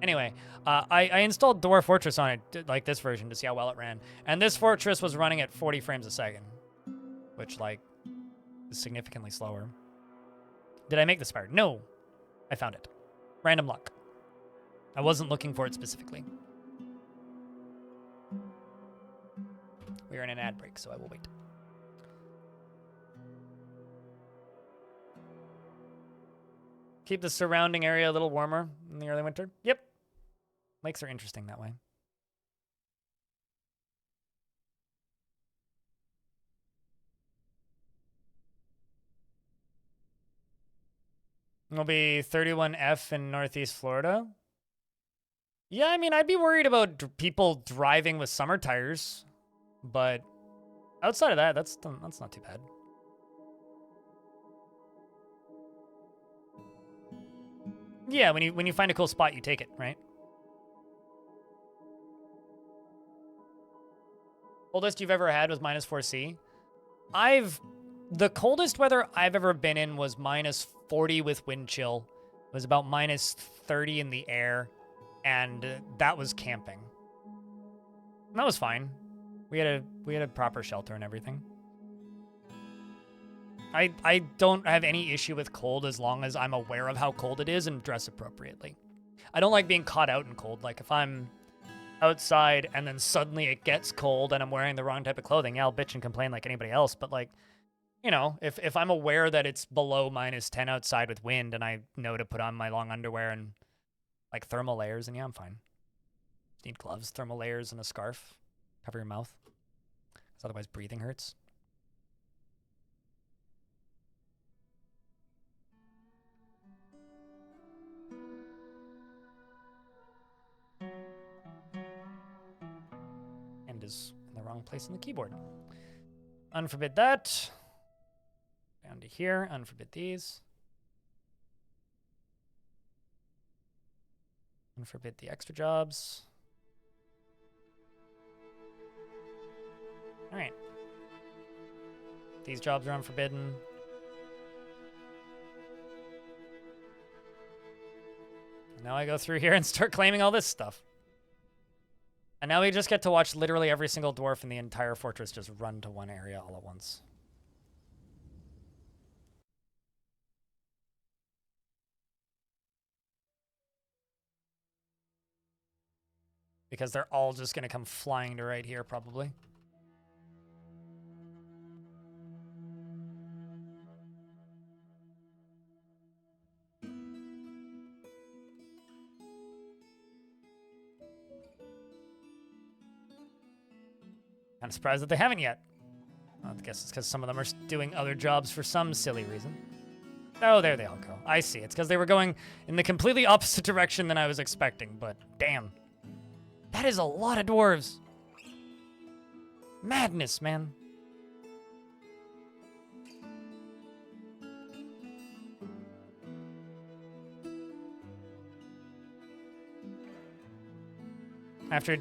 A: Anyway, I installed Dwarf Fortress on it, like this version, to see how well it ran. And this Fortress was running at 40 frames a second, which, like, is significantly slower. Did I make the spire? No. I found it. Random luck. I wasn't looking for it specifically. We are in an ad break, so I will wait. Keep the surrounding area a little warmer in the early winter. Yep. Lakes are interesting that way. It'll be 31F in Northeast Florida. Yeah, I mean, I'd be worried about people driving with summer tires, but outside of that, that's not too bad. Yeah, when you find a cool spot, you take it, right? Coldest you've ever had was -4C. The coldest weather I've ever been in was -40 with wind chill. It was about -30 in the air, and that was camping. And that was fine. We had a proper shelter and everything. I don't have any issue with cold as long as I'm aware of how cold it is and dress appropriately. I don't like being caught out in cold. Like if I'm outside and then suddenly it gets cold and I'm wearing the wrong type of clothing, yeah, I'll bitch and complain like anybody else. But like, you know, if I'm aware that it's below -10 outside with wind and I know to put on my long underwear and like thermal layers, and yeah, I'm fine. Just need gloves, thermal layers, and a scarf. Cover your mouth, because otherwise breathing hurts. And is in the wrong place on the keyboard. Unforbid that. Down to here, unforbid these. Unforbid the extra jobs. All right. These jobs are unforbidden. And now I go through here and start claiming all this stuff. And now we just get to watch literally every single dwarf in the entire fortress just run to one area all at once. Because they're all just going to come flying to right here, probably. Kind of surprised that they haven't yet. Well, I guess it's because some of them are doing other jobs for some silly reason. Oh, there they all go. I see. It's because they were going in the completely opposite direction than I was expecting, but damn. That is a lot of dwarves. Madness, man. After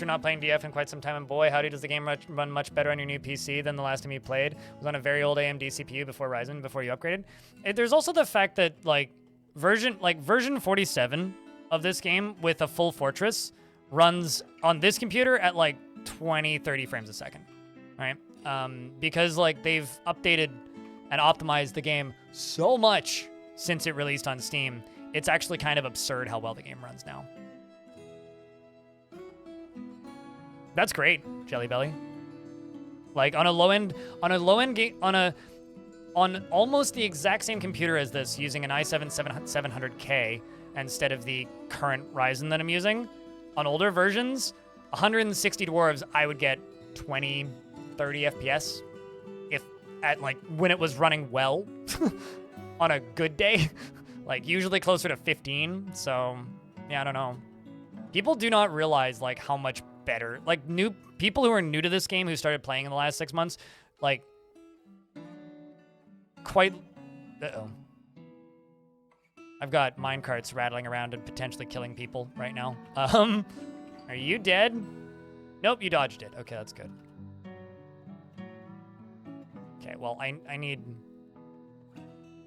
A: not playing DF in quite some time, and boy, howdy does the game run much better on your new PC than the last time you played. It was on a very old AMD CPU before Ryzen, before you upgraded. There's also the fact that version 47 of this game with a full fortress runs on this computer at like 20, 30 frames a second, right? Because like they've updated and optimized the game so much since it released on Steam, it's actually kind of absurd how well the game runs now. That's great, Jelly Belly. Like on almost the exact same computer as this, using an i7 700K instead of the current Ryzen that I'm using. On older versions, 160 dwarves, I would get 20, 30 FPS if at like when it was running well on a good day, like usually closer to 15. So yeah, I don't know. People do not realize like how much better, like new people who are new to this game who started playing in the last 6 months, like quite, I've got minecarts rattling around and potentially killing people right now. Are you dead? Nope, you dodged it. Okay, that's good. Okay, well, I need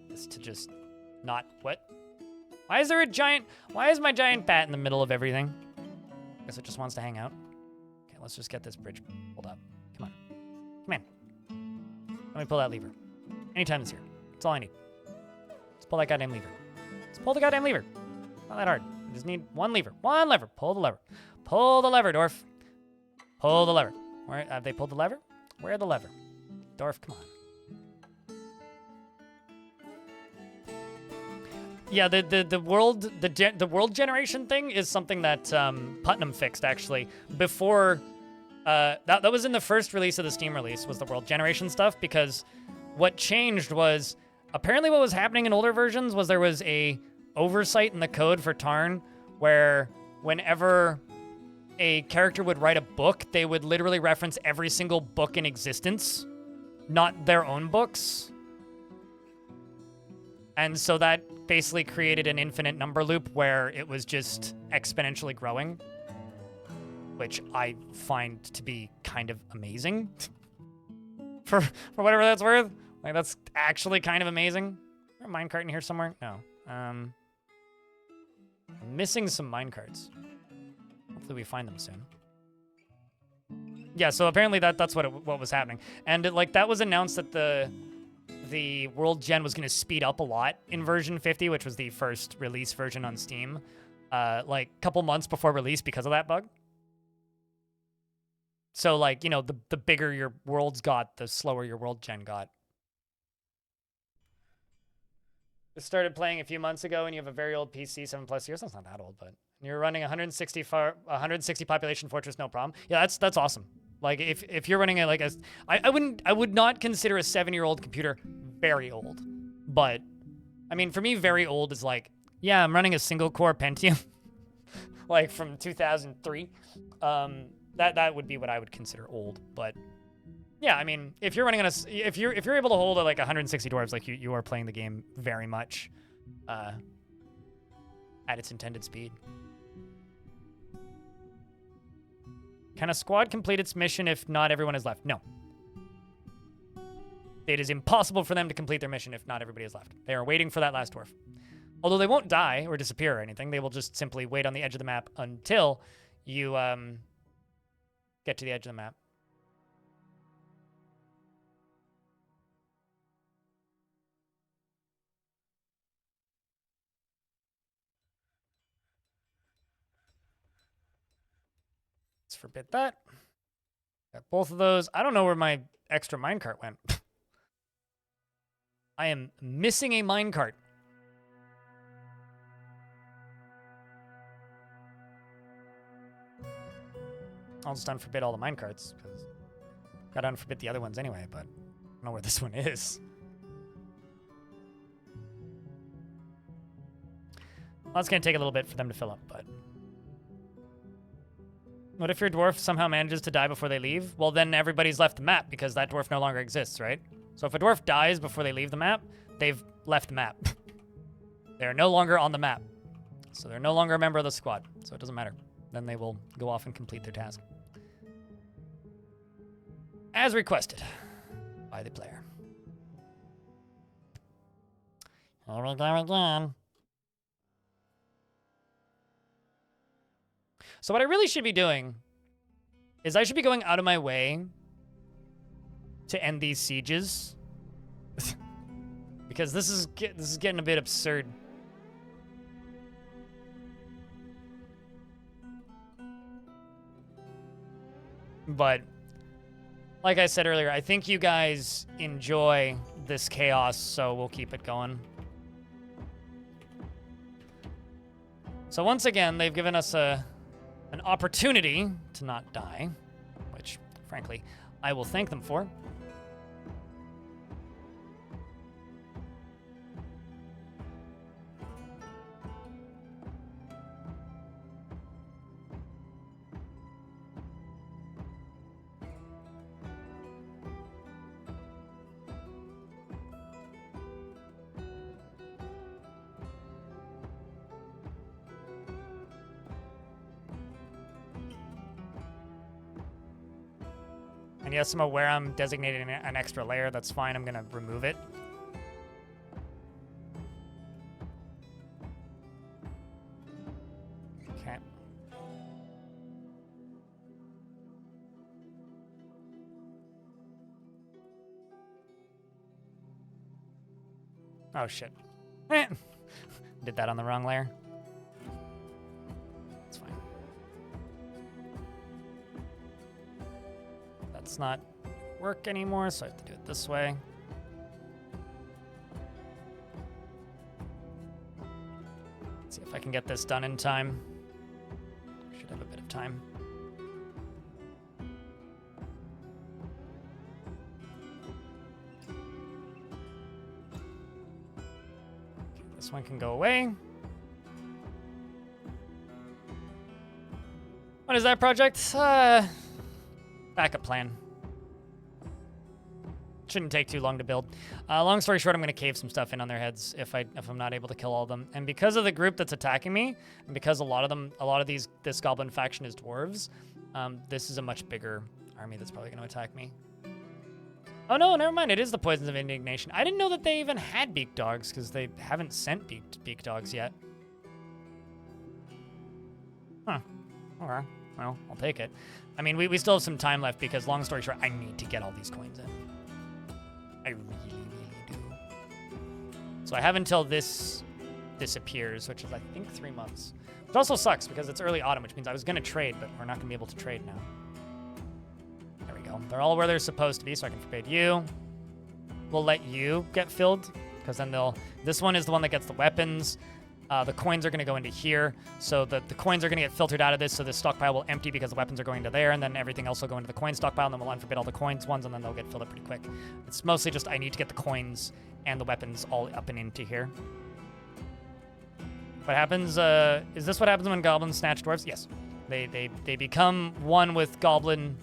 A: this to just not, what? Why is there a giant, why is my giant bat in the middle of everything? Guess it just wants to hang out. Okay, let's just get this bridge pulled up. Come on. Come in. Let me pull that lever. Anytime it's here. That's all I need. Let's pull that goddamn lever. Let's pull the goddamn lever. Not that hard. I just need one lever. One lever. Pull the lever. Pull the lever, Dwarf. Pull the lever. Where have they pulled the lever? Where the lever? Dwarf, come on. Yeah, the world generation thing is something that Putnam fixed actually before. That was in the first release of the Steam release, was the world generation stuff, because what changed was apparently what was happening in older versions was there was a oversight in the code for Tarn where whenever a character would write a book, they would literally reference every single book in existence, not their own books. And so that basically created an infinite number loop where it was just exponentially growing, which I find to be kind of amazing. for whatever that's worth. Like, that's actually kind of amazing. Is there a minecart in here somewhere? No. I'm missing some minecarts. Hopefully we find them soon. Yeah, so apparently that's what was happening. And that was announced that the world gen was going to speed up a lot in version 50, which was the first release version on Steam, like a couple months before release because of that bug. So, like, you know, the bigger your worlds got, the slower your world gen got. I started playing a few months ago, and you have a very old PC, 7+ years. That's not that old, but you're running 160 population fortress, no problem. Yeah, that's awesome. Like, if you're running I would not consider a 7-year-old computer very old, but I mean, for me, very old is like, yeah, I'm running a single core Pentium, like from 2003. That would be what I would consider old, but yeah, I mean, if you're running on if you're able to hold like 160 dwarves, like you are playing the game very much at its intended speed. Can a squad complete its mission if not everyone is left? No. It is impossible for them to complete their mission if not everybody is left. They are waiting for that last dwarf. Although they won't die or disappear or anything, they will just simply wait on the edge of the map until you get to the edge of the map. Let's forbid that. Got both of those. I don't know where my extra minecart went. I am missing a minecart. I'll just unforbid all the minecarts, because got to unforbid the other ones anyway, but I don't know where this one is. Well, it's going to take a little bit for them to fill up, but... What if your dwarf somehow manages to die before they leave? Well, then everybody's left the map, because that dwarf no longer exists, right? So if a dwarf dies before they leave the map, they've left the map. They're no longer on the map. So they're no longer a member of the squad, so it doesn't matter. Then they will go off and complete their task. As requested by the player. Here we go again. So what I really should be doing is I should be going out of my way to end these sieges. because this is getting a bit absurd. But like I said earlier, I think you guys enjoy this chaos, so we'll keep it going. So once again, they've given us an opportunity to not die, which, frankly, I will thank them for. And yes, I'm aware I'm designating an extra layer. That's fine. I'm going to remove it. Okay. Oh, shit. Did that on the wrong layer. It's fine. That's not work anymore, so I have to do it this way. Let's see if I can get this done in time. Should have a bit of time. This one can go away. What is that project? Backup plan. Shouldn't take too long to build. Long story short, I'm going to cave some stuff in on their heads if I'm not able to kill all of them. And because of the group that's attacking me, and because a lot of this goblin faction is dwarves, this is a much bigger army that's probably going to attack me. Oh no, never mind. It is the Poisons of Indignation. I didn't know that they even had beak dogs because they haven't sent beak dogs yet. Huh. Okay. Well, I'll take it. I mean, we still have some time left because, long story short, I need to get all these coins in. I really, really do. So I have until this disappears, which is, I think, 3 months. Which also sucks because it's early autumn, which means I was going to trade, but we're not going to be able to trade now. There we go. They're all where they're supposed to be, so I can forbid you. We'll let you get filled because then this one is the one that gets the weapons. The coins are going to go into here, so the coins are going to get filtered out of this, so this stockpile will empty because the weapons are going to there, and then everything else will go into the coin stockpile, and then we'll unforbid all the coins ones, and then they'll get filled up pretty quick. It's mostly just I need to get the coins and the weapons all up and into here. What happens, is this what happens when goblins snatch dwarves? Yes. They become one with goblin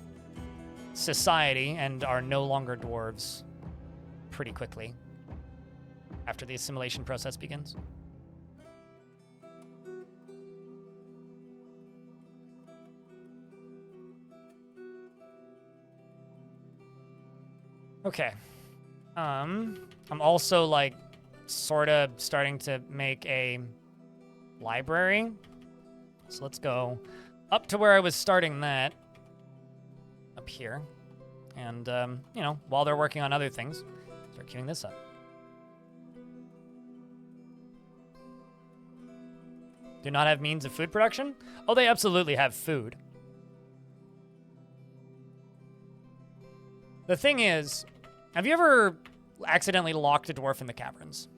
A: society and are no longer dwarves pretty quickly after the assimilation process begins. Okay. I'm also, like, sort of starting to make a library. So let's go up to where I was starting that. Up here. And, you know, while they're working on other things, start queuing this up. Do not have means of food production? Oh, they absolutely have food. The thing is, have you ever accidentally locked a dwarf in the caverns?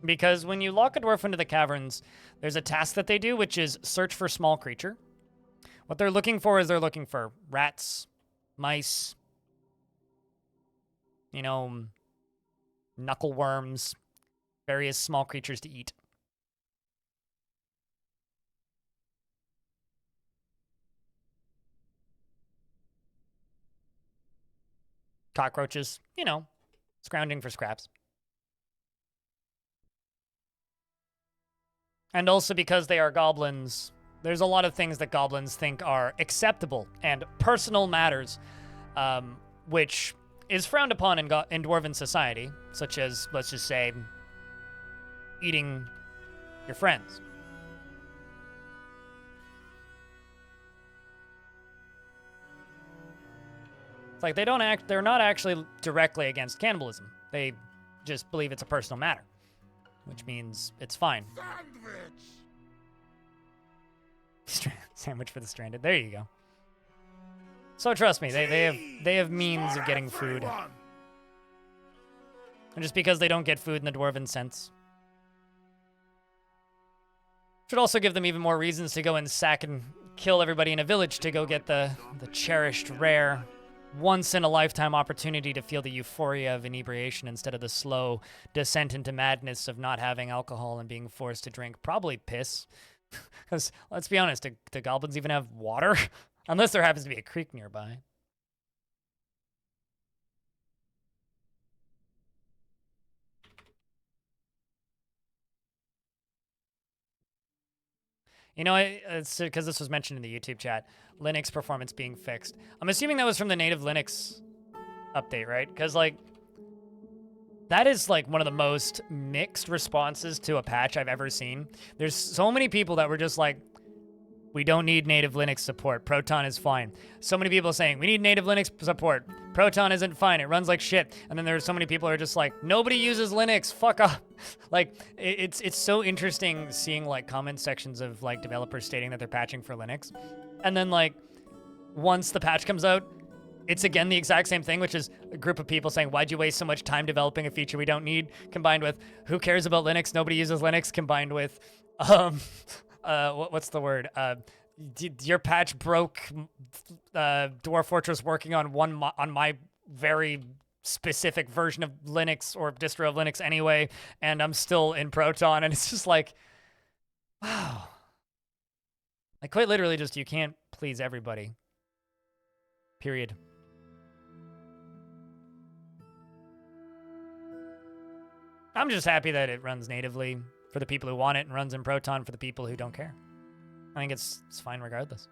A: Because when you lock a dwarf into the caverns, there's a task that they do, which is search for small creature. What they're looking for is they're looking for rats, mice, you know, knuckle worms, various small creatures to eat. Cockroaches, you know, scrounging for scraps. And also because they are goblins, there's a lot of things that goblins think are acceptable and personal matters, which is frowned upon in dwarven society, such as, let's just say, eating your friends. It's like they're not actually directly against cannibalism. They just believe it's a personal matter, which means it's fine. Sandwich for the stranded. There you go. So trust me, they have means of getting food. And just because they don't get food in the dwarven sense. Should also give them even more reasons to go and sack and kill everybody in a village to go get the cherished, rare, once-in-a-lifetime opportunity to feel the euphoria of inebriation instead of the slow descent into madness of not having alcohol and being forced to drink probably piss. Because, let's be honest, do goblins even have water? Unless there happens to be a creek nearby. You know, it's because this was mentioned in the YouTube chat, Linux performance being fixed. I'm assuming that was from the native Linux update, right? Because, like, that is, like, one of the most mixed responses to a patch I've ever seen. There's so many people that were just like, we don't need native Linux support. Proton is fine. So many people saying, we need native Linux support. Proton isn't fine. It runs like shit. And then there's so many people who are just like, nobody uses Linux. Fuck off. Like, it's so interesting seeing, like, comment sections of, like, developers stating that they're patching for Linux. And then, like, once the patch comes out, it's again the exact same thing, which is a group of people saying, why'd you waste so much time developing a feature we don't need? Combined with, who cares about Linux? Nobody uses Linux. Combined with, what's the word? Your patch broke Dwarf Fortress working on on my very specific version of Linux or distro of Linux anyway, and I'm still in Proton, and it's just like, wow. Like, quite literally just, you can't please everybody. Period. I'm just happy that it runs natively for the people who want it and runs in Proton for the people who don't care. I think it's fine regardless.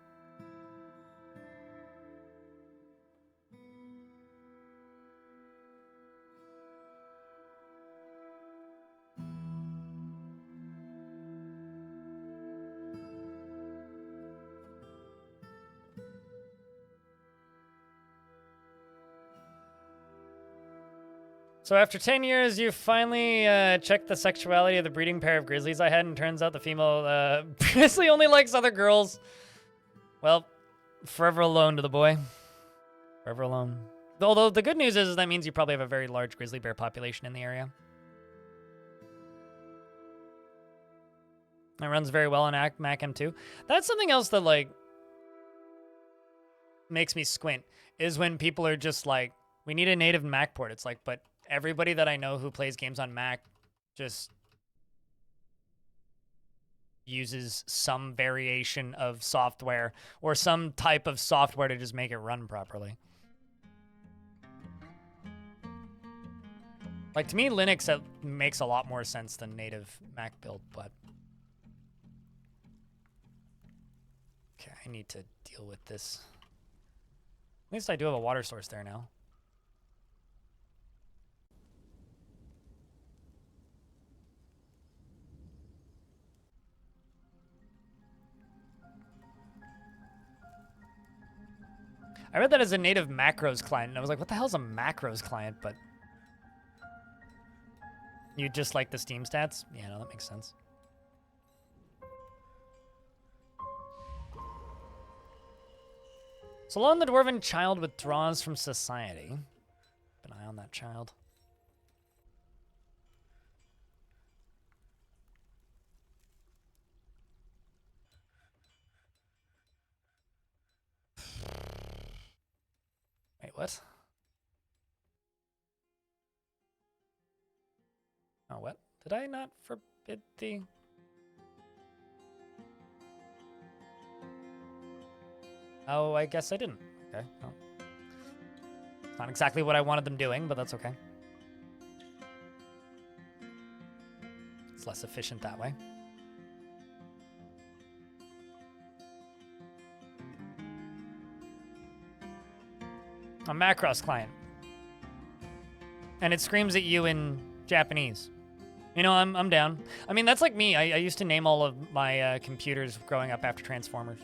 A: So after 10 years, you finally checked the sexuality of the breeding pair of grizzlies I had, and turns out the female grizzly only likes other girls. Well, forever alone to the boy. Forever alone. Although the good news is that means you probably have a very large grizzly bear population in the area. It runs very well on Mac M2. That's something else that, like, makes me squint, is when people are just like, we need a native Mac port. It's like, but everybody that I know who plays games on Mac just uses some variation of software or some type of software to just make it run properly. Like, to me, Linux makes a lot more sense than native Mac build, but... Okay, I need to deal with this. At least I do have a water source there now. I read that as a native macros client, and I was like, what the hell's a macros client? But you just like the Steam stats? Yeah, no, that makes sense. So long the dwarven child withdraws from society. Keep an eye on that child. Wait, what? Oh, what? Did I not forbid the... Oh, I guess I didn't. Okay, well. It's not exactly what I wanted them doing, but that's okay. It's less efficient that way. A Macross client. And it screams at you in Japanese. You know, I'm down. I mean, that's like me. I used to name all of my computers growing up after Transformers.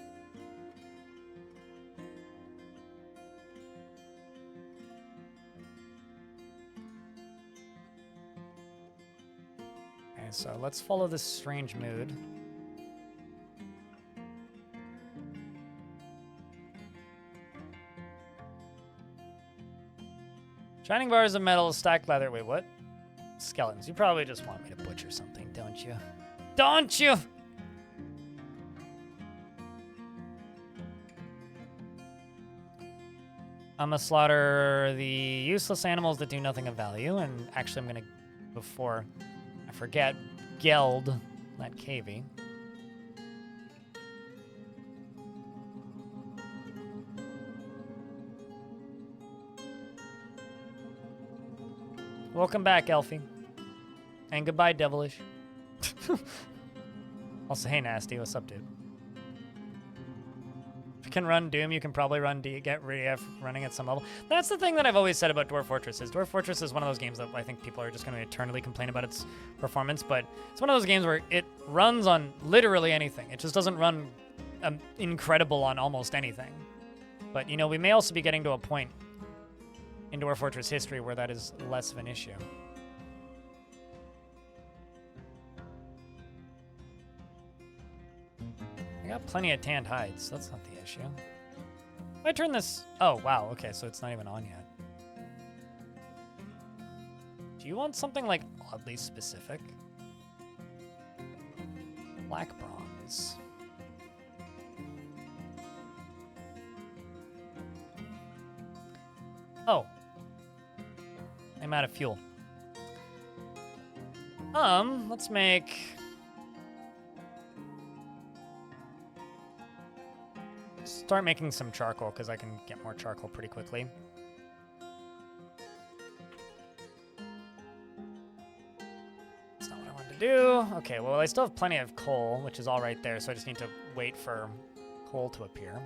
A: so let's follow this strange mood. Shining bars of metal, stacked leather. Wait, what? Skeletons. You probably just want me to butcher something, don't you? Don't you? I'm gonna slaughter the useless animals that do nothing of value, and actually I'm gonna, before I forget, geld that cavey. Welcome back, Elfie. And goodbye, Devilish. Also, hey, Nasty, what's up, dude? If you can run Doom, you can probably run get REF running at some level. That's the thing that I've always said about Dwarf Fortress is Dwarf Fortress is one of those games that I think people are just going to eternally complain about its performance, but it's one of those games where it runs on literally anything. It just doesn't run incredible on almost anything. But, you know, we may also be getting to a point in Dwarf Fortress history where that is less of an issue. I got plenty of tanned hides. That's not the issue. If I turn this... Oh, wow. Okay, so it's not even on yet. Do you want something, like, oddly specific? Black bronze. Oh. I'm out of fuel. Let's make... Start making some charcoal, because I can get more charcoal pretty quickly. That's not what I wanted to do. Okay, well, I still have plenty of coal, which is all right there, so I just need to wait for coal to appear.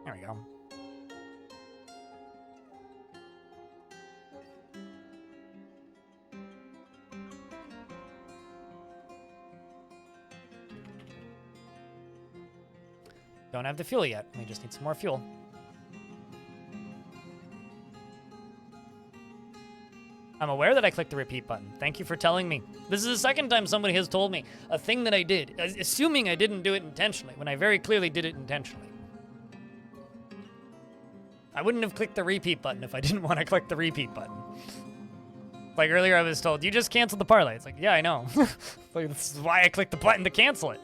A: There we go. Don't have the fuel yet. We just need some more fuel. I'm aware that I clicked the repeat button. Thank you for telling me. This is the second time somebody has told me a thing that I did, assuming I didn't do it intentionally, when I very clearly did it intentionally. I wouldn't have clicked the repeat button if I didn't want to click the repeat button. Like earlier I was told, you just canceled the parlay. It's like, yeah, I know. Like, this is why I clicked the button to cancel it.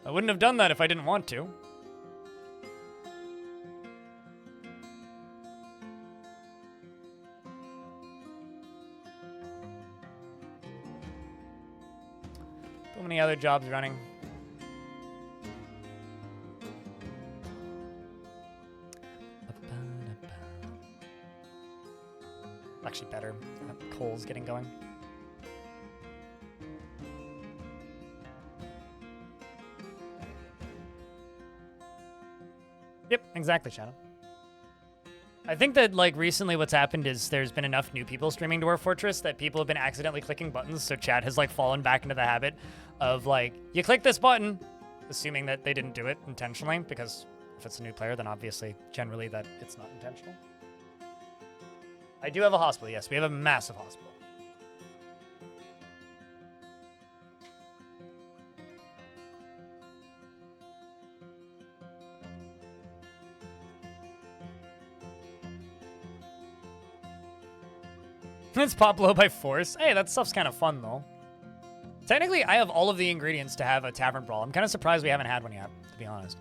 A: I wouldn't have done that if I didn't want to. So many other jobs running. Actually better. Coal's getting going. Yep, exactly, Shadow. I think that, like, recently what's happened is there's been enough new people streaming Dwarf Fortress that people have been accidentally clicking buttons, so chat has, like, fallen back into the habit of, like, you click this button, assuming that they didn't do it intentionally, because if it's a new player, then obviously, generally, that it's not intentional. I do have a hospital, yes. We have a massive hospital. It's Pablo by force. Hey, that stuff's kind of fun, though. Technically, I have all of the ingredients to have a tavern brawl. I'm kind of surprised we haven't had one yet, to be honest.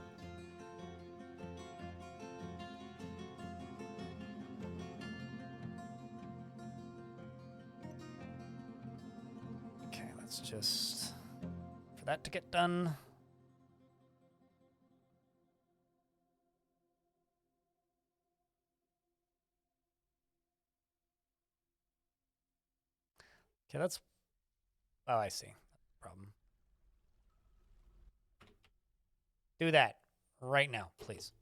A: Okay, let's just... For that to get done... Okay, that's... Oh, I see. Problem. Do that right now, please.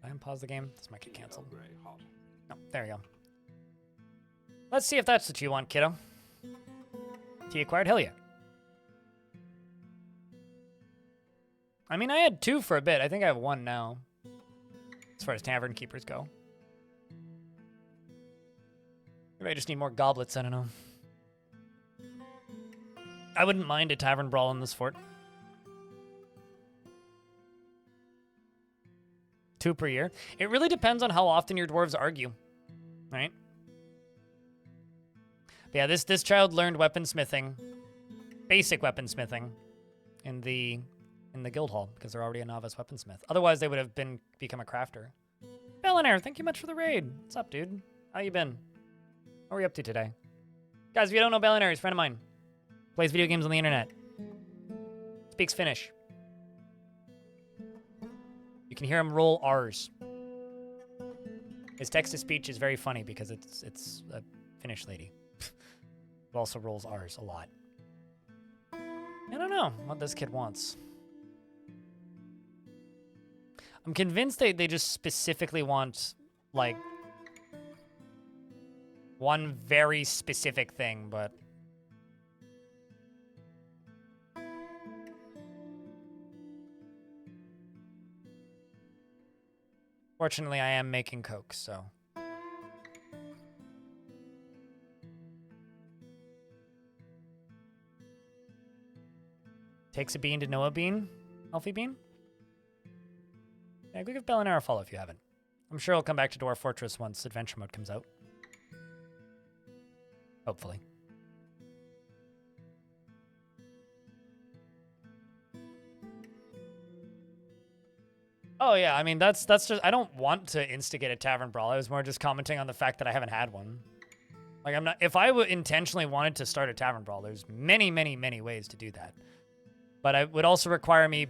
A: I can pause the game. This might get canceled. No, there we go. Let's see if that's what you want, kiddo. Tea acquired? Hell yeah. I mean, I had 2 for a bit. I think I have 1 now. as far as tavern keepers go. Maybe I just need more goblets, I don't know. I wouldn't mind a tavern brawl in this fort. 2 per year. It really depends on how often your dwarves argue, right? But yeah, this child learned weaponsmithing, basic weaponsmithing, in the guild hall because they're already a novice weaponsmith. Otherwise, they would have become a crafter. Bellinair, thank you much for the raid. What's up, dude? How you been? What are we up to today? Guys, if you don't know Bellinair, he's a friend of mine. Plays video games on the internet. Speaks Finnish. You can hear him roll R's. His text-to-speech is very funny because it's a Finnish lady. It also rolls R's a lot. I don't know what this kid wants. I'm convinced they just specifically want, like, one very specific thing, but... Fortunately, I am making Coke, so... Takes a bean to know a bean? Healthy bean? Yeah, go give Bellinair a follow if you haven't. I'm sure he'll come back to Dwarf Fortress once Adventure Mode comes out. Hopefully. Oh yeah, I mean that's just I don't want to instigate a tavern brawl. I was more just commenting on the fact that I haven't had one. Like I'm not if I intentionally wanted to start a tavern brawl, there's many ways to do that. But it would also require me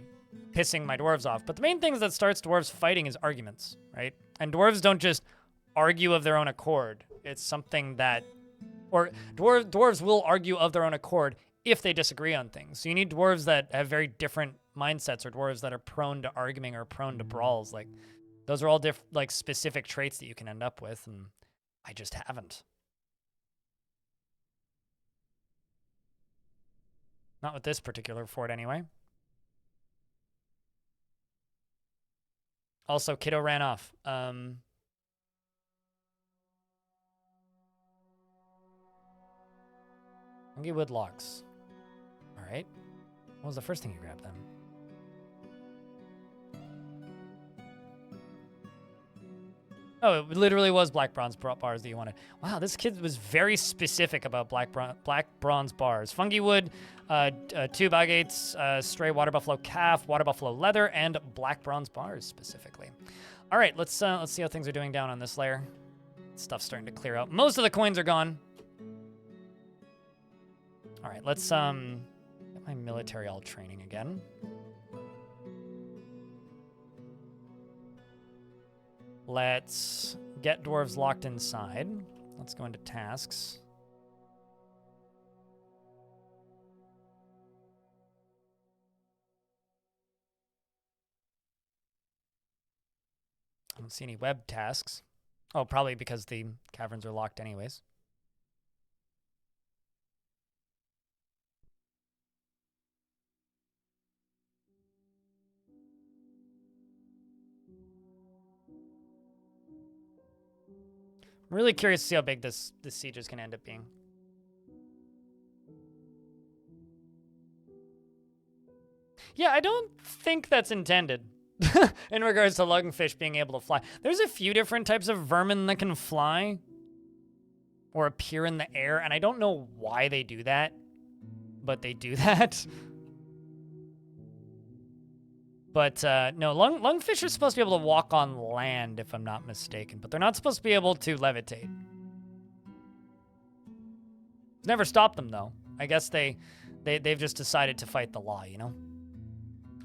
A: pissing my dwarves off. But the main things that starts dwarves fighting is arguments, right? And dwarves don't just argue of their own accord. It's something that, or dwarves will argue of their own accord if they disagree on things. So you need dwarves that have very different mindsets, or dwarves that are prone to arguing or prone to brawls. Like those are all like specific traits that you can end up with, and I just haven't. Not with this particular fort, anyway. Also, Kiddo ran off. Fungi wood logs. All right. What was the first thing you grabbed then? Oh, it literally was black bronze bars that you wanted. Wow, this kid was very specific about black bronze bars. Fungi wood, 2 agates, stray water buffalo calf, water buffalo leather, and black bronze bars specifically. All right, let's see how things are doing down on this layer. Stuff's starting to clear out. Most of the coins are gone. All right, let's get my military all training again. Let's get dwarves locked inside. Let's go into tasks. I don't see any web tasks. Oh, probably because the caverns are locked anyways. I'm really curious to see how big this siege is going to end up being. Yeah, I don't think that's intended in regards to lungfish being able to fly. There's a few different types of vermin that can fly or appear in the air, and I don't know why they do that, but they do that. But no, lungfish are supposed to be able to walk on land, if I'm not mistaken. But they're not supposed to be able to levitate. It's never stopped them, though. I guess they've just decided to fight the law, you know?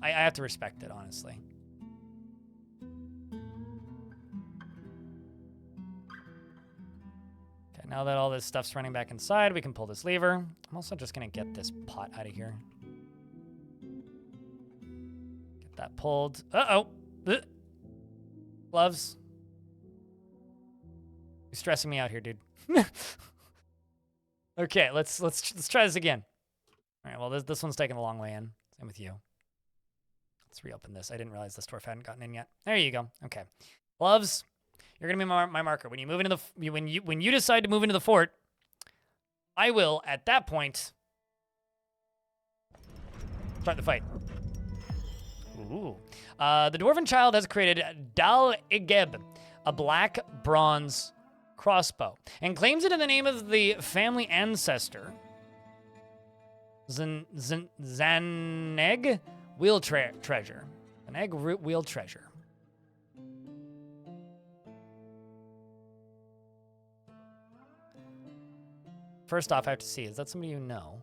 A: I have to respect it, honestly. Okay, now that all this stuff's running back inside, we can pull this lever. I'm also just going to get this pot out of here. That pulled. Uh-oh. Ugh. Gloves. You're stressing me out here, dude. Okay, let's try this again. All right, well, this one's taking a long way in. Same with you. Let's reopen this. I didn't realize this dwarf hadn't gotten in yet. There you go. Okay. Gloves, you're gonna be my marker. When you move into the when you decide to move into the fort, I will at that point start the fight. Ooh. The dwarven child has created Dal Igeb, a black bronze crossbow, and claims it in the name of the family ancestor, Zaneg Wheel Treasure. Zaneg Wheel Treasure. First off, I have to see, is that somebody you know?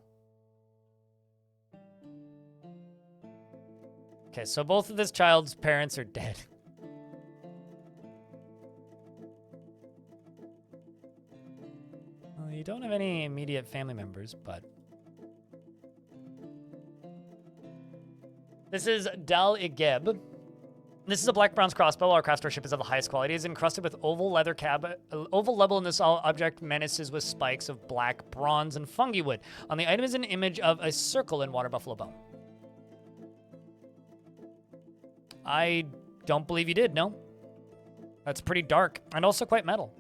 A: Okay, so both of this child's parents are dead. Well, you don't have any immediate family members, but... This is Dal Igeb. This is a black bronze crossbow. Our craftsmanship is of the highest quality. It is encrusted with oval leather oval level in this object menaces with spikes of black bronze and fungi wood. On the item is an image of a circle in water buffalo bone. I don't believe you did, no. That's pretty dark and also quite metal.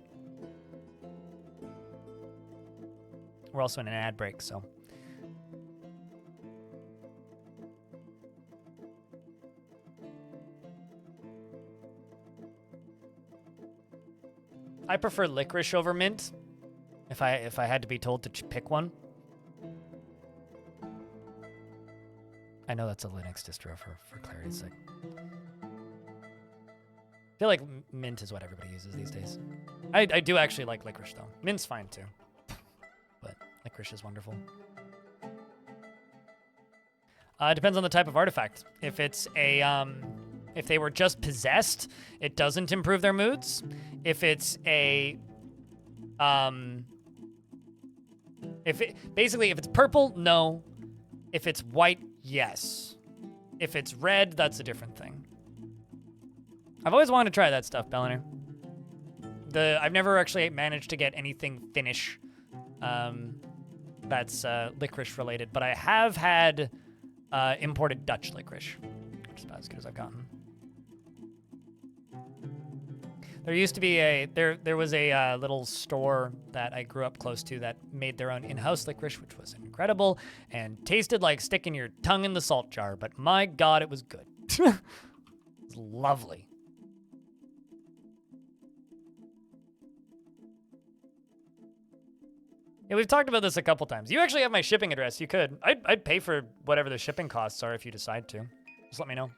A: We're also in an ad break, so. I prefer licorice over mint, if I had to be told to pick one. I know that's a Linux distro for clarity's sake. I feel like mint is what everybody uses these days. I do actually like licorice though. Mint's fine too, but licorice is wonderful. It depends on the type of artifact. If it's a if they were just possessed, it doesn't improve their moods. If it's a basically if it's purple, no. If it's white, yes. If it's red, that's a different thing. I've always wanted to try that stuff, Belliner. I've never actually managed to get anything Finnish that's licorice related, but I have had imported Dutch licorice, which is about as good as I've gotten. There used to be there was a little store that I grew up close to that made their own in-house licorice, which was incredible and tasted like sticking your tongue in the salt jar, but my God, it was good. It was lovely. Yeah, we've talked about this a couple times. You actually have my shipping address. You could. I'd pay for whatever the shipping costs are if you decide to. Just let me know.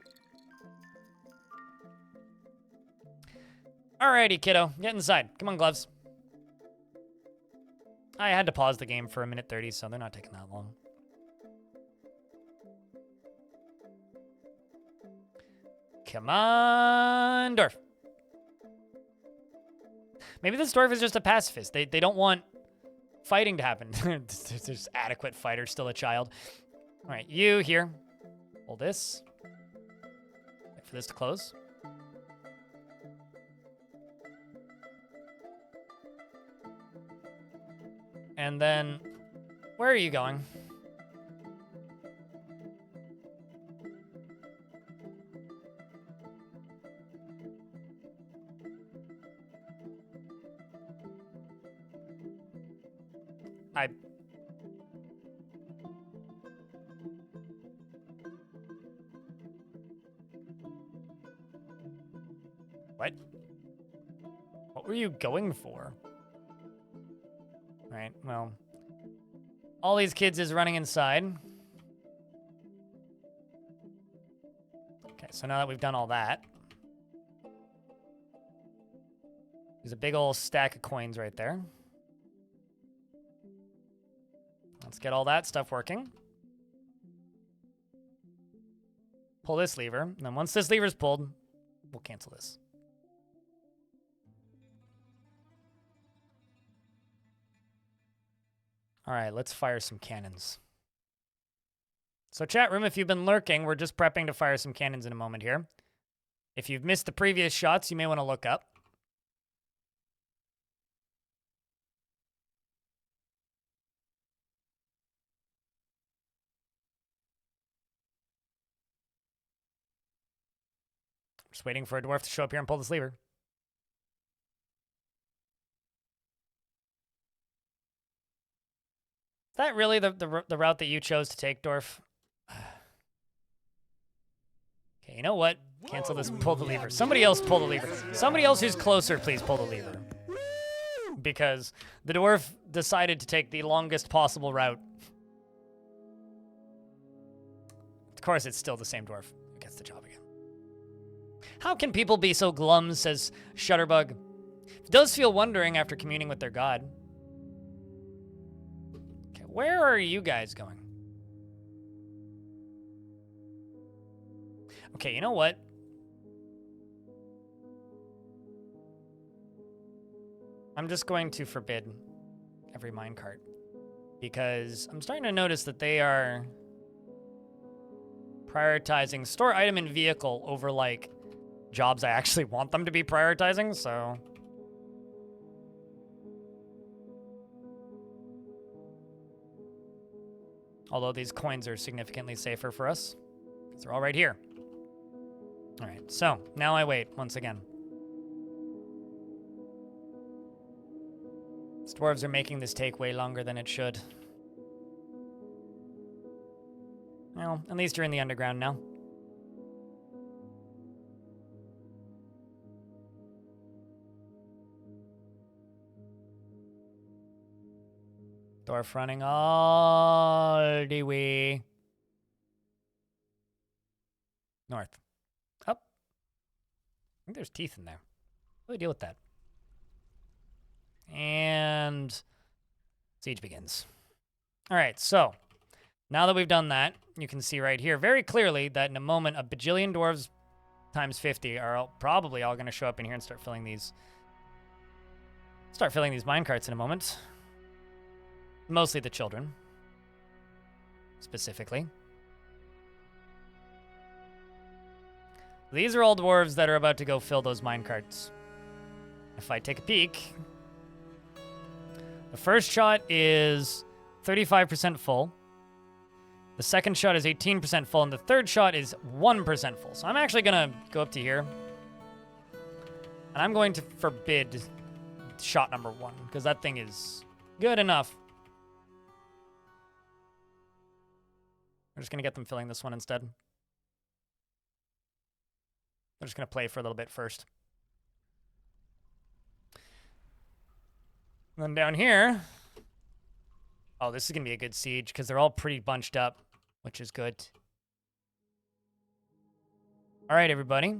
A: Alrighty, kiddo. Get inside. Come on, gloves. I had to pause the game for 1:30, so they're not taking that long. Come on, dwarf. Maybe this dwarf is just a pacifist. They don't want fighting to happen. There's adequate fighter, still a child. All right, you here. Hold this. Wait for this to close. And then, where are you going? What? What were you going for? Right, well, all these kids is running inside. Okay, so now that we've done all that, there's a big old stack of coins right there. Let's get all that stuff working. Pull this lever, and then once this lever's pulled, we'll cancel this. All right, let's fire some cannons. So chat room, if you've been lurking, we're just prepping to fire some cannons in a moment here. If you've missed the previous shots, you may want to look up. Just waiting for a dwarf to show up here and pull this lever. that really the route that you chose to take, Dwarf? Okay, you know what? Cancel this. Pull the lever. Somebody else pull the lever. Somebody else who's closer, please pull the lever. Because the dwarf decided to take the longest possible route. Of course, it's still the same dwarf who gets the job again. How can people be so glum, says Shutterbug. It does feel wondering after communing with their god. Okay, where are you guys going? Okay, you know what? I'm just going to forbid every minecart because I'm starting to notice that they are prioritizing store item and vehicle over like jobs I actually want them to be prioritizing, so. Although these coins are significantly safer for us because they're all right here. All right, so now I wait once again. These dwarves are making this take way longer than it should. Well, at least you're in the underground now. Dwarf running all the way north. Up. I think there's teeth in there. How do we deal with that? And siege begins. All right, so now that we've done that, you can see right here very clearly that in a moment, a bajillion dwarves times 50 are probably all going to show up in here and start filling these minecarts in a moment. Mostly the children, specifically. These are all dwarves that are about to go fill those minecarts. If I take a peek, the first shot is 35% full. The second shot is 18% full, and the third shot is 1% full. So I'm actually gonna go up to here, and I'm going to forbid shot number 1, because that thing is good enough. We're just gonna get them filling this one instead. We're just gonna play for a little bit first. And then down here, oh, this is gonna be a good siege because they're all pretty bunched up, which is good. All right, everybody.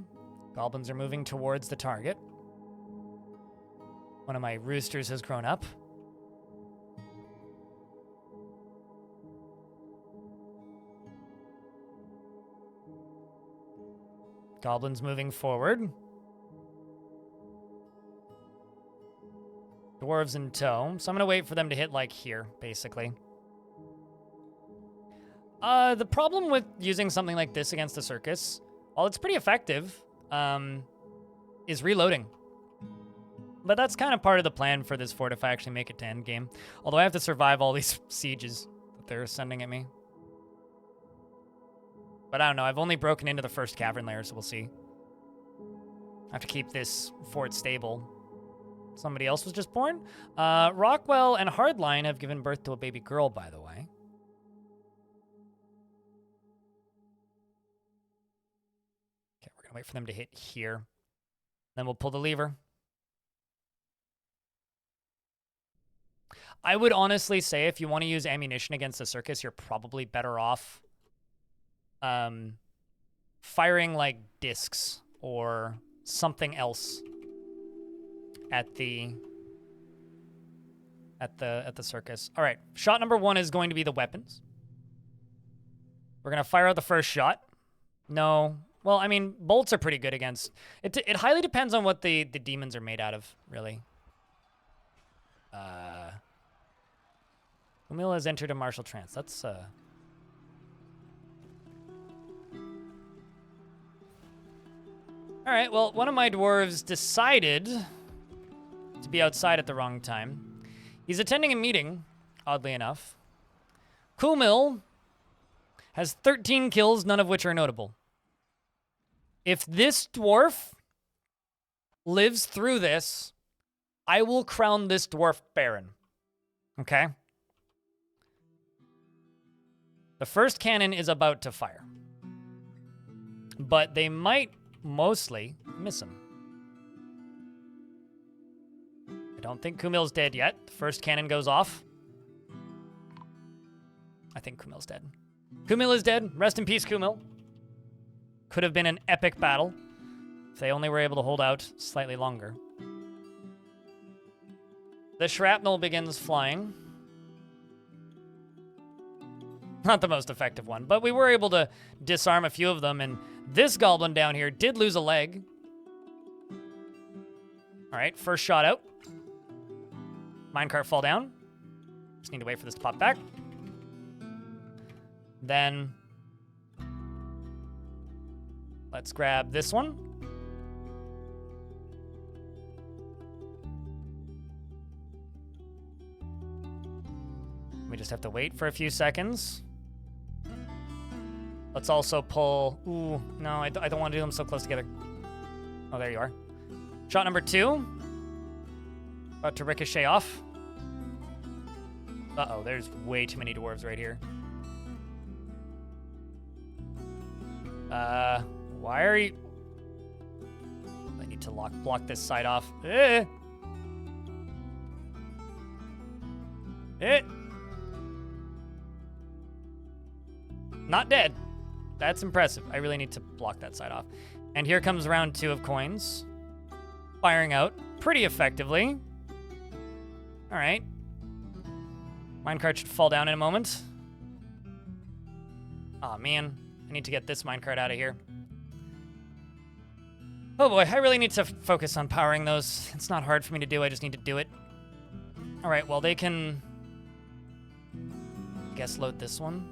A: Goblins are moving towards the target. One of my roosters has grown up. Goblins moving forward. Dwarves in tow. So I'm going to wait for them to hit, like, here, basically. The problem with using something like this against the circus, while it's pretty effective, is reloading. But that's kind of part of the plan for this fort if I actually make it to endgame. Although I have to survive all these sieges that they're sending at me. But I don't know, I've only broken into the first cavern layer, so we'll see. I have to keep this fort stable. Somebody else was just born. Rockwell and Hardline have given birth to a baby girl, by the way. Okay, we're gonna wait for them to hit here. Then we'll pull the lever. I would honestly say if you want to use ammunition against the circus, you're probably better off firing like discs or something else at the circus. All right, shot number 1 is going to be the weapons. We're gonna fire out the first shot. No, well, I mean, bolts are pretty good against it. It highly depends on what the demons are made out of, really. Umil has entered a martial trance. That's All right, well, one of my dwarves decided to be outside at the wrong time. He's attending a meeting, oddly enough. Kumil has 13 kills, none of which are notable. If this dwarf lives through this, I will crown this dwarf Baron. Okay? The first cannon is about to fire. But they might mostly miss him. I don't think Kumil's dead yet. The first cannon goes off. I think Kumil's dead. Kumil is dead. Rest in peace, Kumil. Could have been an epic battle if they only were able to hold out slightly longer. The shrapnel begins flying. Not the most effective one, but we were able to disarm a few of them, and this goblin down here did lose a leg. All right, first shot out. Minecart fall down. Just need to wait for this to pop back. Then let's grab this one. We just have to wait for a few seconds. Let's also pull... Ooh, no, I don't want to do them so close together. Oh, there you are. Shot number 2. About to ricochet off. Uh-oh, there's way too many dwarves right here. Why are you... I need to block this side off. Not dead. That's impressive. I really need to block that side off. And here comes round 2 of coins. Firing out pretty effectively. All right. Minecart should fall down in a moment. Aw, man. I need to get this minecart out of here. Oh boy, I really need to focus on powering those. It's not hard for me to do, I just need to do it. All right, well, they can... I guess load this one.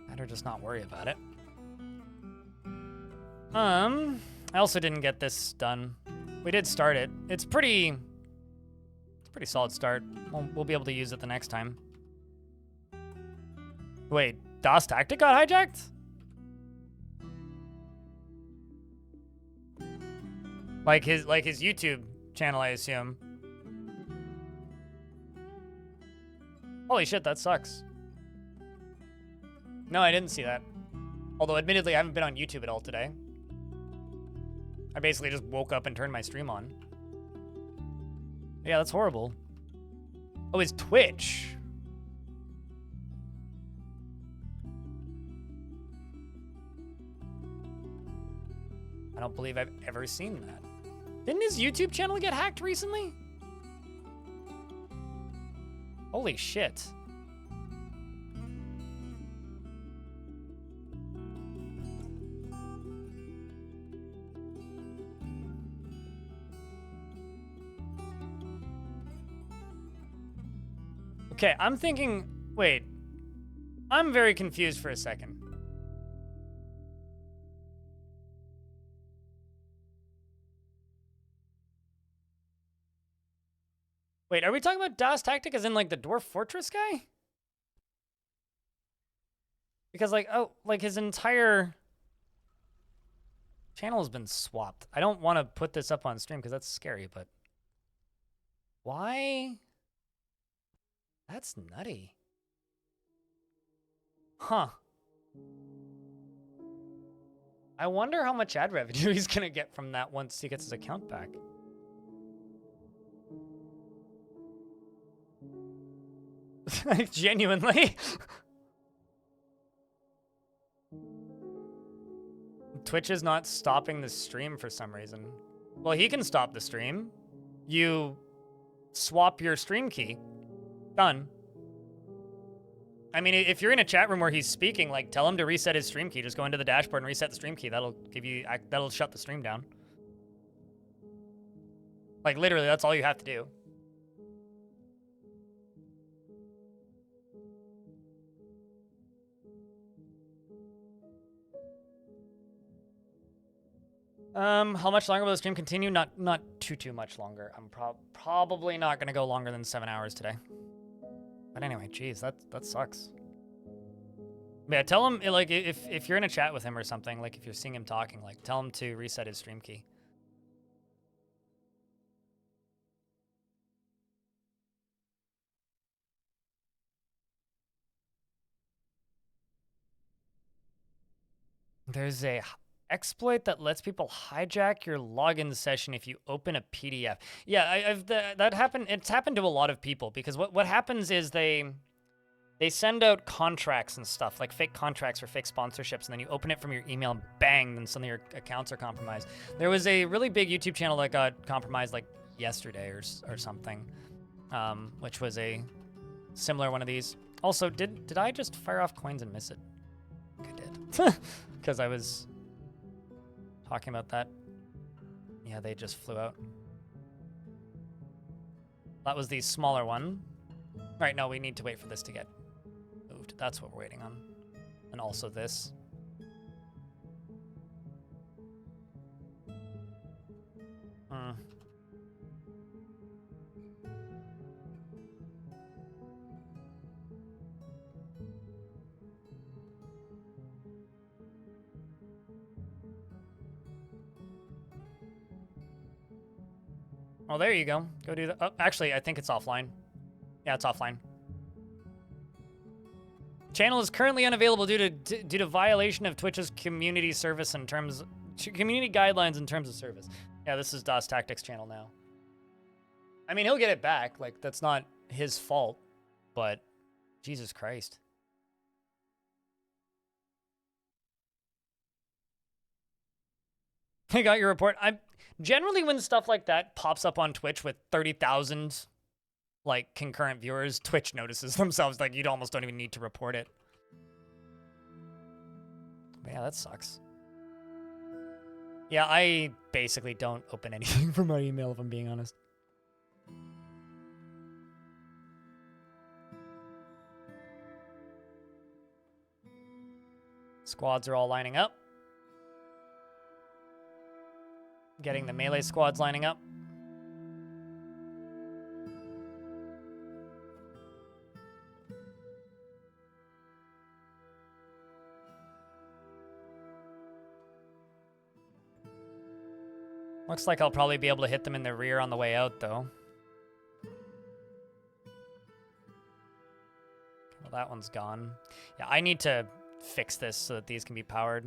A: Better just not worry about it. I also didn't get this done. We did start it. It's pretty solid start. We'll be able to use it the next time. Wait, Das Tactic got hijacked? Like his YouTube channel, I assume. Holy shit, that sucks. No, I didn't see that. Although, admittedly, I haven't been on YouTube at all today. I basically just woke up and turned my stream on. Yeah, that's horrible. Oh, it's Twitch. I don't believe I've ever seen that. Didn't his YouTube channel get hacked recently? Holy shit. Okay, I'm thinking, wait. I'm very confused for a second. Wait, are we talking about Das Tactic as in like the Dwarf Fortress guy? Because like, oh, like his entire channel has been swapped. I don't want to put this up on stream because that's scary, but why? That's nutty. Huh. I wonder how much ad revenue he's gonna get from that once he gets his account back. Like, genuinely. Twitch is not stopping the stream for some reason. Well, he can stop the stream. You swap your stream key. Done. I mean, if you're in a chat room where he's speaking, like, tell him to reset his stream key. Just go into the dashboard and reset the stream key. That'll shut the stream down. Like, literally, that's all you have to do. How much longer will the stream continue? Not too much longer. I'm probably not gonna go longer than 7 hours today. But anyway, geez, that sucks. Yeah, tell him, like, if you're in a chat with him or something, like, if you're seeing him talking, like, tell him to reset his stream key. There's a exploit that lets people hijack your login session if you open a PDF. Yeah, that happened. It's happened to a lot of people because what happens is they send out contracts and stuff, like fake contracts or fake sponsorships, and then you open it from your email and bang, then suddenly your accounts are compromised. There was a really big YouTube channel that got compromised like yesterday or something, which was a similar one of these. Also, did I just fire off coins and miss it? I think I did. Because I was talking about that. Yeah, they just flew out. That was the smaller one. Right, no, we need to wait for this to get moved. That's what we're waiting on. And also this. Oh, there you go. Go do that. Oh, actually, I think it's offline. Yeah, it's offline. Channel is currently unavailable due to violation of Twitch's community service in terms community guidelines in terms of service. Yeah, this is DOS Tactics channel now. I mean, he'll get it back. Like, that's not his fault, but Jesus Christ. I got your report. Generally, when stuff like that pops up on Twitch with 30,000 like concurrent viewers, Twitch notices themselves. Like, you almost don't even need to report it. But yeah, that sucks. Yeah, I basically don't open anything from my email if I'm being honest. Squads are all lining up. Getting the melee squads lining up. Looks like I'll probably be able to hit them in the rear on the way out, though. Well, that one's gone. Yeah, I need to fix this so that these can be powered.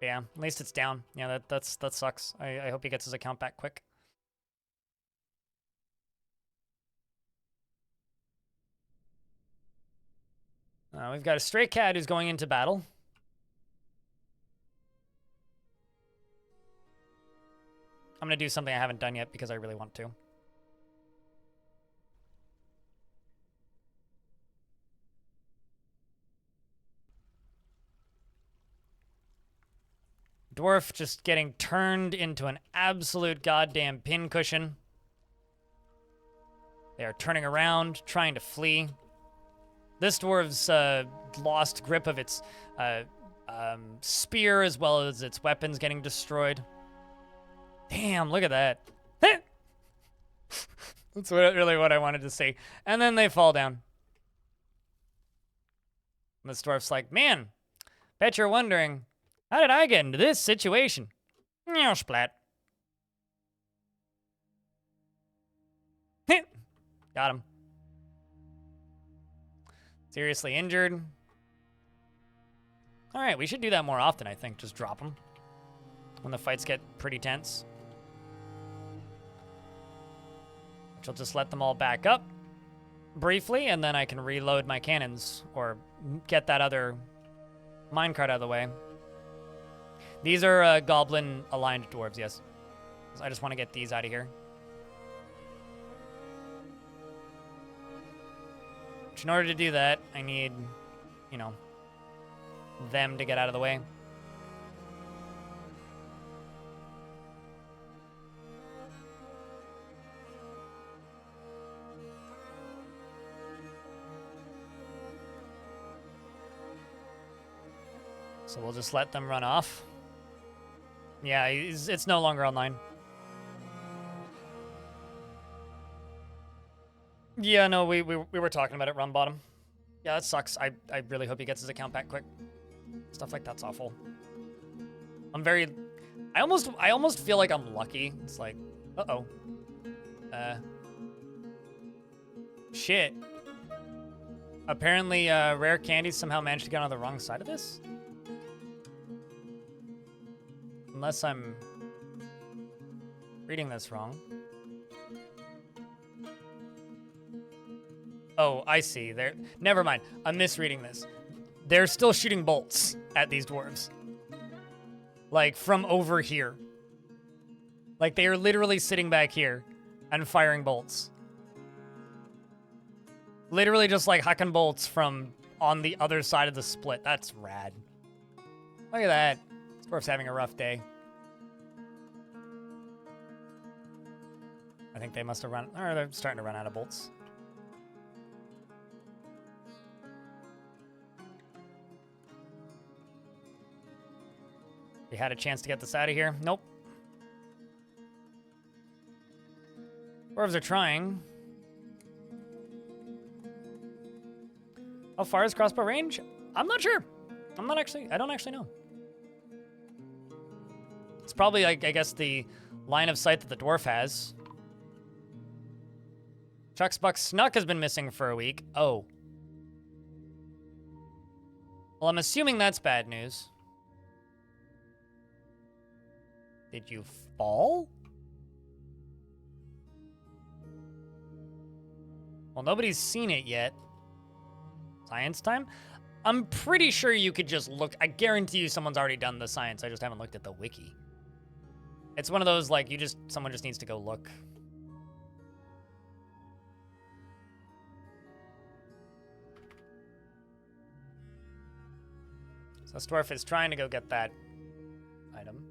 A: Yeah, at least it's down. Yeah, that sucks. I hope he gets his account back quick. We've got a stray cat who's going into battle. I'm gonna do something I haven't done yet because I really want to. Dwarf just getting turned into an absolute goddamn pincushion. They are turning around, trying to flee. This dwarf's lost grip of its spear as well as its weapons getting destroyed. Damn, look at that. That's really what I wanted to see. And then they fall down. This dwarf's like, man, bet you're wondering, how did I get into this situation? Meow, splat. Got him. Seriously injured. All right, we should do that more often, I think. Just drop them when the fights get pretty tense. Which will just let them all back up briefly, and then I can reload my cannons or get that other minecart out of the way. These are goblin-aligned dwarves, yes. I just want to get these out of here. Which in order to do that, I need, you know, them to get out of the way. So we'll just let them run off. Yeah, it's no longer online. Yeah, no, we were talking about it, run bottom. Yeah, that sucks. I really hope he gets his account back quick. Stuff like that's awful. I almost feel like I'm lucky. It's like, Uh-oh. Shit. Apparently, rare candies somehow managed to get on the wrong side of this? Unless I'm reading this wrong. Oh, I see. Never mind. I'm misreading this. They're still shooting bolts at these dwarves. Like, from over here. Like, they are literally sitting back here and firing bolts. Literally just, like, hucking bolts from on the other side of the split. That's rad. Look at that. This dwarf's having a rough day. I think they must have run... Or they're starting to run out of bolts. We had a chance to get this out of here. Nope. Dwarves are trying. How far is crossbow range? I'm not sure. I don't actually know. It's probably, like, I guess, the line of sight that the dwarf has. Chuck's Buck Snuck has been missing for a week. Oh. Well, I'm assuming that's bad news. Did you fall? Well, nobody's seen it yet. Science time? I'm pretty sure you could just look. I guarantee you someone's already done the science. I just haven't looked at the wiki. It's one of those, like, someone just needs to go look. So Dwarf is trying to go get that item.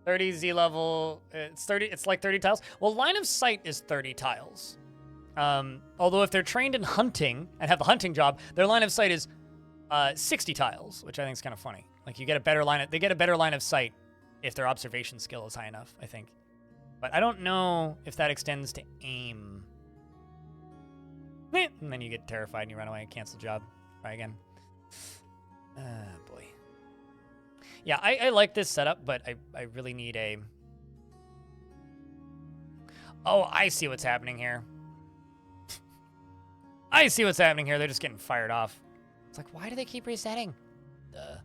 A: 30 Z level, it's like 30 tiles. Well, line of sight is 30 tiles. Although if they're trained in hunting and have the hunting job, their line of sight is 60 tiles, which I think is kind of funny. Like, they get a better line of sight if their observation skill is high enough, I think. But I don't know if that extends to aim. And then you get terrified and you run away, cancel job, try again. Boy. Yeah, I like this setup, but I really need a... Oh, I see what's happening here. I see what's happening here. They're just getting fired off. It's like, why do they keep resetting? Duh.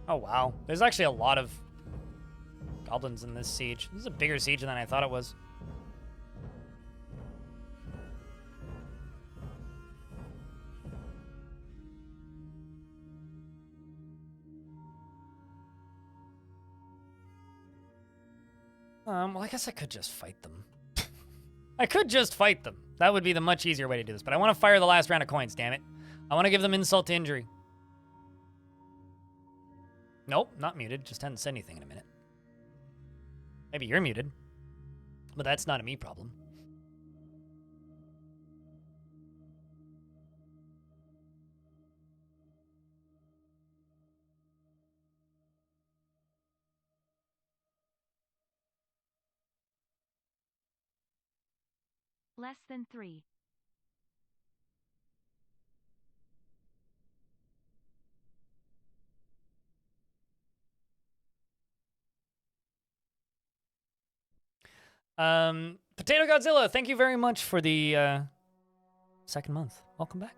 A: Oh, wow. There's actually a lot of goblins in this siege. This is a bigger siege than I thought it was. Well, I guess I could just fight them. I could just fight them. That would be the much easier way to do this, but I want to fire the last round of coins, damn it. I want to give them insult to injury. Nope, not muted. Just hadn't said anything in a minute. Maybe you're muted, but that's not a me problem.
B: Less than 3.
A: Potato Godzilla, thank you very much for the second month. Welcome back.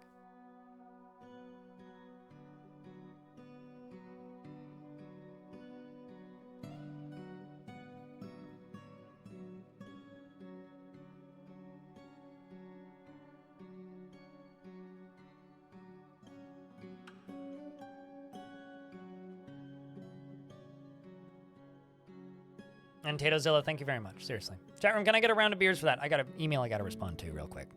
A: And Tatozilla, thank you very much. Seriously. Chat room, can I get a round of beers for that? I got an email I got to respond to real quick.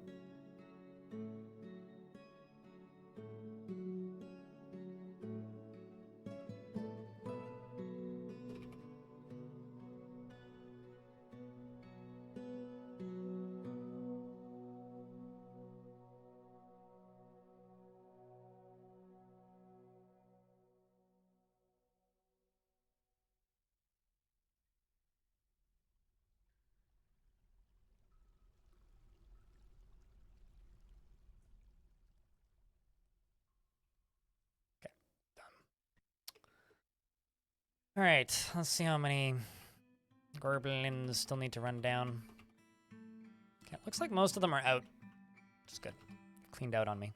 A: All right, let's see how many goblins still need to run down. Okay, looks like most of them are out. Which is good. Cleaned out on me.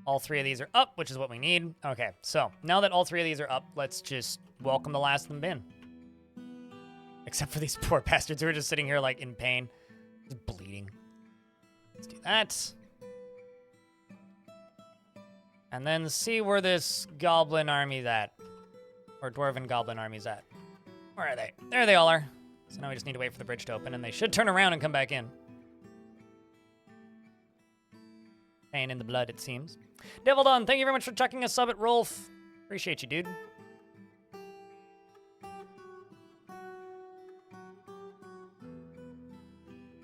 A: All 3 of these are up, which is what we need. Okay, so now that all 3 of these are up, let's just welcome the last of them in. Except for these poor bastards who are just sitting here, like, in pain. Just bleeding. Let's do that. And then see where this goblin army's at. Or dwarven goblin army's at. Where are they? There they all are. So now we just need to wait for the bridge to open, and they should turn around and come back in. Pain in the blood, it seems. Devil Dawn, thank you very much for chucking a sub at Rolf. Appreciate you, dude.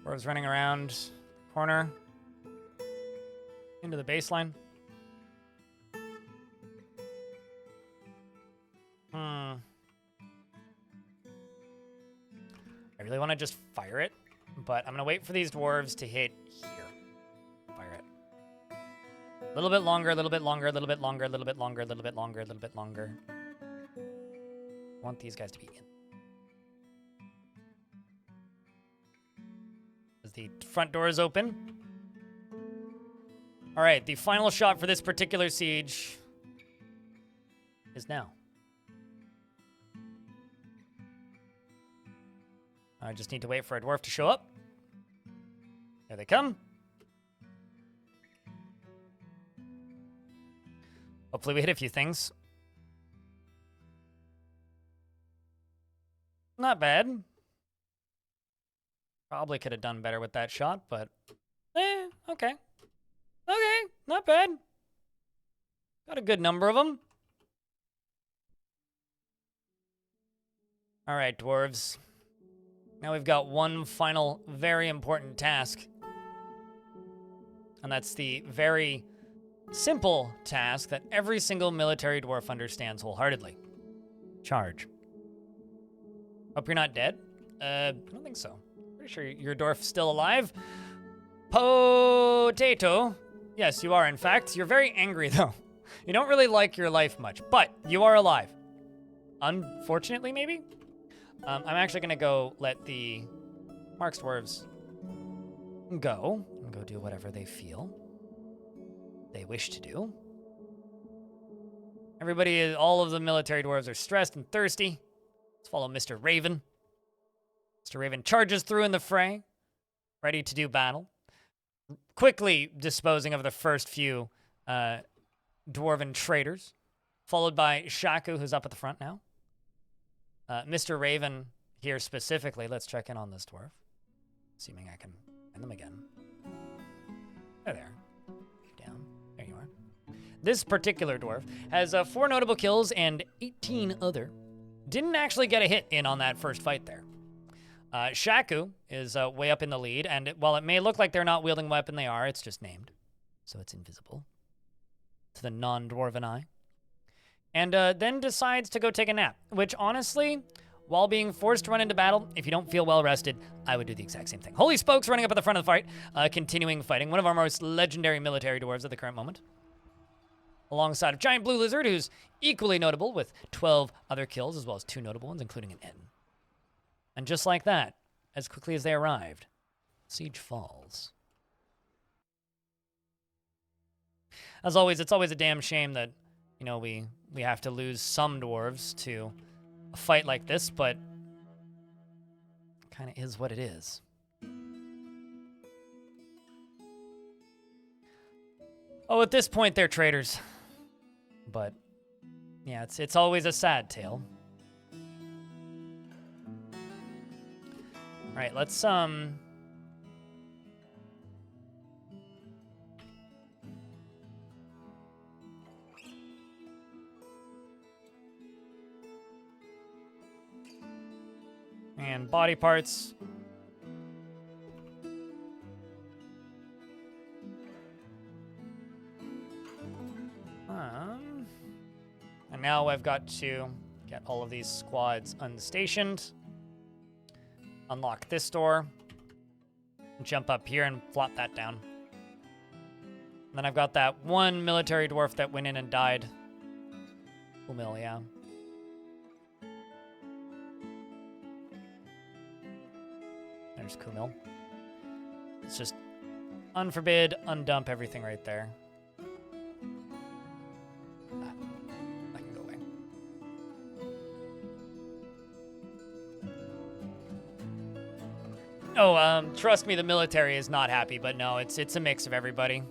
A: Dwarves running around. Corner. Into the baseline. I really want to just fire it, but I'm going to wait for these dwarves to hit here. Fire it. A little bit longer, a little bit longer, a little bit longer, a little bit longer, a little bit longer, a little bit longer. I want these guys to be in. As the front door is open. All right, the final shot for this particular siege is now. I just need to wait for a dwarf to show up. There they come. Hopefully we hit a few things. Not bad. Probably could have done better with that shot, but okay. Okay, not bad. Got a good number of them. All right, dwarves. Now we've got one final very important task. And that's the very simple task that every single military dwarf understands wholeheartedly. Charge. Hope you're not dead. I don't think so. Pretty sure your dwarf's still alive. Potato. Yes, you are, in fact. You're very angry, though. You don't really like your life much, but you are alive. Unfortunately, maybe? I'm actually going to go let the Marks dwarves go and go do whatever they feel they wish to do. Everybody, all of the military dwarves are stressed and thirsty. Let's follow Mr. Raven. Mr. Raven charges through in the fray, ready to do battle. Quickly disposing of the first few dwarven traitors, followed by Shaku, who's up at the front now. Mr. Raven here specifically, let's check in on this dwarf. Assuming I can find them again. They're there. Down. There you are. This particular dwarf has 4 notable kills and 18 other. Didn't actually get a hit in on that first fight there. Shaku is way up in the lead, and while it may look like they're not wielding a weapon, they are. It's just named, so it's invisible to the non-dwarven eye. And then decides to go take a nap, which honestly, while being forced to run into battle, if you don't feel well rested, I would do the exact same thing. Holy Spokes running up at the front of the fight, continuing fighting. One of our most legendary military dwarves at the current moment. Alongside of Giant Blue Lizard, who's equally notable with 12 other kills, as well as 2 notable ones, including an N. And just like that, as quickly as they arrived, siege falls. As always, it's always a damn shame that, you know, we have to lose some dwarves to a fight like this, but kind of is what it is. Oh, at this point, they're traitors. But, yeah, it's always a sad tale. All right, let's, and body parts. And now I've got to get all of these squads unstationed. Unlock this door. Jump up here and flop that down. And then I've got that one military dwarf that went in and died. Full mill, yeah. There's Kumail. Let's just unforbid, undump everything right there. I can go away. Oh, trust me, the military is not happy, but no, it's a mix of everybody.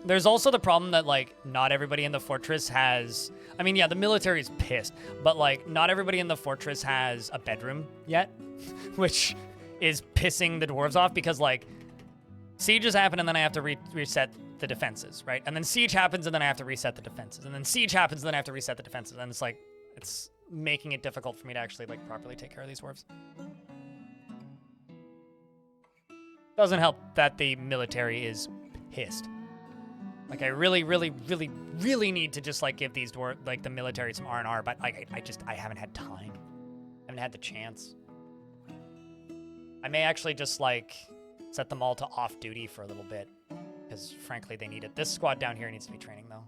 A: There's also the problem that, like, not everybody in the fortress has... I mean, yeah, the military is pissed, but, like, not everybody in the fortress has a bedroom yet, which is pissing the dwarves off because, like, sieges happen and then I have to reset the defenses, right? And then siege happens and then I have to reset the defenses. And then siege happens and then I have to reset the defenses. And it's, like, it's making it difficult for me to actually, like, properly take care of these dwarves. Doesn't help that the military is pissed. Like, I really, really, really, really need to just, like, give these the military some R&R, but I haven't had time. I haven't had the chance. I may actually just, like, set them all to off-duty for a little bit, because, frankly, they need it. This squad down here needs to be training, though.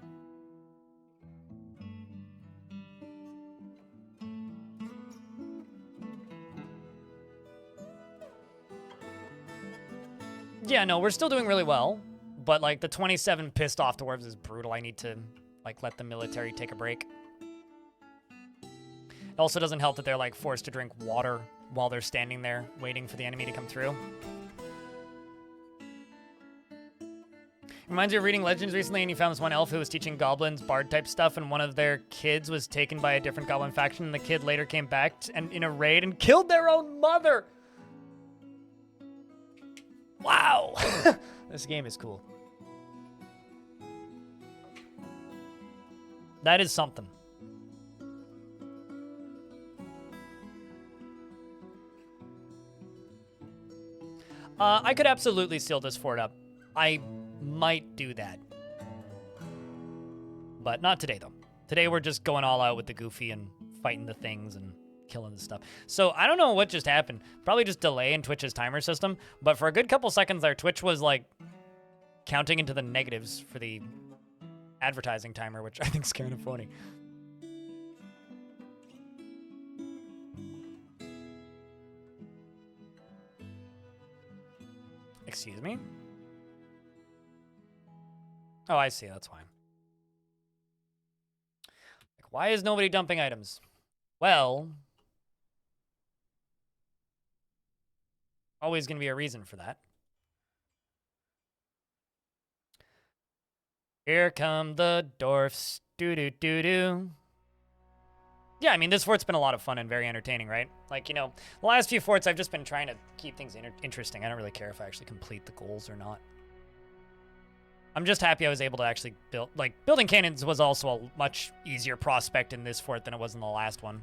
A: Yeah, no, we're still doing really well. But, like, the 27 pissed off dwarves is brutal. I need to, like, let the military take a break. It also doesn't help that they're, like, forced to drink water while they're standing there waiting for the enemy to come through. Reminds you of reading Legends recently, and you found this one elf who was teaching goblins bard-type stuff, and one of their kids was taken by a different goblin faction, and the kid later came back and in a raid and killed their own mother! Wow! This game is cool. That is something. I could absolutely seal this fort up. I might do that. But not today, though. Today we're just going all out with the goofy and fighting the things and killing the stuff. So I don't know what just happened. Probably just delay in Twitch's timer system. But for a good couple seconds there, Twitch was, like, counting into the negatives for the advertising timer, which I think is kind of funny. Excuse me? Oh, I see. That's why. Like, why is nobody dumping items? Well, always going to be a reason for that. Here come the dwarfs. Do-do-do-do. Yeah, I mean, this fort's been a lot of fun and very entertaining, right? Like, you know, the last few forts, I've just been trying to keep things interesting. I don't really care if I actually complete the goals or not. I'm just happy I was able to actually build... Like, building cannons was also a much easier prospect in this fort than it was in the last one.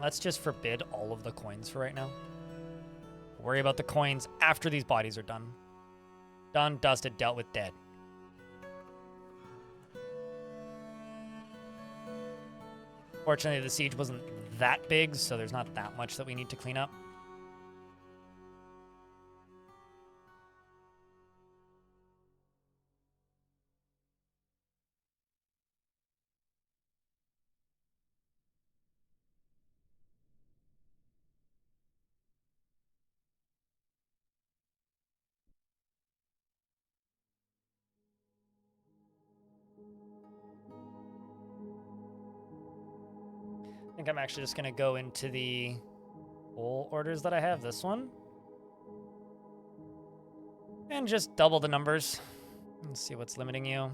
A: Let's just forbid all of the coins for right now. We'll worry about the coins after these bodies are done. Done, dusted, dealt with, dead. Fortunately, the siege wasn't that big, so there's not that much that we need to clean up. I think I'm actually just going to go into the full orders that I have. This one. And just double the numbers. Let's see what's limiting you.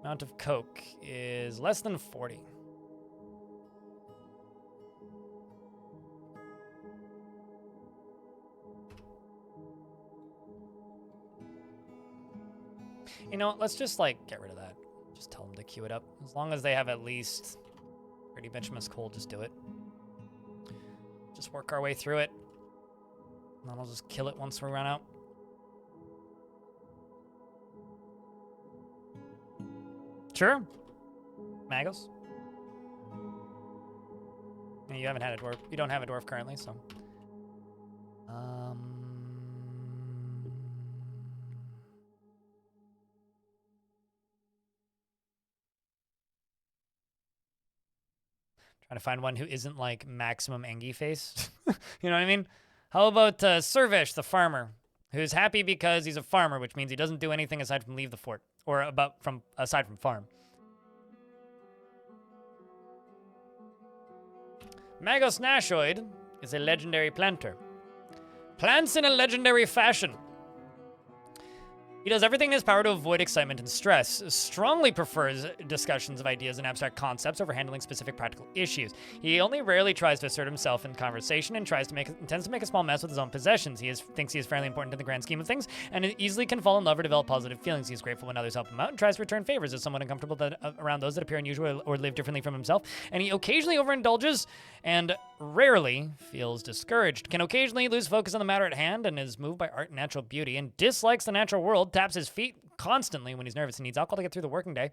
A: Amount of coke is less than 40. You know what? Let's just, like, get rid of that. Just tell them to queue it up. As long as they have at least 30 bituminous coal, just do it. Just work our way through it. And then I'll just kill it once we run out. Sure. Magos. Yeah, you haven't had a dwarf. You don't have a dwarf currently, so. Trying to find one who isn't like maximum Engie face. You know what I mean? How about Servish, the farmer, who's happy because he's a farmer, which means he doesn't do anything aside from leave the fort, or aside from farm. Magos Nashoid is a legendary planter. Plants in a legendary fashion. He does everything in his power to avoid excitement and stress, strongly prefers discussions of ideas and abstract concepts over handling specific practical issues. He only rarely tries to assert himself in conversation and intends to make a small mess with his own possessions. He thinks he is fairly important in the grand scheme of things, and easily can fall in love or develop positive feelings. He is grateful when others help him out and tries to return favors, is somewhat uncomfortable around those that appear unusual or live differently from himself, and he occasionally overindulges and rarely feels discouraged, can occasionally lose focus on the matter at hand, and is moved by art and natural beauty, and dislikes the natural world, taps his feet constantly when he's nervous and needs alcohol to get through the working day,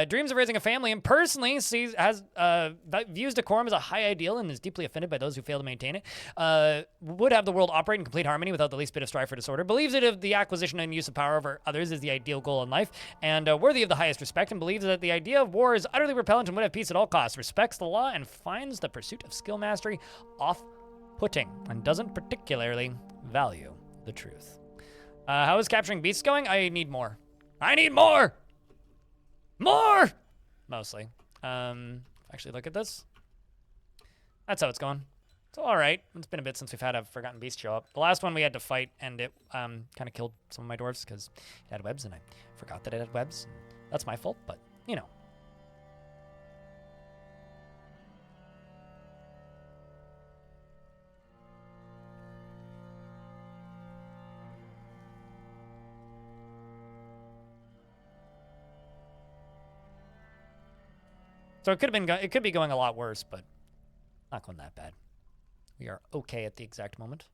A: dreams of raising a family, and personally views decorum as a high ideal and is deeply offended by those who fail to maintain it, would have the world operate in complete harmony without the least bit of strife or disorder, believes that the acquisition and use of power over others is the ideal goal in life, and worthy of the highest respect, and believes that the idea of war is utterly repellent and would have peace at all costs, respects the law, and finds the pursuit of skill mastery off-putting, and doesn't particularly value the truth. How is capturing beasts going? I need more. I need more! More! Mostly. Actually, look at this. That's how it's going. It's all right. It's been a bit since we've had a forgotten beast show up. The last one we had to fight, and it kind of killed some of my dwarves because it had webs, and I forgot that it had webs. That's my fault, but, you know. So it could be going a lot worse, but not going that bad. We are okay at the exact moment.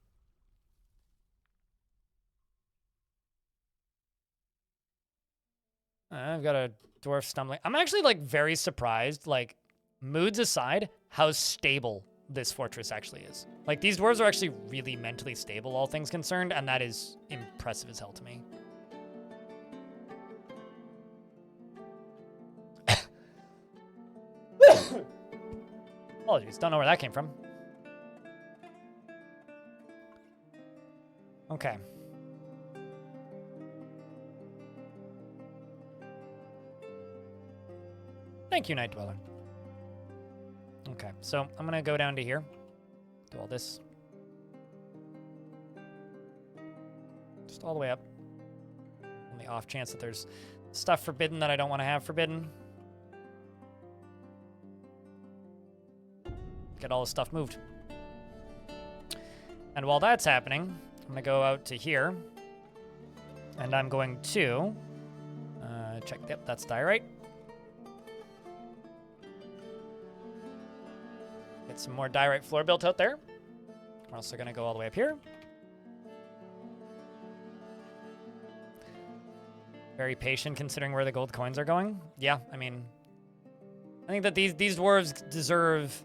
A: I've got a dwarf stumbling. I'm actually like very surprised, like moods aside, how stable this fortress actually is. Like these dwarves are actually really mentally stable, all things concerned, and that is impressive as hell to me. Apologies, don't know where that came from. Okay. Thank you, Night Dweller. Okay, so I'm gonna go down to here, do all this. Just all the way up. On the off chance that there's stuff forbidden that I don't want to have forbidden. Get all the stuff moved. And while that's happening, I'm gonna go out to here, and I'm going to check. Yep, that's diorite. Get some more diorite floor built out there. We're also gonna go all the way up here. Very patient considering where the gold coins are going. Yeah, I mean, I think that these dwarves deserve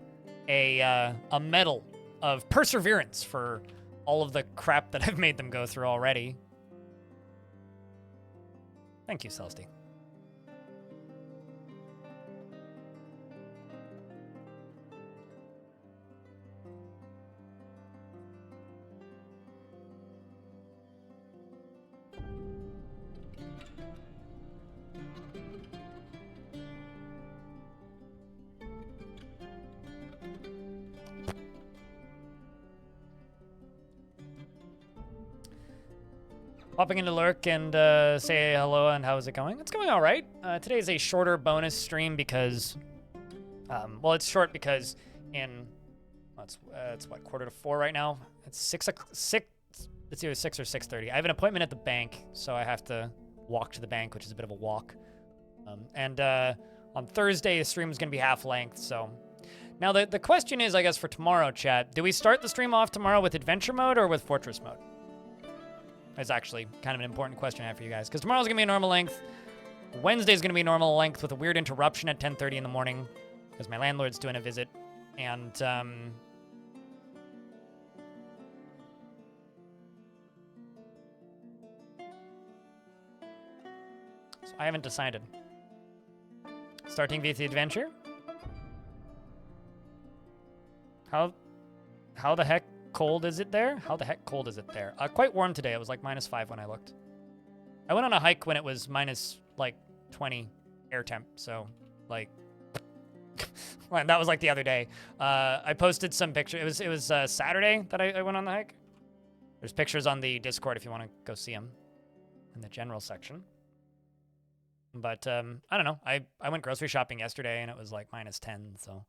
A: a medal of perseverance for all of the crap that I've made them go through already. Thank you, Celesty. Popping into lurk and say hello and how's it going? It's going all right. Today is a shorter bonus stream because, well, it's short because it's what, 3:45 right now? It's 6, it's either 6 or 6:30. I have an appointment at the bank, so I have to walk to the bank, which is a bit of a walk. And on Thursday, the stream is going to be half length, so. Now, the question is, I guess, for tomorrow, chat, do we start the stream off tomorrow with adventure mode or with fortress mode? Is actually kind of an important question I have for you guys. Because tomorrow's going to be a normal length. Wednesday's going to be a normal length with a weird interruption at 10:30 in the morning. Because my landlord's doing a visit. And, so I haven't decided. Starting with the adventure? How the heck cold is it there? How the heck cold is it there? Quite warm today. It was like -5 when I looked. I went on a hike when it was minus like 20 air temp, so like well, that was like the other day. I posted some pictures. It was Saturday that I went on the hike. There's pictures on the Discord if you want to go see them in the general section. But I don't know. I went grocery shopping yesterday and it was like -10. So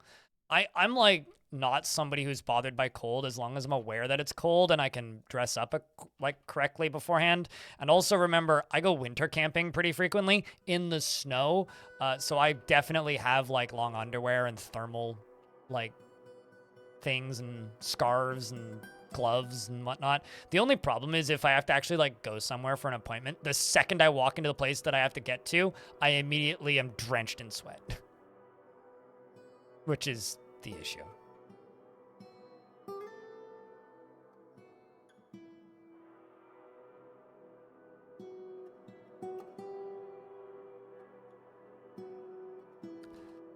A: I'm like not somebody who's bothered by cold as long as I'm aware that it's cold and I can dress up like correctly beforehand. And also remember, I go winter camping pretty frequently in the snow. So I definitely have like long underwear and thermal like things and scarves and gloves and whatnot. The only problem is if I have to actually like go somewhere for an appointment, the second I walk into the place that I have to get to, I immediately am drenched in sweat, which is the issue.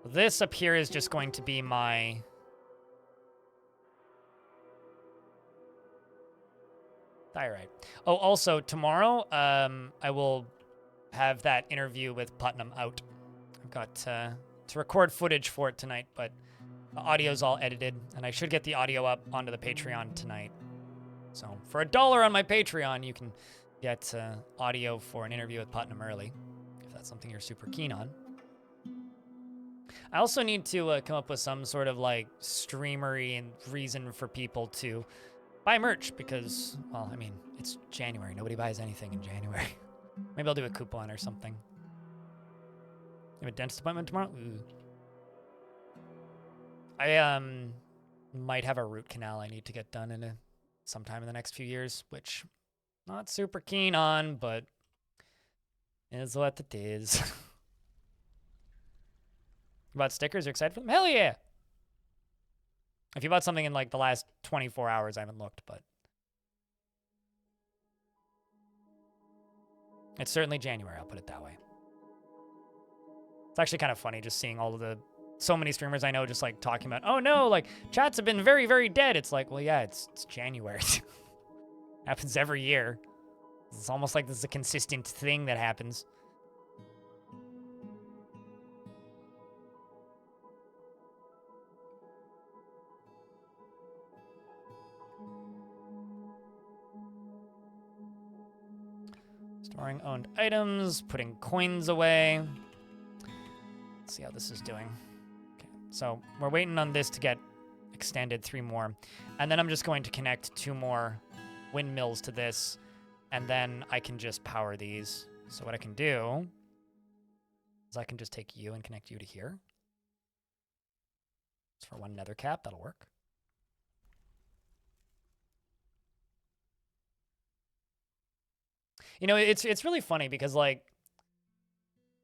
A: This up here is just going to be my diorite. Oh, also tomorrow, I will have that interview with Putnam out. I've got to record footage for it tonight, but the audio's all edited, and I should get the audio up onto the Patreon tonight. So for $1 on my Patreon, you can get audio for an interview with Putnam early, if that's something you're super keen on. I also need to come up with some sort of like streamery and reason for people to buy merch because, well, I mean, it's January. Nobody buys anything in January. Maybe I'll do a coupon or something. You have a dentist appointment tomorrow? Ooh. I might have a root canal I need to get done in sometime in the next few years, which I'm not super keen on, but is what it is. You bought stickers? You're excited for them? Hell yeah! If you bought something in like the last 24 hours, I haven't looked, but it's certainly January, I'll put it that way. It's actually kind of funny just seeing all of so many streamers I know just like talking about, oh no, like chats have been very, very dead. It's like, well, yeah, it's January. Happens every year. It's almost like this is a consistent thing that happens. Storing owned items, putting coins away. Let's see how this is doing. Okay, so we're waiting on this to get extended 3 more. And then I'm just going to connect 2 more windmills to this, and then I can just power these. So what I can do is I can just take you and connect you to here. It's for 1 nether cap, that'll work. You know, it's really funny because, like,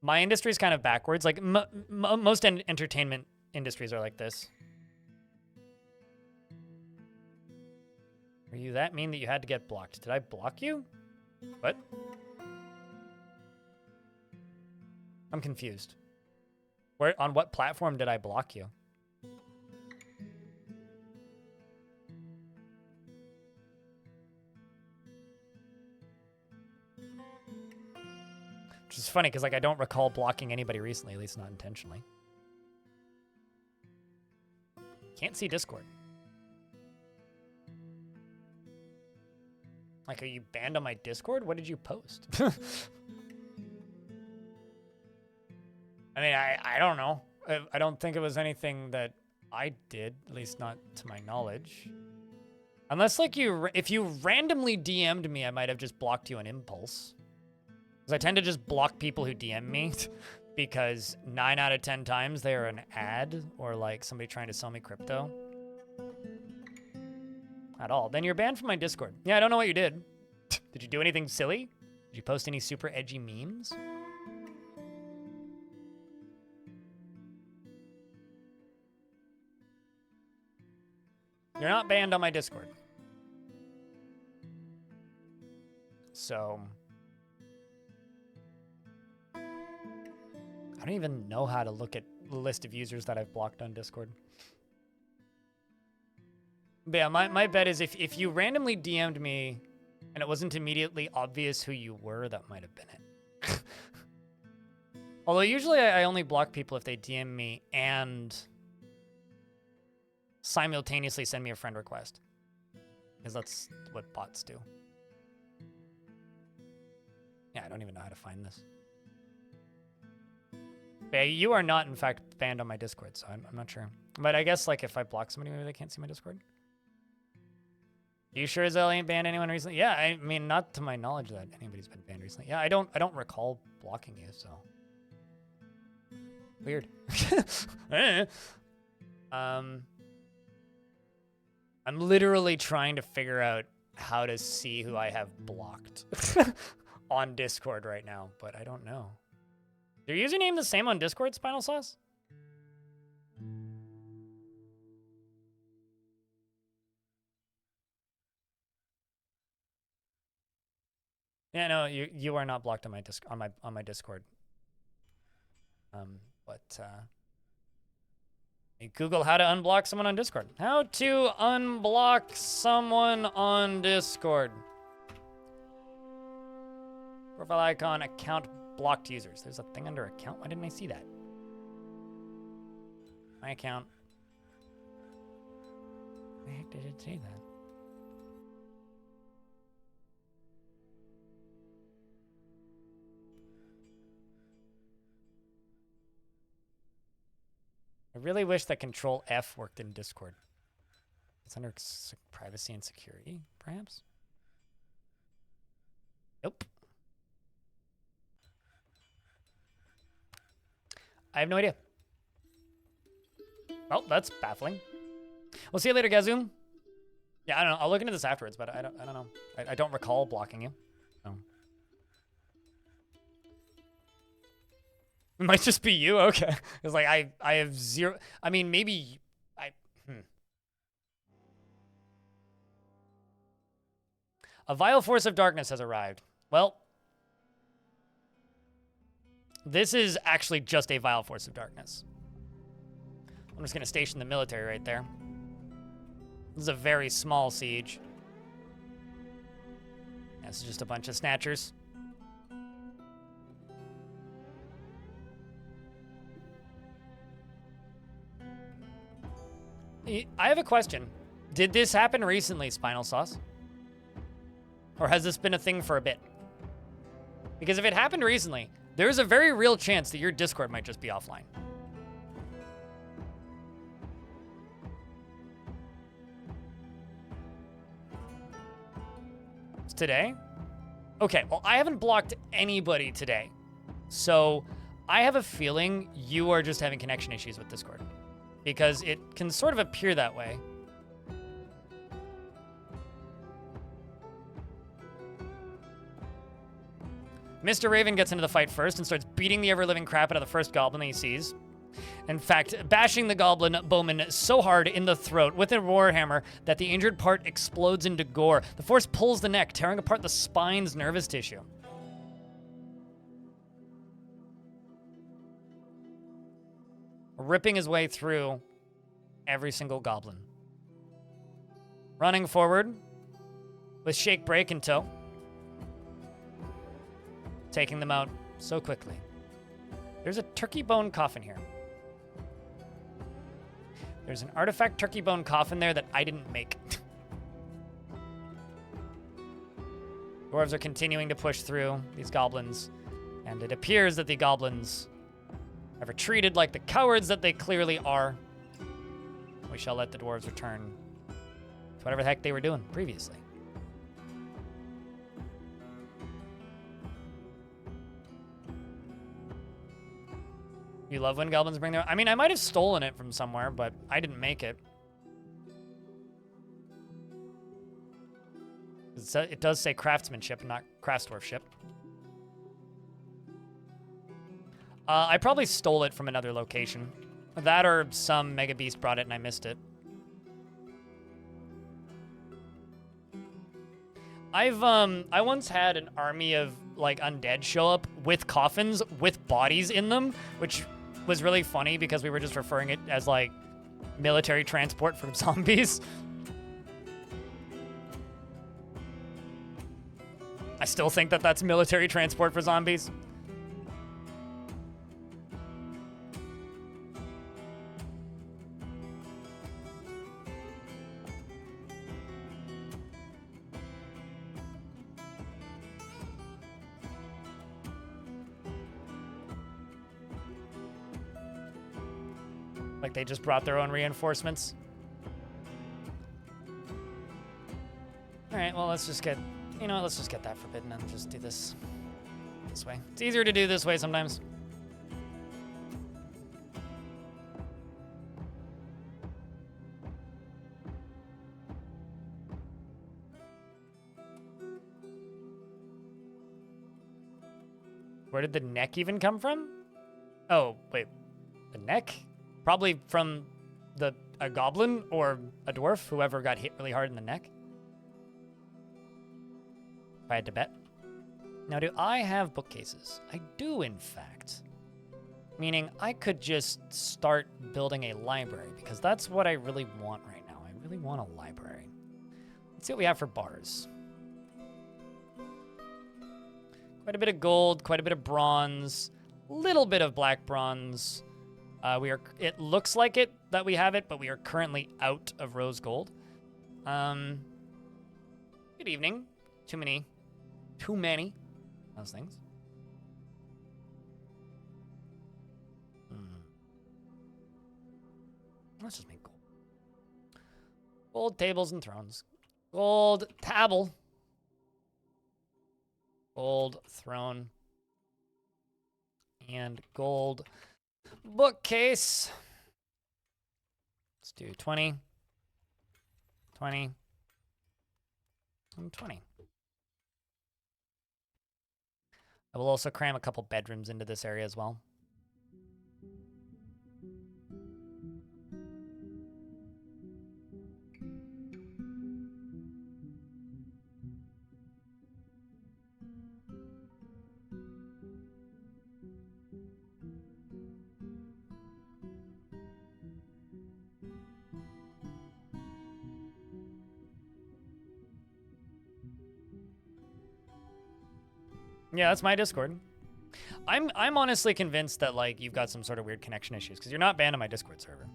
A: my industry is kind of backwards. Like, most entertainment industries are like this. Are you that mean that you had to get blocked? Did I block you? What? I'm confused. On what platform did I block you? Which is funny, because like I don't recall blocking anybody recently, at least not intentionally. Can't see Discord. Like, are you banned on my Discord? What did you post? I mean, I don't know. I don't think it was anything that I did, at least not to my knowledge. Unless, like, if you randomly DM'd me, I might have just blocked you on impulse. Because I tend to just block people who DM me because 9 out of 10 times they are an ad or like somebody trying to sell me crypto. At all. Then you're banned from my Discord. Yeah, I don't know what you did. Did you do anything silly? Did you post any super edgy memes? You're not banned on my Discord. So I don't even know how to look at the list of users that I've blocked on Discord. But yeah, my bet is if you randomly DM'd me and it wasn't immediately obvious who you were, that might have been it. Although usually I only block people if they DM me and simultaneously send me a friend request. Because that's what bots do. Yeah, I don't even know how to find this. Yeah, you are not, in fact, banned on my Discord, so I'm not sure. But I guess, like, if I block somebody, maybe they can't see my Discord. You sure Zell ain't banned anyone recently? Yeah, I mean, not to my knowledge that anybody's been banned recently. Yeah, I don't recall blocking you, so. Weird. I'm literally trying to figure out how to see who I have blocked on Discord right now, but I don't know. Is your username the same on Discord, Spinal Sauce? Yeah, no, you are not blocked on my on my Discord. Google how to unblock someone on Discord. How to unblock someone on Discord. Profile icon, account blocked users. There's a thing under account. Why didn't I see that? My account. Where the heck did it say that? I really wish that Control F worked in Discord. It's under privacy and security, perhaps? Nope. I have no idea. Well, that's baffling. We'll see you later, Gazoom. Yeah, I don't know. I'll look into this afterwards, but I don't know. I don't recall blocking you. So. It might just be you. Okay. It's like I have zero. I mean, maybe A vile force of darkness has arrived. Well, this is actually just a vile force of darkness. I'm just going to station the military right there. This is a very small siege. This is just a bunch of snatchers. I have a question. Did this happen recently, Spinal Sauce? Or has this been a thing for a bit? Because if it happened recently, there's a very real chance that your Discord might just be offline. It's today? Okay, well, I haven't blocked anybody today. So I have a feeling you are just having connection issues with Discord. Because it can sort of appear that way. Mr. Raven gets into the fight first and starts beating the ever-living crap out of the first goblin he sees. In fact, bashing the goblin bowman so hard in the throat with a warhammer that the injured part explodes into gore. The force pulls the neck, tearing apart the spine's nervous tissue. Ripping his way through every single goblin. Running forward with Shake Break in tow. Taking them out so quickly. There's a turkey bone coffin here. There's an artifact turkey bone coffin there that I didn't make. Dwarves are continuing to push through these goblins, and it appears that the goblins have retreated like the cowards that they clearly are. We shall let the dwarves return to whatever the heck they were doing previously. You love when goblins bring their... I mean, I might have stolen it from somewhere, but I didn't make it. It does say craftsmanship, not craftsdwarfship. I probably stole it from another location. That or some mega beast brought it and I missed it. I once had an army of like undead show up with coffins with bodies in them, which was really funny because we were just referring it as like military transport from zombies. I still think that that's military transport for zombies. Like they just brought their own reinforcements. All right, well, let's just get, you know, let's just get that forbidden and just do this way. It's easier to do this way sometimes. Where did the neck even come from? Oh, wait, the neck? Probably from a goblin or a dwarf, whoever got hit really hard in the neck. If I had to bet. Now, do I have bookcases? I do, in fact. Meaning I could just start building a library, because that's what I really want right now. I really want a library. Let's see what we have for bars. Quite a bit of gold, quite a bit of bronze, little bit of black bronze. It looks like it that we have it, but we are currently out of rose gold. Good evening. Too many those things. Let's just make gold. Gold tables and thrones. Gold table. Gold throne. And gold bookcase. Let's do 20, 20, and 20. I will also cram a couple bedrooms into this area as well. Yeah, that's my Discord. I'm honestly convinced that like you've got some sort of weird connection issues because you're not banned on my Discord server.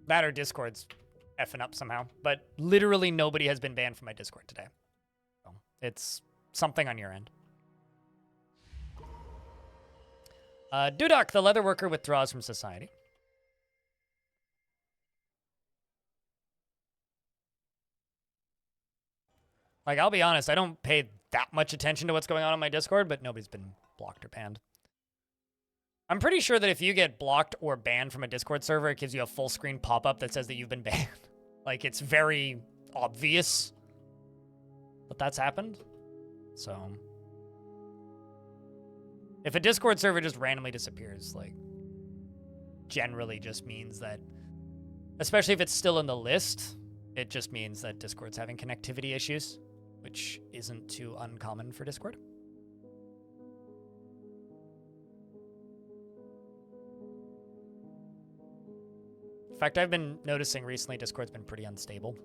A: That or Discord's effing up somehow, but literally nobody has been banned from my Discord today. So it's something on your end. Dudok, the leather worker, withdraws from society. Like, I'll be honest, I don't pay that much attention to what's going on my Discord, but nobody's been blocked or banned. I'm pretty sure that if you get blocked or banned from a Discord server, it gives you a full screen pop-up that says that you've been banned. Like, it's very obvious that that's happened. So, if a Discord server just randomly disappears, like, generally just means that, especially if it's still in the list, it just means that Discord's having connectivity issues, which isn't too uncommon for Discord. In fact, I've been noticing recently Discord's been pretty unstable,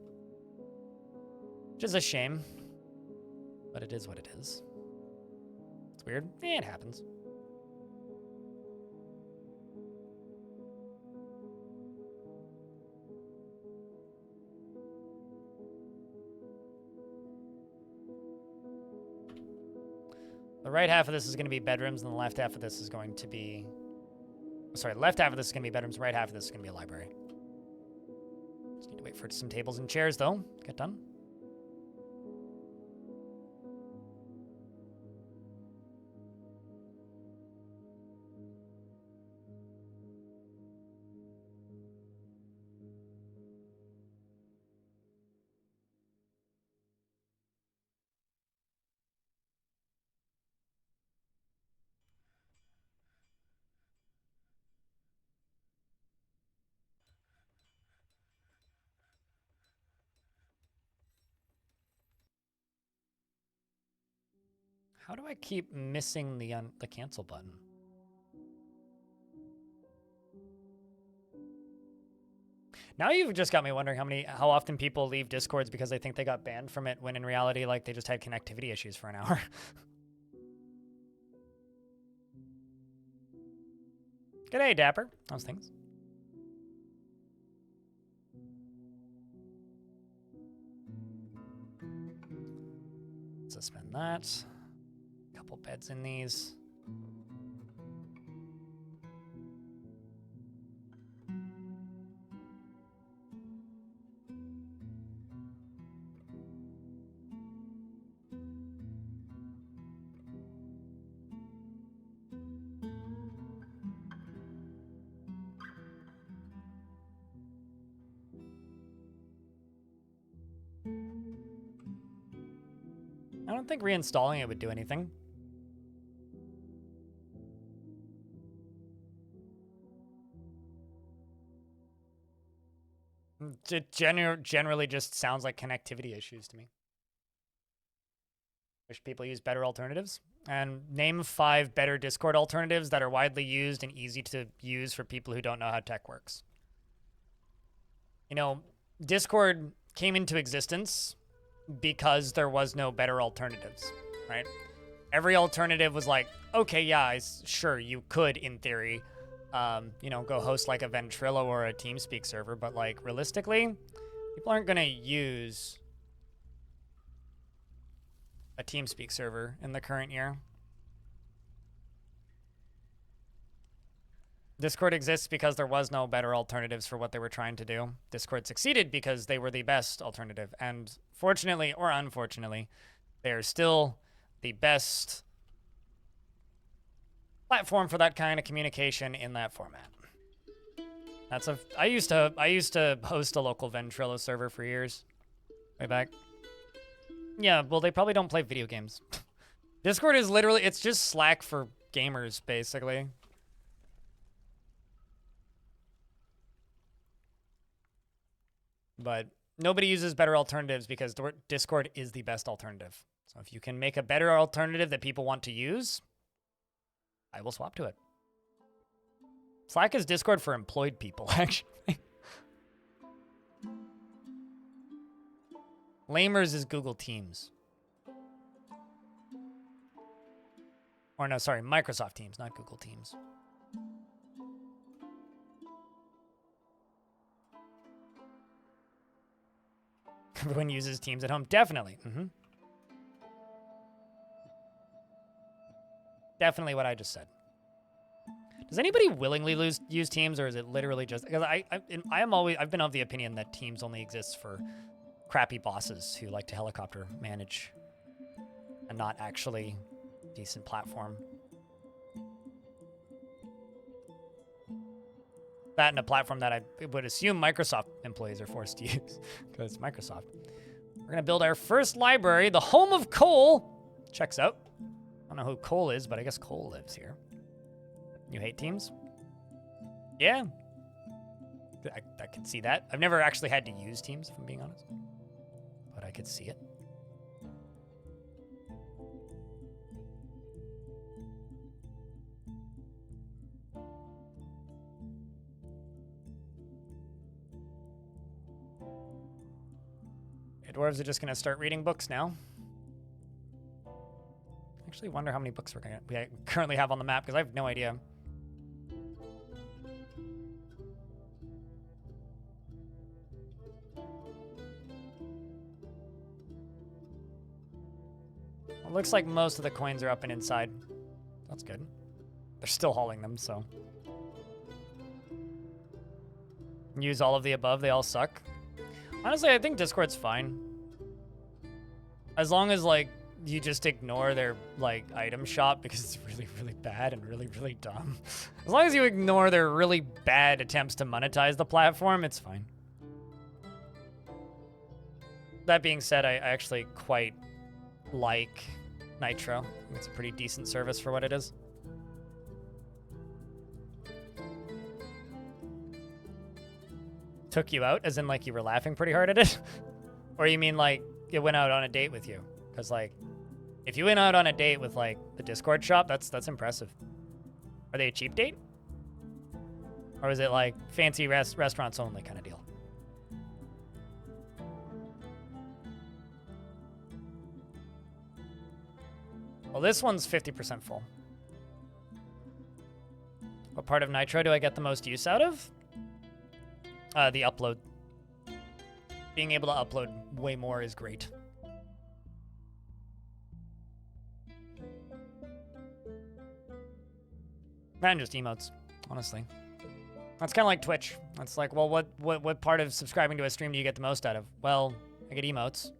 A: which is a shame, but it is what it is. It's weird. It happens. The right half of this is going to be bedrooms, and the left half of this is going to be... Sorry, left half of this is going to be bedrooms, right half of this is going to be a library. Just need to wait for some tables and chairs, though. Get done. How do I keep missing the cancel button? Now you've just got me wondering how often people leave Discords because they think they got banned from it when in reality, like, they just had connectivity issues for an hour. G'day, Dapper. How's things? Suspend that. Couple beds in these. I don't think reinstalling it would do anything. It generally just sounds like connectivity issues to me. Wish people use better alternatives. And name 5 better Discord alternatives that are widely used and easy to use for people who don't know how tech works. You know, Discord came into existence because there was no better alternatives, right? Every alternative was like, okay, yeah, sure, you could, in theory, you know, go host like a Ventrilo or a TeamSpeak server, but like realistically, people aren't gonna use a TeamSpeak server in the current year. Discord exists because there was no better alternatives for what they were trying to do. Discord succeeded because they were the best alternative. And fortunately or unfortunately, they are still the best platform for that kind of communication in that format. I used to host a local Ventrilo server for years. Way back. Yeah, well, they probably don't play video games. Discord is literally, it's just Slack for gamers, basically. But nobody uses better alternatives because Discord is the best alternative. So if you can make a better alternative that people want to use, I will swap to it. Slack is Discord for employed people, actually. Lamers is Google Teams. Or no, sorry, Microsoft Teams, not Google Teams. Everyone uses Teams at home. Definitely. Definitely what I just said. Does anybody willingly use Teams, or is it literally just because I've been of the opinion that Teams only exists for crappy bosses who like to helicopter manage and not actually decent platform. That and a platform that I would assume Microsoft employees are forced to use because it's Microsoft. We're going to build our first library, the home of Cole. Checks out. I don't know who Cole is, but I guess Cole lives here. You hate Teams? Yeah. I could see that. I've never actually had to use Teams, if I'm being honest. But I could see it. Dwarves are just going to start reading books now. I actually wonder how many books we currently have on the map, because I have no idea. It looks like most of the coins are up and inside. That's good. They're still hauling them, so. Use all of the above, they all suck. Honestly, I think Discord's fine. As long as, like, you just ignore their, like, item shop because it's really, really bad and really, really dumb. As long as you ignore their really bad attempts to monetize the platform, it's fine. That being said, I actually quite like Nitro. I think it's a pretty decent service for what it is. Took you out, as in, like, you were laughing pretty hard at it? Or you mean, like, it went out on a date with you? Because, like, if you went out on a date with, like, the Discord shop, that's impressive. Are they a cheap date? Or is it, like, fancy restaurants only kind of deal? Well, this one's 50% full. What part of Nitro do I get the most use out of? The upload. Being able to upload way more is great. And just emotes, honestly. That's kind of like Twitch. It's like, well, what part of subscribing to a stream do you get the most out of? Well, I get emotes.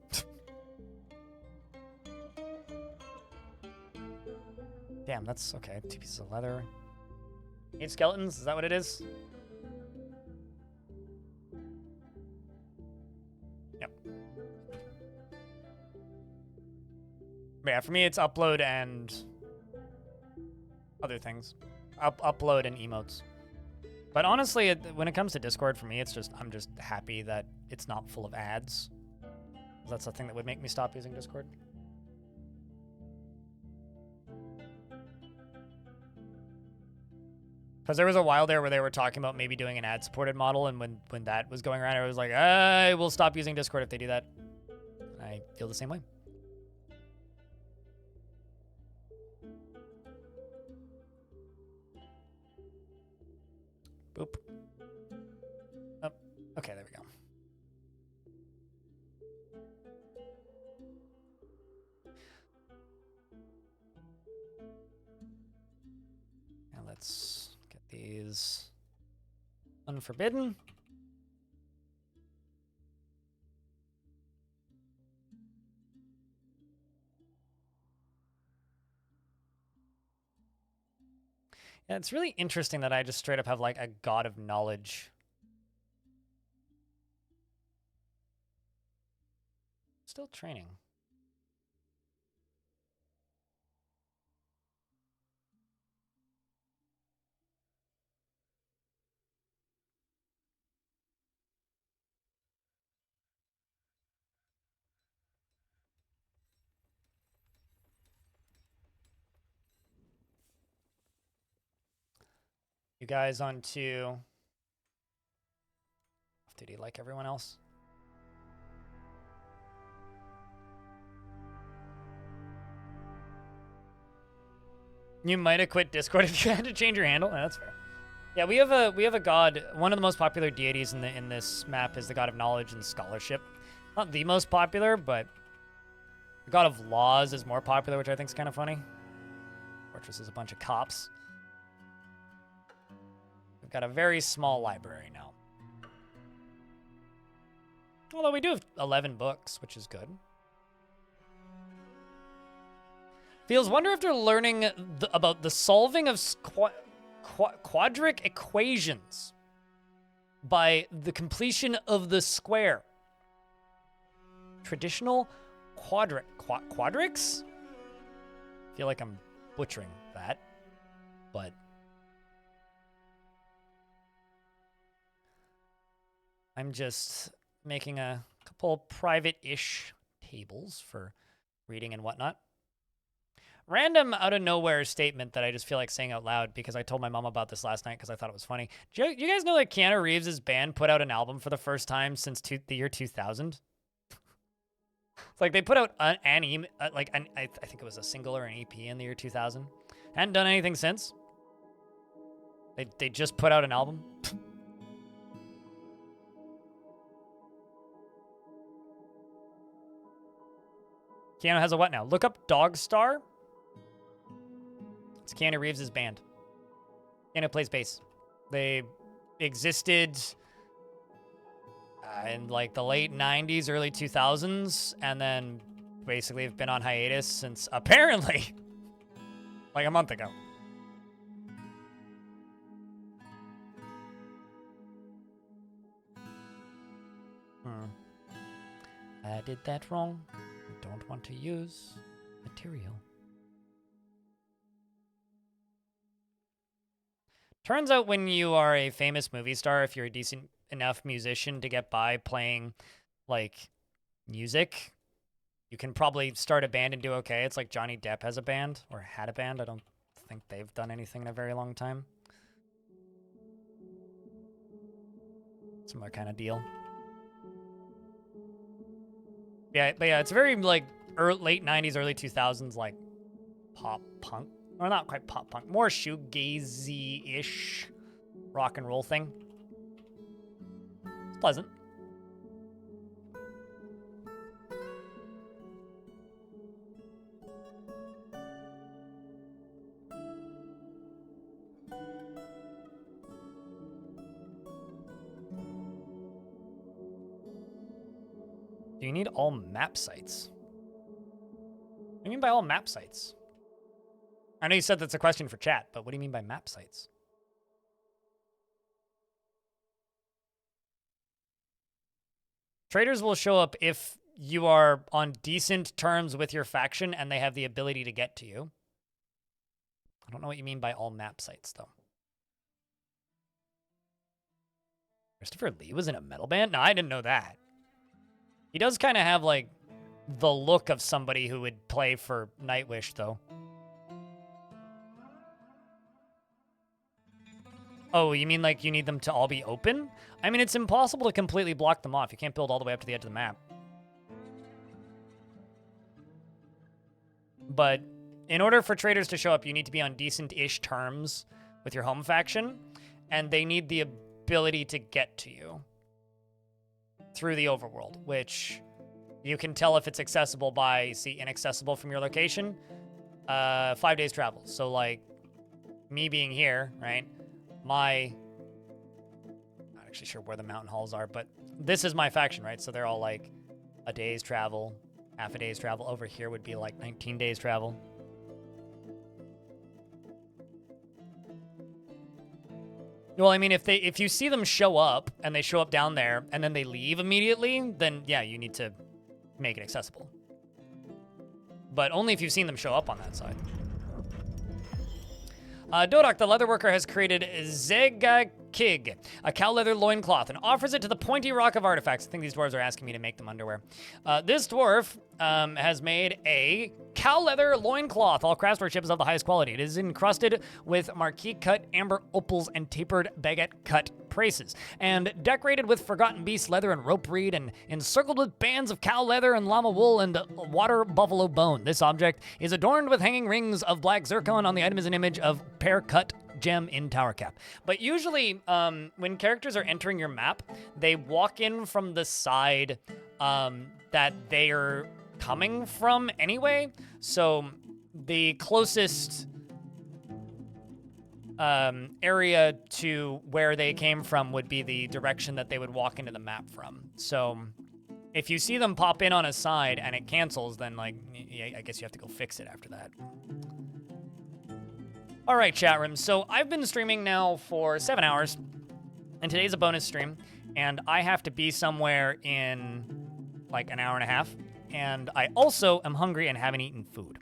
A: Damn, that's okay. 2 pieces of leather. 8 skeletons, is that what it is? Yep. But yeah, for me it's upload and other things. Upload and emotes. But honestly, when it comes to Discord, for me, it's just, I'm just happy that it's not full of ads. That's the thing that would make me stop using Discord. Because there was a while there where they were talking about maybe doing an ad-supported model, and when that was going around, I was like, I will stop using Discord if they do that. I feel the same way. Boop. Oh, okay, there we go. Now let's get these unforbidden. Yeah, it's really interesting that I just straight up have like a god of knowledge. Still training. You guys on to off duty like everyone else? You might have quit Discord if you had to change your handle. No, that's fair. Yeah, we have a god. One of the most popular deities in this map is the god of knowledge and scholarship. Not the most popular, but the god of laws is more popular, which I think is kind of funny. Fortress is a bunch of cops. We've got a very small library now. Although we do have 11 books, which is good. Feels wonder if they're learning about the solving of quadratic equations by the completion of the square. Traditional quadrics? I feel like I'm butchering that, but I'm just making a couple private-ish tables for reading and whatnot. Random out of nowhere statement that I just feel like saying out loud because I told my mom about this last night because I thought it was funny. Do you guys know that Keanu Reeves' band put out an album for the first time since the year 2000? It's like they put out I think it was a single or an EP in the year 2000. Hadn't done anything since. They just put out an album. Keanu has a what now? Look up Dog Star. It's Keanu Reeves' band. Keanu plays bass. They existed in like the late 90s, early 2000s, and then basically have been on hiatus since apparently like a month ago. I did that wrong. I don't want to use material. Turns out when you are a famous movie star, if you're a decent enough musician to get by playing, like, music, you can probably start a band and do okay. It's like Johnny Depp has a band, or had a band. I don't think they've done anything in a very long time. Similar kind of deal. Yeah, but yeah, it's very, like, late 90s, early 2000s, like, pop punk. Or not quite pop punk. More shoegazy-ish rock and roll thing. It's pleasant. Do you need all map sites? What do you mean by all map sites? I know you said that's a question for chat, but what do you mean by map sites? Traders will show up if you are on decent terms with your faction and they have the ability to get to you. I don't know what you mean by all map sites, though. Christopher Lee was in a metal band? No, I didn't know that. He does kind of have, like, the look of somebody who would play for Nightwish, though. Oh, you mean like you need them to all be open? I mean, it's impossible to completely block them off. You can't build all the way up to the edge of the map. But in order for traders to show up, you need to be on decent-ish terms with your home faction, and they need the ability to get to you through the overworld, which you can tell if it's accessible by, see, inaccessible from your location. 5 days travel. So, like, me being here, right? Not actually sure where the mountain halls are, but this is my faction, right? So they're all like a day's travel, half a day's travel. Over here would be like 19 days travel. Well, I mean, if you see them show up and they show up down there and then they leave immediately, then yeah, you need to make it accessible. But only if you've seen them show up on that side. Dodok, the leatherworker, has created Zegakig, a cow leather loincloth, and offers it to the Pointy Rock of Artifacts. I think these dwarves are asking me to make them underwear. This dwarf has made a cow leather loincloth. All craft workmanship is of the highest quality. It is encrusted with marquise-cut amber opals and tapered baguette-cut braces, and decorated with forgotten beast leather and rope reed, and encircled with bands of cow leather and llama wool and water buffalo bone. This object is adorned with hanging rings of black zircon. On the item is an image of pear-cut gem in tower cap. But usually, when characters are entering your map, they walk in from the side that they are coming from anyway. So the closest area to where they came from would be the direction that they would walk into the map from. So if you see them pop in on a side and it cancels, then like, I guess you have to go fix it after that. All right, chat room. So I've been streaming now for 7 hours, and today's a bonus stream, and I have to be somewhere in like an hour and a half, and I also am hungry and haven't eaten food.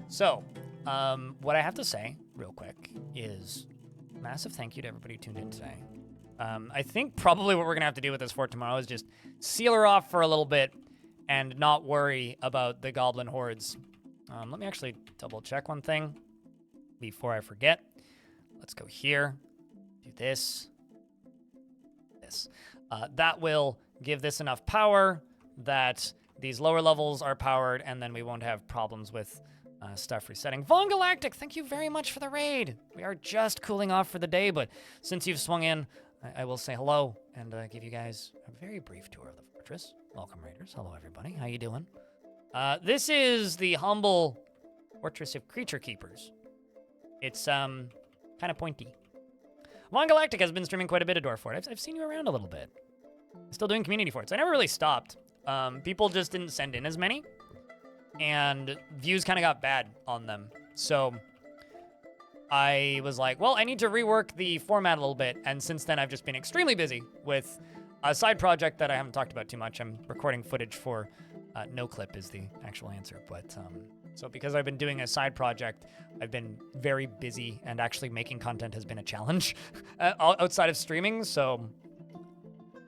A: So, what I have to say, real quick, is massive thank you to everybody who tuned in today. I think probably what we're gonna have to do with this fort tomorrow is just seal her off for a little bit and not worry about the goblin hordes. Let me actually double check one thing before I forget. Let's go here, do this. That will give this enough power that these lower levels are powered, and then we won't have problems with stuff resetting. Von Galactic, thank you very much for the raid. We are just cooling off for the day, but since you've swung in, I will say hello and give you guys a very brief tour of the fortress. Welcome, raiders. Hello, everybody. How you doing? This is the humble fortress of Creaturekeepers. It's kind of pointy. Von Galactic has been streaming quite a bit of Dwarf Fortress. I've seen you around a little bit. Still doing community forts. I never really stopped. People just didn't send in as many, and views kind of got bad on them. So I was like, well, I need to rework the format a little bit, and since then I've just been extremely busy with a side project that I haven't talked about too much. I'm recording footage for No Clip is the actual answer, but so because I've been doing a side project, I've been very busy, and actually making content has been a challenge outside of streaming. So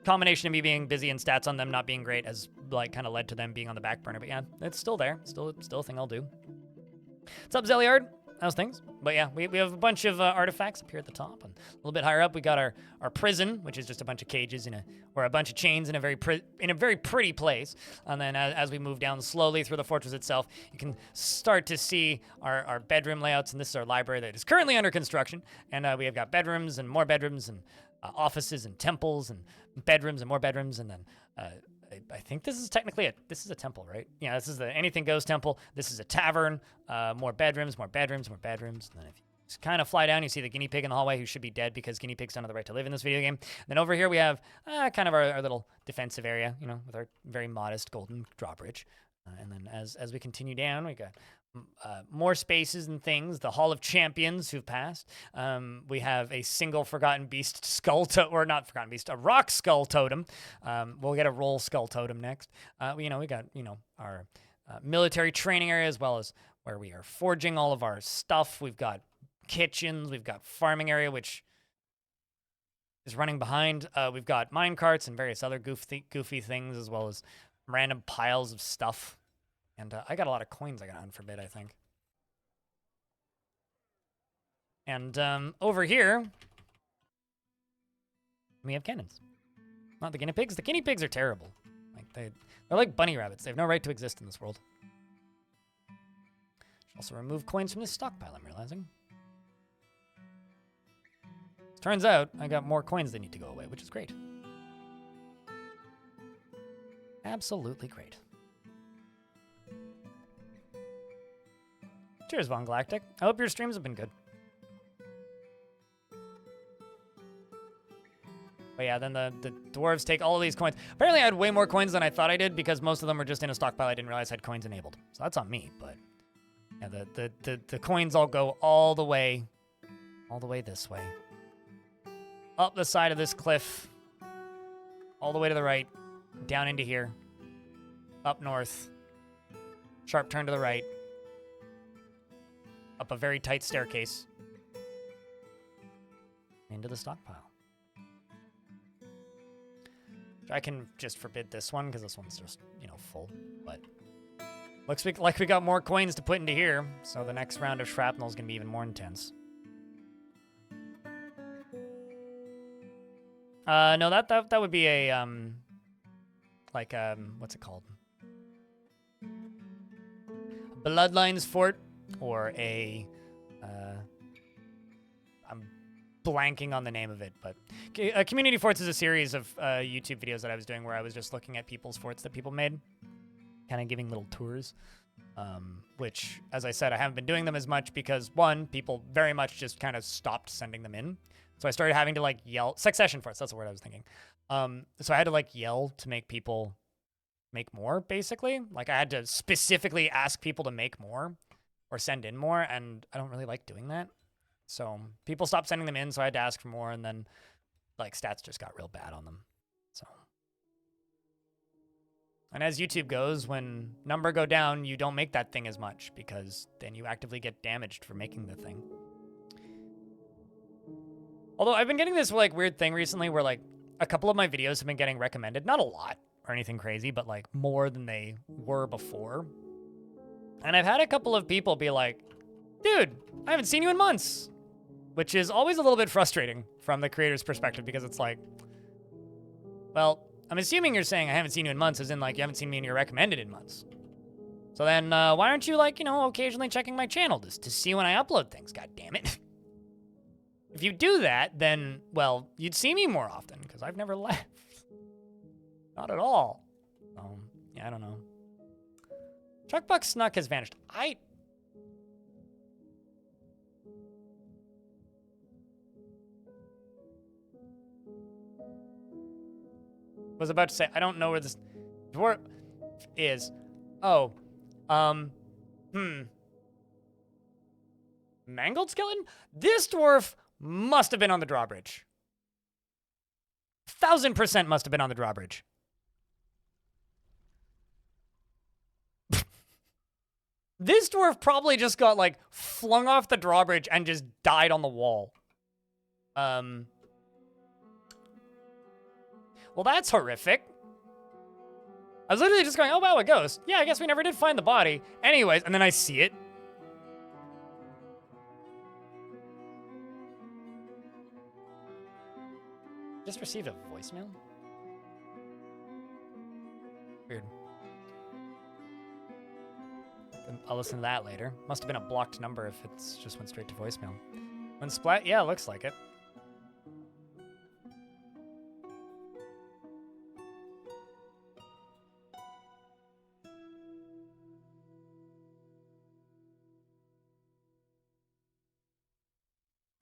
A: combination of me being busy and stats on them not being great has like kind of led to them being on the back burner. But yeah, it's still there. Still a thing I'll do. What's up, Zeliard? how's things? But yeah, we have a bunch of artifacts up here at the top, and a little bit higher up we got our prison, which is just a bunch of cages or a bunch of chains in a very pretty place. And then as we move down slowly through the fortress itself, you can start to see our bedroom layouts, and this is our library that is currently under construction. And we have got bedrooms and more bedrooms and offices and temples and bedrooms and more bedrooms, and then I think this is technically this is a temple, right? Yeah, this is the anything goes temple. This is a tavern, more bedrooms, more bedrooms, more bedrooms. And then if you just kind of fly down, you see the guinea pig in the hallway, who should be dead because guinea pigs don't have the right to live in this video game. And then over here we have kind of our little defensive area, you know, with our very modest golden drawbridge. And then as we continue down, we got more spaces and things. The Hall of Champions who've passed. We have a single Forgotten Beast skull or not Forgotten Beast, a rock skull totem. We'll get a roll skull totem next. We got our military training area, as well as where we are forging all of our stuff. We've got kitchens. We've got farming area, which is running behind. We've got mine carts and various other goofy things, as well as random piles of stuff. And I got a lot of coins I got to unforbid, I think. And over here, we have cannons. Not the guinea pigs. The guinea pigs are terrible. Like they're like bunny rabbits. They have no right to exist in this world. Should also remove coins from this stockpile, I'm realizing. Turns out I got more coins that need to go away, which is great. Absolutely great. Cheers, Von Galactic. I hope your streams have been good. But yeah, then the dwarves take all of these coins. Apparently I had way more coins than I thought I did, because most of them were just in a stockpile I didn't realize had coins enabled. So that's on me, but yeah, the coins all go all the way this way. Up the side of this cliff. All the way to the right. Down into here. Up north. Sharp turn to the right. Up a very tight staircase. Into the stockpile. I can just forbid this one, because this one's just, full. But looks like we got more coins to put into here, so the next round of shrapnel is going to be even more intense. No, that would be a, what's it called? Bloodlines Fort, or a, I'm blanking on the name of it, but Community Forts is a series of YouTube videos that I was doing where I was just looking at people's forts that people made, kind of giving little tours, which, as I said, I haven't been doing them as much because, one, people very much just kind of stopped sending them in. So I started having to, yell. Succession forts, that's the word I was thinking. So I had to, yell to make people make more, basically. I had to specifically ask people to make more or send in more, and I don't really like doing that. So people stopped sending them in, so I had to ask for more, and then, stats just got real bad on them. So. And as YouTube goes, when number go down, you don't make that thing as much, because then you actively get damaged for making the thing. Although I've been getting this, weird thing recently where, a couple of my videos have been getting recommended. Not a lot or anything crazy, but, more than they were before. And I've had a couple of people be like, dude, I haven't seen you in months. Which is always a little bit frustrating from the creator's perspective, because it's well, I'm assuming you're saying I haven't seen you in months, as in, you haven't seen me in your recommended in months. So then, why aren't you, occasionally checking my channel to see when I upload things, god damn it. If you do that, then, well, you'd see me more often, because I've never left. Not at all. Yeah, I don't know. Truckbuck Snuck has vanished. I was about to say, I don't know where this dwarf is. Oh. Mangled skeleton? This dwarf must have been on the drawbridge. 1000% must have been on the drawbridge. This dwarf probably just got, flung off the drawbridge and just died on the wall. Well, that's horrific. I was literally just going, oh, wow, a ghost. Yeah, I guess we never did find the body. Anyways, and then I see it. just received a voicemail? Weird. I'll listen to that later. Must have been a blocked number if it's just went straight to voicemail. When splat? Yeah, looks like it.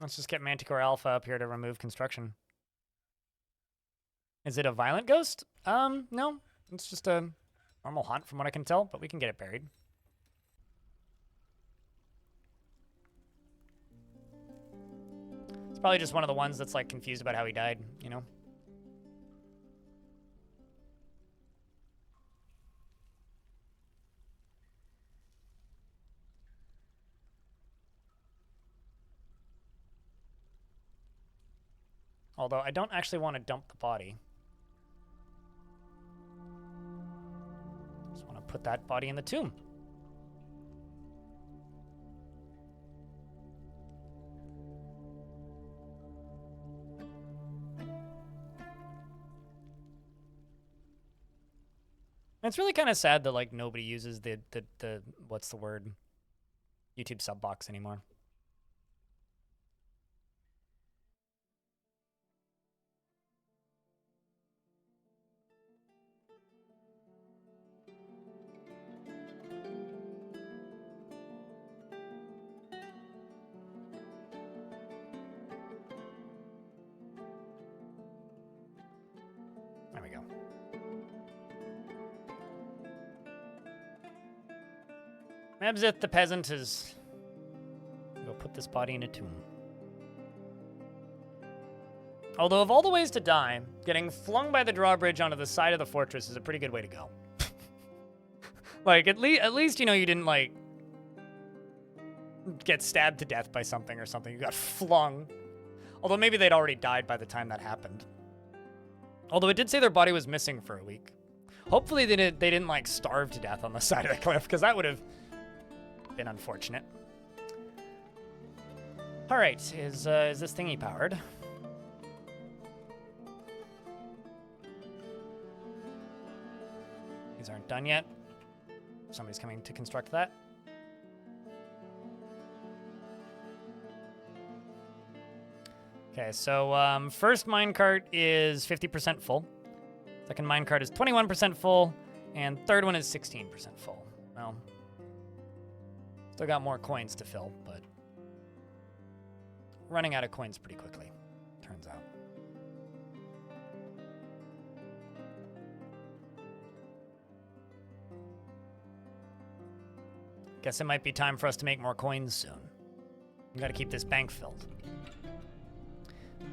A: Let's just get Manticore Alpha up here to remove construction. Is it a violent ghost? No. It's just a normal hunt from what I can tell, but we can get it buried. It's probably just one of the ones that's like confused about how he died, you know? Although I don't actually want to dump the body. Just want to put that body in the tomb. It's really kind of sad that like nobody uses the what's the word? YouTube sub box anymore. There we go. Mabzith the peasant is... Go put this body in a tomb. Although of all the ways to die, getting flung by the drawbridge onto the side of the fortress is a pretty good way to go. Like, at least, you know, you didn't, like, get stabbed to death by something or something. You got flung. Although maybe they'd already died by the time that happened. Although it did say their body was missing for a week. Hopefully they didn't, like, starve to death on the side of the cliff, because that would have been unfortunate. All right, is this thingy powered? These aren't done yet. Somebody's coming to construct that. Okay, so first minecart is 50% full. Second minecart is 21% full, and third one is 16% full. Well, still got more coins to fill, but running out of coins pretty quickly, turns out. Guess it might be time for us to make more coins soon. We gotta keep this bank filled.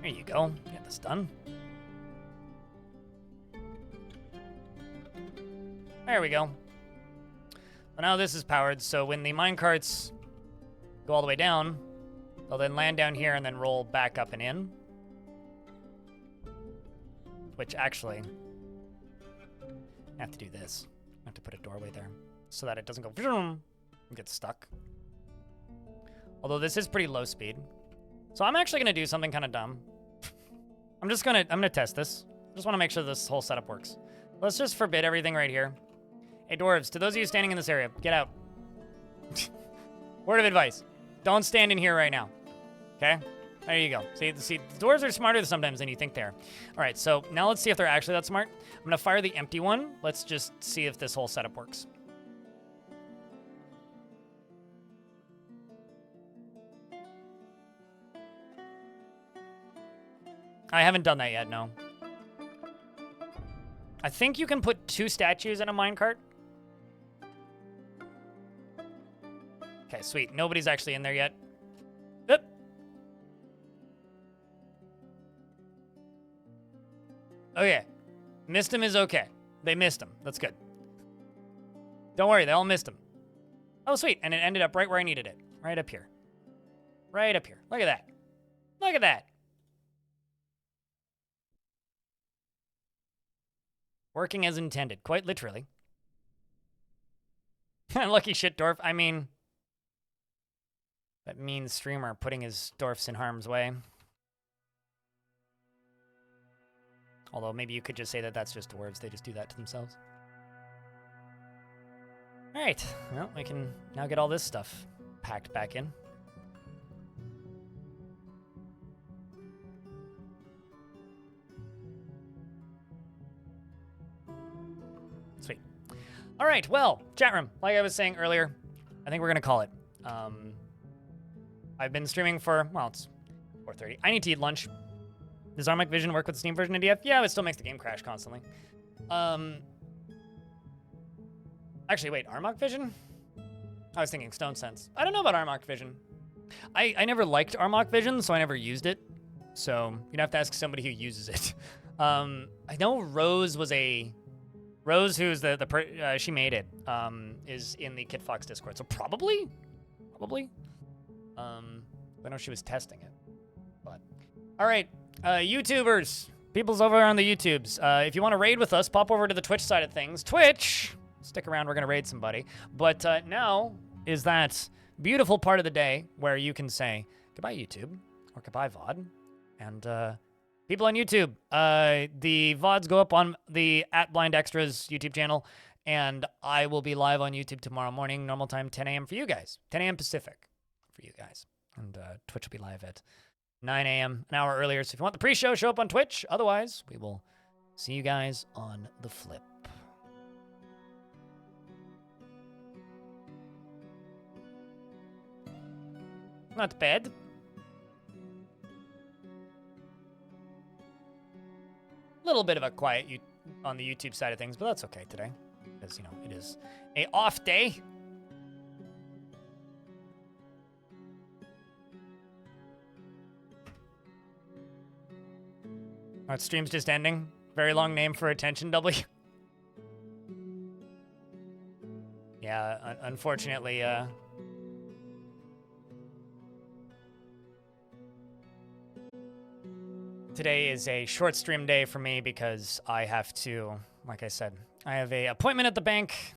A: There you go. Get this done. There we go. So now this is powered, so when the minecarts go all the way down, they'll then land down here and then roll back up and in. Which actually, I have to do this. I have to put a doorway there so that it doesn't go and get stuck. Although this is pretty low speed. So I'm actually gonna do something kind of dumb. I'm gonna test this. I just want to make sure this whole setup works. Let's just forbid everything right here. Hey dwarves, to those of you standing in this area, get out. Word of advice. Don't stand in here right now. Okay? There you go. See, the dwarves are smarter sometimes than you think they are. All right, so now let's see if they're actually that smart. I'm gonna fire the empty one. Let's just see if this whole setup works. I haven't done that yet, no. I think you can put 2 statues in a minecart. Okay, sweet. Nobody's actually in there yet. Oop. Okay. Missed him is okay. They missed him. That's good. Don't worry, they all missed him. Oh, sweet. And it ended up right where I needed it. Right up here. Right up here. Look at that. Look at that. Working as intended, quite literally. Lucky shit, Dwarf. I mean, that mean streamer putting his dwarfs in harm's way. Although maybe you could just say that that's just dwarves. They just do that to themselves. All right. Well, we can now get all this stuff packed back in. Sweet. All right. Well, chat room, like I was saying earlier, I think we're going to call it. I've been streaming for, well, it's 4:30. I need to eat lunch. Does Armach Vision work with the Steam version of DF? Yeah, it still makes the game crash constantly. Actually, wait, Armach Vision? I was thinking Stone Sense. I don't know about Armach Vision. I never liked Armach Vision, so I never used it. So you'd have to ask somebody who uses it. I know Rose, who's she made it, is in the Kit Fox Discord. So probably. I know she was testing it. But all right, YouTubers, people's over on the YouTubes. If you want to raid with us, pop over to the Twitch side of things. Twitch, stick around. We're gonna raid somebody. But now is that beautiful part of the day where you can say goodbye YouTube or goodbye VOD, and people on YouTube, the VODs go up on the @BlindExtras YouTube channel, and I will be live on YouTube tomorrow morning, normal time, 10 a.m. for you guys, 10 a.m. Pacific for you guys, and Twitch will be live at 9 a.m., an hour earlier. So if you want the pre-show, show up on Twitch. Otherwise, we will see you guys on the flip. Not bad. Little bit of a quiet on the YouTube side of things, but that's okay today, because it is a off day. Our stream's just ending. Very long name for attention, W. Yeah, unfortunately, today is a short stream day for me because I have to, like I said, I have an appointment at the bank